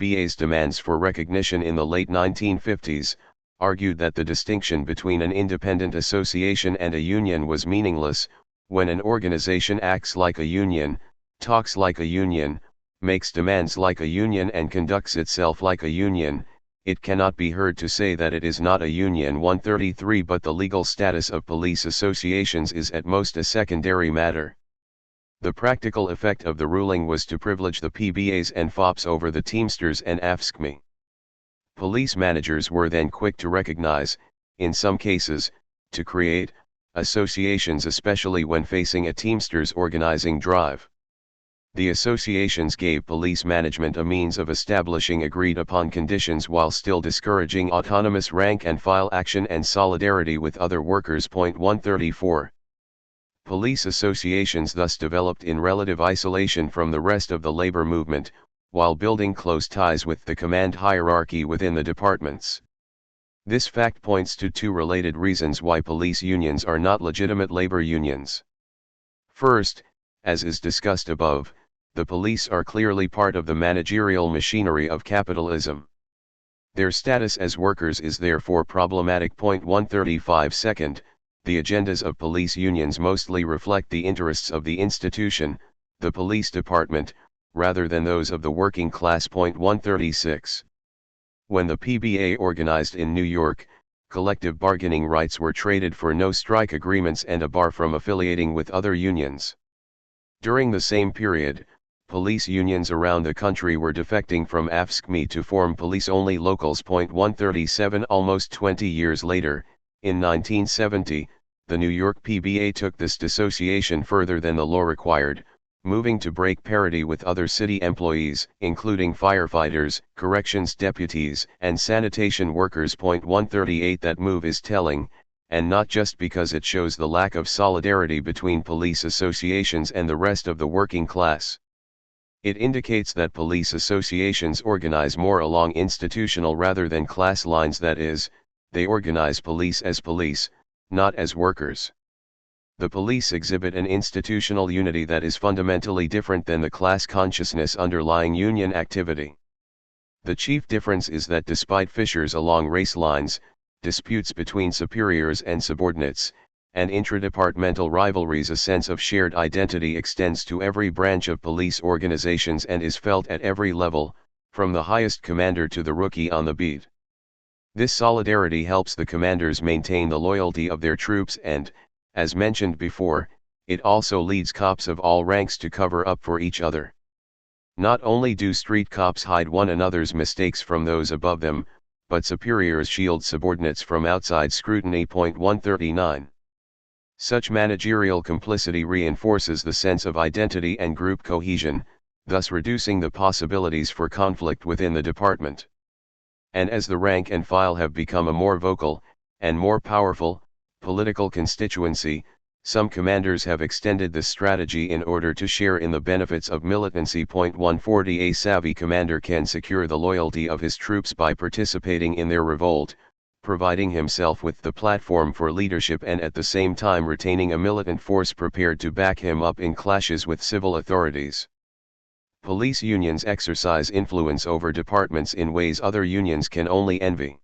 PBA's demands for recognition in the late 1950s, argued that the distinction between an independent association and a union was meaningless. When an organization acts like a union, talks like a union, makes demands like a union and conducts itself like a union, it cannot be heard to say that it is not a union. 133 But the legal status of police associations is at most a secondary matter. The practical effect of the ruling was to privilege the PBAs and FOPs over the Teamsters and AFSCME. Police managers were then quick to recognize, in some cases, to create associations, especially when facing a Teamsters organizing drive. The associations gave police management a means of establishing agreed-upon conditions while still discouraging autonomous rank-and-file action and solidarity with other workers. 134. Police associations thus developed in relative isolation from the rest of the labor movement, while building close ties with the command hierarchy within the departments. This fact points to two related reasons why police unions are not legitimate labor unions. First, as is discussed above, the police are clearly part of the managerial machinery of capitalism. Their status as workers is therefore problematic. 135 Second, the agendas of police unions mostly reflect the interests of the institution, the police department, rather than those of the working class. 136. When the PBA organized in New York, collective bargaining rights were traded for no-strike agreements and a bar from affiliating with other unions. During the same period, police unions around the country were defecting from AFSCME to form police-only locals. 137 Almost 20 years later, in 1970, the New York PBA took this dissociation further than the law required, moving to break parity with other city employees, including firefighters, corrections deputies, and sanitation workers. 138 That move is telling, and not just because it shows the lack of solidarity between police associations and the rest of the working class. It indicates that police associations organize more along institutional rather than class lines, that is, they organize police as police, not as workers. The police exhibit an institutional unity that is fundamentally different than the class consciousness underlying union activity. The chief difference is that despite fissures along race lines, disputes between superiors and subordinates, and intradepartmental rivalries, a sense of shared identity extends to every branch of police organizations and is felt at every level, from the highest commander to the rookie on the beat. This solidarity helps the commanders maintain the loyalty of their troops and, as mentioned before, it also leads cops of all ranks to cover up for each other. Not only do street cops hide one another's mistakes from those above them, but superiors shield subordinates from outside scrutiny. 139. Such managerial complicity reinforces the sense of identity and group cohesion, thus reducing the possibilities for conflict within the department. And as the rank and file have become a more vocal, and more powerful, political constituency, some commanders have extended this strategy in order to share in the benefits of militancy. 140 A savvy commander can secure the loyalty of his troops by participating in their revolt, providing himself with the platform for leadership and at the same time retaining a militant force prepared to back him up in clashes with civil authorities. Police unions exercise influence over departments in ways other unions can only envy.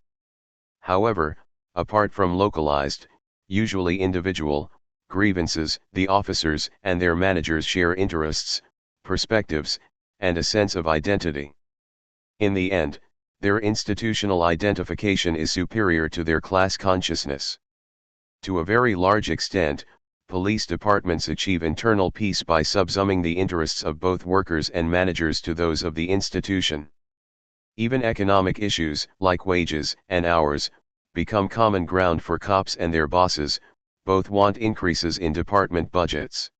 However, apart from localized, usually individual, grievances, the officers and their managers share interests, perspectives, and a sense of identity. In the end, their institutional identification is superior to their class consciousness. To a very large extent, police departments achieve internal peace by subsuming the interests of both workers and managers to those of the institution. Even economic issues, like wages and hours, become common ground for cops and their bosses. Both want increases in department budgets.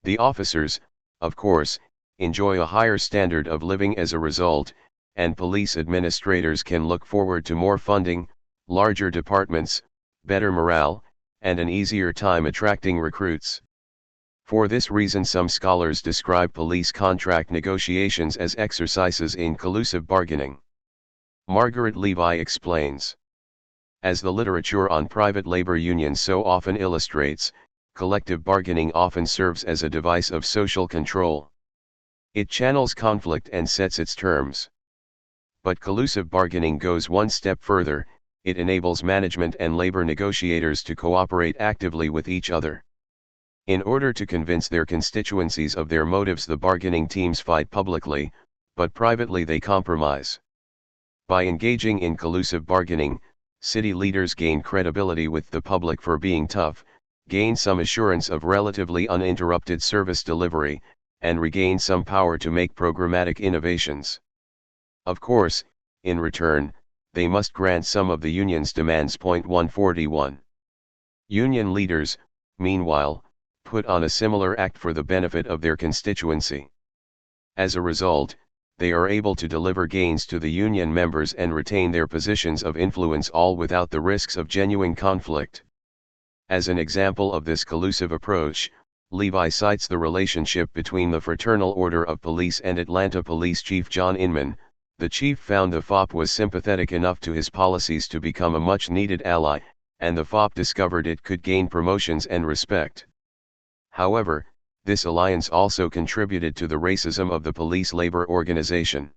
The officers, of course, enjoy a higher standard of living as a result, and police administrators can look forward to more funding, larger departments, better morale, and an easier time attracting recruits. For this reason, some scholars describe police contract negotiations as exercises in collusive bargaining. Margaret Levi explains. As the literature on private labor unions so often illustrates, collective bargaining often serves as a device of social control. It channels conflict and sets its terms. But collusive bargaining goes one step further. It enables management and labor negotiators to cooperate actively with each other. In order to convince their constituencies of their motives, the bargaining teams fight publicly, but privately they compromise. By engaging in collusive bargaining, city leaders gain credibility with the public for being tough, gain some assurance of relatively uninterrupted service delivery, and regain some power to make programmatic innovations. Of course, in return, they must grant some of the union's demands. 141. Union leaders, meanwhile, put on a similar act for the benefit of their constituency. As a result, they are able to deliver gains to the union members and retain their positions of influence, all without the risks of genuine conflict. As an example of this collusive approach, Levi cites the relationship between the Fraternal Order of Police and Atlanta Police Chief John Inman. The chief found the FOP was sympathetic enough to his policies to become a much-needed ally, and the FOP discovered it could gain promotions and respect. However, this alliance also contributed to the racism of the police labor organization.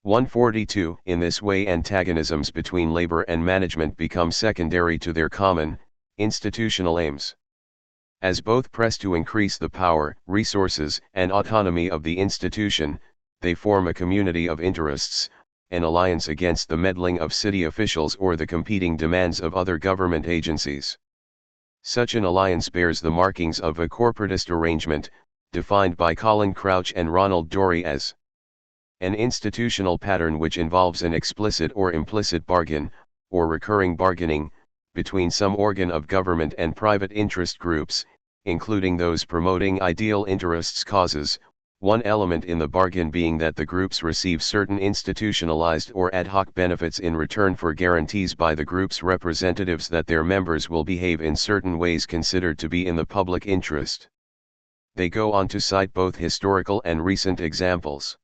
142. In this way, antagonisms between labor and management become secondary to their common, institutional aims. As both press to increase the power, resources, and autonomy of the institution, they form a community of interests, an alliance against the meddling of city officials or the competing demands of other government agencies. Such an alliance bears the markings of a corporatist arrangement, defined by Colin Crouch and Ronald Dorey as an institutional pattern which involves an explicit or implicit bargain, or recurring bargaining, between some organ of government and private interest groups, including those promoting ideal interests causes, one element in the bargain being that the groups receive certain institutionalized or ad hoc benefits in return for guarantees by the group's representatives that their members will behave in certain ways considered to be in the public interest. They go on to cite both historical and recent examples.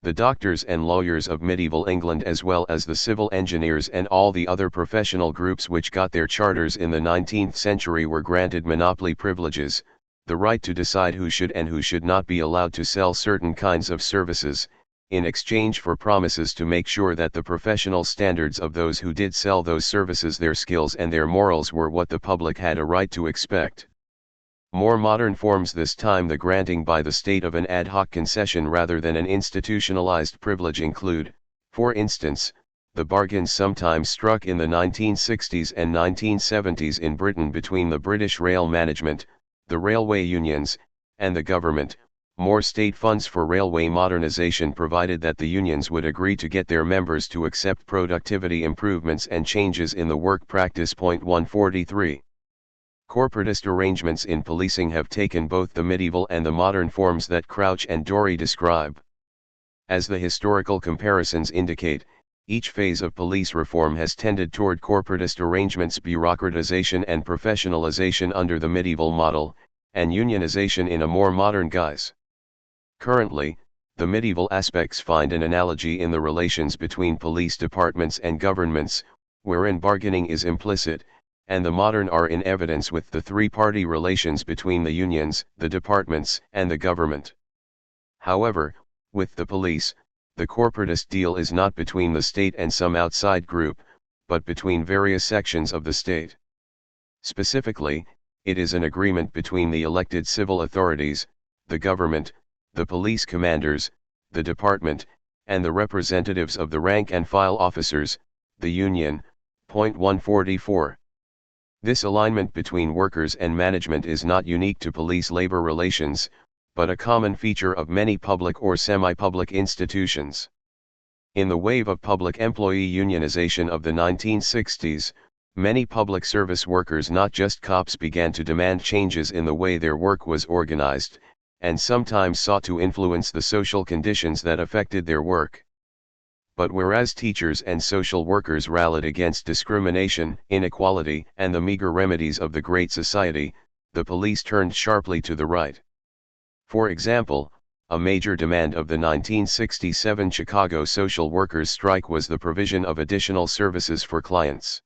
The doctors and lawyers of medieval England, as well as the civil engineers and all the other professional groups which got their charters in the 19th century, were granted monopoly privileges, the right to decide who should and who should not be allowed to sell certain kinds of services, in exchange for promises to make sure that the professional standards of those who did sell those services, their skills and their morals, were what the public had a right to expect. More modern forms this time the granting by the state of an ad hoc concession rather than an institutionalized privilege include, for instance, the bargains sometimes struck in the 1960s and 1970s in Britain between the British rail management, the railway unions, and the government, more state funds for railway modernization provided that the unions would agree to get their members to accept productivity improvements and changes in the work practice. 143. Corporatist arrangements in policing have taken both the medieval and the modern forms that Crouch and Dorey describe. As the historical comparisons indicate, each phase of police reform has tended toward corporatist arrangements, bureaucratization and professionalization under the medieval model, and unionization in a more modern guise. Currently, the medieval aspects find an analogy in the relations between police departments and governments, wherein bargaining is implicit, and the modern are in evidence with the three-party relations between the unions, the departments, and the government. However, with the police, the corporatist deal is not between the state and some outside group, but between various sections of the state. Specifically, it is an agreement between the elected civil authorities, the government, the police commanders, the department, and the representatives of the rank and file officers, the union. 144. This alignment between workers and management is not unique to police labor relations, but a common feature of many public or semi-public institutions. In the wave of public employee unionization of the 1960s, many public service workers, not just cops, began to demand changes in the way their work was organized, and sometimes sought to influence the social conditions that affected their work. But whereas teachers and social workers rallied against discrimination, inequality, and the meager remedies of the Great Society, the police turned sharply to the right. For example, a major demand of the 1967 Chicago social workers' strike was the provision of additional services for clients.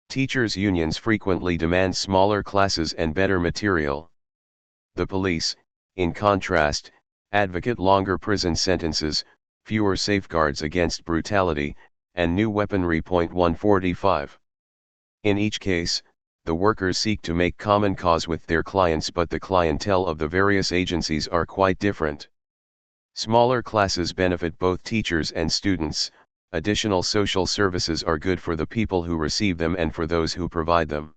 Teachers' unions frequently demand smaller classes and better material. The police, in contrast, advocate longer prison sentences, fewer safeguards against brutality, and new weaponry. 145. In each case, the workers seek to make common cause with their clients, but the clientele of the various agencies are quite different. Smaller classes benefit both teachers and students. Additional social services are good for the people who receive them and for those who provide them.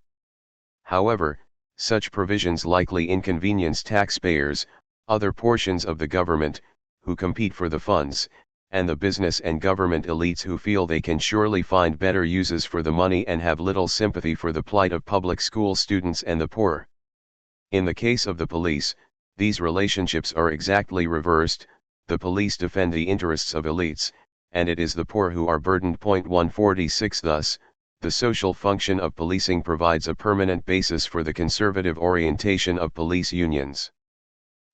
However, such provisions likely inconvenience taxpayers, other portions of the government, who compete for the funds, and the business and government elites who feel they can surely find better uses for the money and have little sympathy for the plight of public school students and the poor. In the case of the police, these relationships are exactly reversed. The police defend the interests of elites, and it is the poor who are burdened. 146. Thus, the social function of policing provides a permanent basis for the conservative orientation of police unions.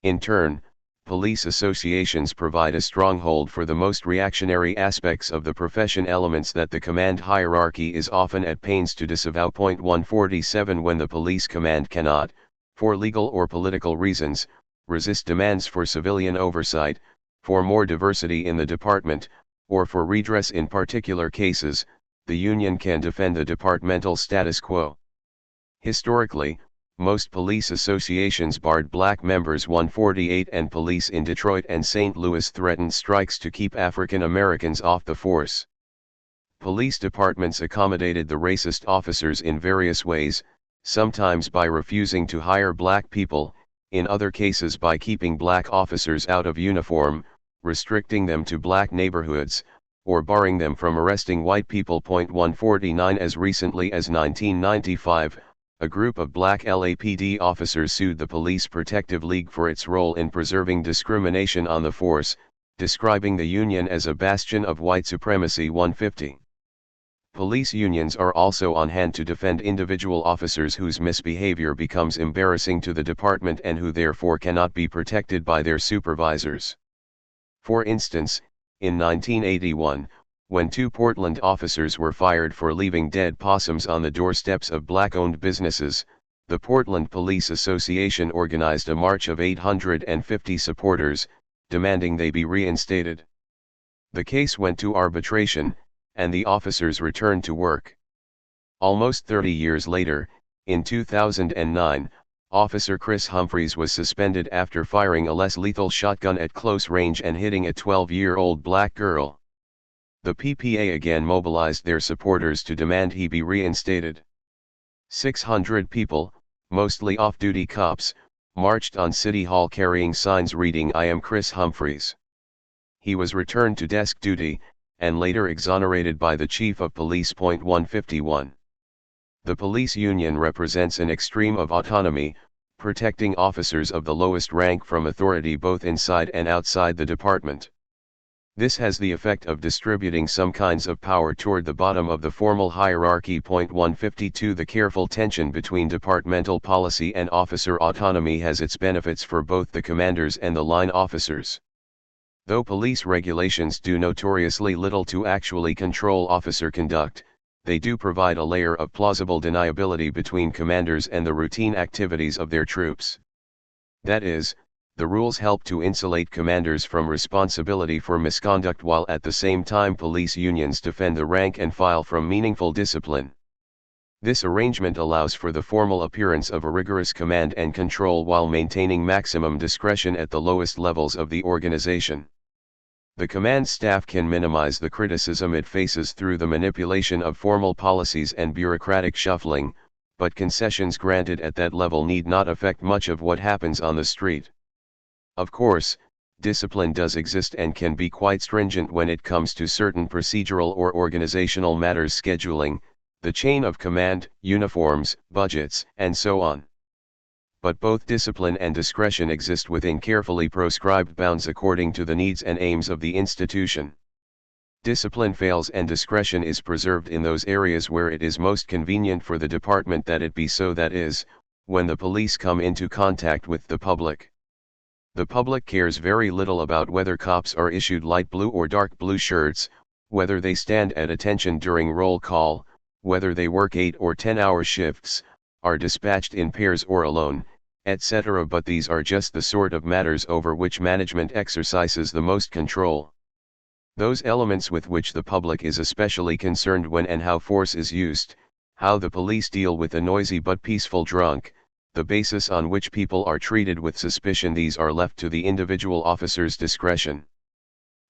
In turn, police associations provide a stronghold for the most reactionary aspects of the profession, elements that the command hierarchy is often at pains to disavow. 147. When the police command cannot, for legal or political reasons, resist demands for civilian oversight, for more diversity in the department, or for redress in particular cases, the union can defend the departmental status quo. Historically, most police associations barred black members. 148. And police in Detroit and St. Louis threatened strikes to keep African Americans off the force. Police departments accommodated the racist officers in various ways, sometimes by refusing to hire black people, in other cases by keeping black officers out of uniform, restricting them to black neighborhoods, or barring them from arresting white people. 149. As recently as 1995, a group of black LAPD officers sued the Police Protective League for its role in preserving discrimination on the force, describing the union as a bastion of white supremacy. 150. Police unions are also on hand to defend individual officers whose misbehavior becomes embarrassing to the department and who therefore cannot be protected by their supervisors. For instance, in 1981, when 2 Portland officers were fired for leaving dead possums on the doorsteps of black-owned businesses, the Portland Police Association organized a march of 850 supporters, demanding they be reinstated. The case went to arbitration, and the officers returned to work. Almost 30 years later, in 2009, Officer Chris Humphreys was suspended after firing a less lethal shotgun at close range and hitting a 12-year-old black girl. The PPA again mobilized their supporters to demand he be reinstated. 600 people, mostly off-duty cops, marched on City Hall carrying signs reading "I am Chris Humphreys." He was returned to desk duty, and later exonerated by the Chief of Police. 151. The police union represents an extreme of autonomy, protecting officers of the lowest rank from authority both inside and outside the department. This has the effect of distributing some kinds of power toward the bottom of the formal hierarchy. 152. The careful tension between departmental policy and officer autonomy has its benefits for both the commanders and the line officers. Though police regulations do notoriously little to actually control officer conduct, they do provide a layer of plausible deniability between commanders and the routine activities of their troops. That is, the rules help to insulate commanders from responsibility for misconduct while at the same time police unions defend the rank and file from meaningful discipline. This arrangement allows for the formal appearance of a rigorous command and control while maintaining maximum discretion at the lowest levels of the organization. The command staff can minimize the criticism it faces through the manipulation of formal policies and bureaucratic shuffling, but concessions granted at that level need not affect much of what happens on the street. Of course, discipline does exist and can be quite stringent when it comes to certain procedural or organizational matters, scheduling, the chain of command, uniforms, budgets, and so on. But both discipline and discretion exist within carefully proscribed bounds according to the needs and aims of the institution. Discipline fails and discretion is preserved in those areas where it is most convenient for the department that it be so, that is, when the police come into contact with the public. The public cares very little about whether cops are issued light blue or dark blue shirts, whether they stand at attention during roll call, whether they work 8 or 10-hour shifts, are dispatched in pairs or alone, etc. But these are just the sort of matters over which management exercises the most control. Those elements with which the public is especially concerned when and how force is used, how the police deal with a noisy but peaceful drunk, the basis on which people are treated with suspicion, these are left to the individual officer's discretion.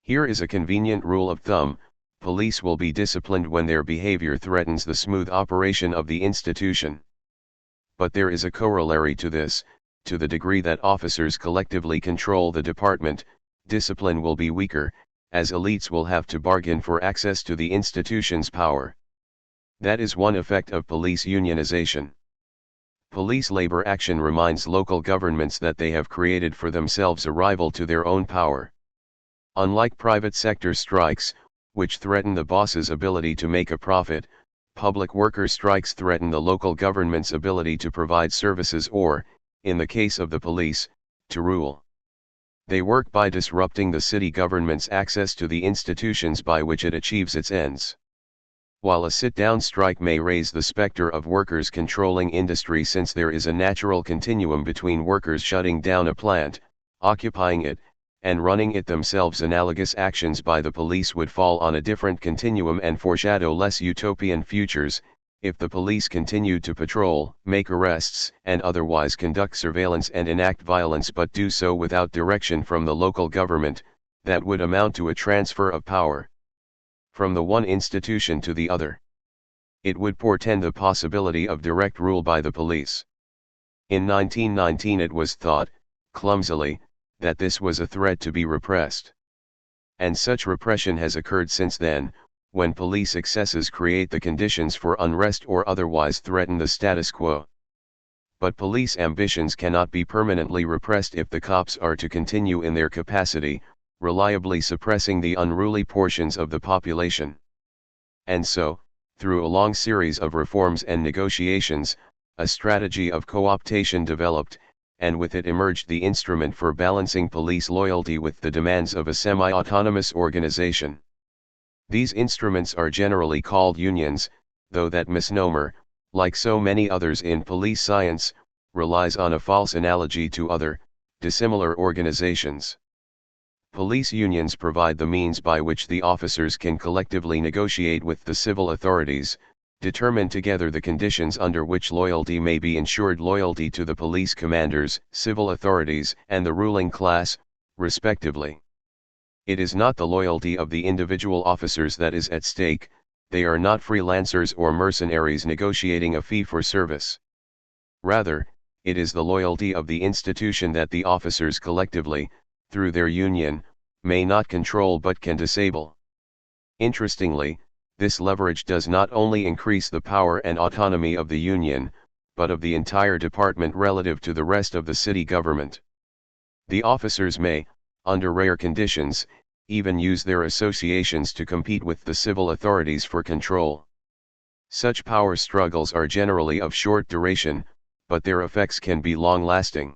Here is a convenient rule of thumb: police will be disciplined when their behavior threatens the smooth operation of the institution. But there is a corollary to this: to the degree that officers collectively control the department, discipline will be weaker, as elites will have to bargain for access to the institution's power. That is one effect of police unionization. Police labor action reminds local governments that they have created for themselves a rival to their own power. Unlike private sector strikes, which threaten the boss's ability to make a profit, public worker strikes threaten the local government's ability to provide services or, in the case of the police, to rule. They work by disrupting the city government's access to the institutions by which it achieves its ends. While a sit-down strike may raise the specter of workers controlling industry, since there is a natural continuum between workers shutting down a plant, occupying it, and running it themselves, analogous actions by the police would fall on a different continuum and foreshadow less utopian futures. If the police continued to patrol, make arrests, and otherwise conduct surveillance and enact violence, but do so without direction from the local government, that would amount to a transfer of power from the one institution to the other. It would portend the possibility of direct rule by the police. In 1919 it was thought, clumsily, that this was a threat to be repressed. And such repression has occurred since then, when police excesses create the conditions for unrest or otherwise threaten the status quo. But police ambitions cannot be permanently repressed if the cops are to continue in their capacity, reliably suppressing the unruly portions of the population. And so, through a long series of reforms and negotiations, a strategy of co-optation developed, and with it emerged the instrument for balancing police loyalty with the demands of a semi-autonomous organization. These instruments are generally called unions, though that misnomer, like so many others in police science, relies on a false analogy to other, dissimilar organizations. Police unions provide the means by which the officers can collectively negotiate with the civil authorities, determine together the conditions under which loyalty may be ensured, loyalty to the police commanders, civil authorities, and the ruling class, respectively. It is not the loyalty of the individual officers that is at stake; they are not freelancers or mercenaries negotiating a fee for service. Rather, it is the loyalty of the institution that the officers collectively, through their union, may not control but can disable. Interestingly, this leverage does not only increase the power and autonomy of the union, but of the entire department relative to the rest of the city government. The officers may, under rare conditions, even use their associations to compete with the civil authorities for control. Such power struggles are generally of short duration, but their effects can be long-lasting.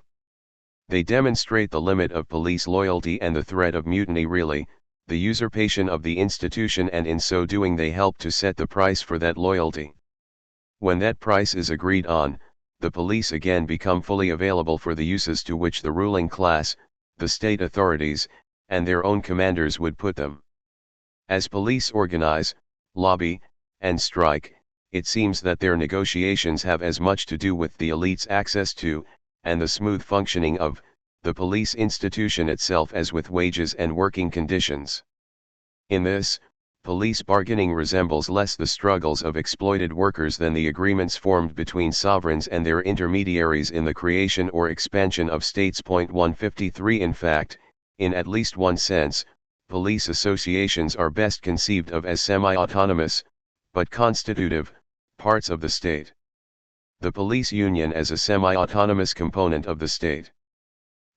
They demonstrate the limit of police loyalty and the threat of mutiny, really, the usurpation of the institution, and in so doing they help to set the price for that loyalty. When that price is agreed on, the police again become fully available for the uses to which the ruling class, the state authorities, and their own commanders would put them. As police organize, lobby, and strike, it seems that their negotiations have as much to do with the elite's access to, and the smooth functioning of, the police institution itself as with wages and working conditions. In this, police bargaining resembles less the struggles of exploited workers than the agreements formed between sovereigns and their intermediaries in the creation or expansion of states. 153 In fact, in at least one sense, police associations are best conceived of as semi-autonomous, but constitutive, parts of the state. The police union as a semi-autonomous component of the state.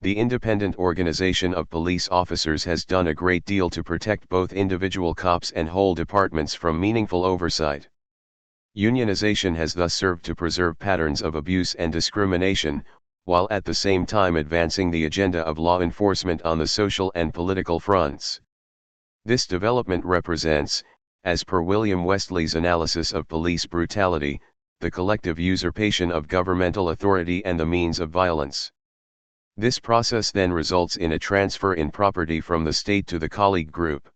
The independent organization of police officers has done a great deal to protect both individual cops and whole departments from meaningful oversight. Unionization has thus served to preserve patterns of abuse and discrimination, while at the same time advancing the agenda of law enforcement on the social and political fronts. This development represents, as per William Westley's analysis of police brutality, the collective usurpation of governmental authority and the means of violence. This process then results in a transfer in property from the state to the colleague group.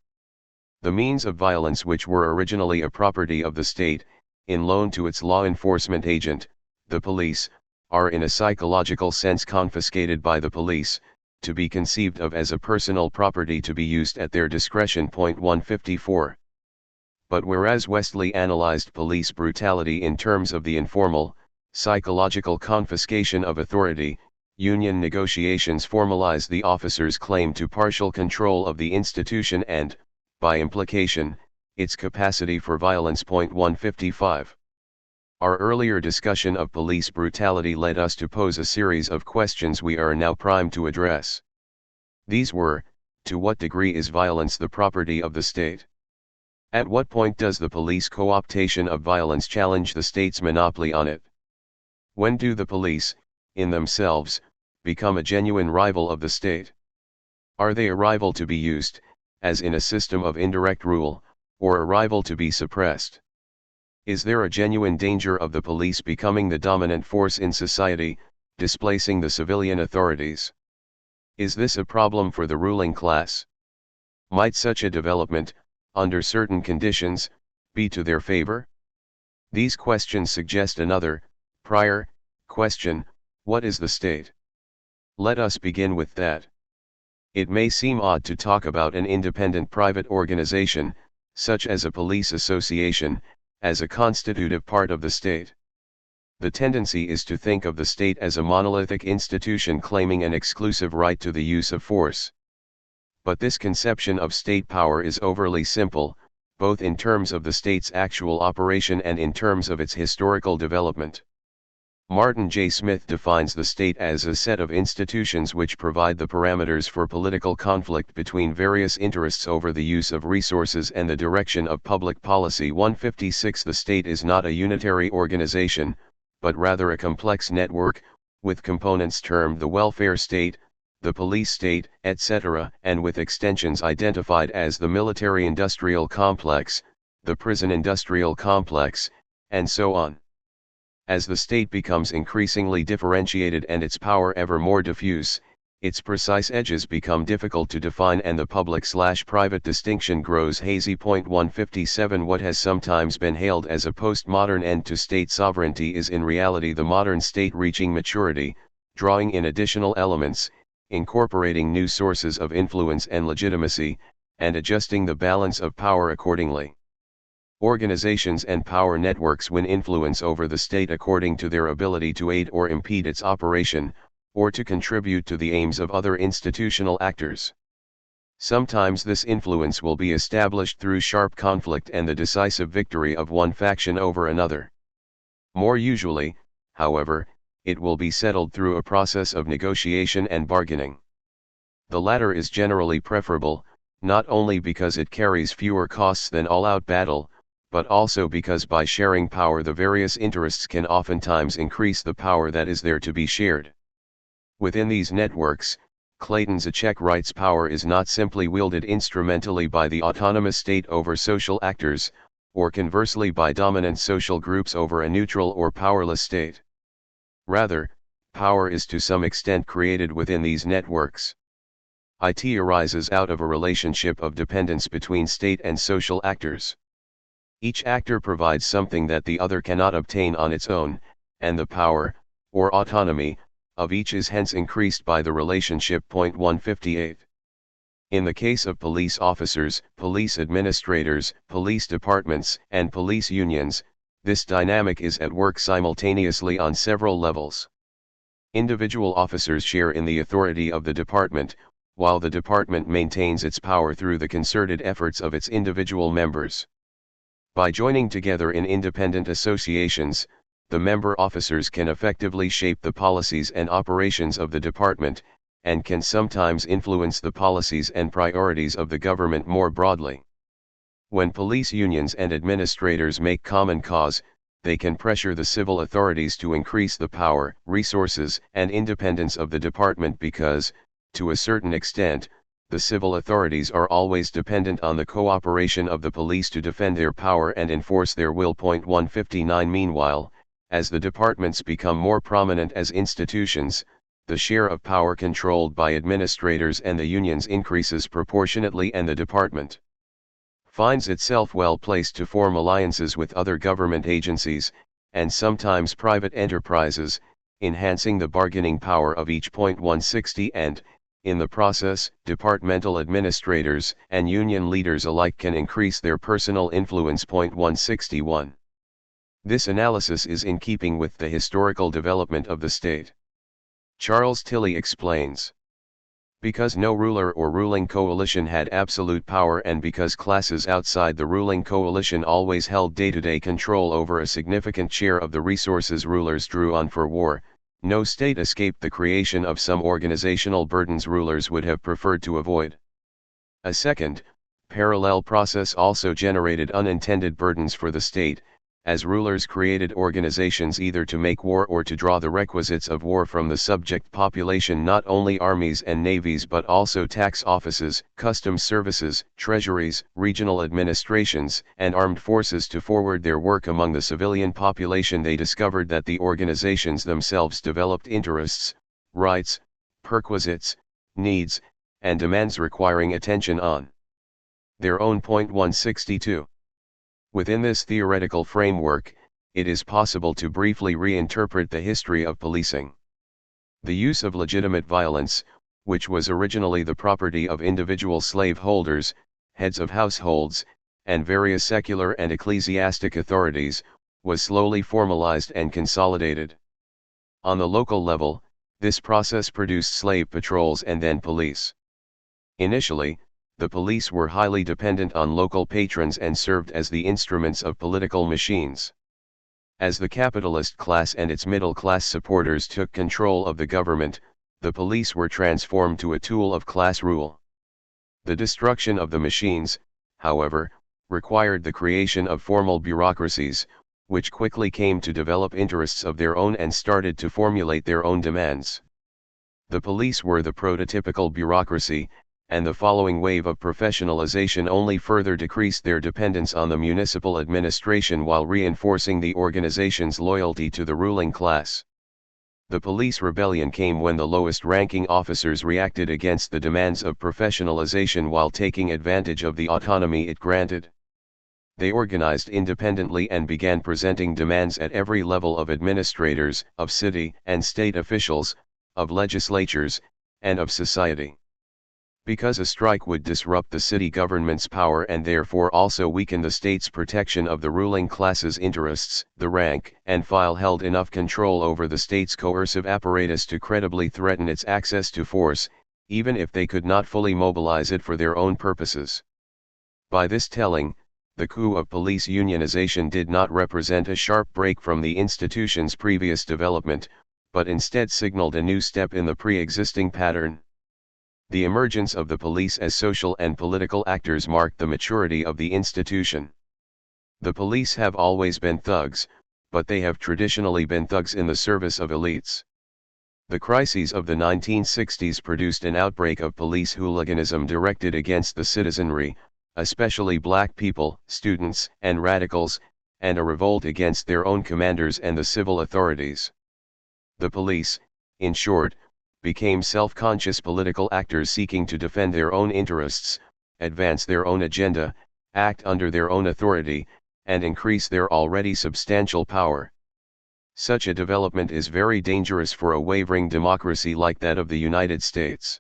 The means of violence which were originally a property of the state, in loan to its law enforcement agent, the police, are in a psychological sense confiscated by the police, to be conceived of as a personal property to be used at their discretion. 154. But whereas Wesley analyzed police brutality in terms of the informal, psychological confiscation of authority, union negotiations formalize the officer's claim to partial control of the institution and, by implication, its capacity for violence. 155. Our earlier discussion of police brutality led us to pose a series of questions we are now primed to address. These were: to what degree is violence the property of the state? At what point does the police co-optation of violence challenge the state's monopoly on it? When do the police, in themselves, become a genuine rival of the state? Are they a rival to be used, as in a system of indirect rule, or a rival to be suppressed? Is there a genuine danger of the police becoming the dominant force in society, displacing the civilian authorities? Is this a problem for the ruling class? Might such a development, under certain conditions, be to their favor? These questions suggest another, prior, question: what is the state? Let us begin with that. It may seem odd to talk about an independent private organization, such as a police association, as a constitutive part of the state. The tendency is to think of the state as a monolithic institution claiming an exclusive right to the use of force. But this conception of state power is overly simple, both in terms of the state's actual operation and in terms of its historical development. Martin J. Smith defines the state as a set of institutions which provide the parameters for political conflict between various interests over the use of resources and the direction of public policy. 156. The state is not a unitary organization, but rather a complex network, with components termed the welfare state, the police state, etc., and with extensions identified as the military-industrial complex, the prison-industrial complex, and so on. As the state becomes increasingly differentiated and its power ever more diffuse, its precise edges become difficult to define and the public/private distinction grows hazy. 157. What has sometimes been hailed as a postmodern end to state sovereignty is in reality the modern state reaching maturity, drawing in additional elements, incorporating new sources of influence and legitimacy, and adjusting the balance of power accordingly. Organizations and power networks win influence over the state according to their ability to aid or impede its operation, or to contribute to the aims of other institutional actors. Sometimes this influence will be established through sharp conflict and the decisive victory of one faction over another. More usually, however, it will be settled through a process of negotiation and bargaining. The latter is generally preferable, not only because it carries fewer costs than all-out battle, but also because by sharing power the various interests can oftentimes increase the power that is there to be shared. Within these networks, Clayton Zachek writes, power is not simply wielded instrumentally by the autonomous state over social actors, or conversely by dominant social groups over a neutral or powerless state. Rather, power is to some extent created within these networks. It arises out of a relationship of dependence between state and social actors. Each actor provides something that the other cannot obtain on its own, and the power, or autonomy, of each is hence increased by the relationship. 158. In the case of police officers, police administrators, police departments, and police unions, this dynamic is at work simultaneously on several levels. Individual officers share in the authority of the department, while the department maintains its power through the concerted efforts of its individual members. By joining together in independent associations, the member officers can effectively shape the policies and operations of the department, and can sometimes influence the policies and priorities of the government more broadly. When police unions and administrators make common cause, they can pressure the civil authorities to increase the power, resources, and independence of the department because, to a certain extent, the civil authorities are always dependent on the cooperation of the police to defend their power and enforce their will. 159. Meanwhile, as the departments become more prominent as institutions, the share of power controlled by administrators and the unions increases proportionately and the department finds itself well placed to form alliances with other government agencies, and sometimes private enterprises, enhancing the bargaining power of each. 160 and, in the process, departmental administrators and union leaders alike can increase their personal influence. 161. This analysis is in keeping with the historical development of the state. Charles Tilly explains. Because no ruler or ruling coalition had absolute power, and because classes outside the ruling coalition always held day-to-day control over a significant share of the resources rulers drew on for war, no state escaped the creation of some organizational burdens rulers would have preferred to avoid. A second, parallel process also generated unintended burdens for the state, as rulers created organizations either to make war or to draw the requisites of war from the subject population, not only armies and navies but also tax offices, customs services, treasuries, regional administrations, and armed forces to forward their work among the civilian population. They discovered that the organizations themselves developed interests, rights, perquisites, needs, and demands requiring attention on their own. 162. Within this theoretical framework, it is possible to briefly reinterpret the history of policing. The use of legitimate violence, which was originally the property of individual slaveholders, heads of households, and various secular and ecclesiastic authorities, was slowly formalized and consolidated. On the local level, this process produced slave patrols and then police. Initially, the police were highly dependent on local patrons and served as the instruments of political machines. As the capitalist class and its middle-class supporters took control of the government, the police were transformed to a tool of class rule. The destruction of the machines, however, required the creation of formal bureaucracies, which quickly came to develop interests of their own and started to formulate their own demands. The police were the prototypical bureaucracy, and the following wave of professionalization only further decreased their dependence on the municipal administration while reinforcing the organization's loyalty to the ruling class. The police rebellion came when the lowest-ranking officers reacted against the demands of professionalization while taking advantage of the autonomy it granted. They organized independently and began presenting demands at every level of administrators, of city and state officials, of legislatures, and of society. Because a strike would disrupt the city government's power and therefore also weaken the state's protection of the ruling class's interests, the rank and file held enough control over the state's coercive apparatus to credibly threaten its access to force, even if they could not fully mobilize it for their own purposes. By this telling, the coup of police unionization did not represent a sharp break from the institution's previous development, but instead signaled a new step in the pre-existing pattern. The emergence of the police as social and political actors marked the maturity of the institution. The police have always been thugs, but they have traditionally been thugs in the service of elites. The crises of the 1960s produced an outbreak of police hooliganism directed against the citizenry, especially black people, students, and radicals, and a revolt against their own commanders and the civil authorities. The police, in short, became self-conscious political actors seeking to defend their own interests, advance their own agenda, act under their own authority, and increase their already substantial power. Such a development is very dangerous for a wavering democracy like that of the United States.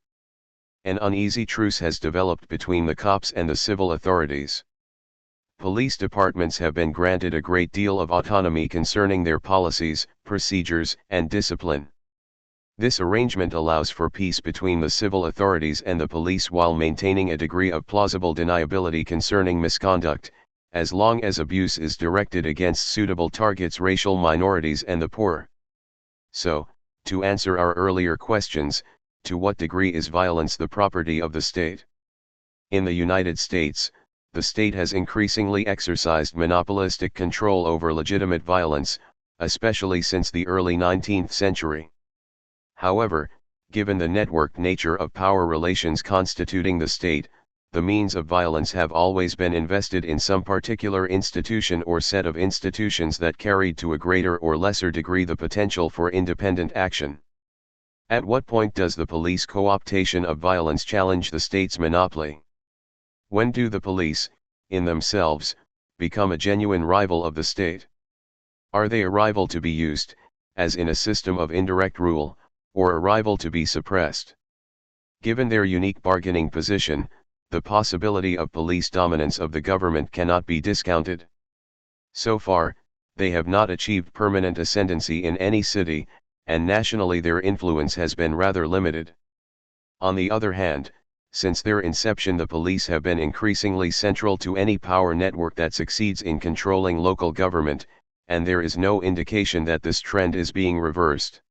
An uneasy truce has developed between the cops and the civil authorities. Police departments have been granted a great deal of autonomy concerning their policies, procedures, and discipline. This arrangement allows for peace between the civil authorities and the police while maintaining a degree of plausible deniability concerning misconduct, as long as abuse is directed against suitable targets, racial minorities and the poor. So, to answer our earlier questions, to what degree is violence the property of the state? In the United States, the state has increasingly exercised monopolistic control over legitimate violence, especially since the early 19th century. However, given the networked nature of power relations constituting the state, the means of violence have always been invested in some particular institution or set of institutions that carried to a greater or lesser degree the potential for independent action. At what point does the police co-optation of violence challenge the state's monopoly? When do the police, in themselves, become a genuine rival of the state? Are they a rival to be used, as in a system of indirect rule, or a rival to be suppressed? Given their unique bargaining position, the possibility of police dominance of the government cannot be discounted. So far, they have not achieved permanent ascendancy in any city, and nationally their influence has been rather limited. On the other hand, since their inception the police have been increasingly central to any power network that succeeds in controlling local government, and there is no indication that this trend is being reversed.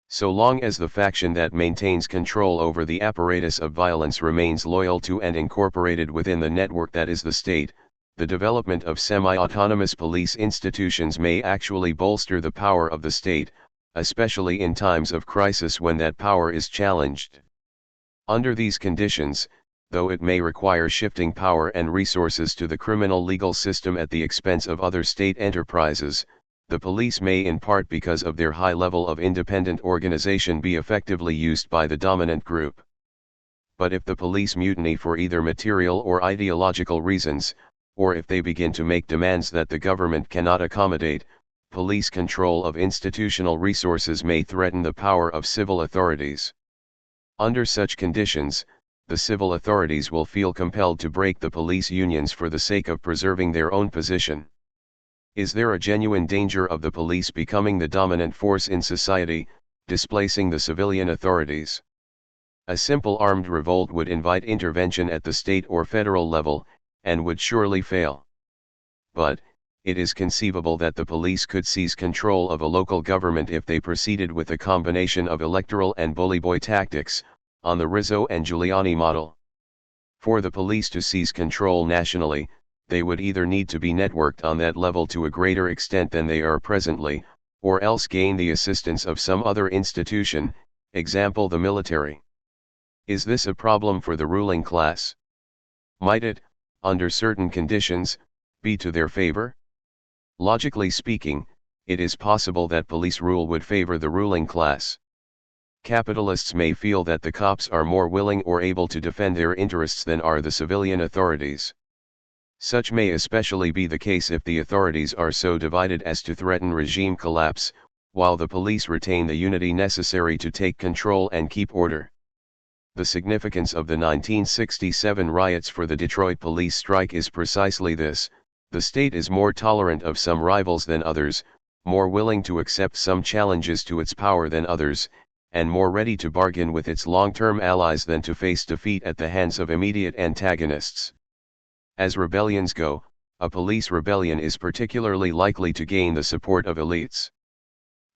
So long as the faction that maintains control over the apparatus of violence remains loyal to and incorporated within the network that is the state, the development of semi-autonomous police institutions may actually bolster the power of the state, especially in times of crisis when that power is challenged. Under these conditions, though it may require shifting power and resources to the criminal legal system at the expense of other state enterprises, the police may, in part because of their high level of independent organization, be effectively used by the dominant group. But if the police mutiny for either material or ideological reasons, or if they begin to make demands that the government cannot accommodate, police control of institutional resources may threaten the power of civil authorities. Under such conditions, the civil authorities will feel compelled to break the police unions for the sake of preserving their own position. Is there a genuine danger of the police becoming the dominant force in society, displacing the civilian authorities? A simple armed revolt would invite intervention at the state or federal level, and would surely fail. But, it is conceivable that the police could seize control of a local government if they proceeded with a combination of electoral and bully boy tactics, on the Rizzo and Giuliani model. For the police to seize control nationally, they would either need to be networked on that level to a greater extent than they are presently, or else gain the assistance of some other institution, example the military. Is this a problem for the ruling class? Might it, under certain conditions, be to their favor? Logically speaking, it is possible that police rule would favor the ruling class. Capitalists may feel that the cops are more willing or able to defend their interests than are the civilian authorities. Such may especially be the case if the authorities are so divided as to threaten regime collapse, while the police retain the unity necessary to take control and keep order. The significance of the 1967 riots for the Detroit police strike is precisely this: the state is more tolerant of some rivals than others, more willing to accept some challenges to its power than others, and more ready to bargain with its long-term allies than to face defeat at the hands of immediate antagonists. As rebellions go, a police rebellion is particularly likely to gain the support of elites.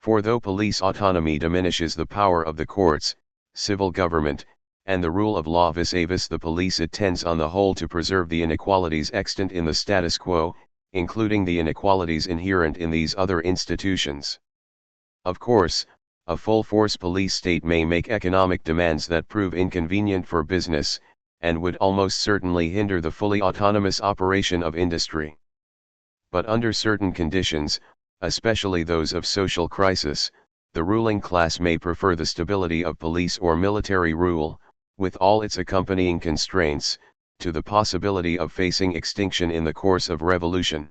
For though police autonomy diminishes the power of the courts, civil government, and the rule of law vis-a-vis the police, it tends on the whole to preserve the inequalities extant in the status quo, including the inequalities inherent in these other institutions. Of course, a full-force police state may make economic demands that prove inconvenient for business, and would almost certainly hinder the fully autonomous operation of industry. But under certain conditions, especially those of social crisis, the ruling class may prefer the stability of police or military rule, with all its accompanying constraints, to the possibility of facing extinction in the course of revolution.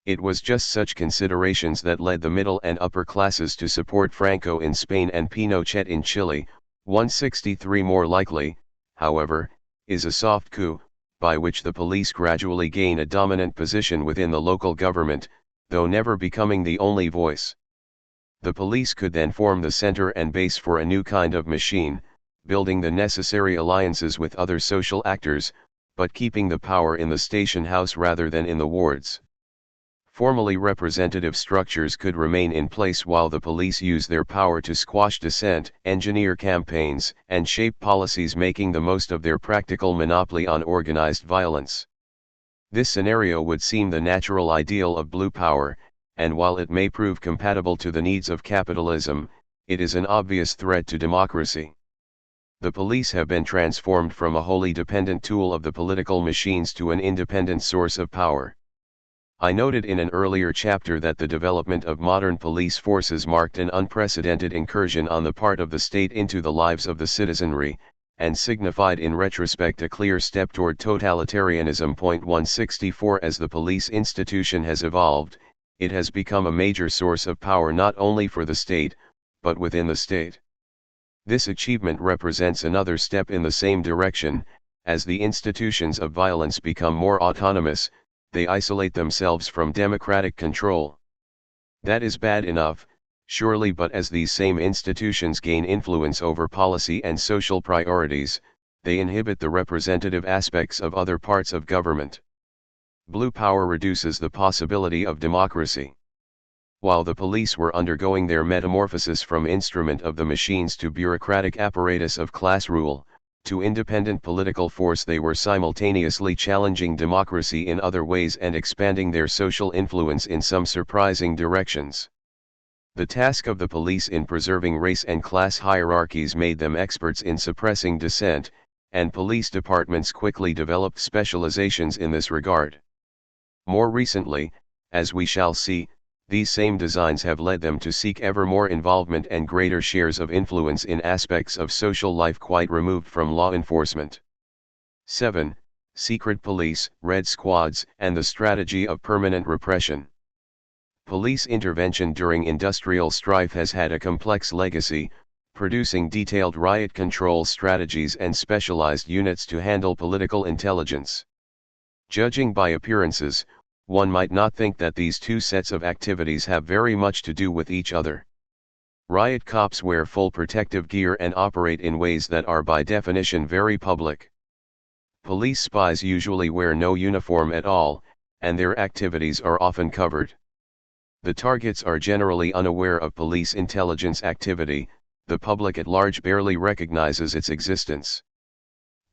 It was just such considerations that led the middle and upper classes to support Franco in Spain and Pinochet in Chile. 163 More likely, however, is a soft coup, by which the police gradually gain a dominant position within the local government, though never becoming the only voice. The police could then form the center and base for a new kind of machine, building the necessary alliances with other social actors, but keeping the power in the station house rather than in the wards. Formally representative structures could remain in place while the police use their power to squash dissent, engineer campaigns, and shape policies, making the most of their practical monopoly on organized violence. This scenario would seem the natural ideal of blue power, and while it may prove compatible to the needs of capitalism, it is an obvious threat to democracy. The police have been transformed from a wholly dependent tool of the political machines to an independent source of power. I noted in an earlier chapter that the development of modern police forces marked an unprecedented incursion on the part of the state into the lives of the citizenry, and signified in retrospect a clear step toward totalitarianism. 164 As the police institution has evolved, it has become a major source of power not only for the state, but within the state. This achievement represents another step in the same direction. As the institutions of violence become more autonomous, they isolate themselves from democratic control. That is bad enough, surely, but as these same institutions gain influence over policy and social priorities, they inhibit the representative aspects of other parts of government. Blue power reduces the possibility of democracy. While the police were undergoing their metamorphosis from instrument of the machines to bureaucratic apparatus of class rule, to independent political force, they were simultaneously challenging democracy in other ways and expanding their social influence in some surprising directions. The task of the police in preserving race and class hierarchies made them experts in suppressing dissent, and police departments quickly developed specializations in this regard. More recently, as we shall see, these same designs have led them to seek ever more involvement and greater shares of influence in aspects of social life quite removed from law enforcement. 7. Secret police, red squads, and the strategy of permanent repression. Police intervention during industrial strife has had a complex legacy, producing detailed riot control strategies and specialized units to handle political intelligence. Judging by appearances, one might not think that these two sets of activities have very much to do with each other. Riot cops wear full protective gear and operate in ways that are by definition very public. Police spies usually wear no uniform at all, and their activities are often covered. The targets are generally unaware of police intelligence activity, the public at large barely recognizes its existence.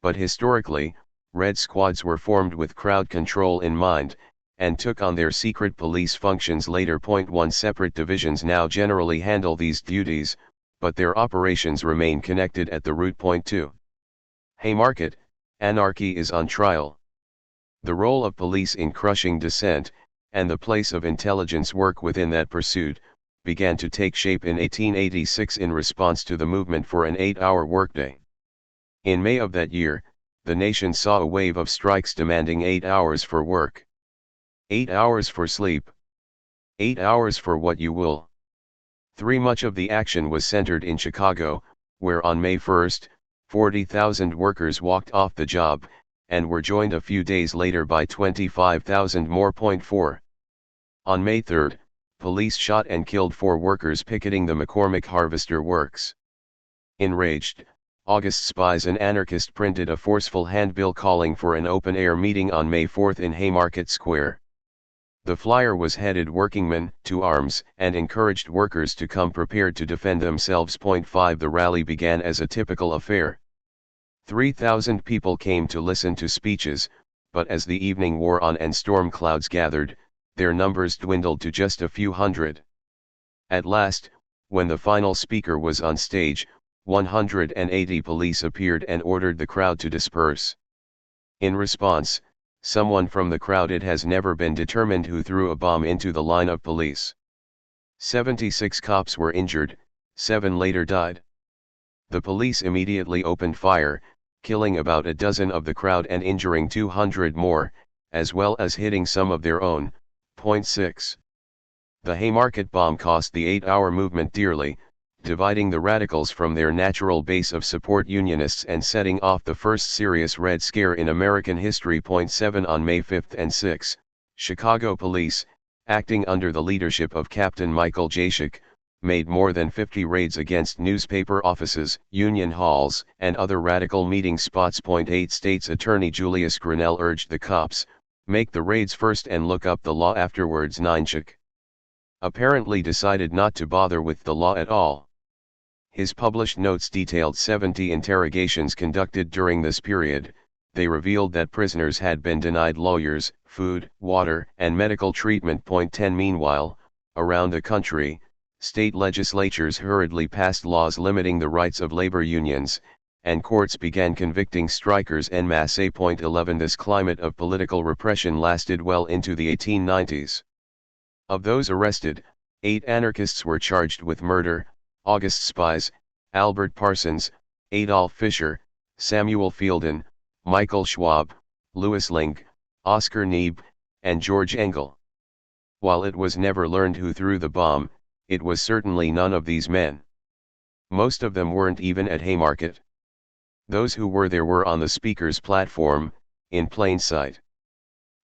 But historically, red squads were formed with crowd control in mind, and took on their secret police functions later. 1 Separate divisions now generally handle these duties, but their operations remain connected at the root. 2 Haymarket, anarchy is on trial. The role of police in crushing dissent, and the place of intelligence work within that pursuit, began to take shape in 1886 in response to the movement for an 8-hour workday. In May of that year, the nation saw a wave of strikes demanding 8 hours for work. 8 hours for sleep. 8 hours for what you will. 3 Much of the action was centered in Chicago, where on May 1, 40,000 workers walked off the job, and were joined a few days later by 25,000 more. 4 On May 3, police shot and killed 4 workers picketing the McCormick Harvester Works. Enraged, August spies and anarchists printed a forceful handbill calling for an open-air meeting on May 4 in Haymarket Square. The flyer was headed "Workingmen, to arms," and encouraged workers to come prepared to defend themselves. 5 The rally began as a typical affair. 3,000 people came to listen to speeches, but as the evening wore on and storm clouds gathered, their numbers dwindled to just a few hundred. At last, when the final speaker was on stage, 180 police appeared and ordered the crowd to disperse. In response, someone from the crowd, it has never been determined who, threw a bomb into the line of police. 76 cops were injured, 7 later died. The police immediately opened fire, killing about a dozen of the crowd and injuring 200 more, as well as hitting some of their own. 6 The Haymarket bomb cost the 8-hour movement dearly, dividing the radicals from their natural base of support Unionists and setting off the first serious Red Scare in American history. 7 On May 5 and 6, Chicago police, acting under the leadership of Captain Michael J. Schick, made more than 50 raids against newspaper offices, union halls, and other radical meeting spots. 8 State's Attorney Julius Grinnell urged the cops, "Make the raids first and look up the law afterwards." 9 Schick apparently decided not to bother with the law at all. His published notes detailed 70 interrogations conducted during this period. They revealed that prisoners had been denied lawyers, food, water, and medical treatment. 10 Meanwhile, around the country, state legislatures hurriedly passed laws limiting the rights of labor unions, and courts began convicting strikers en masse. 11 This climate of political repression lasted well into the 1890s. Of those arrested, 8 anarchists were charged with murder: August spies, Albert Parsons, Adolf Fischer, Samuel Fielden, Michael Schwab, Louis Link, Oscar Neebe, and George Engel. While it was never learned who threw the bomb, it was certainly none of these men. Most of them weren't even at Haymarket. Those who were there were on the speaker's platform, in plain sight.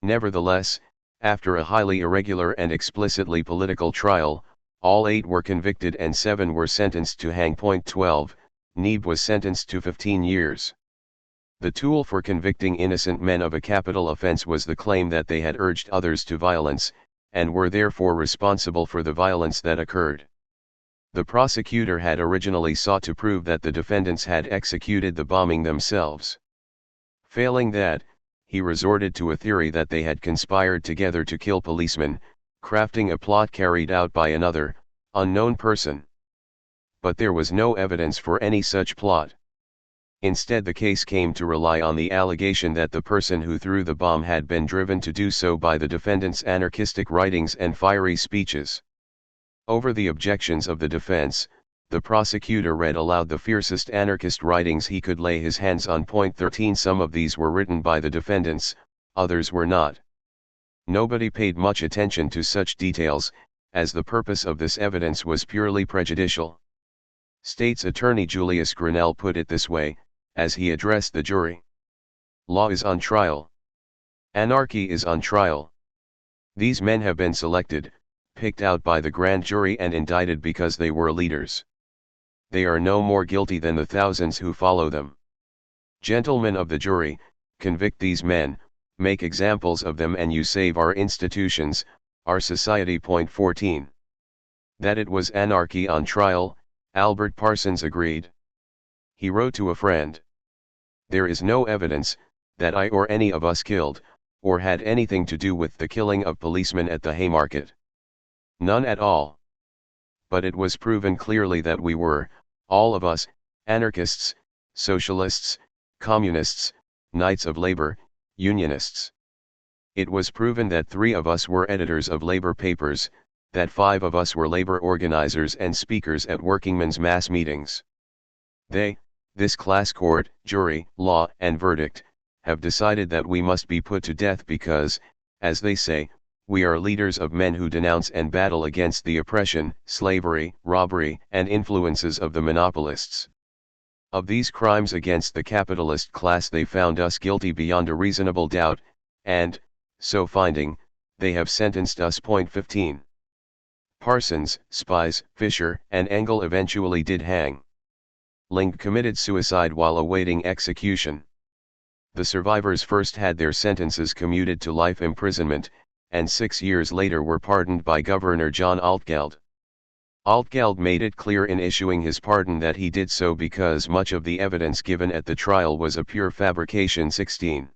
Nevertheless, after a highly irregular and explicitly political trial, all 8 were convicted and 7 were sentenced to hang. 12, Neebe was sentenced to 15 years. The tool for convicting innocent men of a capital offense was the claim that they had urged others to violence, and were therefore responsible for the violence that occurred. The prosecutor had originally sought to prove that the defendants had executed the bombing themselves. Failing that, he resorted to a theory that they had conspired together to kill policemen, crafting a plot carried out by another, unknown person. But there was no evidence for any such plot. Instead, the case came to rely on the allegation that the person who threw the bomb had been driven to do so by the defendant's anarchistic writings and fiery speeches. Over the objections of the defense, the prosecutor read aloud the fiercest anarchist writings he could lay his hands on. 13 Some of these were written by the defendants, others were not. Nobody paid much attention to such details, as the purpose of this evidence was purely prejudicial. State's Attorney Julius Grinnell put it this way, as he addressed the jury. Law is on trial. Anarchy is on trial. These men have been selected, picked out by the grand jury and indicted because they were leaders. They are no more guilty than the thousands who follow them. Gentlemen of the jury, convict these men, make examples of them, and you save our institutions, our society. 14. That it was anarchy on trial, Albert Parsons agreed. He wrote to a friend, "There is no evidence that I or any of us killed, or had anything to do with the killing of policemen at the Haymarket. None at all. But it was proven clearly that we were, all of us, anarchists, socialists, communists, Knights of Labor, Unionists. It was proven that 3 of us were editors of labor papers, that 5 of us were labor organizers and speakers at workingmen's mass meetings. They, this class court, jury, law, and verdict, have decided that we must be put to death because, as they say, we are leaders of men who denounce and battle against the oppression, slavery, robbery, and influences of the monopolists. Of these crimes against the capitalist class they found us guilty beyond a reasonable doubt, and, so finding, they have sentenced us. 15. Parsons, Spies, Fisher, and Engel eventually did hang. Link committed suicide while awaiting execution. The survivors first had their sentences commuted to life imprisonment, and 6 years later were pardoned by Governor John Altgeld. Altgeld made it clear in issuing his pardon that he did so because much of the evidence given at the trial was a pure fabrication. 16.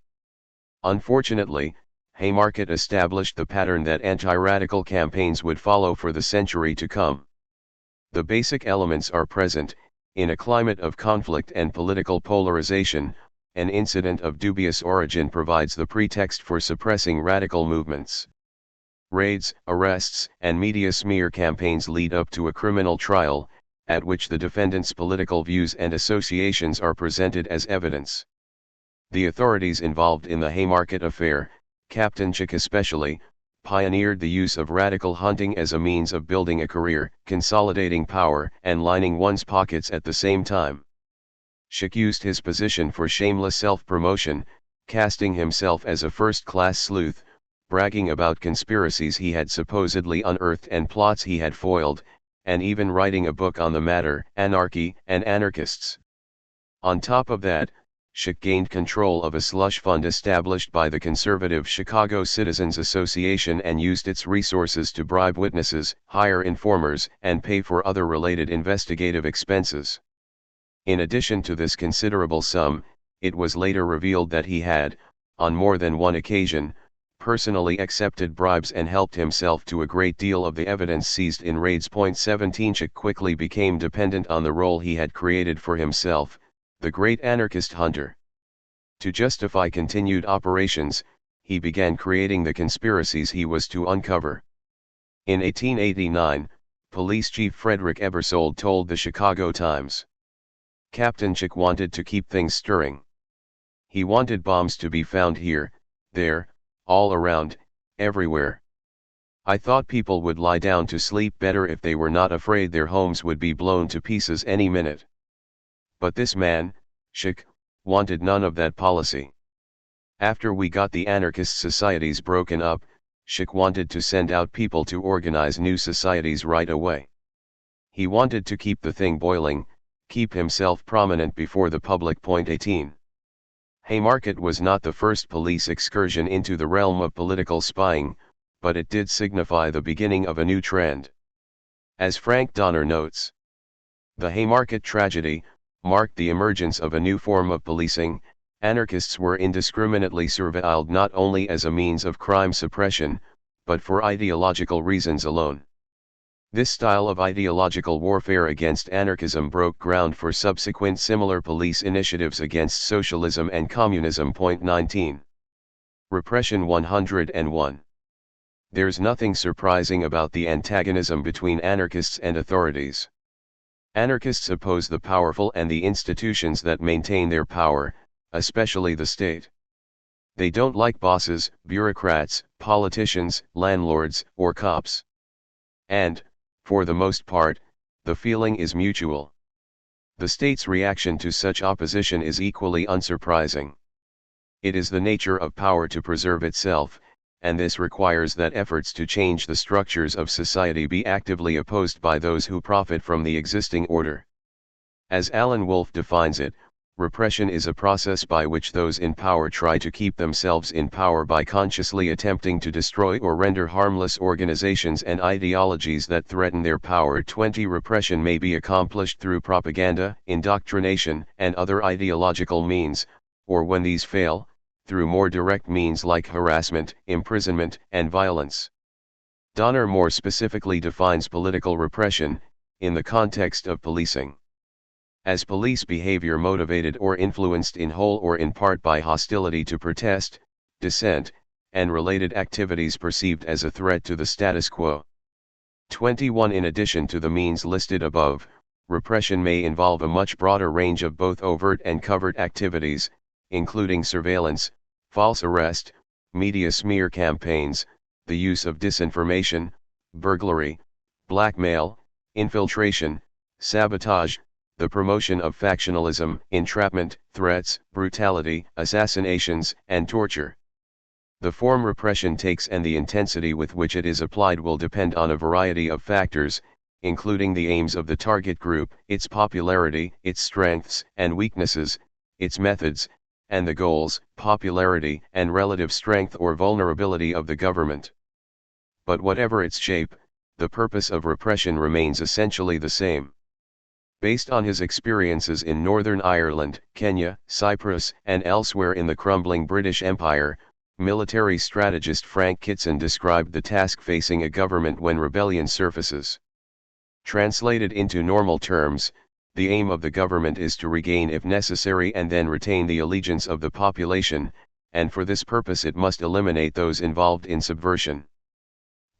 Unfortunately, Haymarket established the pattern that anti-radical campaigns would follow for the century to come. The basic elements are present. In a climate of conflict and political polarization, an incident of dubious origin provides the pretext for suppressing radical movements. Raids, arrests, and media smear campaigns lead up to a criminal trial, at which the defendant's political views and associations are presented as evidence. The authorities involved in the Haymarket affair, Captain Chick especially, pioneered the use of radical hunting as a means of building a career, consolidating power, and lining one's pockets at the same time. Schick used his position for shameless self-promotion, casting himself as a first-class sleuth, bragging about conspiracies he had supposedly unearthed and plots he had foiled, and even writing a book on the matter, Anarchy and Anarchists. On top of that, Schick gained control of a slush fund established by the conservative Chicago Citizens Association and used its resources to bribe witnesses, hire informers, and pay for other related investigative expenses. In addition to this considerable sum, it was later revealed that he had, on more than one occasion, personally accepted bribes and helped himself to a great deal of the evidence seized in raids. 17 Schick quickly became dependent on the role he had created for himself, the great anarchist hunter. To justify continued operations, he began creating the conspiracies he was to uncover. In 1889, Police Chief Frederick Ebersold told the Chicago Times, Captain Chick wanted to keep things stirring. He wanted bombs to be found here, there, all around, everywhere. I thought people would lie down to sleep better if they were not afraid their homes would be blown to pieces any minute. But this man, Chick, wanted none of that policy. After we got the anarchist societies broken up, Chick wanted to send out people to organize new societies right away. He wanted to keep the thing boiling, keep himself prominent before the public. 18. Haymarket was not the first police excursion into the realm of political spying, but it did signify the beginning of a new trend. As Frank Donner notes, the Haymarket tragedy marked the emergence of a new form of policing. Anarchists were indiscriminately surveilled not only as a means of crime suppression, but for ideological reasons alone. This style of ideological warfare against anarchism broke ground for subsequent similar police initiatives against socialism and communism. 19. Repression 101. There's nothing surprising about the antagonism between anarchists and authorities. Anarchists oppose the powerful and the institutions that maintain their power, especially the state. They don't like bosses, bureaucrats, politicians, landlords, or cops. And, for the most part, the feeling is mutual. The state's reaction to such opposition is equally unsurprising. It is the nature of power to preserve itself, and this requires that efforts to change the structures of society be actively opposed by those who profit from the existing order. As Alan Wolf defines it, repression is a process by which those in power try to keep themselves in power by consciously attempting to destroy or render harmless organizations and ideologies that threaten their power. 20. Repression may be accomplished through propaganda, indoctrination, and other ideological means, or when these fail, through more direct means like harassment, imprisonment, and violence. Donner more specifically defines political repression, in the context of policing, as police behavior motivated or influenced in whole or in part by hostility to protest, dissent, and related activities perceived as a threat to the status quo. 21. In addition to the means listed above, repression may involve a much broader range of both overt and covert activities, including surveillance, false arrest, media smear campaigns, the use of disinformation, burglary, blackmail, infiltration, sabotage, the promotion of factionalism, entrapment, threats, brutality, assassinations, and torture. The form repression takes and the intensity with which it is applied will depend on a variety of factors, including the aims of the target group, its popularity, its strengths and weaknesses, its methods, and the goals, popularity, and relative strength or vulnerability of the government. But whatever its shape, the purpose of repression remains essentially the same. Based on his experiences in Northern Ireland, Kenya, Cyprus, and elsewhere in the crumbling British Empire, military strategist Frank Kitson described the task facing a government when rebellion surfaces. Translated into normal terms, the aim of the government is to regain if necessary and then retain the allegiance of the population, and for this purpose it must eliminate those involved in subversion.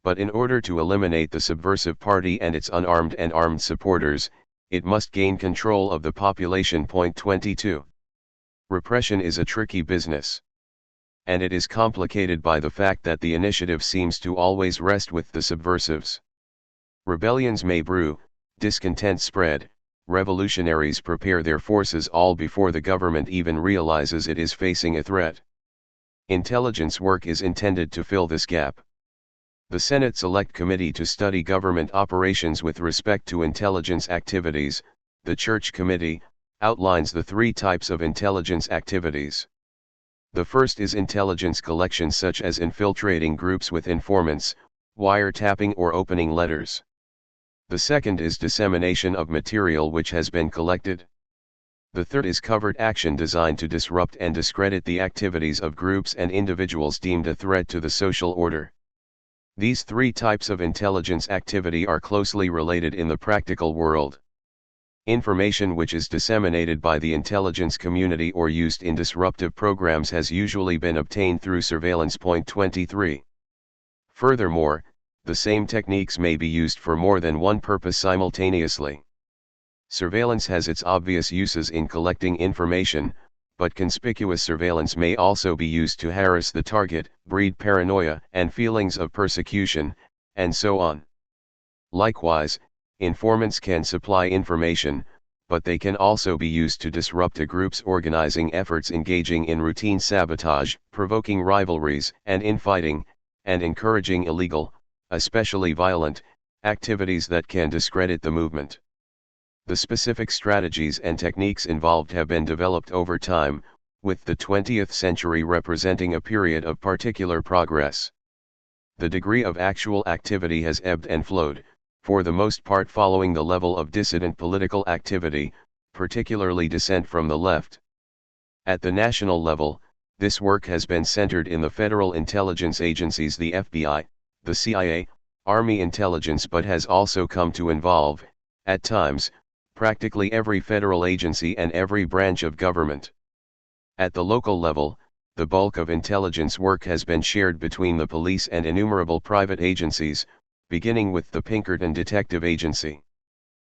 But in order to eliminate the subversive party and its unarmed and armed supporters, it must gain control of the population. 22. Repression is a tricky business. And it is complicated by the fact that the initiative seems to always rest with the subversives. Rebellions may brew, discontent spread, revolutionaries prepare their forces all before the government even realizes it is facing a threat. Intelligence work is intended to fill this gap. The Senate Select Committee to study government operations with respect to intelligence activities, the Church Committee, outlines the three types of intelligence activities. The first is intelligence collection, such as infiltrating groups with informants, wiretapping or opening letters. The second is dissemination of material which has been collected. The third is covert action designed to disrupt and discredit the activities of groups and individuals deemed a threat to the social order. These three types of intelligence activity are closely related in the practical world. Information which is disseminated by the intelligence community or used in disruptive programs has usually been obtained through surveillance. 23. Furthermore, the same techniques may be used for more than one purpose simultaneously. Surveillance has its obvious uses in collecting information, but conspicuous surveillance may also be used to harass the target, breed paranoia and feelings of persecution, and so on. Likewise, informants can supply information, but they can also be used to disrupt a group's organizing efforts, engaging in routine sabotage, provoking rivalries and infighting, and encouraging illegal, especially violent, activities that can discredit the movement. The specific strategies and techniques involved have been developed over time, with the 20th century representing a period of particular progress. The degree of actual activity has ebbed and flowed, for the most part following the level of dissident political activity, particularly dissent from the left. At the national level, this work has been centered in the federal intelligence agencies, the FBI, the CIA, Army intelligence, but has also come to involve, at times, practically every federal agency and every branch of government. At the local level, the bulk of intelligence work has been shared between the police and innumerable private agencies, beginning with the Pinkerton Detective Agency.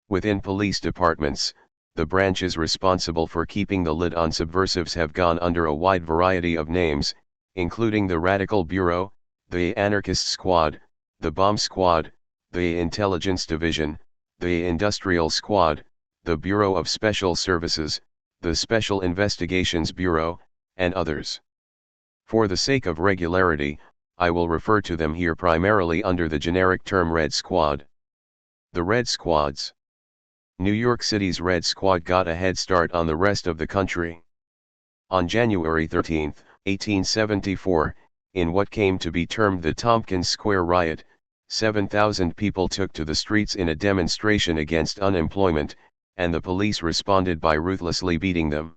Within police departments, the branches responsible for keeping the lid on subversives have gone under a wide variety of names, including the Radical Bureau, the Anarchist Squad, the Bomb Squad, the Intelligence Division, the Industrial Squad, the Bureau of Special Services, the Special Investigations Bureau, and others. For the sake of regularity, I will refer to them here primarily under the generic term Red Squad. The Red Squads. New York City's Red Squad got a head start on the rest of the country. On January 13, 1874, in what came to be termed the Tompkins Square Riot, 7,000 people took to the streets in a demonstration against unemployment, and the police responded by ruthlessly beating them.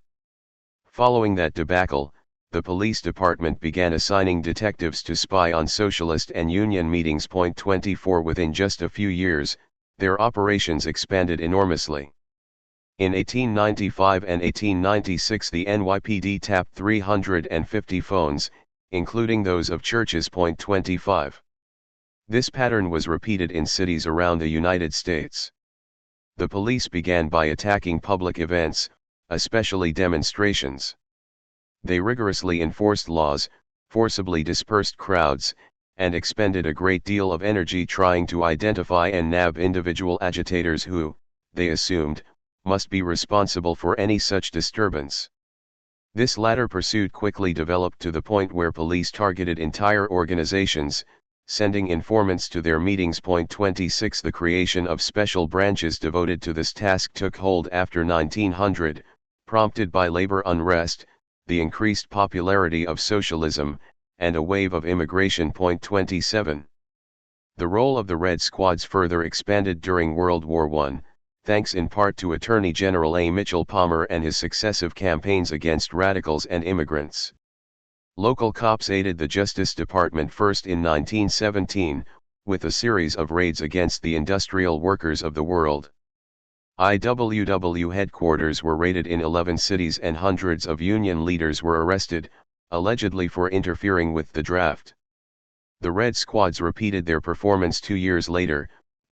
Following that debacle, the police department began assigning detectives to spy on socialist and union meetings. 24 Within just a few years, their operations expanded enormously. In 1895 and 1896 the NYPD tapped 350 phones, including those of churches. 25. This pattern was repeated in cities around the United States. The police began by attacking public events, especially demonstrations. They rigorously enforced laws, forcibly dispersed crowds, and expended a great deal of energy trying to identify and nab individual agitators who, they assumed, must be responsible for any such disturbance. This latter pursuit quickly developed to the point where police targeted entire organizations, sending informants to their meetings. 26 The creation of special branches devoted to this task took hold after 1900, prompted by labor unrest, the increased popularity of socialism, and a wave of immigration. 27 The role of the Red Squads further expanded during World War I, thanks in part to Attorney General A. Mitchell Palmer and his successive campaigns against radicals and immigrants. Local cops aided the Justice Department first in 1917, with a series of raids against the industrial workers of the world. IWW headquarters were raided in 11 cities and hundreds of union leaders were arrested, allegedly for interfering with the draft. The Red Squads repeated their performance 2 years later,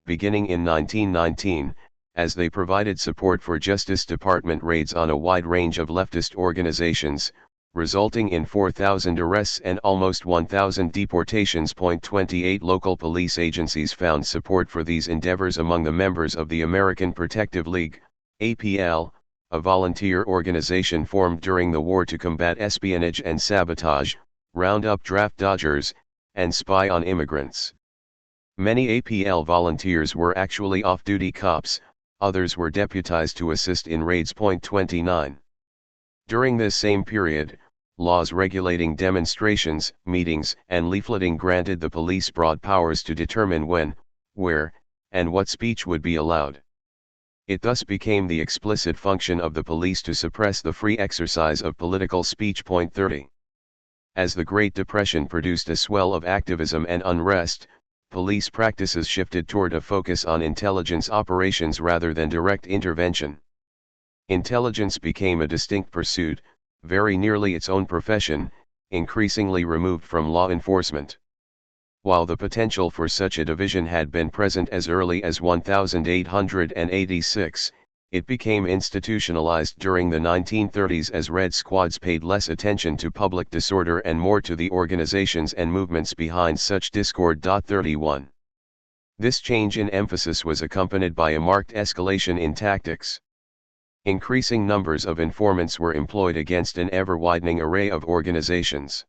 beginning in 1919, as they provided support for Justice Department raids on a wide range of leftist organizations, resulting in 4,000 arrests and almost 1,000 deportations. 28 Local police agencies found support for these endeavors among the members of the American Protective League, APL, a volunteer organization formed during the war to combat espionage and sabotage, round up draft dodgers, and spy on immigrants. Many APL volunteers were actually off-duty cops, others were deputized to assist in raids. 29 During this same period, laws regulating demonstrations, meetings, and leafleting granted the police broad powers to determine when, where, and what speech would be allowed. It thus became the explicit function of the police to suppress the free exercise of political speech. 30 As the Great Depression produced a swell of activism and unrest, police practices shifted toward a focus on intelligence operations rather than direct intervention. Intelligence became a distinct pursuit, very nearly its own profession, increasingly removed from law enforcement. While the potential for such a division had been present as early as 1886, It became institutionalized during the 1930s as Red Squads paid less attention to public disorder and more to the organizations and movements behind such discord. 31. This change in emphasis was accompanied by a marked escalation in tactics. Increasing numbers of informants were employed against an ever-widening array of organizations.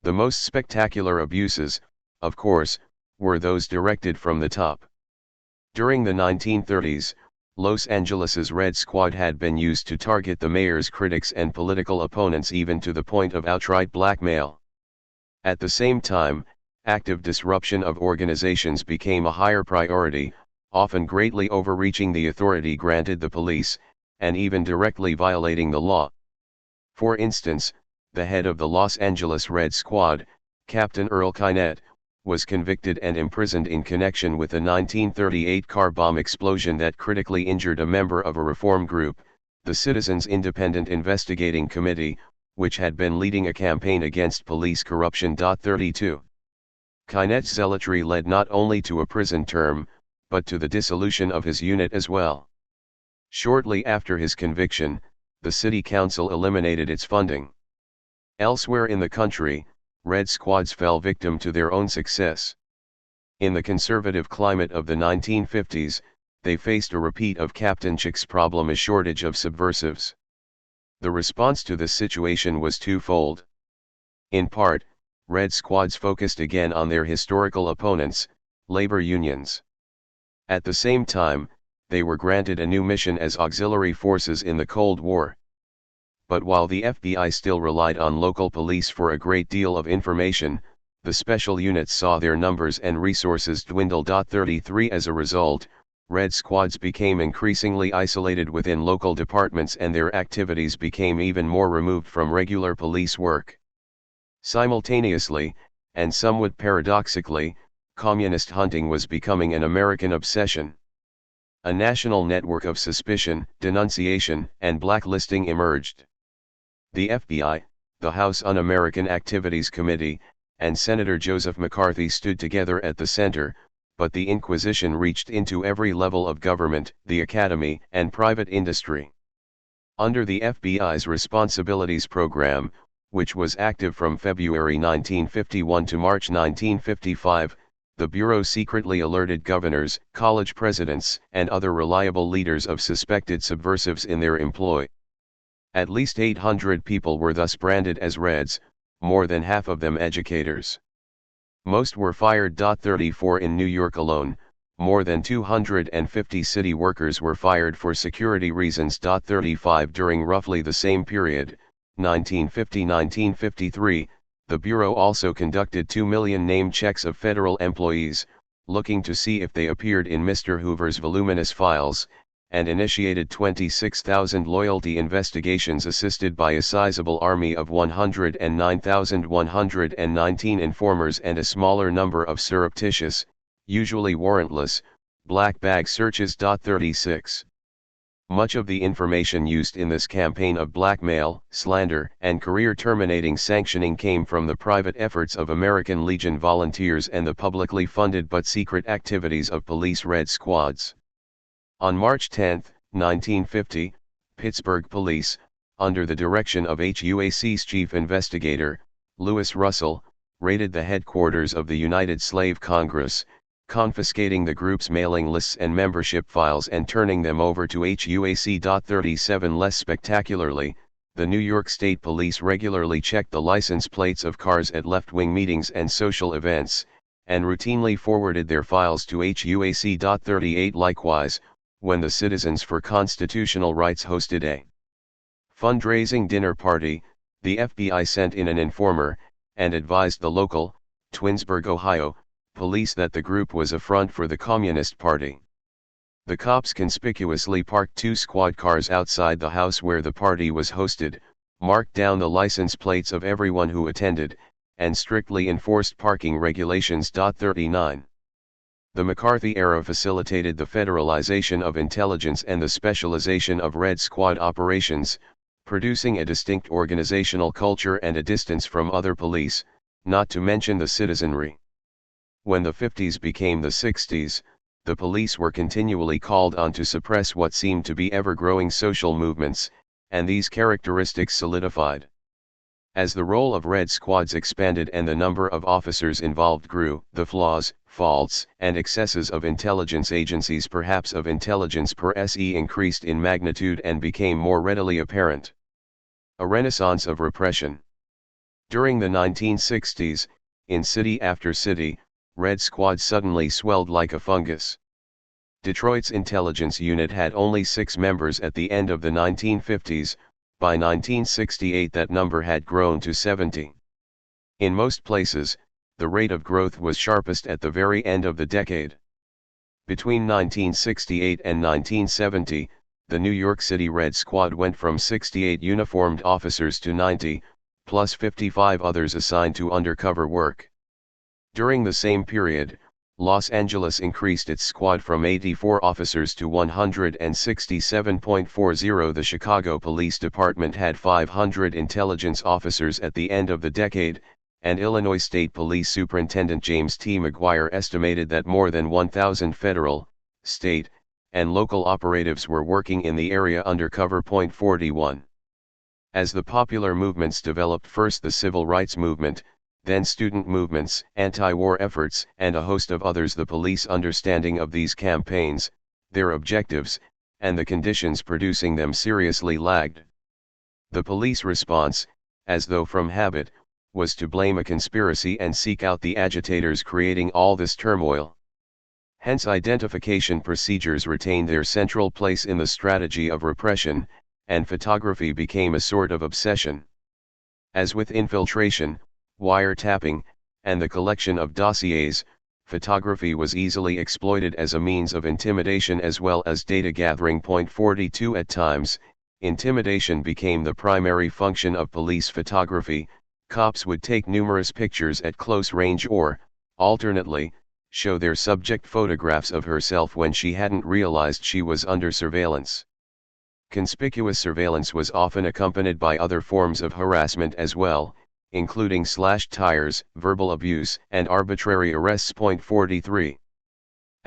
The most spectacular abuses, of course, were those directed from the top. During the 1930s, Los Angeles's Red Squad had been used to target the mayor's critics and political opponents, even to the point of outright blackmail. At the same time, active disruption of organizations became a higher priority, often greatly overreaching the authority granted the police, and even directly violating the law. For instance, the head of the Los Angeles Red Squad, Captain Earl Kynette, was convicted and imprisoned in connection with a 1938 car bomb explosion that critically injured a member of a reform group, the Citizens Independent Investigating Committee, which had been leading a campaign against police corruption. 32. Kynette's zealotry led not only to a prison term, but to the dissolution of his unit as well. Shortly after his conviction, the city council eliminated its funding. Elsewhere in the country, Red Squads fell victim to their own success. In the conservative climate of the 1950s, they faced a repeat of Captain Chick's problem: a shortage of subversives. The response to this situation was twofold. In part, Red Squads focused again on their historical opponents, labor unions. At the same time, they were granted a new mission as auxiliary forces in the Cold War. But while the FBI still relied on local police for a great deal of information, the special units saw their numbers and resources dwindle. 33. As a result, Red Squads became increasingly isolated within local departments, and their activities became even more removed from regular police work. Simultaneously, and somewhat paradoxically, communist hunting was becoming an American obsession. A national network of suspicion, denunciation, and blacklisting emerged. The FBI, the House Un-American Activities Committee, and Senator Joseph McCarthy stood together at the center, but the Inquisition reached into every level of government, the academy, and private industry. Under the FBI's Responsibilities Program, which was active from February 1951 to March 1955, the Bureau secretly alerted governors, college presidents, and other reliable leaders of suspected subversives in their employ. At least 800 people were thus branded as Reds, more than half of them educators. Most were fired. 34. In New York alone, more than 250 city workers were fired for security reasons. 35. During roughly the same period, 1950-1953, the Bureau also conducted 2 million name checks of federal employees, looking to see if they appeared in Mr. Hoover's voluminous files, and initiated 26,000 loyalty investigations assisted by a sizable army of 109,119 informers and a smaller number of surreptitious, usually warrantless, black bag searches. 36. Much of the information used in this campaign of blackmail, slander, and career-terminating sanctioning came from the private efforts of American Legion volunteers and the publicly funded but secret activities of police Red Squads. On March 10, 1950, Pittsburgh police, under the direction of HUAC's chief investigator, Lewis Russell, raided the headquarters of the United Slave Congress, confiscating the group's mailing lists and membership files and turning them over to HUAC. 37. Less spectacularly, the New York State Police regularly checked the license plates of cars at left-wing meetings and social events, and routinely forwarded their files to HUAC. 38. Likewise, when the Citizens for Constitutional Rights hosted a fundraising dinner party, the FBI sent in an informer, and advised the local, Twinsburg, Ohio, police that the group was a front for the Communist Party. The cops conspicuously parked 2 squad cars outside the house where the party was hosted, marked down the license plates of everyone who attended, and strictly enforced parking regulations. 39. The McCarthy era facilitated the federalization of intelligence and the specialization of Red Squad operations, producing a distinct organizational culture and a distance from other police, not to mention the citizenry. When the 50s became the 60s, the police were continually called on to suppress what seemed to be ever-growing social movements, and these characteristics solidified. As the role of Red Squads expanded and the number of officers involved grew, the flaws, faults, and excesses of intelligence agencies, perhaps of intelligence per se, increased in magnitude and became more readily apparent. A renaissance of repression. During the 1960s, in city after city, Red Squads suddenly swelled like a fungus. Detroit's intelligence unit had only 6 members at the end of the 1950s, by 1968 that number had grown to 70. In most places, the rate of growth was sharpest at the very end of the decade. Between 1968 and 1970, the New York City Red Squad went from 68 uniformed officers to 90, plus 55 others assigned to undercover work. During the same period, Los Angeles increased its squad from 84 officers to 167.40. The Chicago Police Department had 500 intelligence officers at the end of the decade, and Illinois State Police Superintendent James T. McGuire estimated that more than 1,000 federal, state, and local operatives were working in the area undercover. 41. As the popular movements developed, first the civil rights movement, then student movements, anti-war efforts, and a host of others, the police understanding of these campaigns, their objectives, and the conditions producing them seriously lagged. The police response, as though from habit, was to blame a conspiracy and seek out the agitators creating all this turmoil. Hence identification procedures retained their central place in the strategy of repression, and photography became a sort of obsession. As with infiltration, wiretapping, and the collection of dossiers, photography was easily exploited as a means of intimidation as well as data gathering. 42. At times, intimidation became the primary function of police photography. Cops would take numerous pictures at close range or, alternately, show their subject photographs of herself when she hadn't realized she was under surveillance. Conspicuous surveillance was often accompanied by other forms of harassment as well, including slashed tires, verbal abuse, and arbitrary arrests. 43.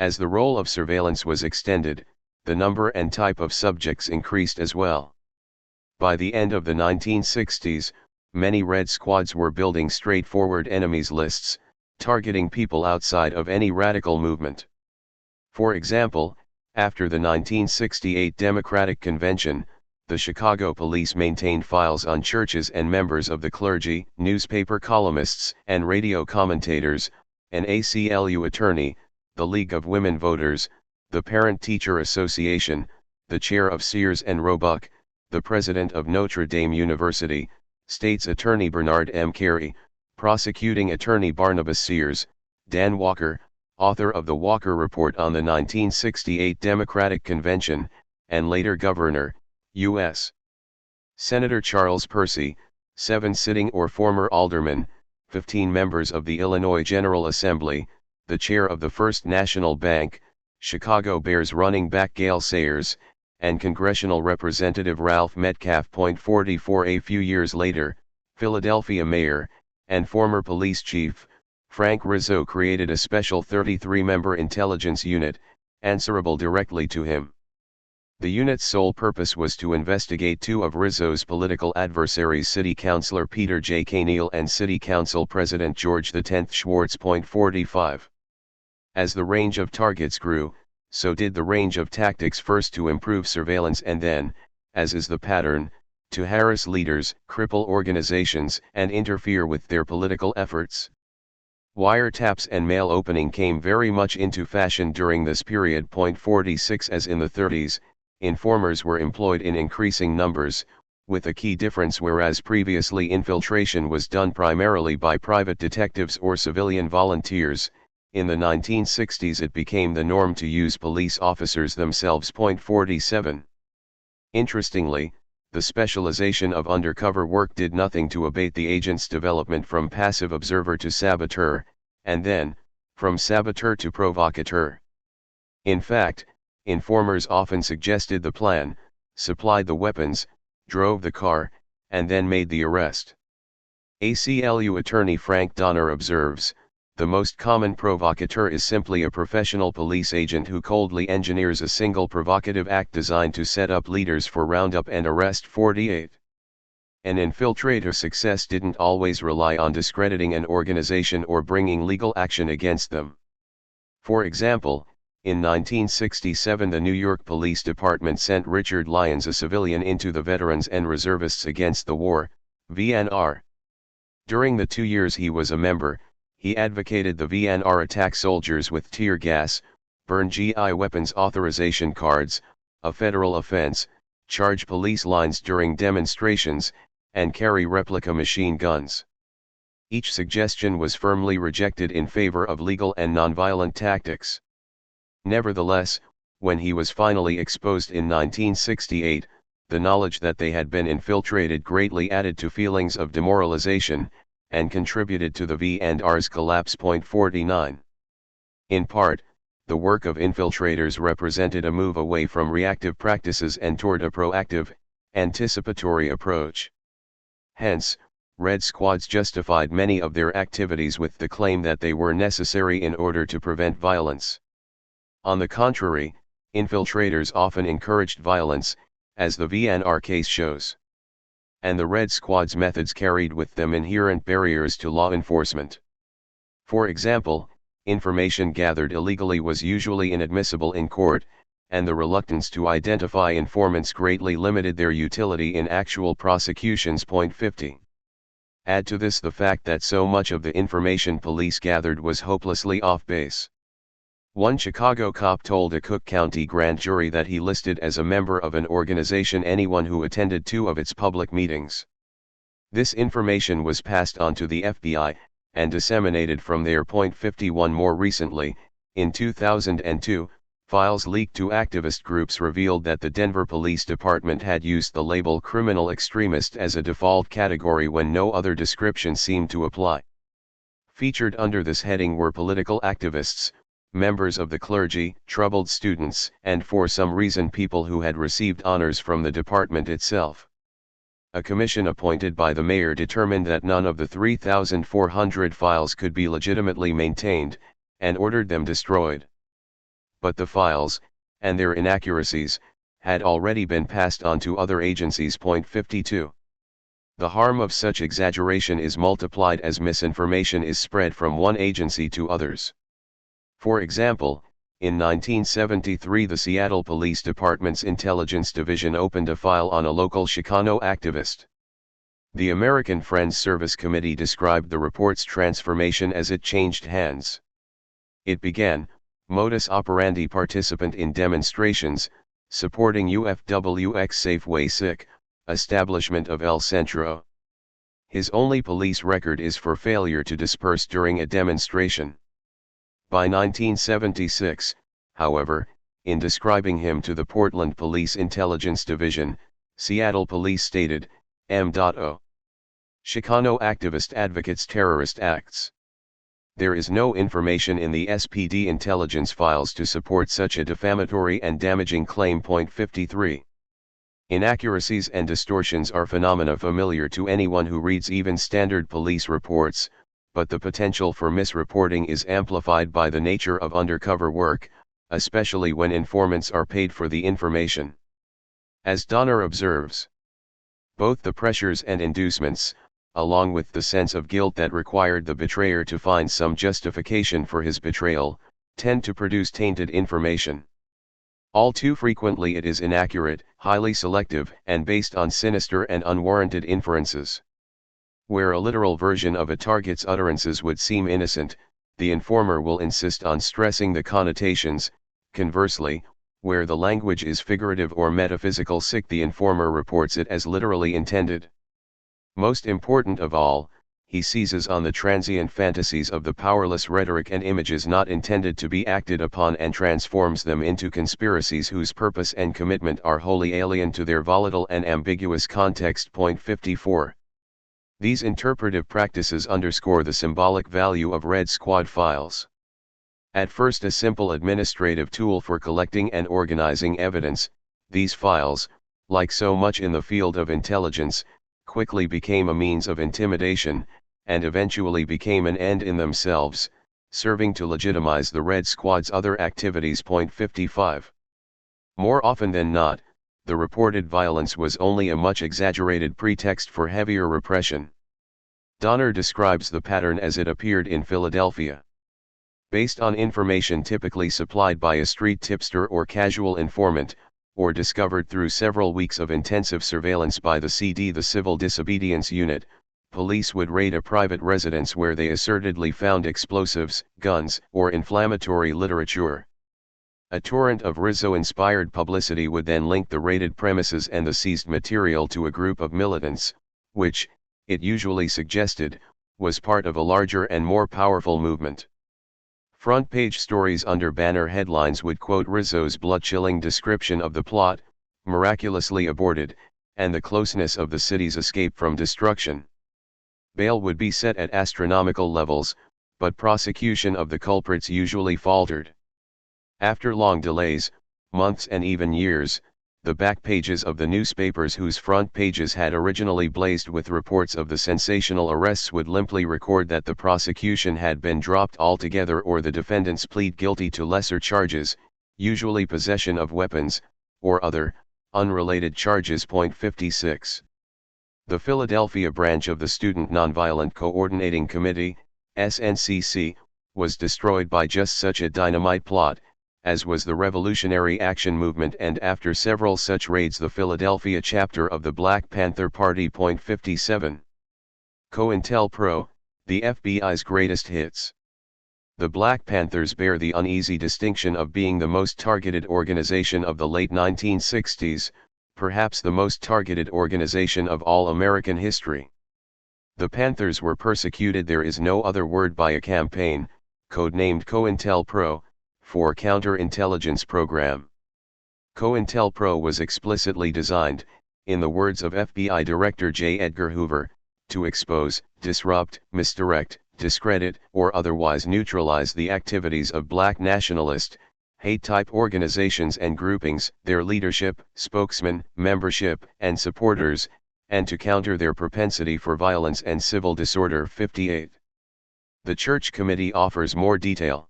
As the role of surveillance was extended, the number and type of subjects increased as well. By the end of the 1960s, many Red Squads were building straightforward enemies lists, targeting people outside of any radical movement. For example, after the 1968 Democratic Convention, the Chicago police maintained files on churches and members of the clergy, newspaper columnists, and radio commentators, an ACLU attorney, the League of Women Voters, the Parent-Teacher Association, the chair of Sears and Roebuck, the president of Notre Dame University, State's Attorney Bernard M. Carey, prosecuting attorney Barnabas Sears, Dan Walker, author of the Walker Report on the 1968 Democratic Convention, and later Governor, U.S. Senator Charles Percy, 7 sitting or former aldermen, 15 members of the Illinois General Assembly, the chair of the First National Bank, Chicago Bears running back Gale Sayers, and Congressional Representative Ralph Metcalf. 44. A few years later, Philadelphia Mayor, and former police chief, Frank Rizzo created a special 33-member intelligence unit, answerable directly to him. The unit's sole purpose was to investigate 2 of Rizzo's political adversaries, City Councilor Peter J. Neal and City Council President George X. Schwartz. 45. As the range of targets grew, so did the range of tactics, first to improve surveillance and then, as is the pattern, to harass leaders, cripple organizations, and interfere with their political efforts. Wiretaps and mail opening came very much into fashion during this period. 46. As in the 30s, informers were employed in increasing numbers, with a key difference. Whereas previously infiltration was done primarily by private detectives or civilian volunteers, in the 1960s it became the norm to use police officers themselves. 47. Interestingly, the specialization of undercover work did nothing to abate the agent's development from passive observer to saboteur, and then, from saboteur to provocateur. In fact, informers often suggested the plan, supplied the weapons, drove the car, and then made the arrest. ACLU attorney Frank Donner observes, The most common provocateur is simply a professional police agent who coldly engineers a single provocative act designed to set up leaders for roundup and arrest 48. An infiltrator's success didn't always rely on discrediting an organization or bringing legal action against them. For example, in 1967 the New York Police Department sent Richard Lyons, a civilian, into the Veterans and Reservists Against the War, VNR. During the 2 years he was a member, he advocated the VNR attack soldiers with tear gas, burn GI weapons authorization cards, a federal offense, charge police lines during demonstrations, and carry replica machine guns. Each suggestion was firmly rejected in favor of legal and nonviolent tactics. Nevertheless, when he was finally exposed in 1968, the knowledge that they had been infiltrated greatly added to feelings of demoralization, and contributed to the VNR's collapse. 49. In part, the work of infiltrators represented a move away from reactive practices and toward a proactive, anticipatory approach. Hence, Red Squads justified many of their activities with the claim that they were necessary in order to prevent violence. On the contrary, infiltrators often encouraged violence, as the VNR case shows. And the Red Squad's methods carried with them inherent barriers to law enforcement. For example, information gathered illegally was usually inadmissible in court, and the reluctance to identify informants greatly limited their utility in actual prosecutions. 50. Add to this the fact that so much of the information police gathered was hopelessly off base. One Chicago cop told a Cook County grand jury that he listed as a member of an organization anyone who attended 2 of its public meetings. This information was passed on to the FBI, and disseminated from there. 51 More recently, in 2002, files leaked to activist groups revealed that the Denver Police Department had used the label criminal extremist as a default category when no other description seemed to apply. Featured under this heading were political activists, members of the clergy, troubled students, and for some reason people who had received honors from the department itself. A commission appointed by the mayor determined that none of the 3,400 files could be legitimately maintained, and ordered them destroyed. But the files, and their inaccuracies, had already been passed on to other agencies. 52. The harm of such exaggeration is multiplied as misinformation is spread from one agency to others. For example, in 1973 the Seattle Police Department's Intelligence Division opened a file on a local Chicano activist. The American Friends Service Committee described the report's transformation as it changed hands. It began, modus operandi participant in demonstrations, supporting UFWX Safeway SIC, establishment of El Centro. His only police record is for failure to disperse during a demonstration. By 1976, however, in describing him to the Portland Police Intelligence Division, Seattle Police stated, M.O. Chicano activist advocates terrorist acts. There is no information in the SPD intelligence files to support such a defamatory and damaging claim. 53. Inaccuracies and distortions are phenomena familiar to anyone who reads even standard police reports, but the potential for misreporting is amplified by the nature of undercover work, especially when informants are paid for the information. As Donner observes, both the pressures and inducements, along with the sense of guilt that required the betrayer to find some justification for his betrayal, tend to produce tainted information. All too frequently it is inaccurate, highly selective, and based on sinister and unwarranted inferences. Where a literal version of a target's utterances would seem innocent, the informer will insist on stressing the connotations. Conversely, where the language is figurative or metaphysical, the informer reports it as literally intended. Most important of all, he seizes on the transient fantasies of the powerless rhetoric and images not intended to be acted upon and transforms them into conspiracies whose purpose and commitment are wholly alien to their volatile and ambiguous context. 54. These interpretive practices underscore the symbolic value of Red Squad files. At first a simple administrative tool for collecting and organizing evidence, these files, like so much in the field of intelligence, quickly became a means of intimidation, and eventually became an end in themselves, serving to legitimize the Red Squad's other activities. 55. More often than not, the reported violence was only a much exaggerated pretext for heavier repression. Donner describes the pattern as it appeared in Philadelphia. Based on information typically supplied by a street tipster or casual informant, or discovered through several weeks of intensive surveillance by the CD, the Civil Disobedience Unit, police would raid a private residence where they assertedly found explosives, guns, or inflammatory literature. A torrent of Rizzo-inspired publicity would then link the raided premises and the seized material to a group of militants, which, it usually suggested, was part of a larger and more powerful movement. Front-page stories under banner headlines would quote Rizzo's blood-chilling description of the plot, miraculously aborted, and the closeness of the city's escape from destruction. Bail would be set at astronomical levels, but prosecution of the culprits usually faltered. After long delays, months and even years, the back pages of the newspapers whose front pages had originally blazed with reports of the sensational arrests would limply record that the prosecution had been dropped altogether or the defendants plead guilty to lesser charges, usually possession of weapons, or other, unrelated charges. 56. The Philadelphia branch of the Student Nonviolent Coordinating Committee, SNCC, was destroyed by just such a dynamite plot, as was the Revolutionary Action Movement, and after several such raids the Philadelphia chapter of the Black Panther Party. 57. COINTELPRO, the FBI's greatest hits. The Black Panthers bear the uneasy distinction of being the most targeted organization of the late 1960s, perhaps the most targeted organization of all American history. The Panthers were persecuted, there is no other word, by a campaign, codenamed COINTELPRO, for Counterintelligence Program. COINTELPRO was explicitly designed, in the words of FBI Director J. Edgar Hoover, to expose, disrupt, misdirect, discredit, or otherwise neutralize the activities of black nationalist, hate-type organizations and groupings, their leadership, spokesmen, membership, and supporters, and to counter their propensity for violence and civil disorder. 58. The Church Committee offers more detail.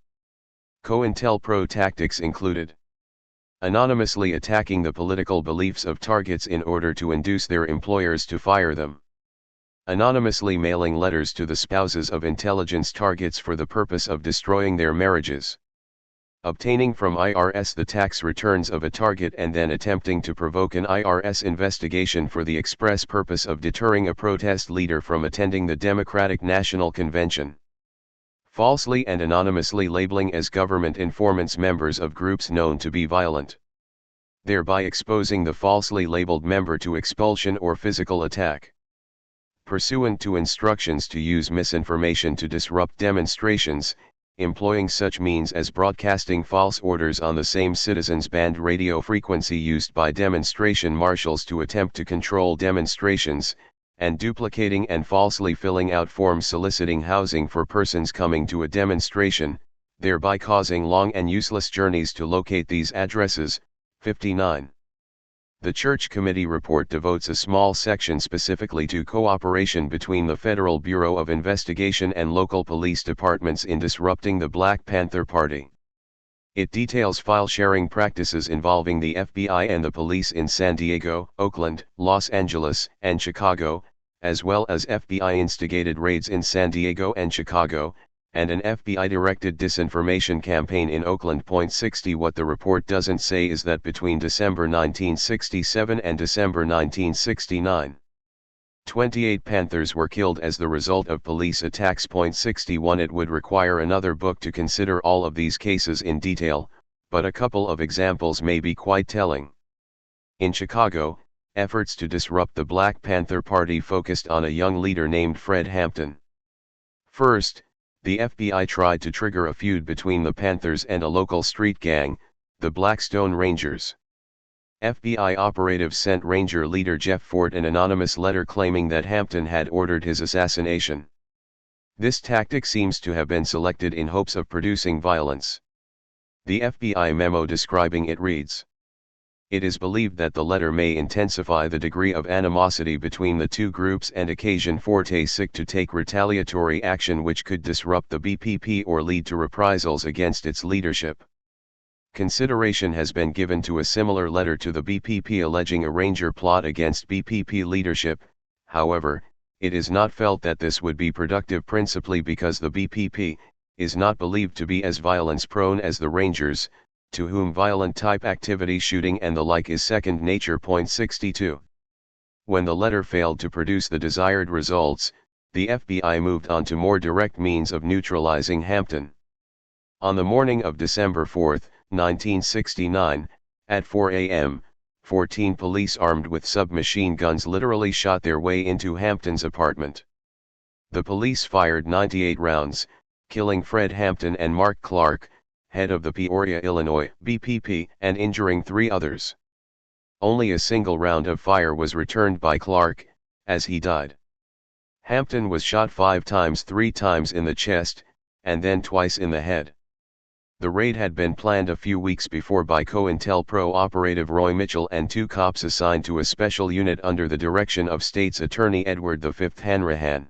COINTELPRO tactics included anonymously attacking the political beliefs of targets in order to induce their employers to fire them, anonymously mailing letters to the spouses of intelligence targets for the purpose of destroying their marriages, obtaining from IRS the tax returns of a target and then attempting to provoke an IRS investigation for the express purpose of deterring a protest leader from attending the Democratic National Convention. Falsely and anonymously labeling as government informants members of groups known to be violent, thereby exposing the falsely labeled member to expulsion or physical attack. Pursuant to instructions to use misinformation to disrupt demonstrations, employing such means as broadcasting false orders on the same citizens' band radio frequency used by demonstration marshals to attempt to control demonstrations, and duplicating and falsely filling out forms soliciting housing for persons coming to a demonstration, thereby causing long and useless journeys to locate these addresses. 59. The Church Committee report devotes a small section specifically to cooperation between the Federal Bureau of Investigation and local police departments in disrupting the Black Panther Party. It details file-sharing practices involving the FBI and the police in San Diego, Oakland, Los Angeles, and Chicago, as well as FBI-instigated raids in San Diego and Chicago, and an FBI-directed disinformation campaign in Oakland. 60. What the report doesn't say is that between December 1967 and December 1969, 28 Panthers were killed as the result of police attacks. 61. It would require another book to consider all of these cases in detail, but a couple of examples may be quite telling. In Chicago, efforts to disrupt the Black Panther Party focused on a young leader named Fred Hampton. First, the FBI tried to trigger a feud between the Panthers and a local street gang, the Blackstone Rangers. FBI operatives sent Ranger leader Jeff Fort an anonymous letter claiming that Hampton had ordered his assassination. This tactic seems to have been selected in hopes of producing violence. The FBI memo describing it reads: It is believed that the letter may intensify the degree of animosity between the two groups and occasion Forte-SIC to take retaliatory action which could disrupt the BPP or lead to reprisals against its leadership. Consideration has been given to a similar letter to the BPP alleging a Ranger plot against BPP leadership. However, it is not felt that this would be productive principally because the BPP is not believed to be as violence-prone as the Rangers, to whom violent type activity, shooting and the like is second nature. 62. When the letter failed to produce the desired results, the FBI moved on to more direct means of neutralizing Hampton. On the morning of December 4, 1969, at 4 a.m., 14 police armed with submachine guns literally shot their way into Hampton's apartment. The police fired 98 rounds, killing Fred Hampton and Mark Clark, head of the Peoria, Illinois BPP, and injuring 3 others. Only a single round of fire was returned by Clark, as he died. Hampton was shot 5 times, 3 times in the chest, and then twice in the head. The raid had been planned a few weeks before by COINTELPRO operative Roy Mitchell and 2 cops assigned to a special unit under the direction of State's Attorney Edward V. Hanrahan.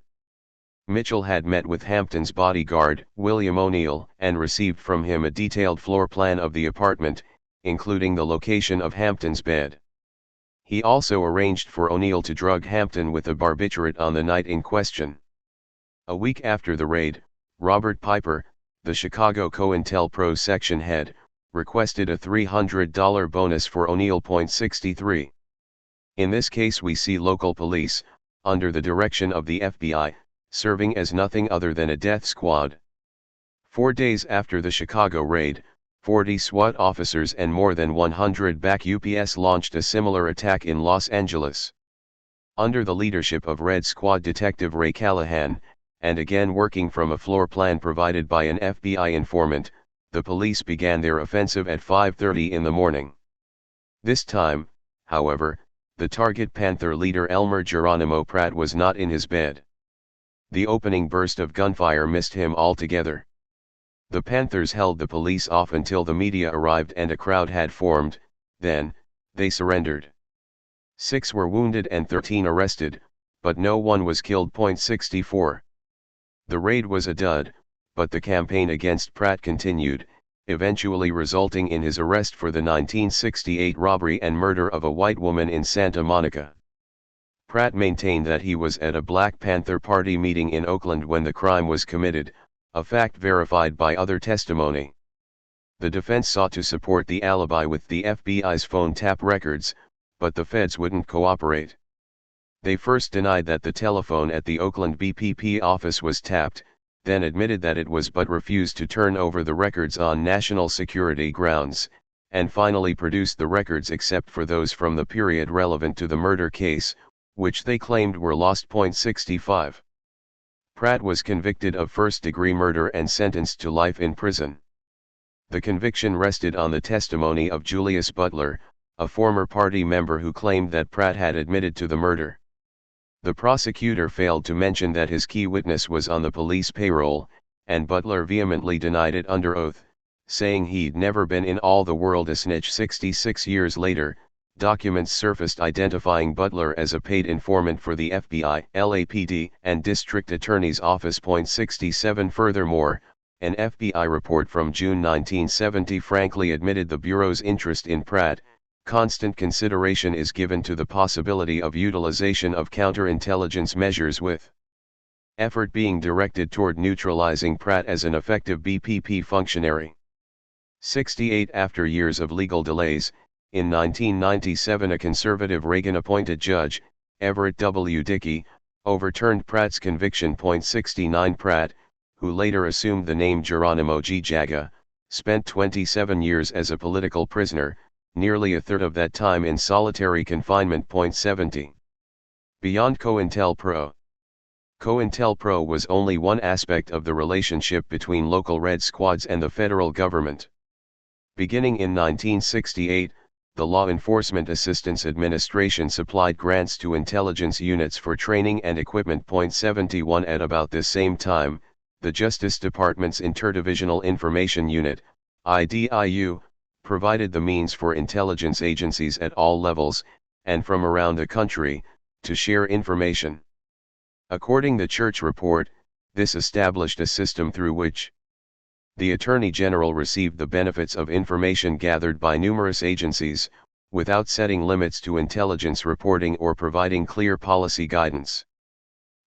Mitchell had met with Hampton's bodyguard, William O'Neill, and received from him a detailed floor plan of the apartment, including the location of Hampton's bed. He also arranged for O'Neill to drug Hampton with a barbiturate on the night in question. A week after the raid, Robert Piper, the Chicago COINTELPRO section head, requested a $300 bonus for O'Neill. 63. In this case we see local police, under the direction of the FBI, serving as nothing other than a death squad. 4 days after the Chicago raid, 40 SWAT officers and more than 100 BAC UPS launched a similar attack in Los Angeles. Under the leadership of Red Squad Detective Ray Callahan, and again working from a floor plan provided by an FBI informant, the police began their offensive at 5:30 in the morning. This time, however, the target Panther leader Elmer Geronimo Pratt was not in his bed. The opening burst of gunfire missed him altogether. The Panthers held the police off until the media arrived and a crowd had formed, then, they surrendered. 6 were wounded and 13 arrested, but no one was killed. 64. The raid was a dud, but the campaign against Pratt continued, eventually resulting in his arrest for the 1968 robbery and murder of a white woman in Santa Monica. Pratt maintained that he was at a Black Panther Party meeting in Oakland when the crime was committed, a fact verified by other testimony. The defense sought to support the alibi with the FBI's phone tap records, but the feds wouldn't cooperate. They first denied that the telephone at the Oakland BPP office was tapped, then admitted that it was but refused to turn over the records on national security grounds, and finally produced the records except for those from the period relevant to the murder case, which they claimed were lost. 65. Pratt was convicted of first-degree murder and sentenced to life in prison. The conviction rested on the testimony of Julius Butler, a former party member who claimed that Pratt had admitted to the murder. The prosecutor failed to mention that his key witness was on the police payroll, and Butler vehemently denied it under oath, saying he'd never been in all the world a snitch. 66 years later, documents surfaced identifying Butler as a paid informant for the FBI, LAPD, and District Attorney's Office. 67. Furthermore, an FBI report from June 1970 frankly admitted the Bureau's interest in Pratt. Constant consideration is given to the possibility of utilization of counterintelligence measures with effort being directed toward neutralizing Pratt as an effective BPP functionary. 68. After years of legal delays, in 1997 a conservative Reagan-appointed judge, Everett W. Dickey, overturned Pratt's conviction. 69. Pratt, who later assumed the name Geronimo G. Jaga, spent 27 years as a political prisoner, nearly a third of that time in solitary confinement. 70. Beyond COINTELPRO. COINTELPRO was only one aspect of the relationship between local Red Squads and the federal government. Beginning in 1968, the Law Enforcement Assistance Administration supplied grants to intelligence units for training and equipment. 71. At about this same time, the Justice Department's Interdivisional Information Unit, IDIU, provided the means for intelligence agencies at all levels, and from around the country, to share information. According to the Church report, this established a system through which the Attorney General received the benefits of information gathered by numerous agencies, without setting limits to intelligence reporting or providing clear policy guidance.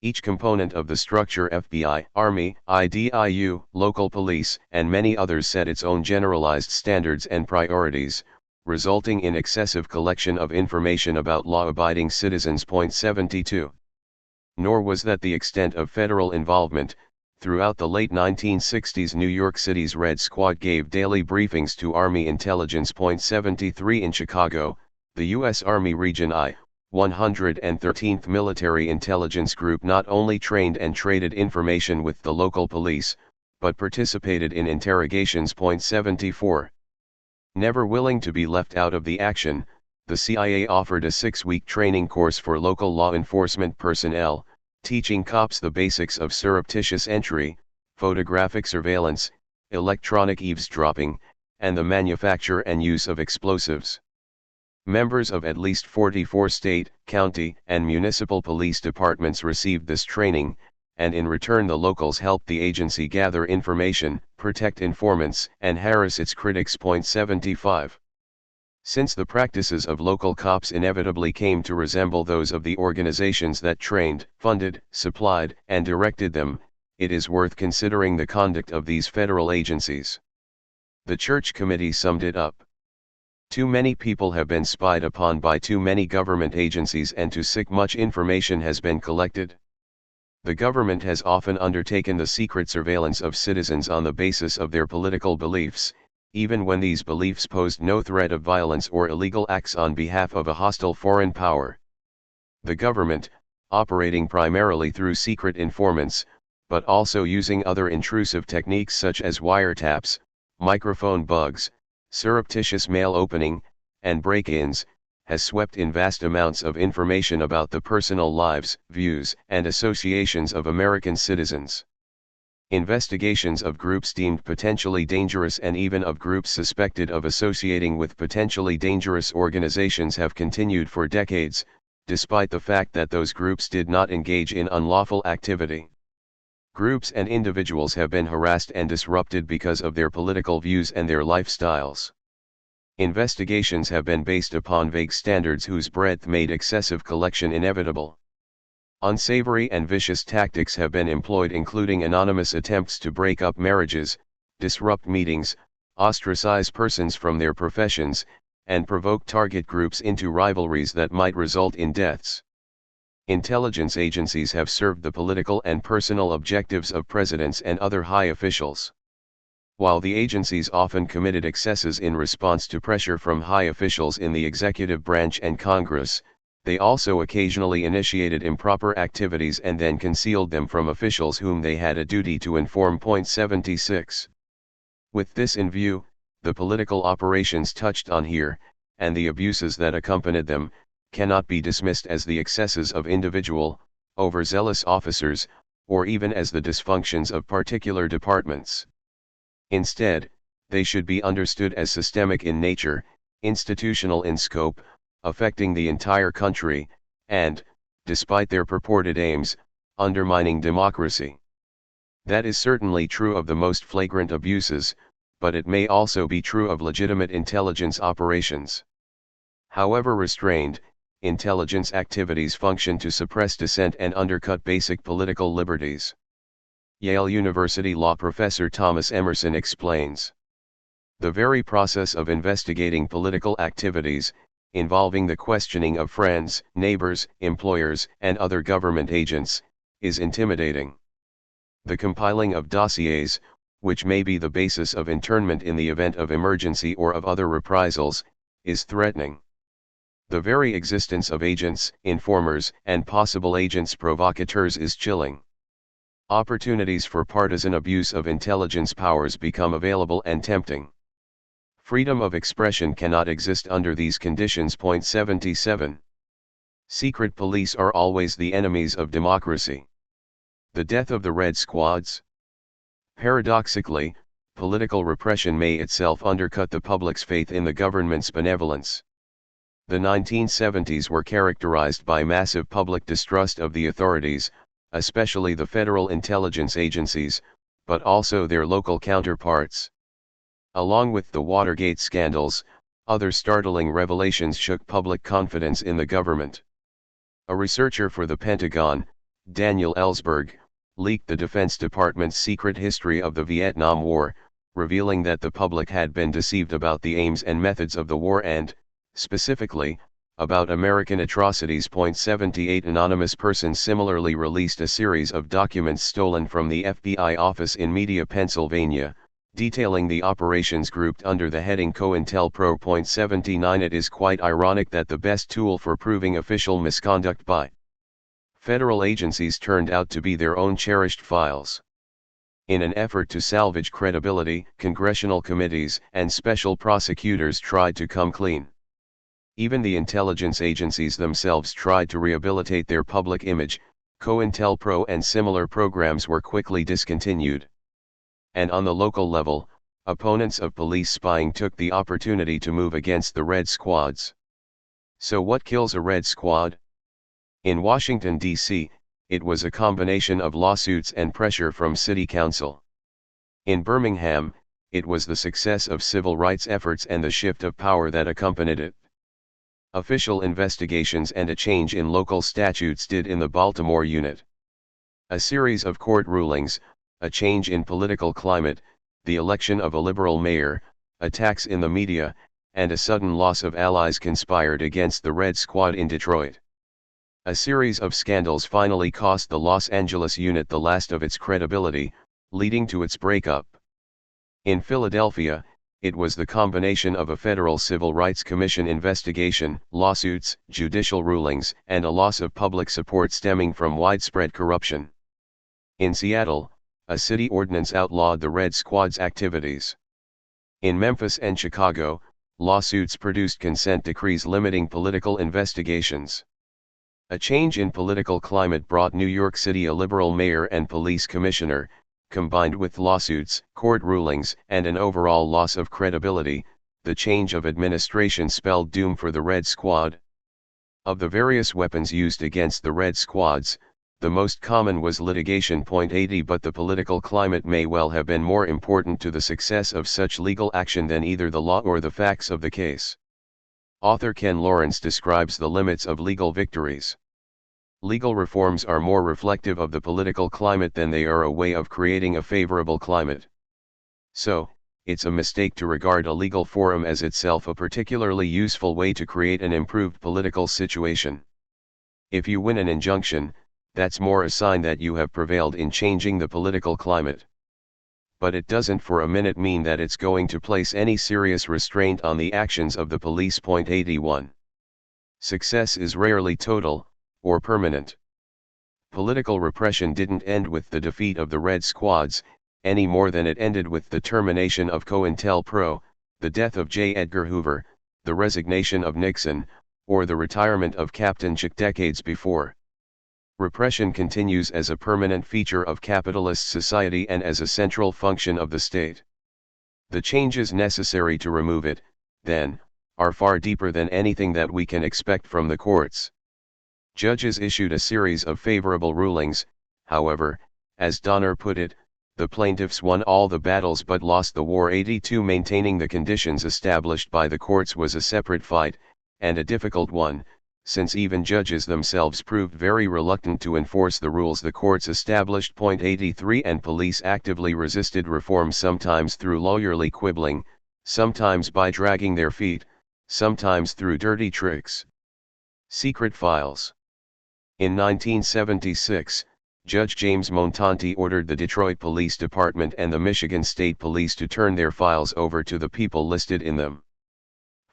Each component of the structure, FBI, Army, IDIU, local police, and many others, set its own generalized standards and priorities, resulting in excessive collection of information about law-abiding citizens. 72. Nor was that the extent of federal involvement. Throughout the late 1960s, New York City's Red Squad gave daily briefings to Army intelligence. 73. In Chicago, the U.S. Army Region I, 113th Military Intelligence Group not only trained and traded information with the local police, but participated in interrogations. 74. Never willing to be left out of the action, the CIA offered a 6-week training course for local law enforcement personnel, teaching cops the basics of surreptitious entry, photographic surveillance, electronic eavesdropping, and the manufacture and use of explosives. Members of at least 44 state, county, and municipal police departments received this training, and in return the locals helped the agency gather information, protect informants, and harass its critics. 75. Since the practices of local cops inevitably came to resemble those of the organizations that trained, funded, supplied, and directed them, it is worth considering the conduct of these federal agencies. The Church Committee summed it up. Too many people have been spied upon by too many government agencies, and too much information has been collected. The government has often undertaken the secret surveillance of citizens on the basis of their political beliefs, even when these beliefs posed no threat of violence or illegal acts on behalf of a hostile foreign power. The government, operating primarily through secret informants, but also using other intrusive techniques such as wiretaps, microphone bugs, surreptitious mail opening, and break-ins, has swept in vast amounts of information about the personal lives, views, and associations of American citizens. Investigations of groups deemed potentially dangerous and even of groups suspected of associating with potentially dangerous organizations have continued for decades, despite the fact that those groups did not engage in unlawful activity. Groups and individuals have been harassed and disrupted because of their political views and their lifestyles. Investigations have been based upon vague standards whose breadth made excessive collection inevitable. Unsavory and vicious tactics have been employed, including anonymous attempts to break up marriages, disrupt meetings, ostracize persons from their professions, and provoke target groups into rivalries that might result in deaths. Intelligence agencies have served the political and personal objectives of presidents and other high officials. While the agencies often committed excesses in response to pressure from high officials in the executive branch and Congress, they also occasionally initiated improper activities and then concealed them from officials whom they had a duty to inform. 76. With this in view, the political operations touched on here, and the abuses that accompanied them, cannot be dismissed as the excesses of individual, overzealous officers, or even as the dysfunctions of particular departments. Instead, they should be understood as systemic in nature, institutional in scope, affecting the entire country, and, despite their purported aims, undermining democracy. That is certainly true of the most flagrant abuses, but it may also be true of legitimate intelligence operations. However restrained, intelligence activities function to suppress dissent and undercut basic political liberties. Yale University law professor Thomas Emerson explains. The very process of investigating political activities, involving the questioning of friends, neighbors, employers, and other government agents, is intimidating. The compiling of dossiers, which may be the basis of internment in the event of emergency or of other reprisals, is threatening. The very existence of agents, informers, and possible agents provocateurs is chilling. Opportunities for partisan abuse of intelligence powers become available and tempting. Freedom of expression cannot exist under these conditions. 77. Secret police are always the enemies of democracy. The death of the Red Squads. Paradoxically, political repression may itself undercut the public's faith in the government's benevolence. The 1970s were characterized by massive public distrust of the authorities, especially the federal intelligence agencies, but also their local counterparts. Along with the Watergate scandals, other startling revelations shook public confidence in the government. A researcher for the Pentagon, Daniel Ellsberg, leaked the Defense Department's secret history of the Vietnam War, revealing that the public had been deceived about the aims and methods of the war and, specifically, about American atrocities. 78 Anonymous persons similarly released a series of documents stolen from the FBI office in Media, Pennsylvania, detailing the operations grouped under the heading COINTELPRO. 79 It is quite ironic that the best tool for proving official misconduct by federal agencies turned out to be their own cherished files. In an effort to salvage credibility, congressional committees and special prosecutors tried to come clean. Even the intelligence agencies themselves tried to rehabilitate their public image. COINTELPRO and similar programs were quickly discontinued. And on the local level, opponents of police spying took the opportunity to move against the Red Squads. So what kills a Red Squad? In Washington, D.C., it was a combination of lawsuits and pressure from city council. In Birmingham, it was the success of civil rights efforts and the shift of power that accompanied it. Official investigations and a change in local statutes did in the Baltimore unit. A series of court rulings, a change in political climate, the election of a liberal mayor, attacks in the media, and a sudden loss of allies conspired against the Red Squad in Detroit. A series of scandals finally cost the Los Angeles unit the last of its credibility, leading to its breakup. In Philadelphia, it was the combination of a federal Civil Rights Commission investigation, lawsuits, judicial rulings, and a loss of public support stemming from widespread corruption. In Seattle, a city ordinance outlawed the Red Squad's activities. In Memphis and Chicago, lawsuits produced consent decrees limiting political investigations. A change in political climate brought New York City a liberal mayor and police commissioner. Combined with lawsuits, court rulings, and an overall loss of credibility, the change of administration spelled doom for the Red Squad. Of the various weapons used against the Red Squads, the most common was litigation. 80 But the political climate may well have been more important to the success of such legal action than either the law or the facts of the case. Author Ken Lawrence describes the limits of legal victories. Legal reforms are more reflective of the political climate than they are a way of creating a favorable climate. So, it's a mistake to regard a legal forum as itself a particularly useful way to create an improved political situation. If you win an injunction, that's more a sign that you have prevailed in changing the political climate. But it doesn't for a minute mean that it's going to place any serious restraint on the actions of the police. 81. Success is rarely total, or permanent. Political repression didn't end with the defeat of the Red Squads, any more than it ended with the termination of COINTELPRO, the death of J. Edgar Hoover, the resignation of Nixon, or the retirement of Captain Chick decades before. Repression continues as a permanent feature of capitalist society and as a central function of the state. The changes necessary to remove it, then, are far deeper than anything that we can expect from the courts. Judges issued a series of favorable rulings. However, as Donner put it, the plaintiffs won all the battles but lost the war. 82 Maintaining the conditions established by the courts was a separate fight, and a difficult one, since even judges themselves proved very reluctant to enforce the rules the courts established. 83 And police actively resisted reform, sometimes through lawyerly quibbling, sometimes by dragging their feet, sometimes through dirty tricks. Secret files. In 1976, Judge James Montanti ordered the Detroit Police Department and the Michigan State Police to turn their files over to the people listed in them.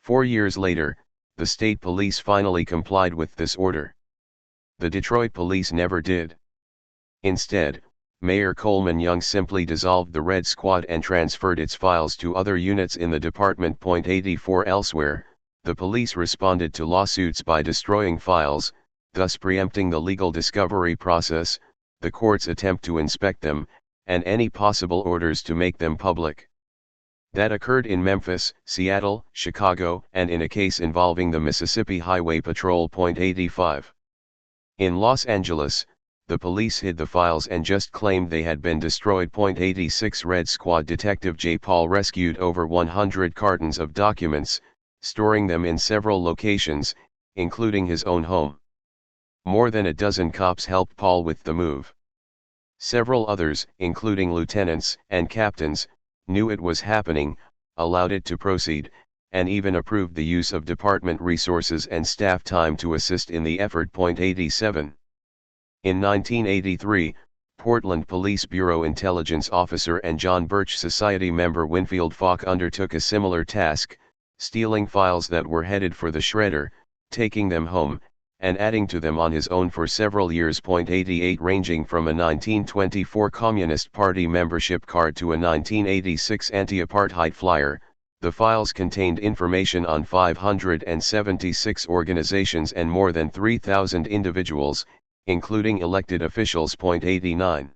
4 years later, the state police finally complied with this order. The Detroit police never did. Instead, Mayor Coleman Young simply dissolved the Red Squad and transferred its files to other units in the department. 84 Elsewhere, the police responded to lawsuits by destroying files, thus preempting the legal discovery process, the court's attempt to inspect them, and any possible orders to make them public. that occurred in Memphis, Seattle, Chicago, and in a case involving the Mississippi Highway Patrol. 85. In Los Angeles, the police hid the files and just claimed they had been destroyed. 86 Red Squad Detective J. Paul rescued over 100 cartons of documents, storing them in several locations, including his own home. More than a dozen cops helped Paul with the move. Several others, including lieutenants and captains, knew it was happening, allowed it to proceed, and even approved the use of department resources and staff time to assist in the effort. 87. In 1983, Portland Police Bureau intelligence officer and John Birch Society member Winfield Falk undertook a similar task, stealing files that were headed for the shredder, taking them home, and adding to them on his own for several years. 88 Ranging from a 1924 Communist Party membership card to a 1986 anti-apartheid flyer, the files contained information on 576 organizations and more than 3,000 individuals, including elected officials. 89.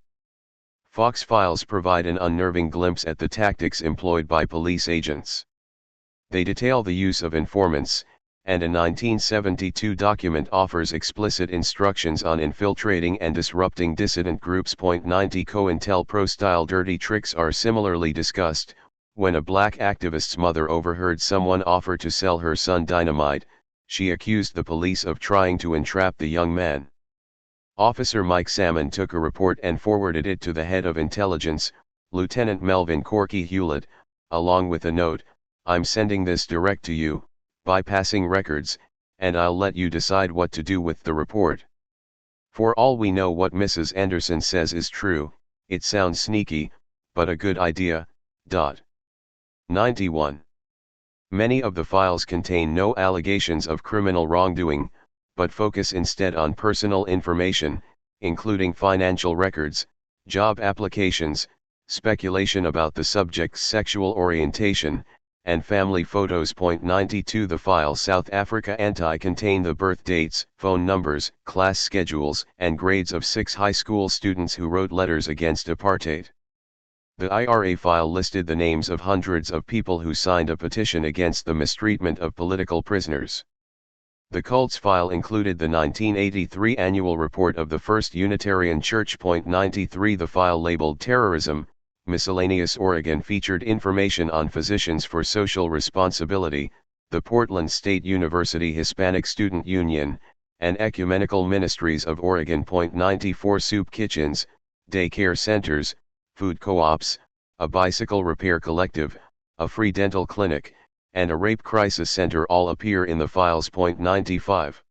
Fox files provide an unnerving glimpse at the tactics employed by police agents. They detail the use of informants, and a 1972 document offers explicit instructions on infiltrating and disrupting dissident groups. 90 COINTELPRO-style dirty tricks are similarly discussed. When a black activist's mother overheard someone offer to sell her son dynamite, she accused the police of trying to entrap the young man. Officer Mike Salmon took a report and forwarded it to the head of intelligence, Lieutenant Melvin Corky Hewlett, along with a note, "I'm sending this direct to you, bypassing records, and I'll let you decide what to do with the report. For all we know what Mrs. Anderson says is true, it sounds sneaky, but a good idea." 91. Many of the files contain no allegations of criminal wrongdoing, but focus instead on personal information, including financial records, job applications, speculation about the subject's sexual orientation, and family photos. 92 The file South Africa Anti contain the birth dates, phone numbers, class schedules, and grades of 6 high school students who wrote letters against apartheid. The IRA file listed the names of hundreds of people who signed a petition against the mistreatment of political prisoners. The cults file included the 1983 annual report of the First Unitarian Church. 93 The file labeled Terrorism, Miscellaneous Oregon featured information on Physicians for Social Responsibility, the Portland State University Hispanic Student Union, and Ecumenical Ministries of Oregon. 94 Soup kitchens, daycare centers, food co-ops, a bicycle repair collective, a free dental clinic, and a rape crisis center all appear in the files. 95.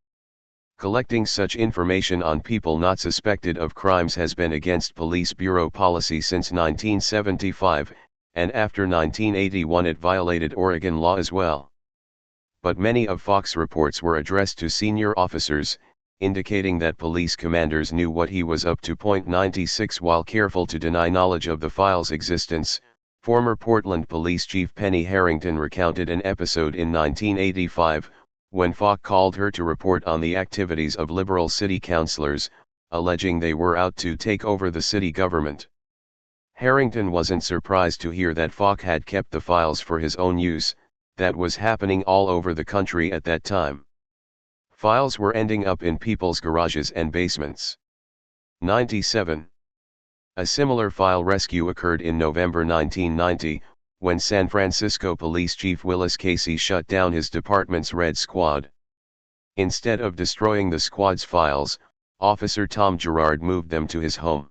Collecting such information on people not suspected of crimes has been against Police Bureau policy since 1975, and after 1981 it violated Oregon law as well. But many of Fox reports were addressed to senior officers, indicating that police commanders knew what he was up to. 96 While careful to deny knowledge of the file's existence, former Portland Police Chief Penny Harrington recounted an episode in 1985, when Falk called her to report on the activities of liberal city councilors, alleging they were out to take over the city government. Harrington wasn't surprised to hear that Falk had kept the files for his own use, that was happening all over the country at that time. Files were ending up in people's garages and basements. 97. A similar file rescue occurred in November 1990, when San Francisco Police Chief Willis Casey shut down his department's Red Squad. Instead of destroying the squad's files, Officer Tom Gerard moved them to his home.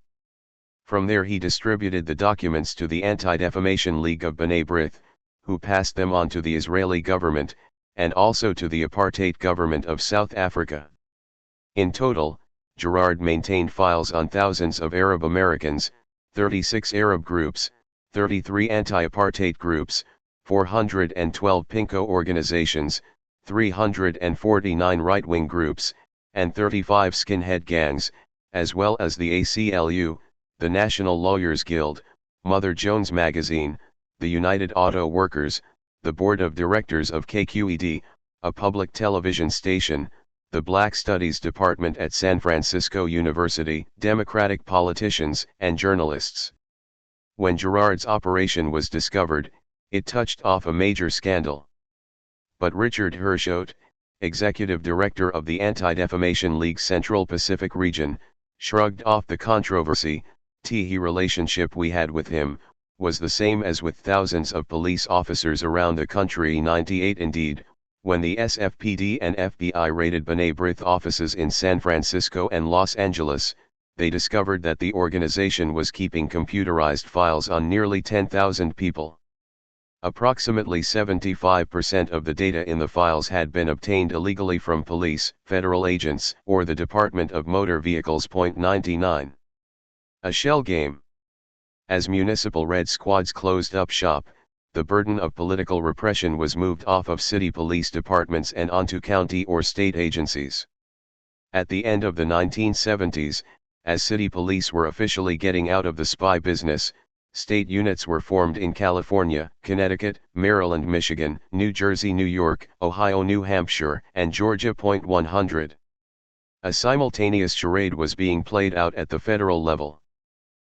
From there he distributed the documents to the Anti-Defamation League of B'nai B'rith, who passed them on to the Israeli government, and also to the apartheid government of South Africa. In total, Gerard maintained files on thousands of Arab Americans, 36 Arab groups, 33 anti-apartheid groups, 412 Pinko organizations, 349 right-wing groups, and 35 skinhead gangs, as well as the ACLU, the National Lawyers Guild, Mother Jones Magazine, the United Auto Workers, the Board of Directors of KQED, a public television station, the Black Studies Department at San Francisco University, Democratic politicians, and journalists. When Gerard's operation was discovered, It touched off a major scandal. But Richard Hersholt, executive director of the Anti-Defamation League's Central Pacific region, shrugged off the controversy. The relationship we had with him was the same as with thousands of police officers around the country. 98 Indeed, when the SFPD and FBI raided B'nai B'rith offices in San Francisco and Los Angeles, they discovered that the organization was keeping computerized files on nearly 10,000 people. Approximately 75% of the data in the files had been obtained illegally from police, federal agents, or the Department of Motor Vehicles. 99. A shell game. As municipal red squads closed up shop, the burden of political repression was moved off of city police departments and onto county or state agencies. At the end of the 1970s, as city police were officially getting out of the spy business, state units were formed in California, Connecticut, Maryland, Michigan, New Jersey, New York, Ohio, New Hampshire, and Georgia. 100. A simultaneous charade was being played out at the federal level.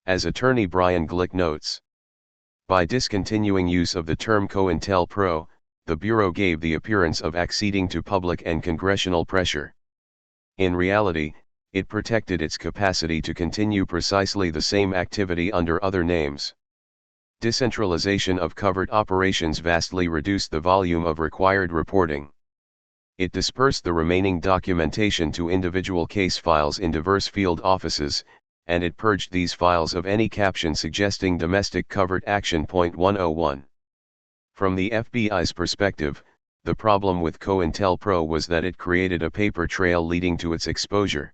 As attorney Brian Glick notes, by discontinuing use of the term COINTELPRO, the Bureau gave the appearance of acceding to public and congressional pressure. In reality, it protected its capacity to continue precisely the same activity under other names. Decentralization of covert operations vastly reduced the volume of required reporting. It dispersed the remaining documentation to individual case files in diverse field offices, and it purged these files of any caption suggesting domestic covert action. 101. From the FBI's perspective, the problem with COINTELPRO was that it created a paper trail leading to its exposure.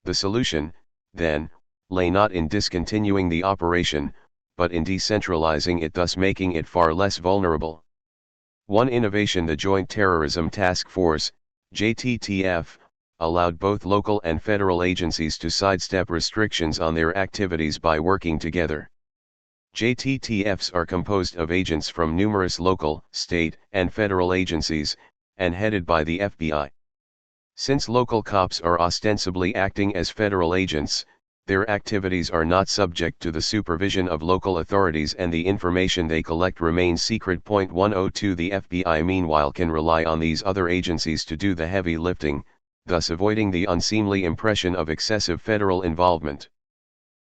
The solution, then, lay not in discontinuing the operation, but in decentralizing it, thus making it far less vulnerable. One innovation: the Joint Terrorism Task Force, JTTF, allowed both local and federal agencies to sidestep restrictions on their activities by working together. JTTFs are composed of agents from numerous local, state, and federal agencies, and headed by the FBI. Since local cops are ostensibly acting as federal agents, their activities are not subject to the supervision of local authorities and the information they collect remains secret. 102. The FBI meanwhile can rely on these other agencies to do the heavy lifting, thus avoiding the unseemly impression of excessive federal involvement.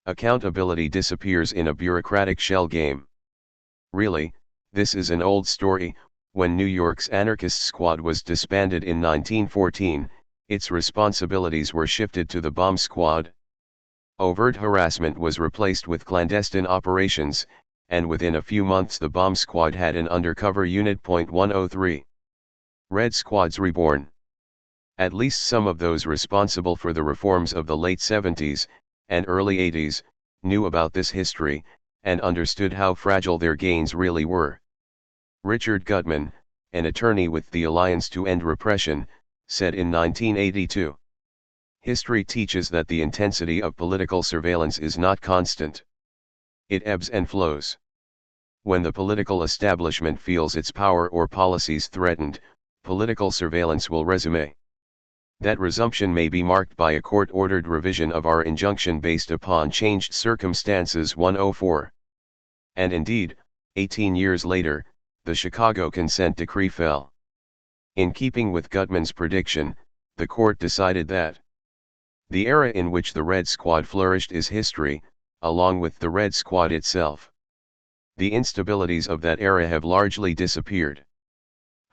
Accountability disappears in a bureaucratic shell game. Really, this is an old story. When New York's anarchist squad was disbanded in 1914, its responsibilities were shifted to the bomb squad. Overt harassment was replaced with clandestine operations, and within a few months the bomb squad had an undercover unit. 103. Red Squads reborn. At least some of those responsible for the reforms of the late 70s and early 80s knew about this history, and understood how fragile their gains really were. Richard Gutman, an attorney with the Alliance to End Repression, said in 1982, "History teaches that the intensity of political surveillance is not constant. It ebbs and flows. When the political establishment feels its power or policies threatened, political surveillance will resume. That resumption may be marked by a court-ordered revision of our injunction based upon changed circumstances." 104. And indeed, 18 years later, the Chicago Consent Decree fell. In keeping with Gutman's prediction, the court decided that the era in which the Red Squad flourished is history, along with the Red Squad itself. The instabilities of that era have largely disappeared.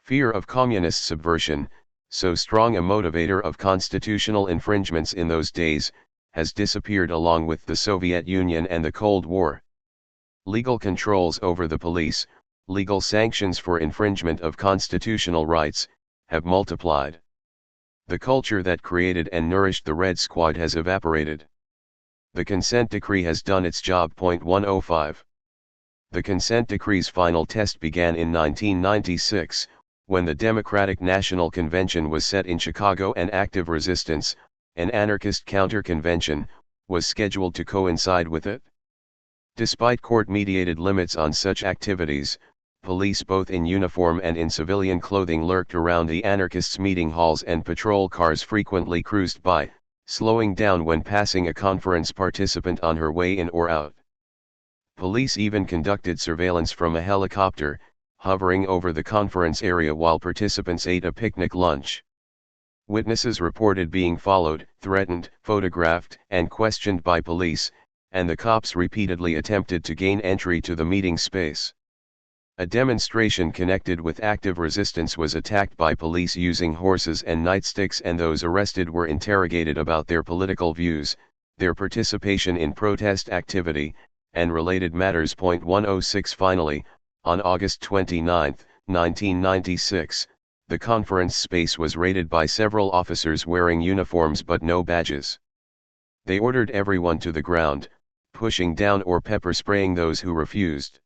Fear of communist subversion, so strong a motivator of constitutional infringements in those days, has disappeared along with the Soviet Union and the Cold War. Legal controls over the police, legal sanctions for infringement of constitutional rights, have multiplied. The culture that created and nourished the Red Squad has evaporated. The Consent Decree has done its job. 105. The Consent Decree's final test began in 1996, when the Democratic National Convention was set in Chicago and active resistance, an anarchist counter-convention, was scheduled to coincide with it. Despite court-mediated limits on such activities, police both in uniform and in civilian clothing lurked around the anarchists' meeting halls, and patrol cars frequently cruised by, slowing down when passing a conference participant on her way in or out. Police even conducted surveillance from a helicopter, hovering over the conference area while participants ate a picnic lunch. Witnesses reported being followed, threatened, photographed, and questioned by police, and the cops repeatedly attempted to gain entry to the meeting space. A demonstration connected with active resistance was attacked by police using horses and nightsticks, and those arrested were interrogated about their political views, their participation in protest activity, and related matters. 106 Finally, on August 29, 1996, the conference space was raided by several officers wearing uniforms but no badges. They ordered everyone to the ground, pushing down or pepper spraying those who refused.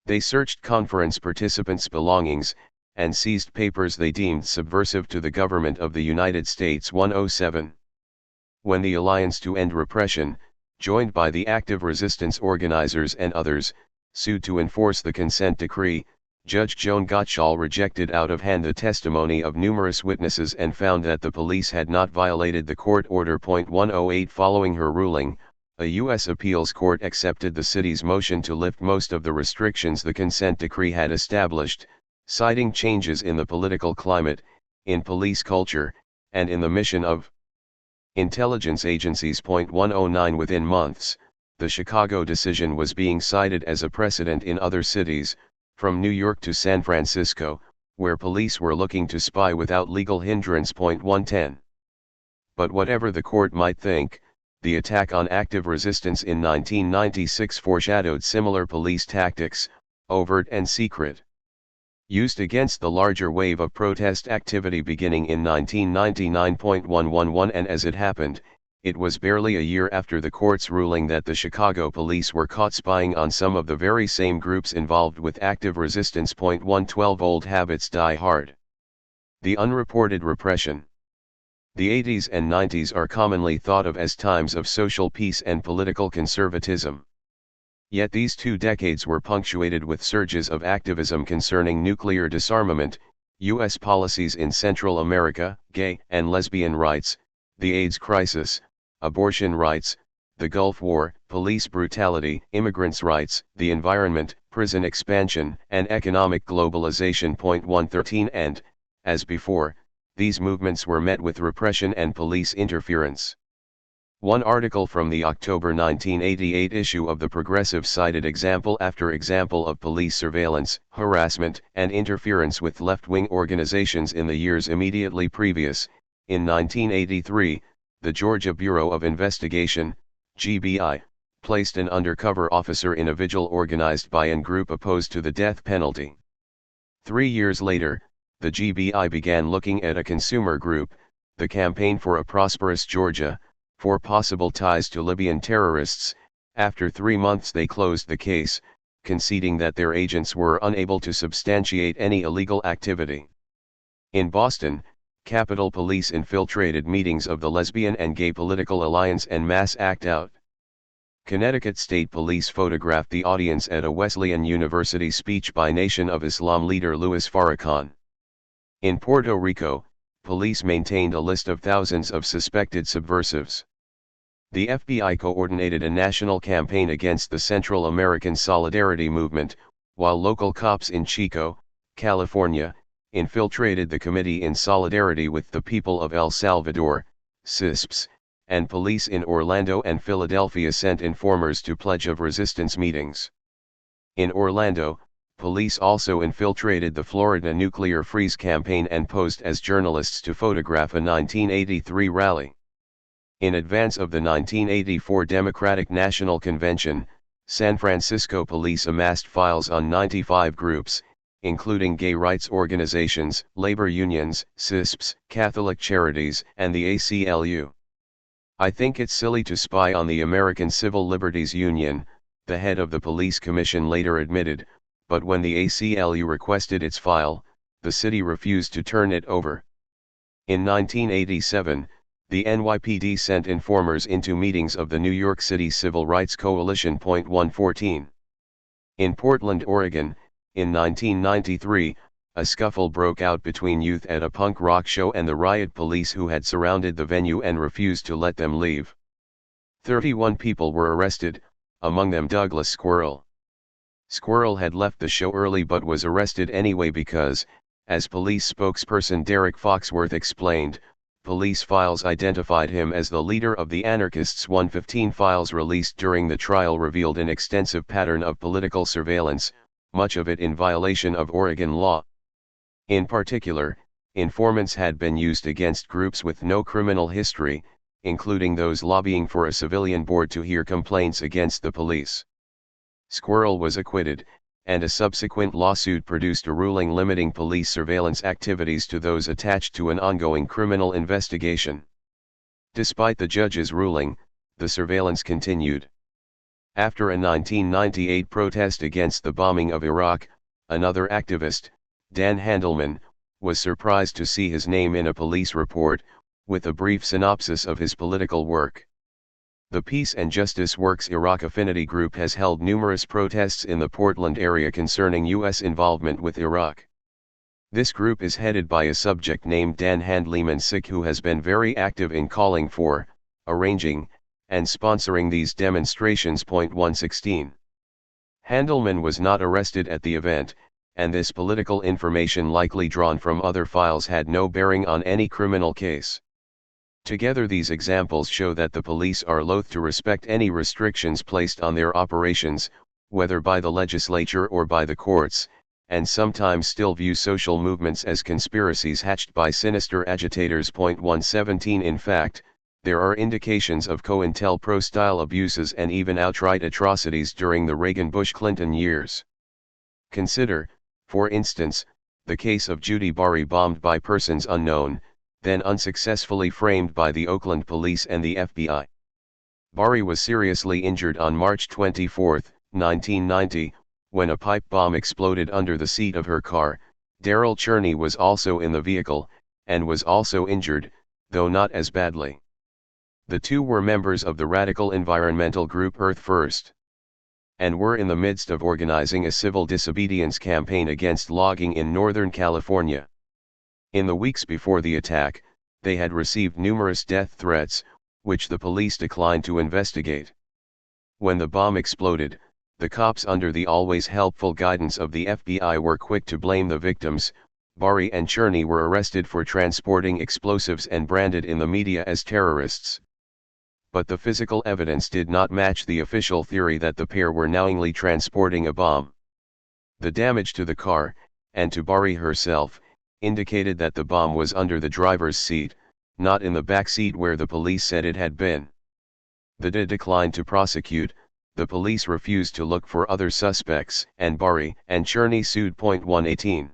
They searched conference participants' belongings, and seized papers they deemed subversive to the government of the United States. 107. When the Alliance to End Repression, joined by the active resistance organizers and others, sued to enforce the consent decree, Judge Joan Gottschall rejected out of hand the testimony of numerous witnesses and found that the police had not violated the court order. 108 Following her ruling, a U.S. appeals court accepted the city's motion to lift most of the restrictions the consent decree had established, citing changes in the political climate, in police culture, and in the mission of intelligence agencies. 109 Within months, the Chicago decision was being cited as a precedent in other cities, from New York to San Francisco, where police were looking to spy without legal hindrance. 110. But whatever the court might think, the attack on active resistance in 1996 foreshadowed similar police tactics, overt and secret, used against the larger wave of protest activity beginning in 1999.111. And as it happened, it was barely a year after the court's ruling that the Chicago police were caught spying on some of the very same groups involved with active resistance. 112 Old habits die hard. The unreported repression. The 80s and 90s are commonly thought of as times of social peace and political conservatism. Yet these 2 decades were punctuated with surges of activism concerning nuclear disarmament, U.S. policies in Central America, gay and lesbian rights, the AIDS crisis, abortion rights, the Gulf War, police brutality, immigrants' rights, the environment, prison expansion, and economic globalization. 113 And, as before, these movements were met with repression and police interference. One article from the October 1988 issue of The Progressive cited example after example of police surveillance, harassment, and interference with left-wing organizations in the years immediately previous. In 1983, the Georgia Bureau of Investigation, GBI, placed an undercover officer in a vigil organized by a group opposed to the death penalty. 3 years later, the GBI began looking at a consumer group, the Campaign for a Prosperous Georgia, for possible ties to Libyan terrorists. After 3 months they closed the case, conceding that their agents were unable to substantiate any illegal activity. In Boston, Capitol Police infiltrated meetings of the Lesbian and Gay Political Alliance and mass act out. Connecticut State Police photographed the audience at a Wesleyan University speech by Nation of Islam leader Louis Farrakhan. In Puerto Rico, police maintained a list of thousands of suspected subversives. The FBI coordinated a national campaign against the Central American Solidarity Movement, while local cops in Chico, California, infiltrated the Committee in Solidarity with the People of El Salvador, CISPs, and police in Orlando and Philadelphia sent informers to Pledge of Resistance meetings. In Orlando, police also infiltrated the Florida Nuclear Freeze campaign and posed as journalists to photograph a 1983 rally. In advance of the 1984 Democratic National Convention, San Francisco police amassed files on 95 groups, including gay rights organizations, labor unions, CISPs, Catholic charities, and the ACLU. I think it's silly to spy on the American Civil Liberties Union, the head of the police commission later admitted, but when the ACLU requested its file, the city refused to turn it over. In 1987, the NYPD sent informers into meetings of the New York City Civil Rights Coalition. 114. In Portland, Oregon, in 1993, a scuffle broke out between youth at a punk rock show and the riot police who had surrounded the venue and refused to let them leave. 31 people were arrested, among them Douglas Squirrel. Squirrel had left the show early but was arrested anyway because, as police spokesperson Derek Foxworth explained, police files identified him as the leader of the anarchists. 115 files released during the trial revealed an extensive pattern of political surveillance, much of it in violation of Oregon law. In particular, informants had been used against groups with no criminal history, including those lobbying for a civilian board to hear complaints against the police. Squirrel was acquitted, and a subsequent lawsuit produced a ruling limiting police surveillance activities to those attached to an ongoing criminal investigation. Despite the judge's ruling, the surveillance continued. After a 1998 protest against the bombing of Iraq, another activist, Dan Handelman, was surprised to see his name in a police report, with a brief synopsis of his political work. The Peace and Justice Works Iraq Affinity Group has held numerous protests in the Portland area concerning U.S. involvement with Iraq. This group is headed by a subject named Dan Handelman who has been very active in calling for, arranging, and sponsoring these demonstrations. 116. Handelman was not arrested at the event, and this political information likely drawn from other files had no bearing on any criminal case. Together these examples show that the police are loath to respect any restrictions placed on their operations, whether by the legislature or by the courts, and sometimes still view social movements as conspiracies hatched by sinister agitators. 117 In fact, there are indications of COINTELPRO-style abuses and even outright atrocities during the Reagan-Bush-Clinton years. Consider, for instance, the case of Judy Bari bombed by persons unknown, then unsuccessfully framed by the Oakland police and the FBI. Bari was seriously injured on March 24, 1990, when a pipe bomb exploded under the seat of her car. Daryl Cherney was also in the vehicle, and was also injured, though not as badly. The two were members of the radical environmental group Earth First, and were in the midst of organizing a civil disobedience campaign against logging in Northern California. In the weeks before the attack, they had received numerous death threats, which the police declined to investigate. When the bomb exploded, the cops under the always helpful guidance of the FBI were quick to blame the victims. Bari and Cherney were arrested for transporting explosives and branded in the media as terrorists. But the physical evidence did not match the official theory that the pair were knowingly transporting a bomb. The damage to the car, and to Bari herself, indicated that the bomb was under the driver's seat, not in the back seat where the police said it had been. The DA declined to prosecute, the police refused to look for other suspects, and Bari and Cherney sued. 118.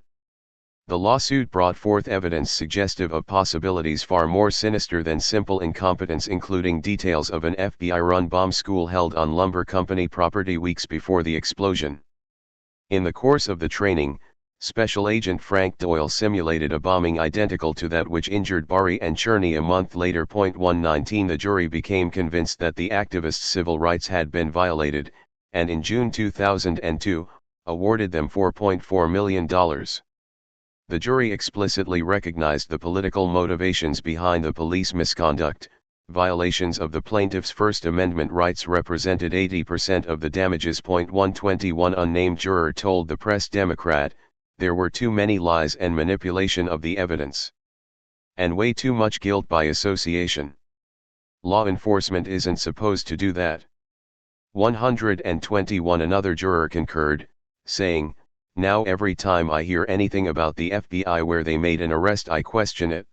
The lawsuit brought forth evidence suggestive of possibilities far more sinister than simple incompetence, including details of an FBI-run bomb school held on lumber company property weeks before the explosion. In the course of the training, Special Agent Frank Doyle simulated a bombing identical to that which injured Bari and Cherney a month later. 119 The jury became convinced that the activists' civil rights had been violated, and in June 2002, awarded them $4.4 million. The jury explicitly recognized the political motivations behind the police misconduct. Violations of the plaintiff's First Amendment rights represented 80% of the damages. 121 Unnamed juror told the Press Democrat, "There were too many lies and manipulation of the evidence. And way too much guilt by association. Law enforcement isn't supposed to do that." 121 Another juror concurred, saying, "Now every time I hear anything about the FBI where they made an arrest I question it.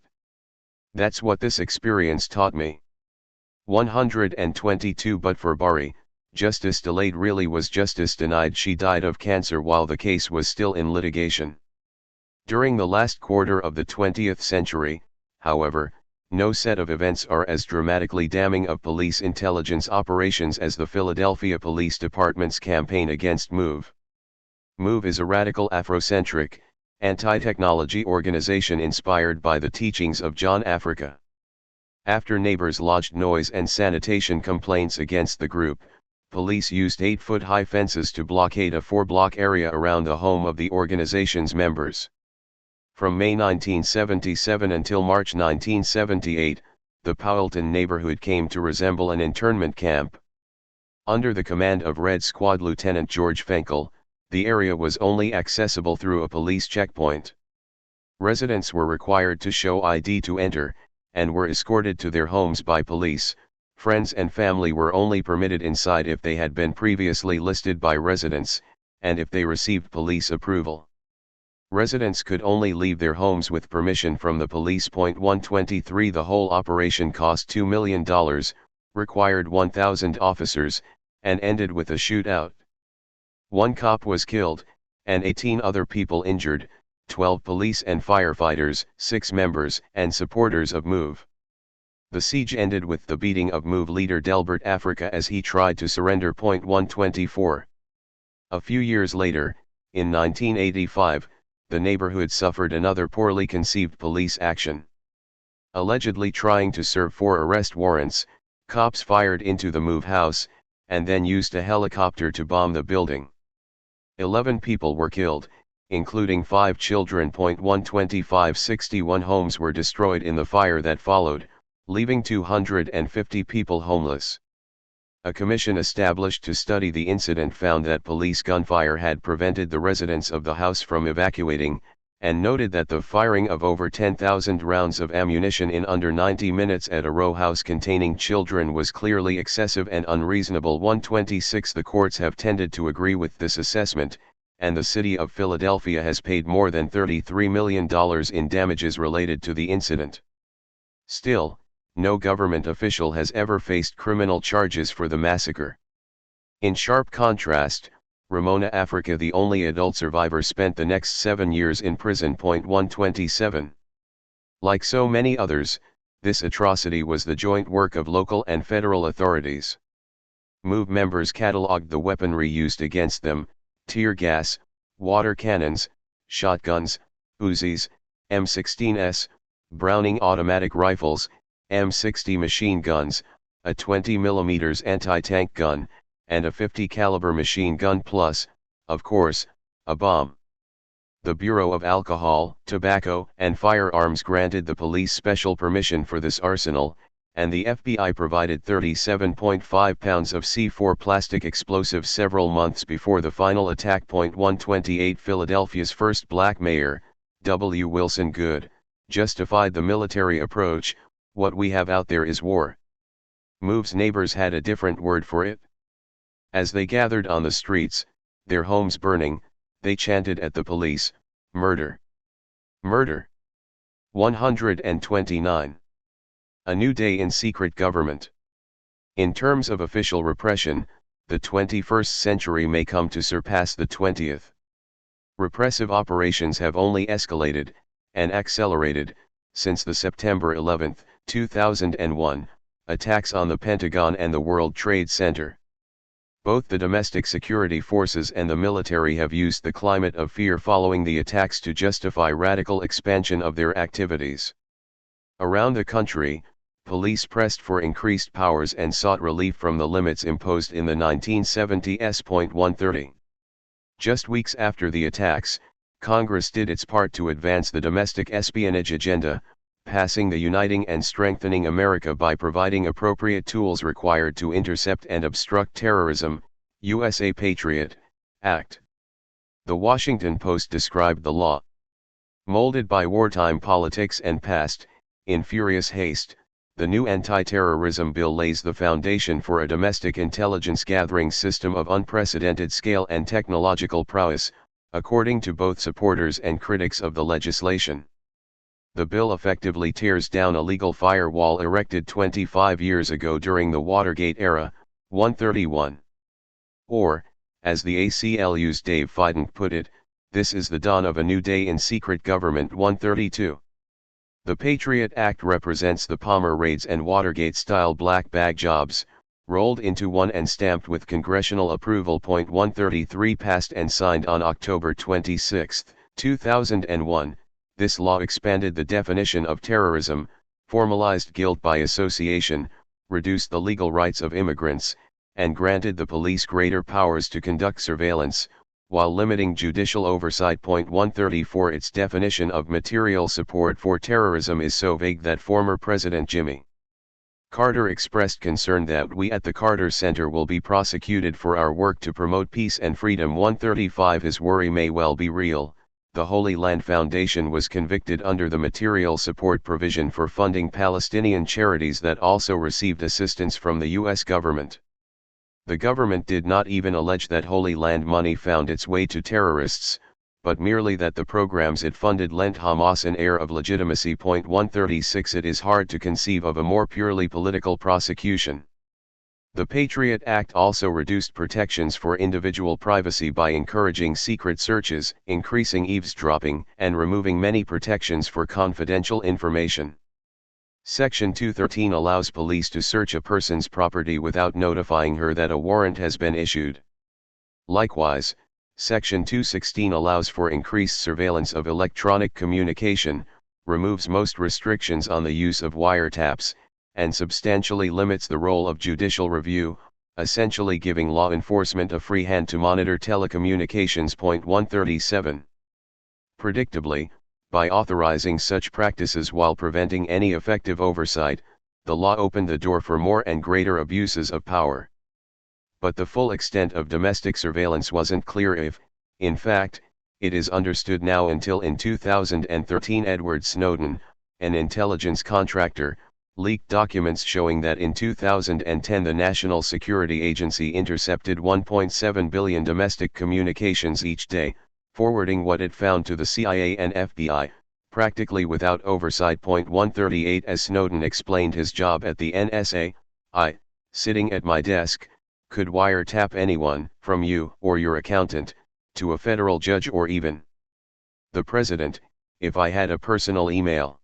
That's what this experience taught me." 122 But for Bari, justice delayed really was justice denied. She died of cancer while the case was still in litigation. During the last quarter of the 20th century, however, no set of events are as dramatically damning of police intelligence operations as the Philadelphia Police Department's campaign against MOVE. MOVE is a radical Afrocentric, anti-technology organization inspired by the teachings of John Africa. After neighbors lodged noise and sanitation complaints against the group, police used 8-foot-high fences to blockade a 4-block area around the home of the organization's members. From May 1977 until March 1978, the Powelton neighborhood came to resemble an internment camp. Under the command of Red Squad Lieutenant George Fenkel, the area was only accessible through a police checkpoint. Residents were required to show ID to enter, and were escorted to their homes by police. Friends and family were only permitted inside if they had been previously listed by residents, and if they received police approval. Residents could only leave their homes with permission from the police. 123 The whole operation cost $2 million, required 1,000 officers, and ended with a shootout. 1 cop was killed, and 18 other people injured, 12 police and firefighters, 6 members and supporters of MOVE. The siege ended with the beating of MOVE leader Delbert Africa as he tried to surrender. 124. A few years later, in 1985, the neighborhood suffered another poorly conceived police action. Allegedly trying to serve 4 arrest warrants, cops fired into the MOVE house, and then used a helicopter to bomb the building. 11 people were killed, including 5 children. 125 61 homes were destroyed in the fire that followed, leaving 250 people homeless. A commission established to study the incident found that police gunfire had prevented the residents of the house from evacuating, and noted that the firing of over 10,000 rounds of ammunition in under 90 minutes at a row house containing children was clearly excessive and unreasonable. 126 The courts have tended to agree with this assessment, and the city of Philadelphia has paid more than $33 million in damages related to the incident. Still, no government official has ever faced criminal charges for the massacre. In sharp contrast, Ramona Africa, the only adult survivor, spent the next 7 years in prison. 127. Like so many others, this atrocity was the joint work of local and federal authorities. MOVE members catalogued the weaponry used against them: tear gas, water cannons, shotguns, Uzis, M16s, Browning automatic rifles, M60 machine guns, a 20mm anti-tank gun, and a 50 caliber machine gun plus, of course, a bomb. The Bureau of Alcohol, Tobacco, and Firearms granted the police special permission for this arsenal, and the FBI provided 37.5 pounds of C4 plastic explosives several months before the final attack. 128 Philadelphia's first black mayor, W. Wilson Goode, justified the military approach: "What we have out there is war." MOVE's neighbors had a different word for it. As they gathered on the streets, their homes burning, they chanted at the police, "Murder! Murder!" 129. A new day in secret government. In terms of official repression, the 21st century may come to surpass the 20th. Repressive operations have only escalated, and accelerated, since the September 11, 2001, attacks on the Pentagon and the World Trade Center. Both the domestic security forces and the military have used the climate of fear following the attacks to justify radical expansion of their activities. Around the country, police pressed for increased powers and sought relief from the limits imposed in the 1970s. 130. Just weeks after the attacks, Congress did its part to advance the domestic espionage agenda, passing the Uniting and Strengthening America by providing appropriate tools required to intercept and obstruct terrorism, USA Patriot Act. The Washington Post described the law. Molded by wartime politics and passed, in furious haste, the new anti-terrorism bill lays the foundation for a domestic intelligence gathering system of unprecedented scale and technological prowess, according to both supporters and critics of the legislation. The bill effectively tears down a legal firewall erected 25 years ago during the Watergate era. 131. Or, as the ACLU's Dave Fident put it, this is the dawn of a new day in secret government. 132. The Patriot Act represents the Palmer raids and Watergate-style black bag jobs, rolled into one and stamped with congressional approval. 133 Passed and signed on October 26, 2001, this law expanded the definition of terrorism, formalized guilt by association, reduced the legal rights of immigrants, and granted the police greater powers to conduct surveillance, while limiting judicial oversight. 134 Its definition of material support for terrorism is so vague that former President Jimmy Carter expressed concern that we at the Carter Center will be prosecuted for our work to promote peace and freedom. 135 His worry may well be real. The Holy Land Foundation was convicted under the material support provision for funding Palestinian charities that also received assistance from the U.S. government. The government did not even allege that Holy Land money found its way to terrorists, but merely that the programs it funded lent Hamas an air of legitimacy. 136 It is hard to conceive of a more purely political prosecution. The Patriot Act also reduced protections for individual privacy by encouraging secret searches, increasing eavesdropping, and removing many protections for confidential information. Section 213 allows police to search a person's property without notifying her that a warrant has been issued. Likewise, Section 216 allows for increased surveillance of electronic communication, removes most restrictions on the use of wiretaps, and substantially limits the role of judicial review, essentially giving law enforcement a free hand to monitor telecommunications. 137. Predictably, by authorizing such practices while preventing any effective oversight, the law opened the door for more and greater abuses of power. But the full extent of domestic surveillance wasn't clear if, in fact, it is understood now until in 2013 Edward Snowden, an intelligence contractor, leaked documents showing that in 2010 the National Security Agency intercepted 1.7 billion domestic communications each day, forwarding what it found to the CIA and FBI, practically without oversight. 138 As Snowden explained his job at the NSA, I, sitting at my desk, could wiretap anyone, from you or your accountant, to a federal judge or even the president, if I had a personal email.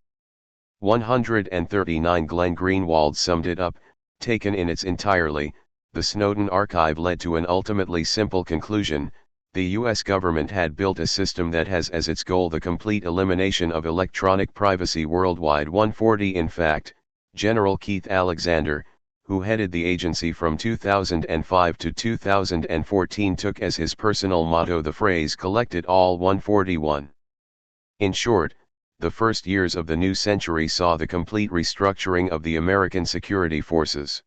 139 Glenn Greenwald summed it up. Taken in its entirety, the Snowden archive led to an ultimately simple conclusion: the US government had built a system that has as its goal the complete elimination of electronic privacy worldwide. 140 In fact, General Keith Alexander, who headed the agency from 2005 to 2014, took as his personal motto the phrase "collect it all." 141. In short, the first years of the new century saw the complete restructuring of the American security forces.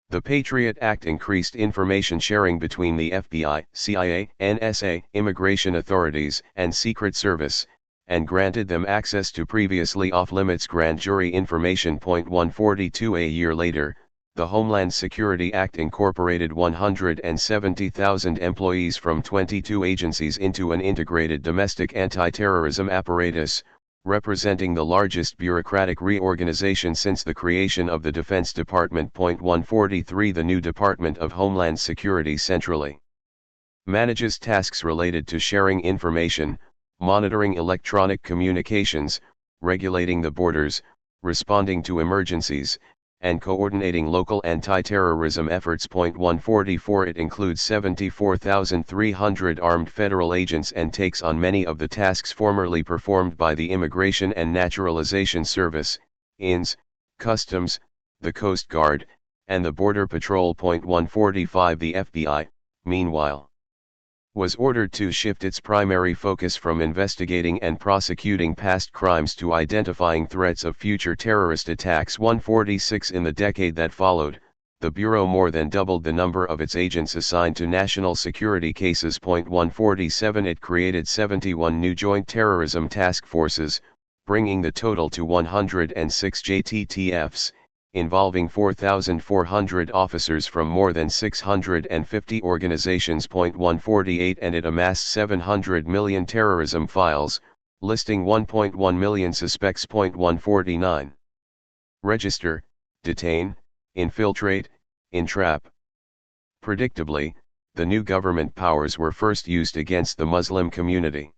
The Patriot Act increased information sharing between the FBI, CIA, NSA, immigration authorities, and Secret Service, and granted them access to previously off-limits grand jury information. 142 A year later, the Homeland Security Act incorporated 170,000 employees from 22 agencies into an integrated domestic anti-terrorism apparatus, representing the largest bureaucratic reorganization since the creation of the Defense Department. 143 The new Department of Homeland Security centrally manages tasks related to sharing information, monitoring electronic communications, regulating the borders, responding to emergencies, and coordinating local anti-terrorism efforts. 144 It includes 74,300 armed federal agents and takes on many of the tasks formerly performed by the Immigration and Naturalization Service, INS, Customs, the Coast Guard, and the Border Patrol. 145 The FBI, meanwhile, was ordered to shift its primary focus from investigating and prosecuting past crimes to identifying threats of future terrorist attacks. 146 In the decade that followed, the Bureau more than doubled the number of its agents assigned to national security cases. 147 It created 71 new joint terrorism task forces, bringing the total to 106 JTTFs, involving 4,400 officers from more than 650 organizations. 148 And it amassed 700 million terrorism files, listing 1.1 million suspects. 149 Register, detain, infiltrate, entrap. Predictably, the new government powers were first used against the Muslim community.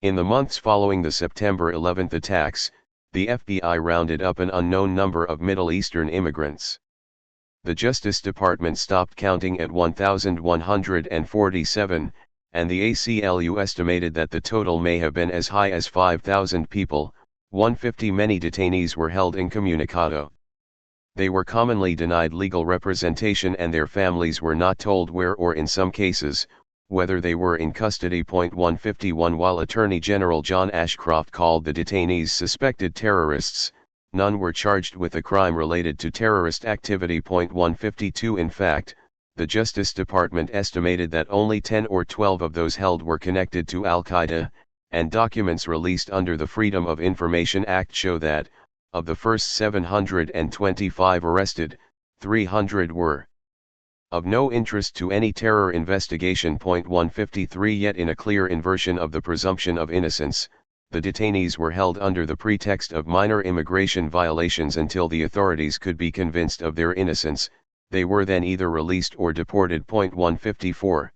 In the months following the September 11 attacks, the FBI rounded up an unknown number of Middle Eastern immigrants. The Justice Department stopped counting at 1,147, and the ACLU estimated that the total may have been as high as 5,000 people. 150 Many detainees were held incommunicado. They were commonly denied legal representation and their families were not told where or in some cases, whether they were in custody. 151 While Attorney General John Ashcroft called the detainees suspected terrorists, none were charged with a crime related to terrorist activity. 152 In fact, the Justice Department estimated that only 10 or 12 of those held were connected to Al-Qaeda, and documents released under the Freedom of Information Act show that, of the first 725 arrested, 300 were of no interest to any terror investigation. 153 Yet in a clear inversion of the presumption of innocence, the detainees were held under the pretext of minor immigration violations until the authorities could be convinced of their innocence. They were then either released or deported. 154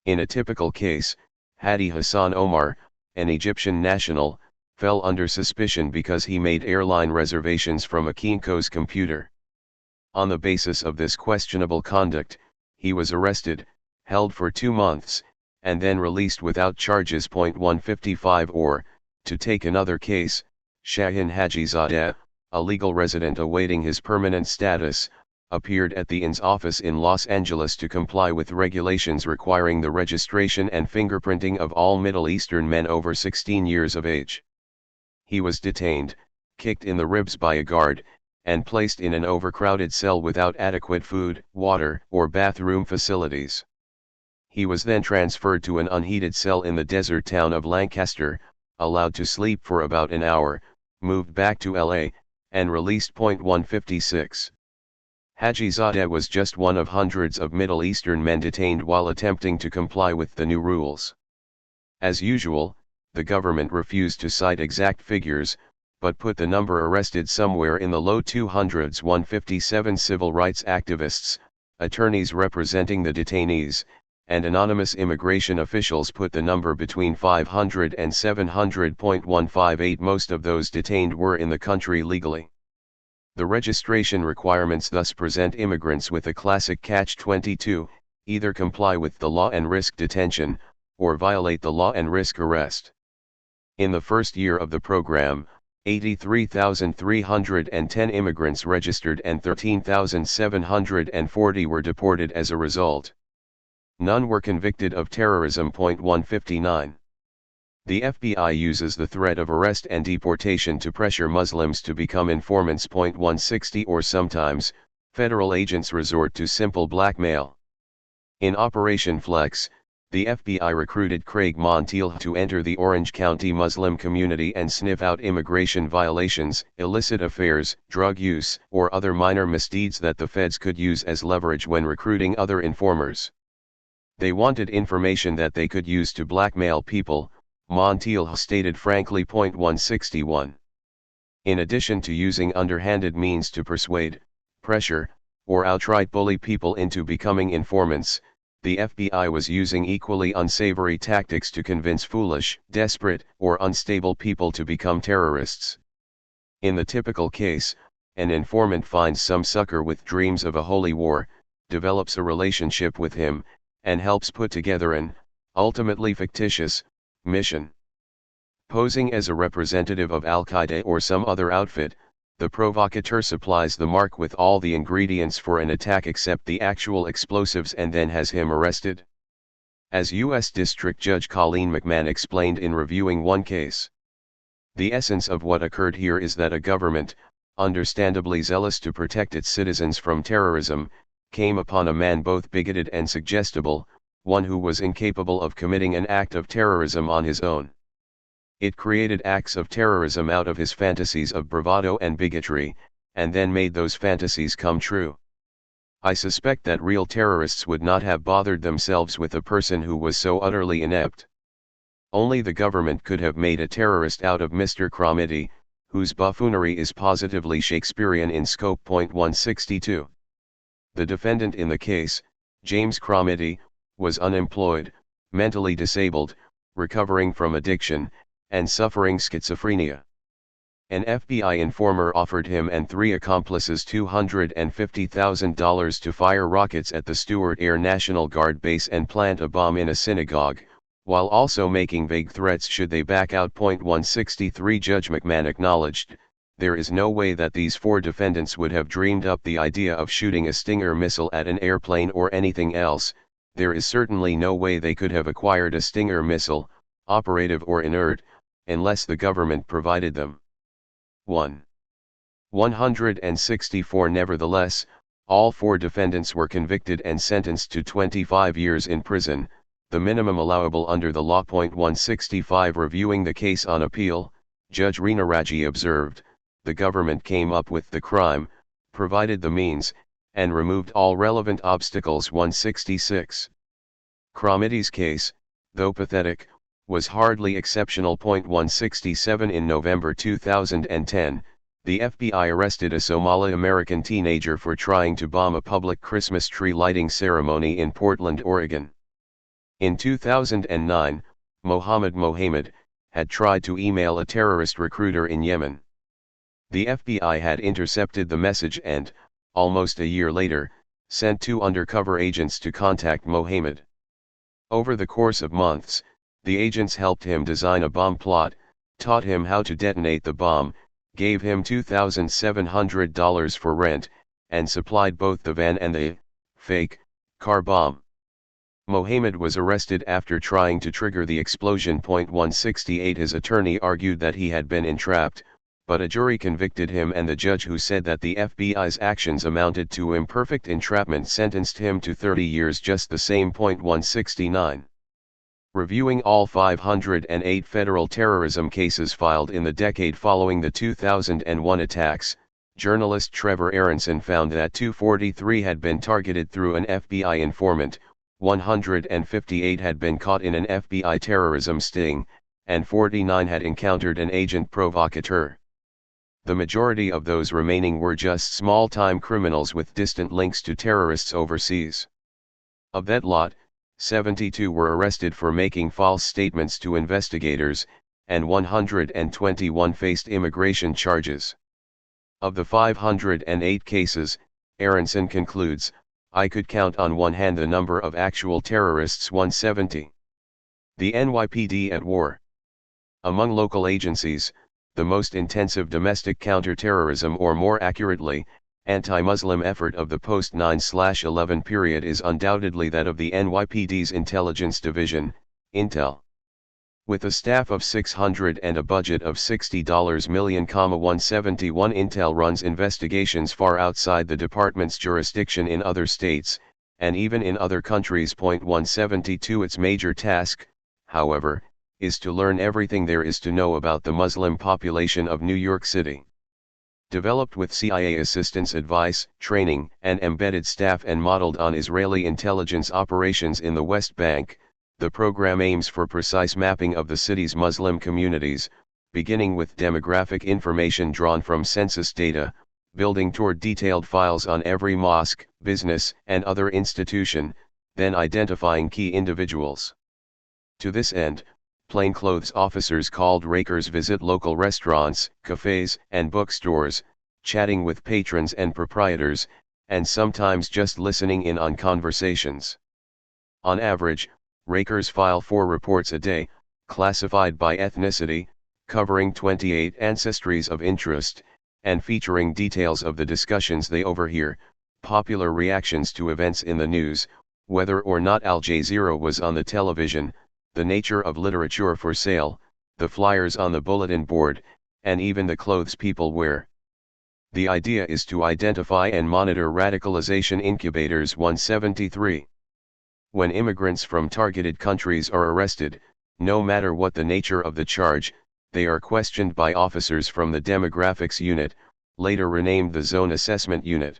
In a typical case, Hadi Hassan Omar, an Egyptian national, fell under suspicion because he made airline reservations from a Kinko's computer. On the basis of this questionable conduct, he was arrested, held for 2 months, and then released without charges. 155 Or, to take another case, Shahin Hajizadeh, a legal resident awaiting his permanent status, appeared at the INS office in Los Angeles to comply with regulations requiring the registration and fingerprinting of all Middle Eastern men over 16 years of age. He was detained, kicked in the ribs by a guard, and placed in an overcrowded cell without adequate food, water, or bathroom facilities. He was then transferred to an unheated cell in the desert town of Lancaster, allowed to sleep for about an hour, moved back to LA, and released. 156 Hajizadeh was just one of hundreds of Middle Eastern men detained while attempting to comply with the new rules. As usual, the government refused to cite exact figures, but put the number arrested somewhere in the low 200s. 157 Civil rights activists, attorneys representing the detainees, and anonymous immigration officials put the number between 500 and 700. 158 Most of those detained were in the country legally. The registration requirements thus present immigrants with a classic catch-22, either comply with the law and risk detention, or violate the law and risk arrest. In the first year of the program, 83,310 immigrants registered and 13,740 were deported as a result. None were convicted of terrorism. 159 The FBI uses the threat of arrest and deportation to pressure Muslims to become informants. 160 Or sometimes, federal agents resort to simple blackmail. In Operation Flex, the FBI recruited Craig Monteil to enter the Orange County Muslim community and sniff out immigration violations, illicit affairs, drug use, or other minor misdeeds that the feds could use as leverage when recruiting other informers. They wanted information that they could use to blackmail people, Monteil stated frankly. 161 In addition to using underhanded means to persuade, pressure, or outright bully people into becoming informants, the FBI was using equally unsavory tactics to convince foolish, desperate, or unstable people to become terrorists. In the typical case, an informant finds some sucker with dreams of a holy war, develops a relationship with him, and helps put together an, ultimately fictitious, mission. Posing as a representative of Al-Qaeda or some other outfit, the provocateur supplies the mark with all the ingredients for an attack except the actual explosives and then has him arrested. As U.S. District Judge Colleen McMahon explained in reviewing one case, the essence of what occurred here is that a government, understandably zealous to protect its citizens from terrorism, came upon a man both bigoted and suggestible, one who was incapable of committing an act of terrorism on his own. It created acts of terrorism out of his fantasies of bravado and bigotry, and then made those fantasies come true. I suspect that real terrorists would not have bothered themselves with a person who was so utterly inept. Only the government could have made a terrorist out of Mr. Cromitty, whose buffoonery is positively Shakespearean in scope. 162 The defendant in the case, James Cromitty, was unemployed, mentally disabled, recovering from addiction, and suffering schizophrenia. An FBI informer offered him and 3 accomplices $250,000 to fire rockets at the Stewart Air National Guard base and plant a bomb in a synagogue, while also making vague threats should they back out. 163 Judge McMahon acknowledged, there is no way that these 4 defendants would have dreamed up the idea of shooting a Stinger missile at an airplane or anything else. There is certainly no way they could have acquired a Stinger missile, operative or inert, unless the government provided them. 1. 164. Nevertheless, all 4 defendants were convicted and sentenced to 25 years in prison, the minimum allowable under the law. 165. Reviewing the case on appeal, Judge Reenaraji observed, the government came up with the crime, provided the means, and removed all relevant obstacles. 166. Kramiti's case, though pathetic, was hardly exceptional. 167. In November 2010, the FBI arrested a Somali-American teenager for trying to bomb a public Christmas tree lighting ceremony in Portland, Oregon. In 2009, Mohammed had tried to email a terrorist recruiter in Yemen. The FBI had intercepted the message and, almost a year later, sent 2 undercover agents to contact Mohammed. Over the course of months, the agents helped him design a bomb plot, taught him how to detonate the bomb, gave him $2,700 for rent, and supplied both the van and the fake car bomb. Mohammed was arrested after trying to trigger the explosion. 168. His attorney argued that he had been entrapped, but a jury convicted him, and the judge, who said that the FBI's actions amounted to imperfect entrapment, sentenced him to 30 years just the same. 169. Reviewing all 508 federal terrorism cases filed in the decade following the 2001 attacks, journalist Trevor Aronson found that 243 had been targeted through an FBI informant, 158 had been caught in an FBI terrorism sting, and 49 had encountered an agent provocateur. The majority of those remaining were just small-time criminals with distant links to terrorists overseas. Of that lot, 72 were arrested for making false statements to investigators, and 121 faced immigration charges. Of the 508 cases, Aronson concludes, I could count on one hand the number of actual terrorists. 170. The NYPD at war. Among local agencies, the most intensive domestic counterterrorism, or more accurately, anti-Muslim effort of the post-9/11 period is undoubtedly that of the NYPD's Intelligence Division, Intel. With a staff of 600 and a budget of $60 million, 171, Intel runs investigations far outside the department's jurisdiction in other states, and even in other countries. 172. Its major task, however, is to learn everything there is to know about the Muslim population of New York City. Developed with CIA assistance, advice, training, and embedded staff, and modeled on Israeli intelligence operations in the West Bank, the program aims for precise mapping of the city's Muslim communities, beginning with demographic information drawn from census data, building toward detailed files on every mosque, business, and other institution, then identifying key individuals. To this end, plainclothes officers called rakers visit local restaurants, cafes, and bookstores, chatting with patrons and proprietors, and sometimes just listening in on conversations. On average, rakers file 4 reports a day, classified by ethnicity, covering 28 ancestries of interest, and featuring details of the discussions they overhear, popular reactions to events in the news, whether or not Al Jazeera was on the television, the nature of literature for sale, the flyers on the bulletin board, and even the clothes people wear. The idea is to identify and monitor radicalization incubators. 173. When immigrants from targeted countries are arrested, no matter what the nature of the charge, they are questioned by officers from the Demographics Unit, later renamed the Zone Assessment Unit.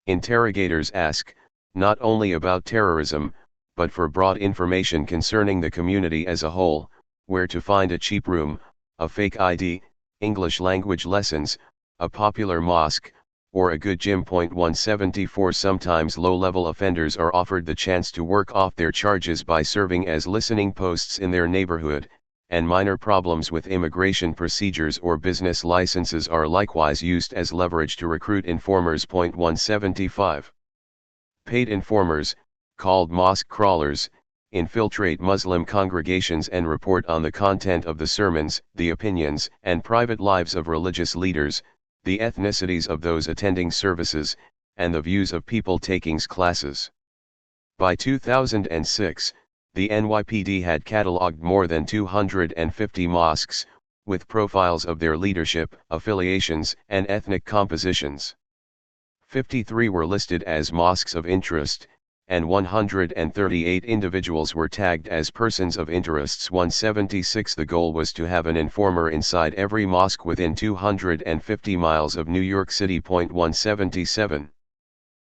Interrogators ask, not only about terrorism, but for broad information concerning the community as a whole, where to find a cheap room, a fake ID, English language lessons, a popular mosque, or a good gym. 174. Sometimes low-level offenders are offered the chance to work off their charges by serving as listening posts in their neighborhood, and minor problems with immigration procedures or business licenses are likewise used as leverage to recruit informers. 175. Paid informers, called mosque crawlers, infiltrate Muslim congregations and report on the content of the sermons, the opinions, and private lives of religious leaders, the ethnicities of those attending services, and the views of people taking classes. By 2006, the NYPD had catalogued more than 250 mosques, with profiles of their leadership, affiliations, and ethnic compositions. 53 were listed as mosques of interest, and 138 individuals were tagged as persons of interests. 176 The goal was to have an informer inside every mosque within 250 miles of New York City. 177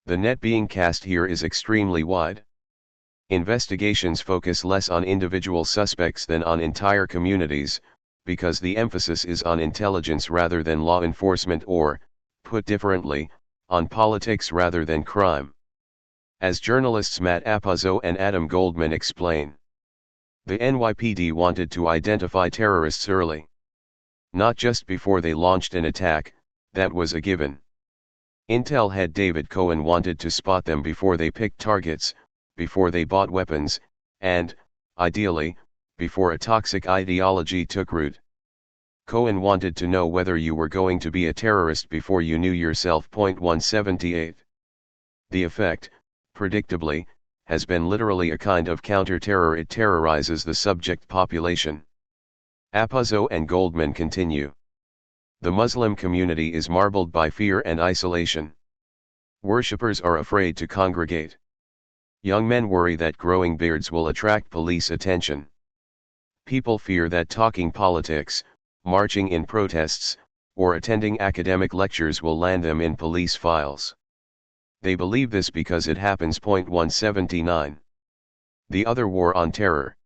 The net being cast here is extremely wide. Investigations focus less on individual suspects than on entire communities, because the emphasis is on intelligence rather than law enforcement, or, put differently, on politics rather than crime. As journalists Matt Apuzzo and Adam Goldman explain, the NYPD wanted to identify terrorists early. Not just before they launched an attack, that was a given. Intel head David Cohen wanted to spot them before they picked targets, before they bought weapons, and, ideally, before a toxic ideology took root. Cohen wanted to know whether you were going to be a terrorist before you knew yourself. 178 The effect, predictably, has been literally a kind of counter-terror. It terrorizes the subject population. Apuzzo and Goldman continue. The Muslim community is marbled by fear and isolation. Worshippers are afraid to congregate. Young men worry that growing beards will attract police attention. People fear that talking politics, marching in protests, or attending academic lectures will land them in police files. They believe this because it happens. 179 The other war on terror.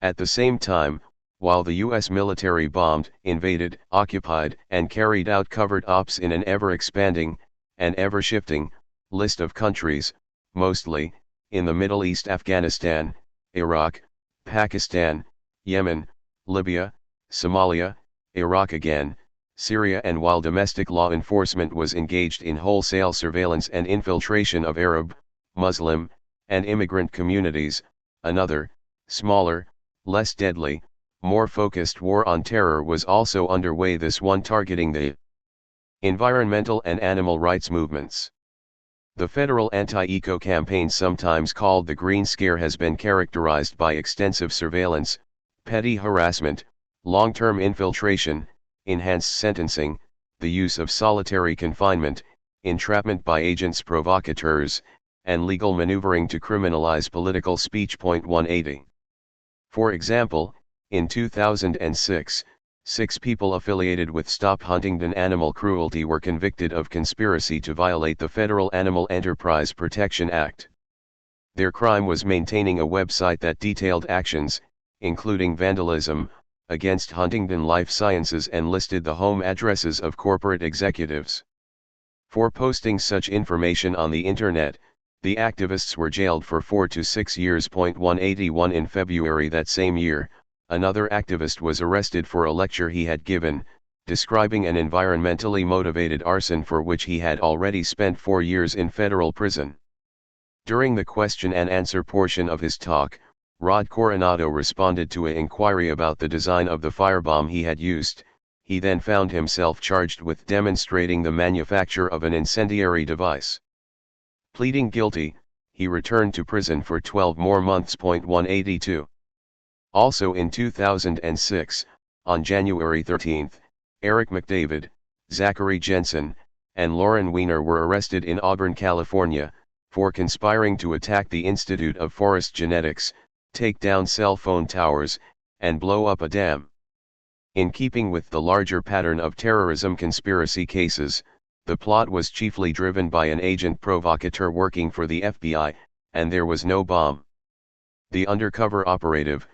At the same time, while the U.S. military bombed, invaded, occupied, and carried out covert ops in an ever-expanding, and ever-shifting, list of countries, mostly, in the Middle East, Afghanistan, Iraq, Pakistan, Yemen, Libya, Somalia, Iraq again, Syria, and while domestic law enforcement was engaged in wholesale surveillance and infiltration of Arab, Muslim, and immigrant communities, another, smaller, less deadly, more focused war on terror was also underway, this one targeting the environmental and animal rights movements. The federal anti-eco campaign, sometimes called the Green Scare, has been characterized by extensive surveillance, petty harassment, long-term infiltration, enhanced sentencing, the use of solitary confinement, entrapment by agents provocateurs, and legal maneuvering to criminalize political speech. 180 For example, in 2006, 6 people affiliated with Stop Huntingdon Animal Cruelty were convicted of conspiracy to violate the Federal Animal Enterprise Protection Act. Their crime was maintaining a website that detailed actions, including vandalism, against Huntingdon Life Sciences and listed the home addresses of corporate executives. For posting such information on the internet, the activists were jailed for 4 to 6 years. 181 In February that same year, another activist was arrested for a lecture he had given, describing an environmentally motivated arson for which he had already spent 4 years in federal prison. During the question and answer portion of his talk, Rod Coronado responded to an inquiry about the design of the firebomb he had used. He then found himself charged with demonstrating the manufacture of an incendiary device. Pleading guilty, he returned to prison for 12 more months. 182 Also in 2006, on January 13, Eric McDavid, Zachary Jensen, and Lauren Weiner were arrested in Auburn, California, for conspiring to attack the Institute of Forest Genetics, take down cell phone towers, and blow up a dam. In keeping with the larger pattern of terrorism conspiracy cases, the plot was chiefly driven by an agent provocateur working for the FBI, and there was no bomb. The undercover operative,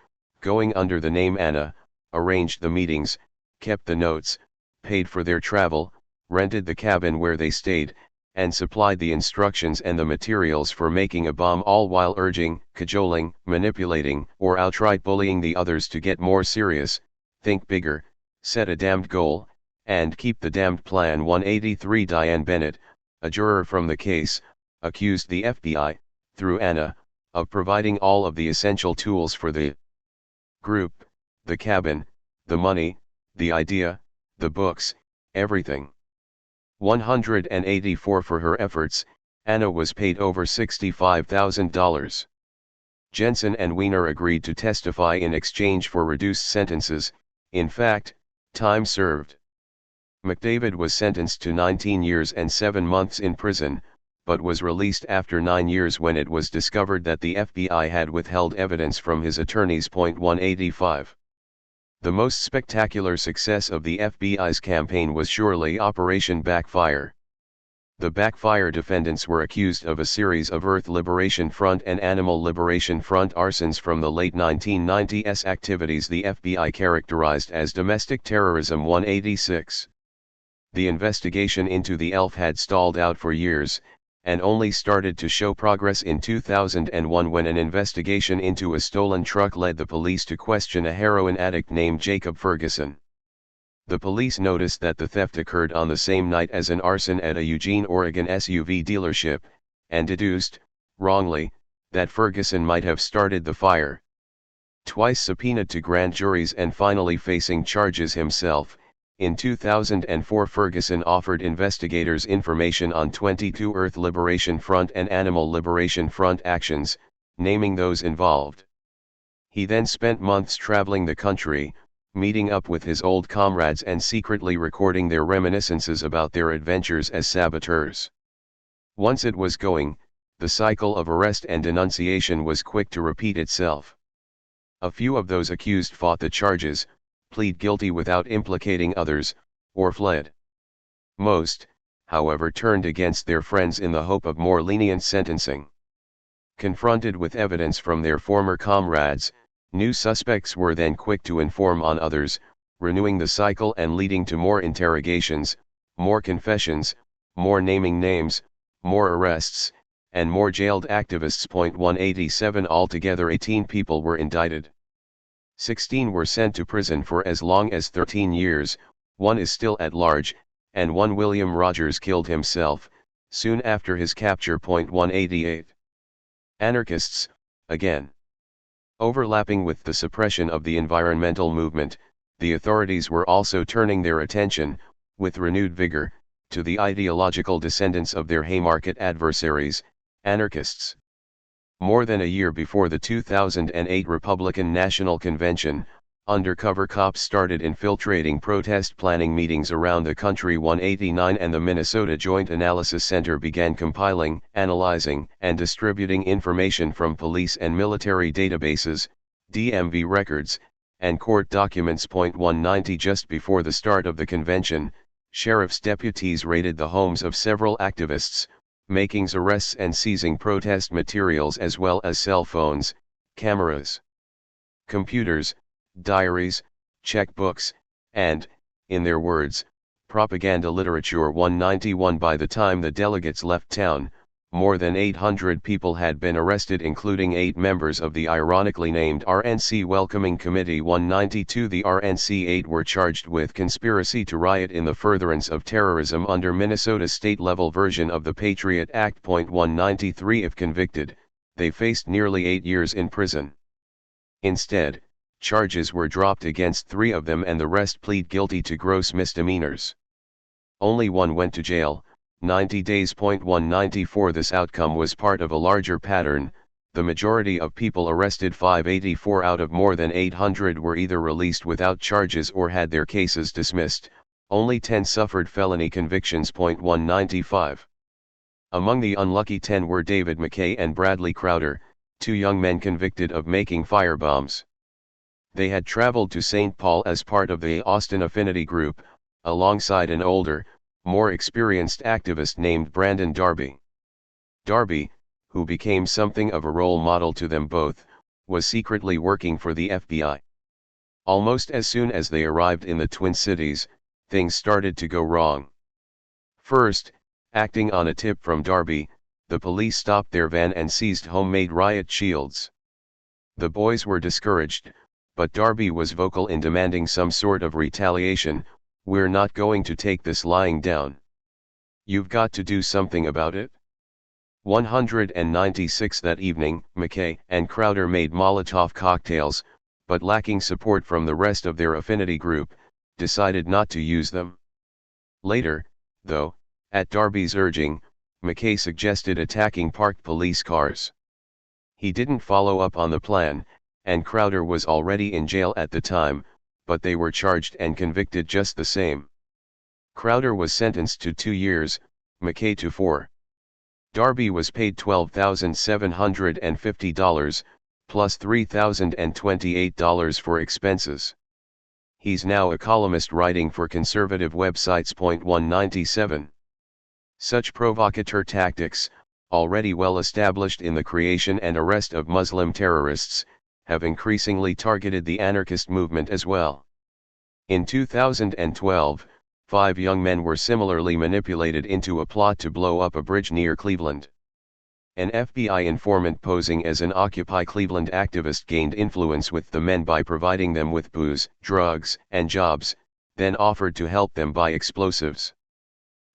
going under the name Anna, arranged the meetings, kept the notes, paid for their travel, rented the cabin where they stayed, and supplied the instructions and the materials for making a bomb, all while urging, cajoling, manipulating, or outright bullying the others to get more serious, think bigger, set a damned goal, and keep the damned plan. 183 Diane Bennett, a juror from the case, accused the FBI, through Anna, of providing all of the essential tools for the group, the cabin, the money, the idea, the books, everything. 184 For her efforts, Anna was paid over $65,000. Jensen and Weiner agreed to testify in exchange for reduced sentences. In fact, Time served. McDavid was sentenced to 19 years and 7 months in prison, but was released after 9 years when it was discovered that the FBI had withheld evidence from his attorneys. 185. The most spectacular success of the FBI's campaign was surely Operation Backfire. The Backfire defendants were accused of a series of Earth Liberation Front and Animal Liberation Front arsons from the late 1990s, activities the FBI characterized as domestic terrorism. 186. The investigation into the ELF had stalled out for years, and only started to show progress in 2001 when an investigation into a stolen truck led the police to question a heroin addict named Jacob Ferguson. The police noticed that the theft occurred on the same night as an arson at a Eugene, Oregon SUV dealership, and deduced, wrongly, that Ferguson might have started the fire. Twice subpoenaed to grand juries and finally facing charges himself, in 2004 Ferguson offered investigators information on 22 Earth Liberation Front and Animal Liberation Front actions, naming those involved. He then spent months traveling the country, meeting up with his old comrades and secretly recording their reminiscences about their adventures as saboteurs. Once it was going, the cycle of arrest and denunciation was quick to repeat itself. A few of those accused fought the charges, plead guilty without implicating others, or fled. Most, however, turned against their friends in the hope of more lenient sentencing. Confronted with evidence from their former comrades, new suspects were then quick to inform on others, renewing the cycle and leading to more interrogations, more confessions, more naming names, more arrests, and more jailed activists. 187. Altogether 18 people were indicted. 16 were sent to prison for as long as 13 years, 1 is still at large, and 1 William Rogers killed himself, soon after his capture. 188. Anarchists, again. Overlapping with the suppression of the environmental movement, the authorities were also turning their attention, with renewed vigor, to the ideological descendants of their Haymarket adversaries, anarchists. More than a year before the 2008 Republican National Convention, undercover cops started infiltrating protest planning meetings around the country. 189. And the Minnesota Joint Analysis Center began compiling, analyzing, and distributing information from police and military databases, DMV records, and court documents. 190. Just before the start of the convention, sheriff's deputies raided the homes of several activists, making arrests and seizing protest materials as well as cell phones, cameras, computers, diaries, checkbooks, and, in their words, propaganda literature. 191. By the time the delegates left town, more than 800 people had been arrested, including 8 members of the ironically named RNC Welcoming Committee. 192. The RNC 8 were charged with conspiracy to riot in the furtherance of terrorism under Minnesota's state-level version of the Patriot Act. 193. If convicted, they faced nearly 8 years in prison. Instead, charges were dropped against 3 of them and the rest plead guilty to gross misdemeanors. Only 1 went to jail, 90 days. 194. This outcome was part of a larger pattern. The majority of people arrested, 584 out of more than 800, were either released without charges or had their cases dismissed. Only 10 suffered felony convictions. 195. Among the unlucky 10 were David McKay and Bradley Crowder, 2 young men convicted of making firebombs. They had traveled to St. Paul as part of the Austin Affinity Group, alongside an older, more experienced activist named Brandon Darby. Darby, who became something of a role model to them both, was secretly working for the FBI. Almost as soon as they arrived in the Twin Cities, things started to go wrong. First, acting on a tip from Darby, the police stopped their van and seized homemade riot shields. The boys were discouraged, but Darby was vocal in demanding some sort of retaliation. "We're not going to take this lying down. You've got to do something about it." 196. That evening, McKay and Crowder made Molotov cocktails, but lacking support from the rest of their affinity group, decided not to use them. Later, though, at Darby's urging, McKay suggested attacking parked police cars. He didn't follow up on the plan, and Crowder was already in jail at the time, but they were charged and convicted just the same. Crowder was sentenced to 2 years, McKay to 4. Darby was paid $12,750, plus $3,028 for expenses. He's now a columnist writing for conservative websites. 197. Such provocateur tactics, already well established in the creation and arrest of Muslim terrorists, have increasingly targeted the anarchist movement as well. In 2012, 5 young men were similarly manipulated into a plot to blow up a bridge near Cleveland. An FBI informant posing as an Occupy Cleveland activist gained influence with the men by providing them with booze, drugs, and jobs, then offered to help them buy explosives.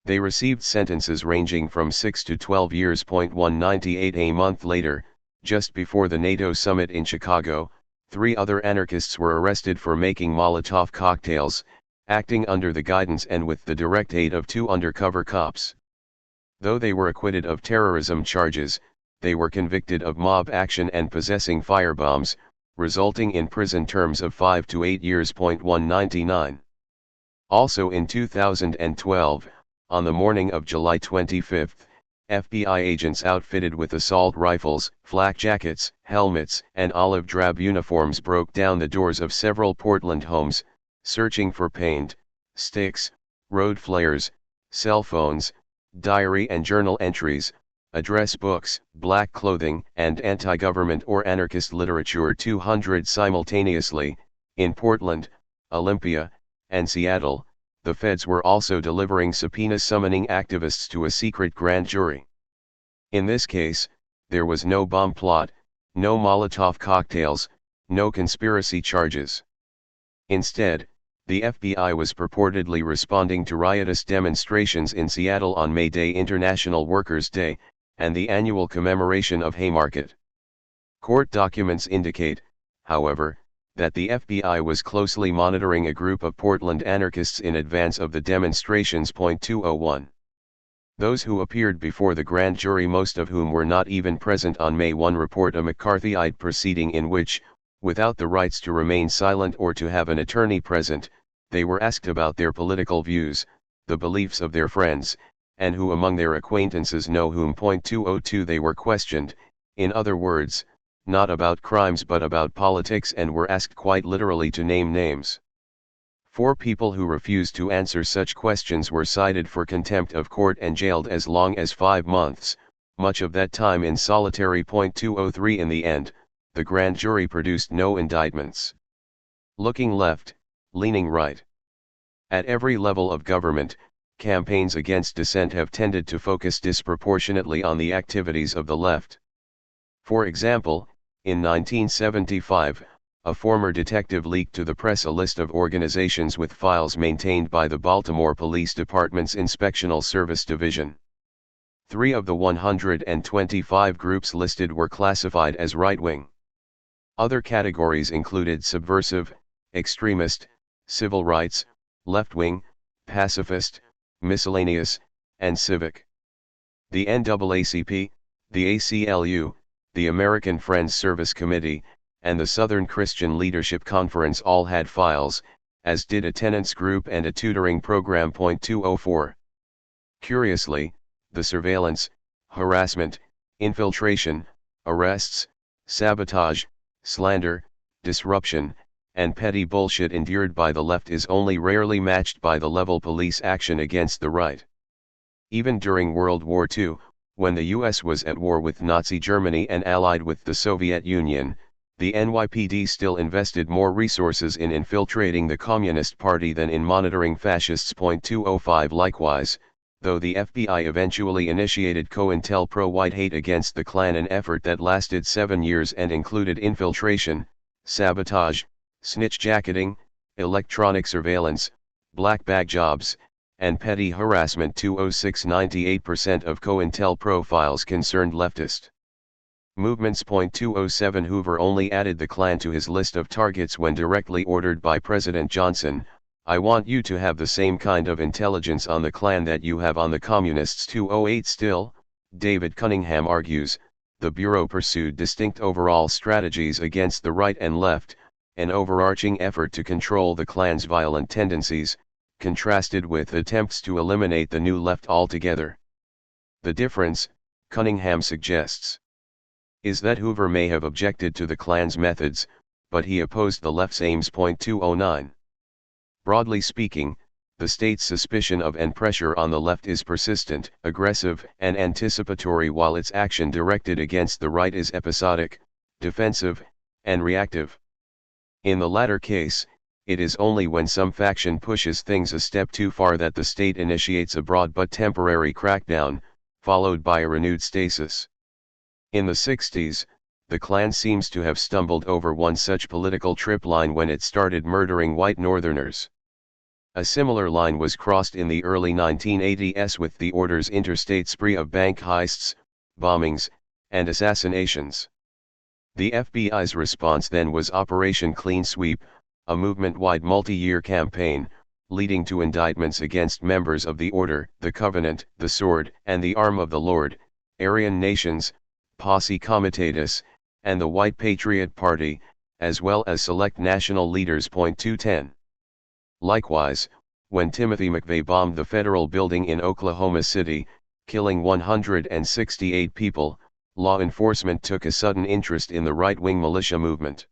They received sentences ranging from 6 to 12 years. 198. A month later, just before the NATO summit in Chicago, 3 other anarchists were arrested for making Molotov cocktails, acting under the guidance and with the direct aid of 2 undercover cops. Though they were acquitted of terrorism charges, they were convicted of mob action and possessing firebombs, resulting in prison terms of 5 to 8 years. 199. Also in 2012, on the morning of July 25, FBI agents outfitted with assault rifles, flak jackets, helmets, and olive drab uniforms broke down the doors of several Portland homes, searching for paint, sticks, road flares, cell phones, diary and journal entries, address books, black clothing, and anti-government or anarchist literature. 200 simultaneously, in Portland, Olympia, and Seattle, the feds were also delivering subpoenas summoning activists to a secret grand jury. In this case, there was no bomb plot, no Molotov cocktails, no conspiracy charges. Instead, the FBI was purportedly responding to riotous demonstrations in Seattle on May Day, International Workers' Day, and the annual commemoration of Haymarket. Court documents indicate, however, that the FBI was closely monitoring a group of Portland anarchists in advance of the demonstrations. 201. Those who appeared before the grand jury, most of whom were not even present on May 1, report a McCarthyite proceeding in which, without the rights to remain silent or to have an attorney present, they were asked about their political views, the beliefs of their friends, and who among their acquaintances know whom. 202. They were questioned, in other words, not about crimes but about politics, and were asked quite literally to name names. 4 people who refused to answer such questions were cited for contempt of court and jailed as long as 5 months, much of that time in solitary. 203. In the end, the grand jury produced no indictments. Looking left, leaning right. At every level of government, campaigns against dissent have tended to focus disproportionately on the activities of the left. For example, in 1975, a former detective leaked to the press a list of organizations with files maintained by the Baltimore Police Department's Inspectional Service Division. 3 of the 125 groups listed were classified as right-wing. Other categories included subversive, extremist, civil rights, left-wing, pacifist, miscellaneous, and civic. The NAACP, the ACLU, the American Friends Service Committee, and the Southern Christian Leadership Conference all had files, as did a tenants group and a tutoring program. 204. Curiously, the surveillance, harassment, infiltration, arrests, sabotage, slander, disruption, and petty bullshit endured by the left is only rarely matched by the level police action against the right. Even during World War II, when the US was at war with Nazi Germany and allied with the Soviet Union, the NYPD still invested more resources in infiltrating the Communist Party than in monitoring fascists. 205. Likewise, though the FBI eventually initiated COINTELPRO White Hate against the Klan, an effort that lasted 7 years and included infiltration, sabotage, snitch jacketing, electronic surveillance, black bag jobs, and petty harassment. 206. 98% of COINTELPRO files concerned leftist movements. 207. Hoover only added the Klan to his list of targets when directly ordered by President Johnson, "I want you to have the same kind of intelligence on the Klan that you have on the communists." 208. Still, David Cunningham argues, the Bureau pursued distinct overall strategies against the right and left, an overarching effort to control the Klan's violent tendencies, contrasted with attempts to eliminate the New Left altogether. The difference, Cunningham suggests, is that Hoover may have objected to the Klan's methods, but he opposed the left's aims. 209. Broadly speaking, the state's suspicion of and pressure on the left is persistent, aggressive, and anticipatory, while its action directed against the right is episodic, defensive, and reactive. In the latter case, it is only when some faction pushes things a step too far that the state initiates a broad but temporary crackdown, followed by a renewed stasis. In the 60s, the Klan seems to have stumbled over one such political trip line when it started murdering white Northerners. A similar line was crossed in the early 1980s with the Order's interstate spree of bank heists, bombings, and assassinations. The FBI's response then was Operation Clean Sweep, a movement-wide multi-year campaign, leading to indictments against members of the Order, the Covenant, the Sword, and the Arm of the Lord, Aryan Nations, Posse Comitatus, and the White Patriot Party, as well as select national leaders. 210. Likewise, when Timothy McVeigh bombed the federal building in Oklahoma City, killing 168 people, law enforcement took a sudden interest in the right-wing militia movement.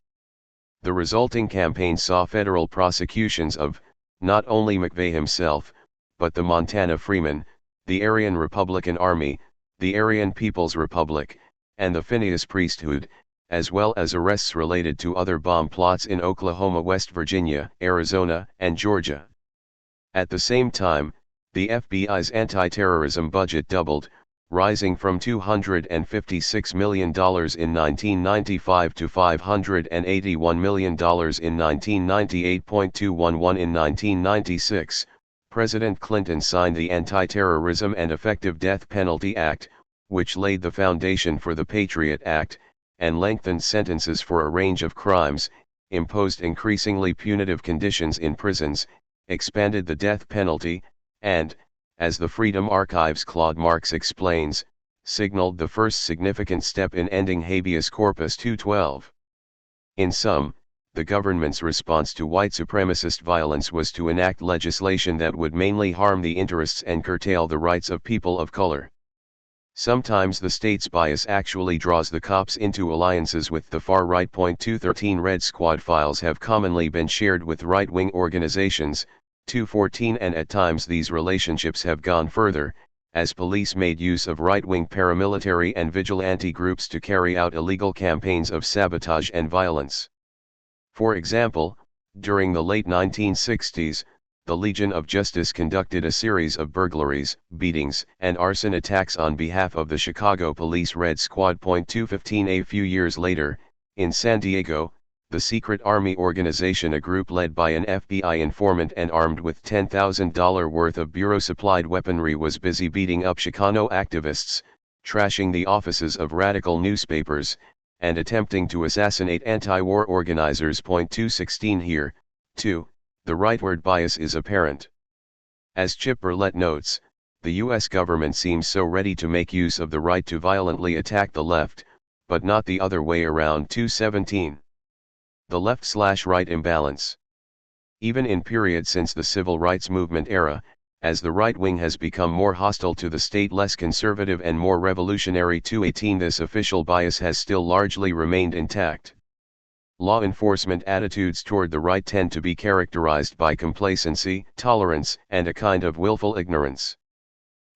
The resulting campaign saw federal prosecutions of, not only McVeigh himself, but the Montana Freemen, the Aryan Republican Army, the Aryan People's Republic, and the Phineas priesthood, as well as arrests related to other bomb plots in Oklahoma, West Virginia, Arizona, and Georgia. At the same time, the FBI's anti-terrorism budget doubled, rising from $256 million in 1995 to $581 million in 1998. 211 In 1996, President Clinton signed the Anti-Terrorism and Effective Death Penalty Act, which laid the foundation for the Patriot Act, and lengthened sentences for a range of crimes, imposed increasingly punitive conditions in prisons, expanded the death penalty, and, as the Freedom Archive's Claude Marks explains, signaled the first significant step in ending habeas corpus. 212. In sum, the government's response to white supremacist violence was to enact legislation that would mainly harm the interests and curtail the rights of people of color. Sometimes the state's bias actually draws the cops into alliances with the far right. 213 Red Squad files have commonly been shared with right-wing organizations. 214 And at times these relationships have gone further, as police made use of right-wing paramilitary and vigilante groups to carry out illegal campaigns of sabotage and violence. For example, during the late 1960s, the Legion of Justice conducted a series of burglaries, beatings, and arson attacks on behalf of the Chicago Police Red Squad. 215 A few years later, in San Diego, the secret army organization, a group led by an FBI informant and armed with $10,000 worth of bureau-supplied weaponry, was busy beating up Chicano activists, trashing the offices of radical newspapers, and attempting to assassinate anti-war organizers. 216 Here, too, the rightward bias is apparent. As Chip Burlett notes, the U.S. government seems so ready to make use of the right to violently attack the left, but not the other way around. 217. The left-right imbalance. Even in periods since the civil rights movement era, as the right wing has become more hostile to the state, less conservative and more revolutionary. 218 This official bias has still largely remained intact. Law enforcement attitudes toward the right tend to be characterized by complacency, tolerance, and a kind of willful ignorance.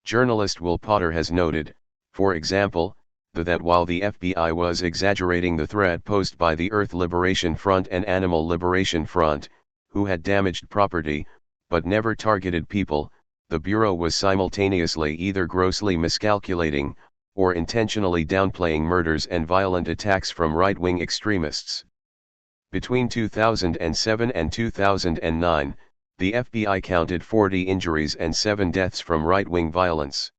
Journalist Will Potter has noted, for example, that while the FBI was exaggerating the threat posed by the Earth Liberation Front and Animal Liberation Front, who had damaged property, but never targeted people, the Bureau was simultaneously either grossly miscalculating, or intentionally downplaying murders and violent attacks from right-wing extremists. Between 2007 and 2009, the FBI counted 40 injuries and 7 deaths from right-wing violence.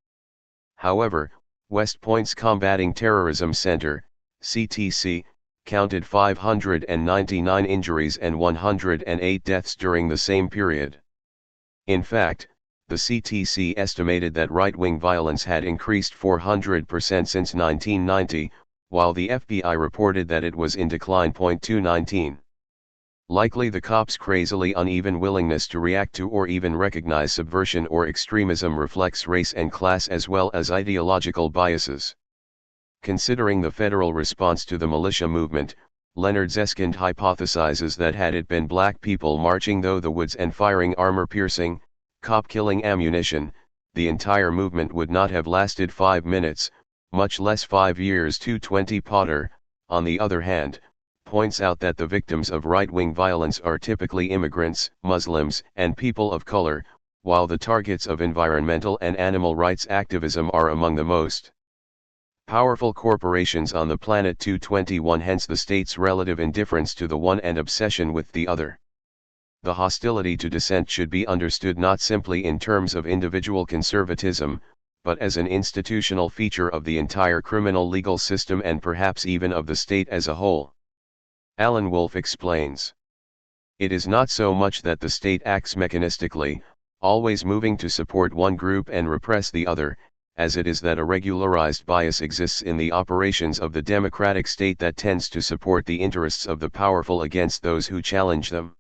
However, West Point's Combating Terrorism Center, CTC, counted 599 injuries and 108 deaths during the same period. In fact, the CTC estimated that right-wing violence had increased 400% since 1990, while the FBI reported that it was in decline. 219. Likely the cops' crazily uneven willingness to react to or even recognize subversion or extremism reflects race and class as well as ideological biases. Considering the federal response to the militia movement, Leonard Zeskind hypothesizes that had it been black people marching through the woods and firing armor-piercing, cop-killing ammunition, the entire movement would not have lasted 5 minutes, much less 5 years. 220 Potter, on the other hand, points out that the victims of right-wing violence are typically immigrants, Muslims, and people of color, while the targets of environmental and animal rights activism are among the most powerful corporations on the planet. 221 Hence the state's relative indifference to the one and obsession with the other. The hostility to dissent should be understood not simply in terms of individual conservatism, but as an institutional feature of the entire criminal legal system and perhaps even of the state as a whole. Alan Wolf explains. It is not so much that the state acts mechanistically, always moving to support one group and repress the other, as it is that a regularized bias exists in the operations of the democratic state that tends to support the interests of the powerful against those who challenge them.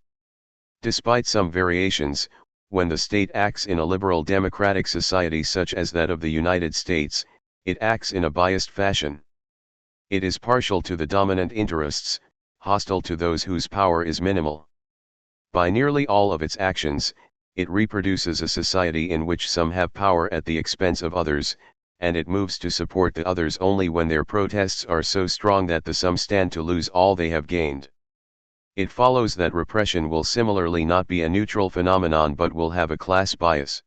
Despite some variations, when the state acts in a liberal democratic society such as that of the United States, it acts in a biased fashion. It is partial to the dominant interests, hostile to those whose power is minimal. By nearly all of its actions, it reproduces a society in which some have power at the expense of others, and it moves to support the others only when their protests are so strong that the some stand to lose all they have gained. It follows that repression will similarly not be a neutral phenomenon but will have a class bias.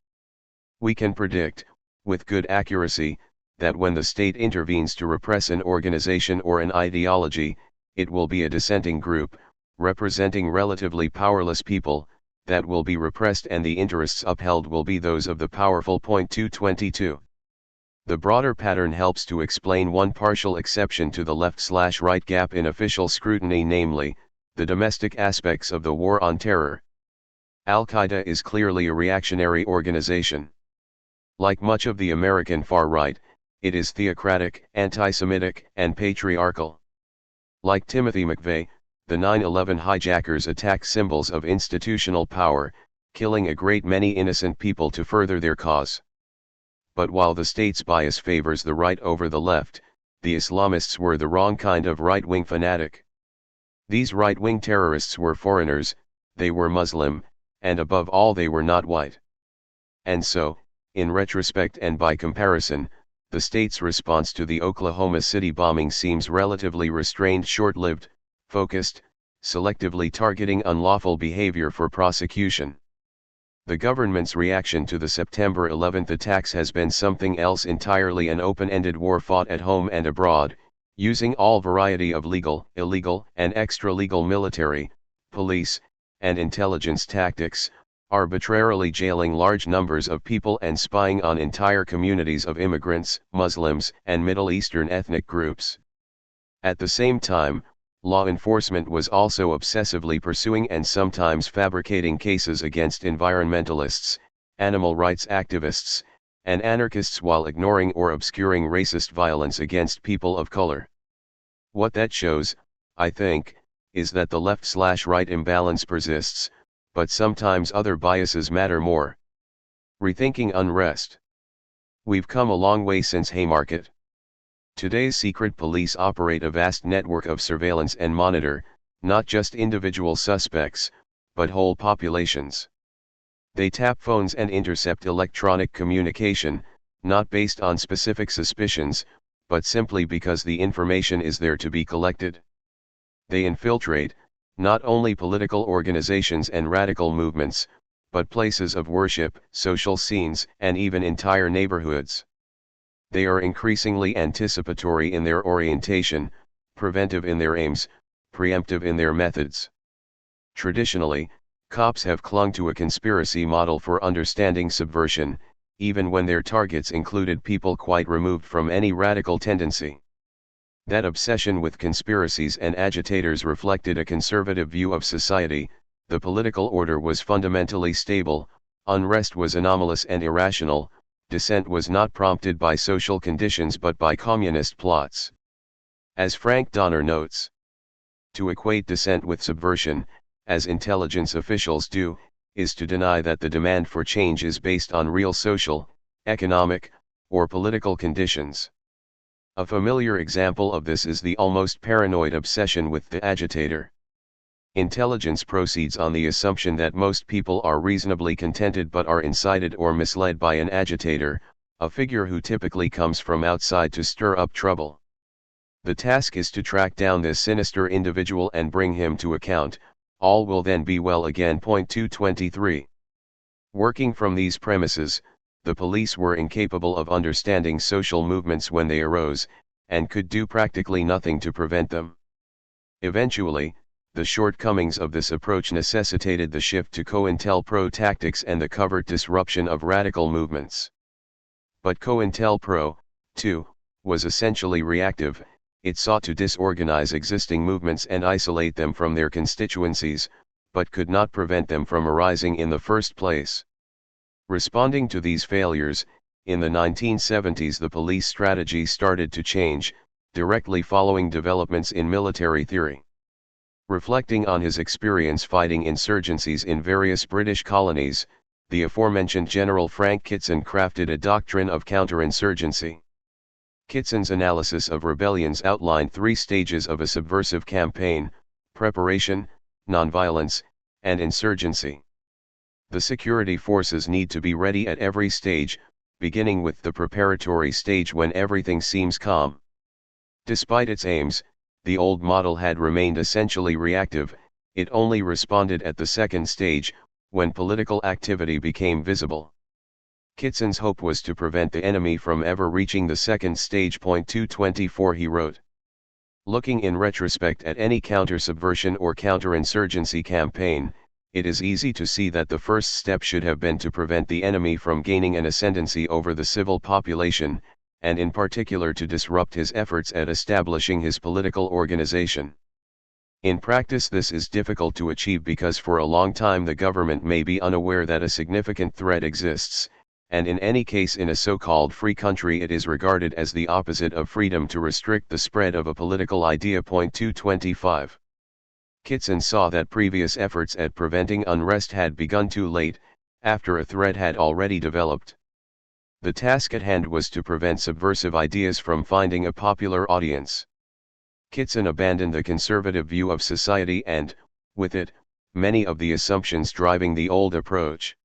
We can predict, with good accuracy, that when the state intervenes to repress an organization or an ideology, it will be a dissenting group, representing relatively powerless people, that will be repressed and the interests upheld will be those of the powerful. 222. The broader pattern helps to explain one partial exception to the left/right gap in official scrutiny, namely, the domestic aspects of the war on terror. Al-Qaeda is clearly a reactionary organization. Like much of the American far right, it is theocratic, anti-Semitic, and patriarchal. Like Timothy McVeigh, the 9/11 hijackers attack symbols of institutional power, killing a great many innocent people to further their cause. But while the state's bias favors the right over the left, the Islamists were the wrong kind of right-wing fanatic. These right-wing terrorists were foreigners, they were Muslim, and above all they were not white. And so, in retrospect and by comparison, the state's response to the Oklahoma City bombing seems relatively restrained, short-lived, focused, selectively targeting unlawful behavior for prosecution. The government's reaction to the September 11th attacks has been something else entirely, an open-ended war fought at home and abroad, using all variety of legal, illegal, and extra-legal military, police, and intelligence tactics, arbitrarily jailing large numbers of people and spying on entire communities of immigrants, Muslims, and Middle Eastern ethnic groups. At the same time, law enforcement was also obsessively pursuing and sometimes fabricating cases against environmentalists, animal rights activists, and anarchists while ignoring or obscuring racist violence against people of color. What that shows, I think, is that the left/right imbalance persists, but sometimes other biases matter more. Rethinking unrest. We've come a long way since Haymarket. Today's secret police operate a vast network of surveillance and monitor, not just individual suspects, but whole populations. They tap phones and intercept electronic communication, not based on specific suspicions, but simply because the information is there to be collected. They infiltrate, not only political organizations and radical movements, but places of worship, social scenes, and even entire neighborhoods. They are increasingly anticipatory in their orientation, preventive in their aims, preemptive in their methods. Traditionally, cops have clung to a conspiracy model for understanding subversion, even when their targets included people quite removed from any radical tendency. That obsession with conspiracies and agitators reflected a conservative view of society. The political order was fundamentally stable, unrest was anomalous and irrational, dissent was not prompted by social conditions but by communist plots. As Frank Donner notes, to equate dissent with subversion, as intelligence officials do, is to deny that the demand for change is based on real social, economic, or political conditions. A familiar example of this is the almost paranoid obsession with the agitator. Intelligence proceeds on the assumption that most people are reasonably contented but are incited or misled by an agitator, a figure who typically comes from outside to stir up trouble. The task is to track down this sinister individual and bring him to account. All will then be well again. 223. Working from these premises, the police were incapable of understanding social movements when they arose, and could do practically nothing to prevent them. Eventually, the shortcomings of this approach necessitated the shift to COINTELPRO tactics and the covert disruption of radical movements. But COINTELPRO, too, was essentially reactive. It sought to disorganize existing movements and isolate them from their constituencies, but could not prevent them from arising in the first place. Responding to these failures, in the 1970s the police strategy started to change, directly following developments in military theory. Reflecting on his experience fighting insurgencies in various British colonies, the aforementioned General Frank Kitson crafted a doctrine of counterinsurgency. Kitson's analysis of rebellions outlined 3 stages of a subversive campaign: preparation, nonviolence, and insurgency. The security forces need to be ready at every stage, beginning with the preparatory stage when everything seems calm. Despite its aims, the old model had remained essentially reactive. It only responded at the second stage, when political activity became visible. Kitson's hope was to prevent the enemy from ever reaching the second stage. 224 He wrote, "Looking in retrospect at any counter-subversion or counterinsurgency campaign, it is easy to see that the first step should have been to prevent the enemy from gaining an ascendancy over the civil population, and in particular to disrupt his efforts at establishing his political organization. In practice this is difficult to achieve because for a long time the government may be unaware that a significant threat exists, and in any case in a so-called free country it is regarded as the opposite of freedom to restrict the spread of a political idea." 225. Kitson saw that previous efforts at preventing unrest had begun too late, after a threat had already developed. The task at hand was to prevent subversive ideas from finding a popular audience. Kitson abandoned the conservative view of society and, with it, many of the assumptions driving the old approach.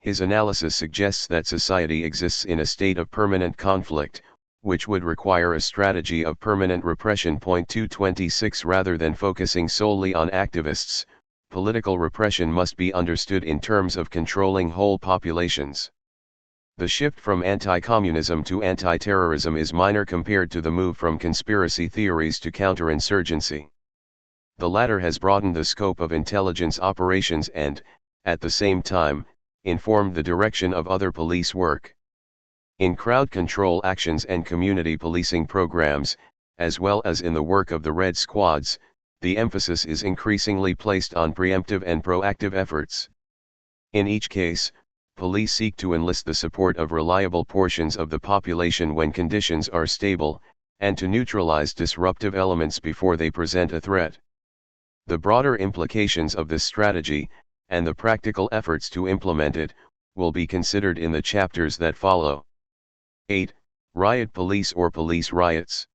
His analysis suggests that society exists in a state of permanent conflict, which would require a strategy of permanent repression. 226 Rather than focusing solely on activists, political repression must be understood in terms of controlling whole populations. The shift from anti-communism to anti-terrorism is minor compared to the move from conspiracy theories to counterinsurgency. The latter has broadened the scope of intelligence operations and, at the same time, informed the direction of other police work. In crowd control actions and community policing programs, as well as in the work of the Red Squads, the emphasis is increasingly placed on preemptive and proactive efforts. In each case, police seek to enlist the support of reliable portions of the population when conditions are stable, and to neutralize disruptive elements before they present a threat. The broader implications of this strategy, and the practical efforts to implement it, will be considered in the chapters that follow. 8. Riot police or police riots.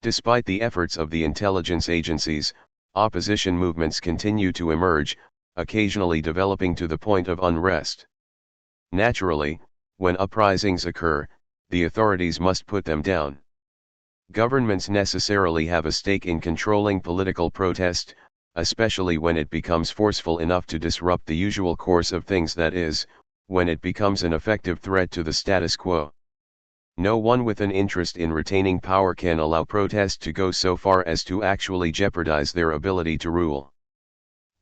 Despite the efforts of the intelligence agencies, opposition movements continue to emerge, occasionally developing to the point of unrest. Naturally, when uprisings occur, the authorities must put them down. Governments necessarily have a stake in controlling political protest, especially when it becomes forceful enough to disrupt the usual course of things, that is, when it becomes an effective threat to the status quo. No one with an interest in retaining power can allow protest to go so far as to actually jeopardize their ability to rule.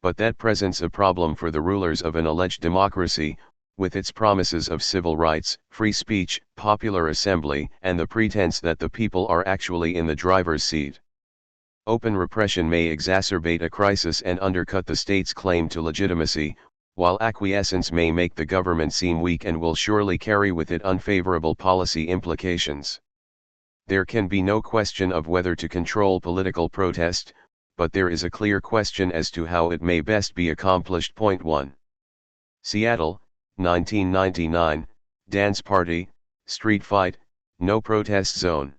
But that presents a problem for the rulers of an alleged democracy, with its promises of civil rights, free speech, popular assembly, and the pretense that the people are actually in the driver's seat. Open repression may exacerbate a crisis and undercut the state's claim to legitimacy, while acquiescence may make the government seem weak and will surely carry with it unfavorable policy implications. There can be no question of whether to control political protest, but there is a clear question as to how it may best be accomplished. Point 1. Seattle, 1999, Dance Party, Street Fight, No Protest Zone.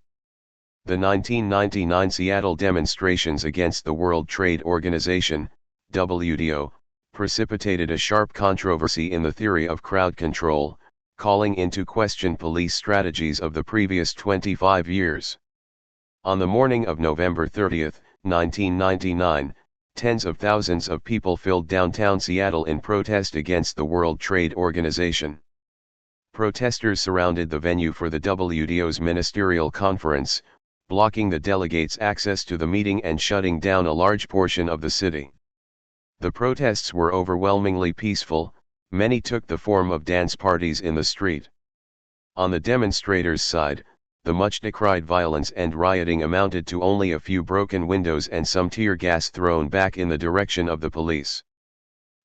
The 1999 Seattle demonstrations against the World Trade Organization, WTO, precipitated a sharp controversy in the theory of crowd control, calling into question police strategies of the previous 25 years. On the morning of November 30, 1999, tens of thousands of people filled downtown Seattle in protest against the World Trade Organization. Protesters surrounded the venue for the WTO's ministerial conference, blocking the delegates' access to the meeting and shutting down a large portion of the city. The protests were overwhelmingly peaceful, many took the form of dance parties in the street. On the demonstrators' side, the much-decried violence and rioting amounted to only a few broken windows and some tear gas thrown back in the direction of the police.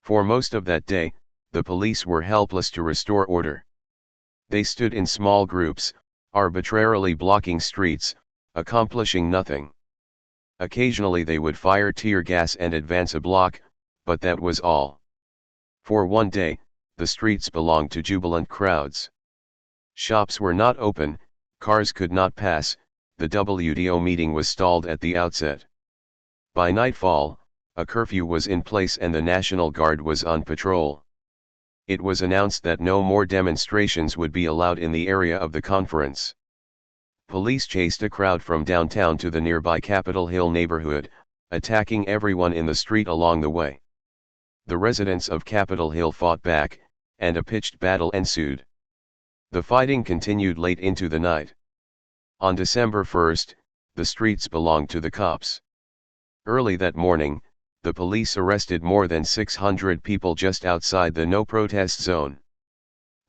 For most of that day, the police were helpless to restore order. They stood in small groups, arbitrarily blocking streets, accomplishing nothing. Occasionally they would fire tear gas and advance a block, but that was all. For one day, the streets belonged to jubilant crowds. Shops were not open, cars could not pass, the WTO meeting was stalled at the outset. By nightfall, a curfew was in place and the National Guard was on patrol. It was announced that no more demonstrations would be allowed in the area of the conference. Police chased a crowd from downtown to the nearby Capitol Hill neighborhood, attacking everyone in the street along the way. The residents of Capitol Hill fought back, and a pitched battle ensued. The fighting continued late into the night. On December 1, the streets belonged to the cops. Early that morning, the police arrested more than 600 people just outside the no-protest zone.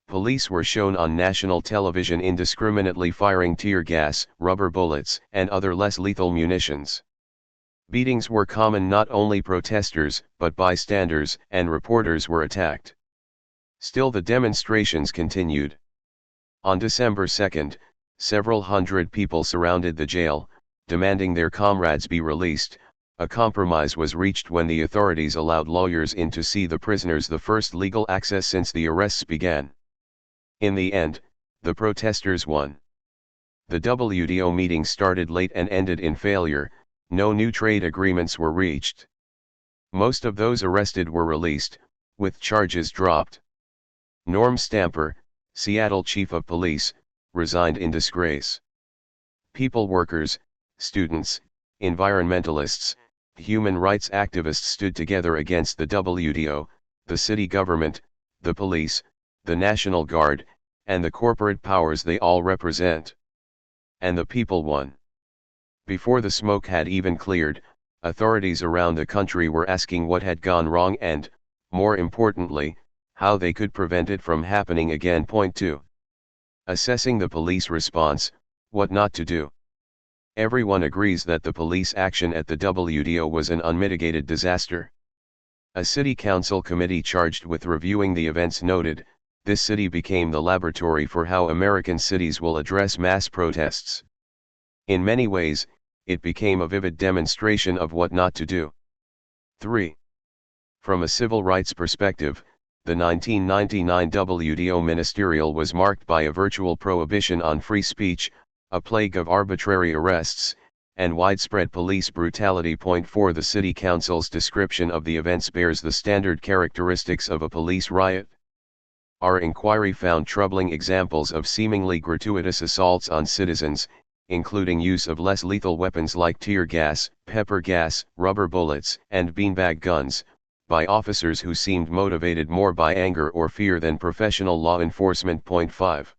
Police were shown on national television indiscriminately firing tear gas, rubber bullets, and other less lethal munitions. Beatings were common. Not only protesters, but bystanders and reporters were attacked. Still the demonstrations continued. On December 2, several hundred people surrounded the jail, demanding their comrades be released. A compromise was reached when the authorities allowed lawyers in to see the prisoners, the first legal access since the arrests began. In the end, the protesters won. The WTO meeting started late and ended in failure. No new trade agreements were reached. Most of those arrested were released, with charges dropped. Norm Stamper, Seattle Chief of Police, resigned in disgrace. People workers, students, environmentalists, human rights activists stood together against the WTO, the city government, the police, the National Guard, and the corporate powers they all represent. And the people won. Before the smoke had even cleared, authorities around the country were asking what had gone wrong and, more importantly, how they could prevent it from happening again. Point 2. Assessing the police response, what not to do. Everyone agrees that the police action at the WTO was an unmitigated disaster. A city council committee charged with reviewing the events noted, this city became the laboratory for how American cities will address mass protests. In many ways, it became a vivid demonstration of what not to do. 3. From a civil rights perspective, the 1999 WTO ministerial was marked by a virtual prohibition on free speech, a plague of arbitrary arrests, and widespread police brutality. Point 4. The city council's description of the events bears the standard characteristics of a police riot. Our inquiry found troubling examples of seemingly gratuitous assaults on citizens, including use of less lethal weapons like tear gas, pepper gas, rubber bullets, and beanbag guns, by officers who seemed motivated more by anger or fear than professional law enforcement. Point 5.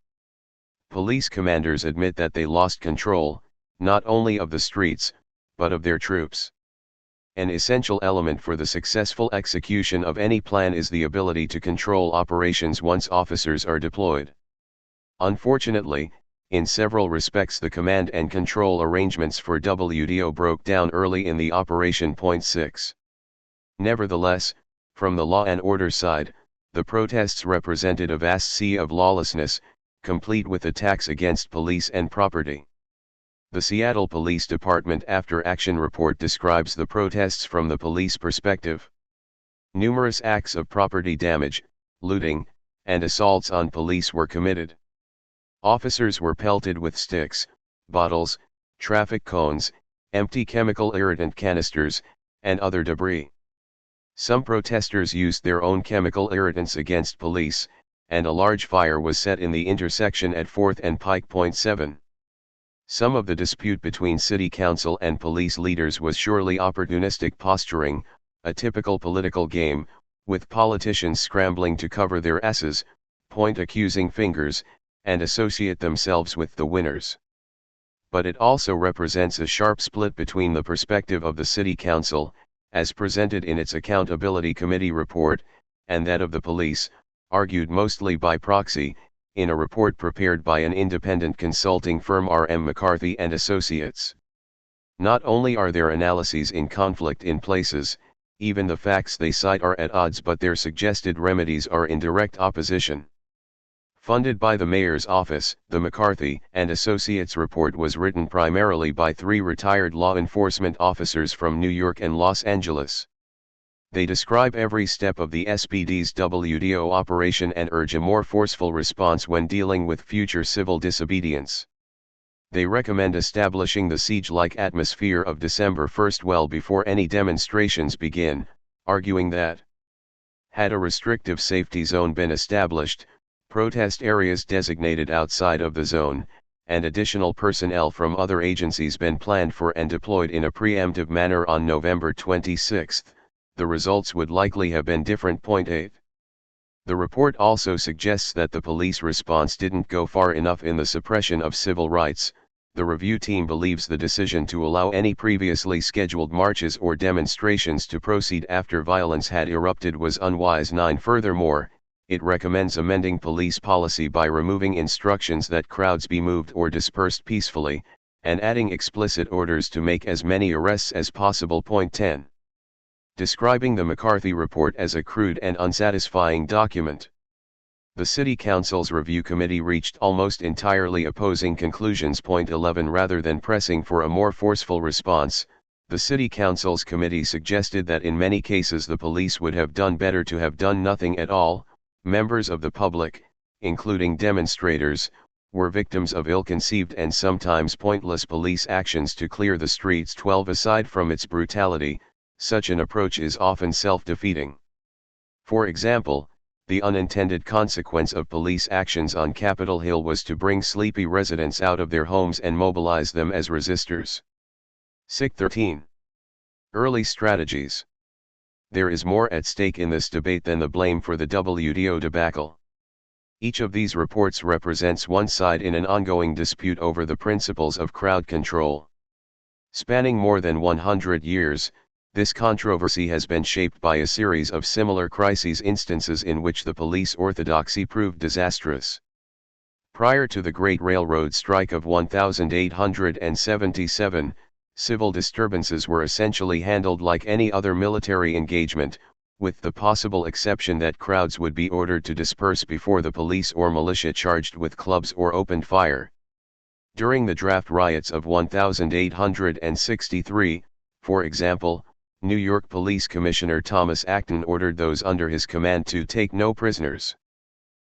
Police commanders admit that they lost control, not only of the streets, but of their troops. An essential element for the successful execution of any plan is the ability to control operations once officers are deployed. Unfortunately, in several respects the command and control arrangements for WTO broke down early in the operation. Point 6. Nevertheless, from the law and order side, the protests represented a vast sea of lawlessness, complete with attacks against police and property. The Seattle Police Department After Action Report describes the protests from the police perspective. Numerous acts of property damage, looting, and assaults on police were committed. Officers were pelted with sticks, bottles, traffic cones, empty chemical irritant canisters, and other debris. Some protesters used their own chemical irritants against police, and a large fire was set in the intersection at 4th and Pike. 7. Some of the dispute between city council and police leaders was surely opportunistic posturing, a typical political game, with politicians scrambling to cover their asses, point accusing fingers, and associate themselves with the winners. But it also represents a sharp split between the perspective of the city council, as presented in its Accountability Committee report, and that of the police, argued mostly by proxy, in a report prepared by an independent consulting firm R.M. McCarthy and Associates. Not only are their analyses in conflict in places, even the facts they cite are at odds, but their suggested remedies are in direct opposition. Funded by the mayor's office, the McCarthy and Associates report was written primarily by 3 retired law enforcement officers from New York and Los Angeles. They describe every step of the SPD's WDO operation and urge a more forceful response when dealing with future civil disobedience. They recommend establishing the siege-like atmosphere of December 1 well before any demonstrations begin, arguing that, had a restrictive safety zone been established, protest areas designated outside of the zone, and additional personnel from other agencies been planned for and deployed in a preemptive manner on November 26, the results would likely have been different. 8. The report also suggests that the police response didn't go far enough in the suppression of civil rights. The review team believes the decision to allow any previously scheduled marches or demonstrations to proceed after violence had erupted was unwise. 9. Furthermore, it recommends amending police policy by removing instructions that crowds be moved or dispersed peacefully, and adding explicit orders to make as many arrests as possible. 10. Describing the McCarthy report as a crude and unsatisfying document. The City Council's review committee reached almost entirely opposing conclusions. 11. Rather than pressing for a more forceful response, the City Council's committee suggested that in many cases the police would have done better to have done nothing at all. Members of the public, including demonstrators, were victims of ill-conceived and sometimes pointless police actions to clear the streets. 12. Aside from its brutality, such an approach is often self-defeating. For example, the unintended consequence of police actions on Capitol Hill was to bring sleepy residents out of their homes and mobilize them as resistors. 13. Early strategies. There is more at stake in this debate than the blame for the WDO debacle. Each of these reports represents one side in an ongoing dispute over the principles of crowd control. Spanning more than 100 years, this controversy has been shaped by a series of similar crises, instances in which the police orthodoxy proved disastrous. Prior to the Great Railroad Strike of 1877, civil disturbances were essentially handled like any other military engagement, with the possible exception that crowds would be ordered to disperse before the police or militia charged with clubs or opened fire. During the draft riots of 1863, for example, New York Police Commissioner Thomas Acton ordered those under his command to take no prisoners.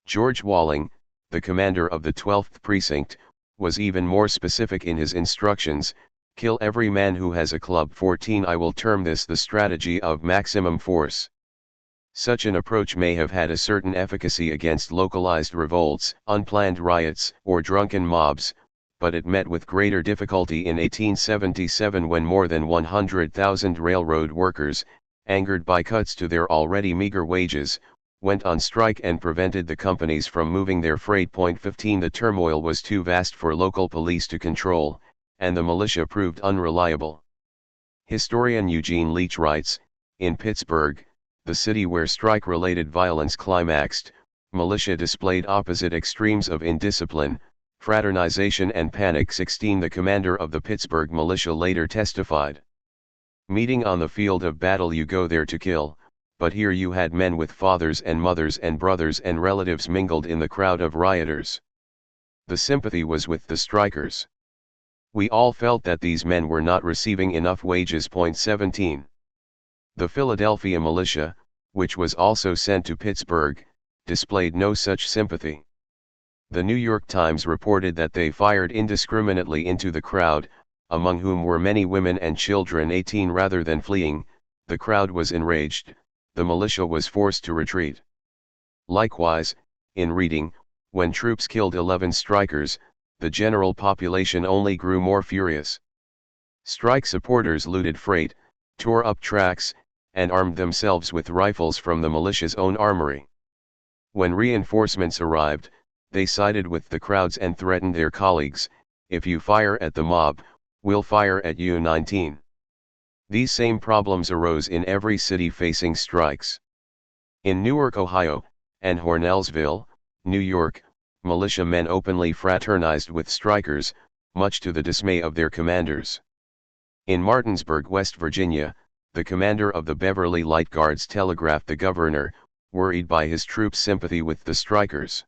George Walling, the commander of the 12th Precinct, was even more specific in his instructions: kill every man who has a club. 14. I will term this the strategy of maximum force. Such an approach may have had a certain efficacy against localized revolts, unplanned riots, or drunken mobs, but it met with greater difficulty in 1877 when more than 100,000 railroad workers, angered by cuts to their already meager wages, went on strike and prevented the companies from moving their freight. 15. The turmoil was too vast for local police to control, and the militia proved unreliable. Historian Eugene Leach writes, in Pittsburgh, the city where strike-related violence climaxed, militia displayed opposite extremes of indiscipline, fraternization and panic. 16. The commander of the Pittsburgh militia later testified, meeting on the field of battle you go there to kill, but here you had men with fathers and mothers and brothers and relatives mingled in the crowd of rioters. The sympathy was with the strikers. We all felt that these men were not receiving enough wages. 17. The Philadelphia militia, which was also sent to Pittsburgh, displayed no such sympathy. The New York Times reported that they fired indiscriminately into the crowd, among whom were many women and children 18. Rather than fleeing, the crowd was enraged, the militia was forced to retreat. Likewise, in Reading, when troops killed 11 strikers, the general population only grew more furious. Strike supporters looted freight, tore up tracks, and armed themselves with rifles from the militia's own armory. When reinforcements arrived, they sided with the crowds and threatened their colleagues, "If you fire at the mob, we'll fire at you." 19. These same problems arose in every city facing strikes. In Newark, Ohio, and Hornellsville, New York, militiamen openly fraternized with strikers, much to the dismay of their commanders. In Martinsburg, West Virginia, the commander of the Beverly Light Guards telegraphed the governor, worried by his troops' sympathy with the strikers.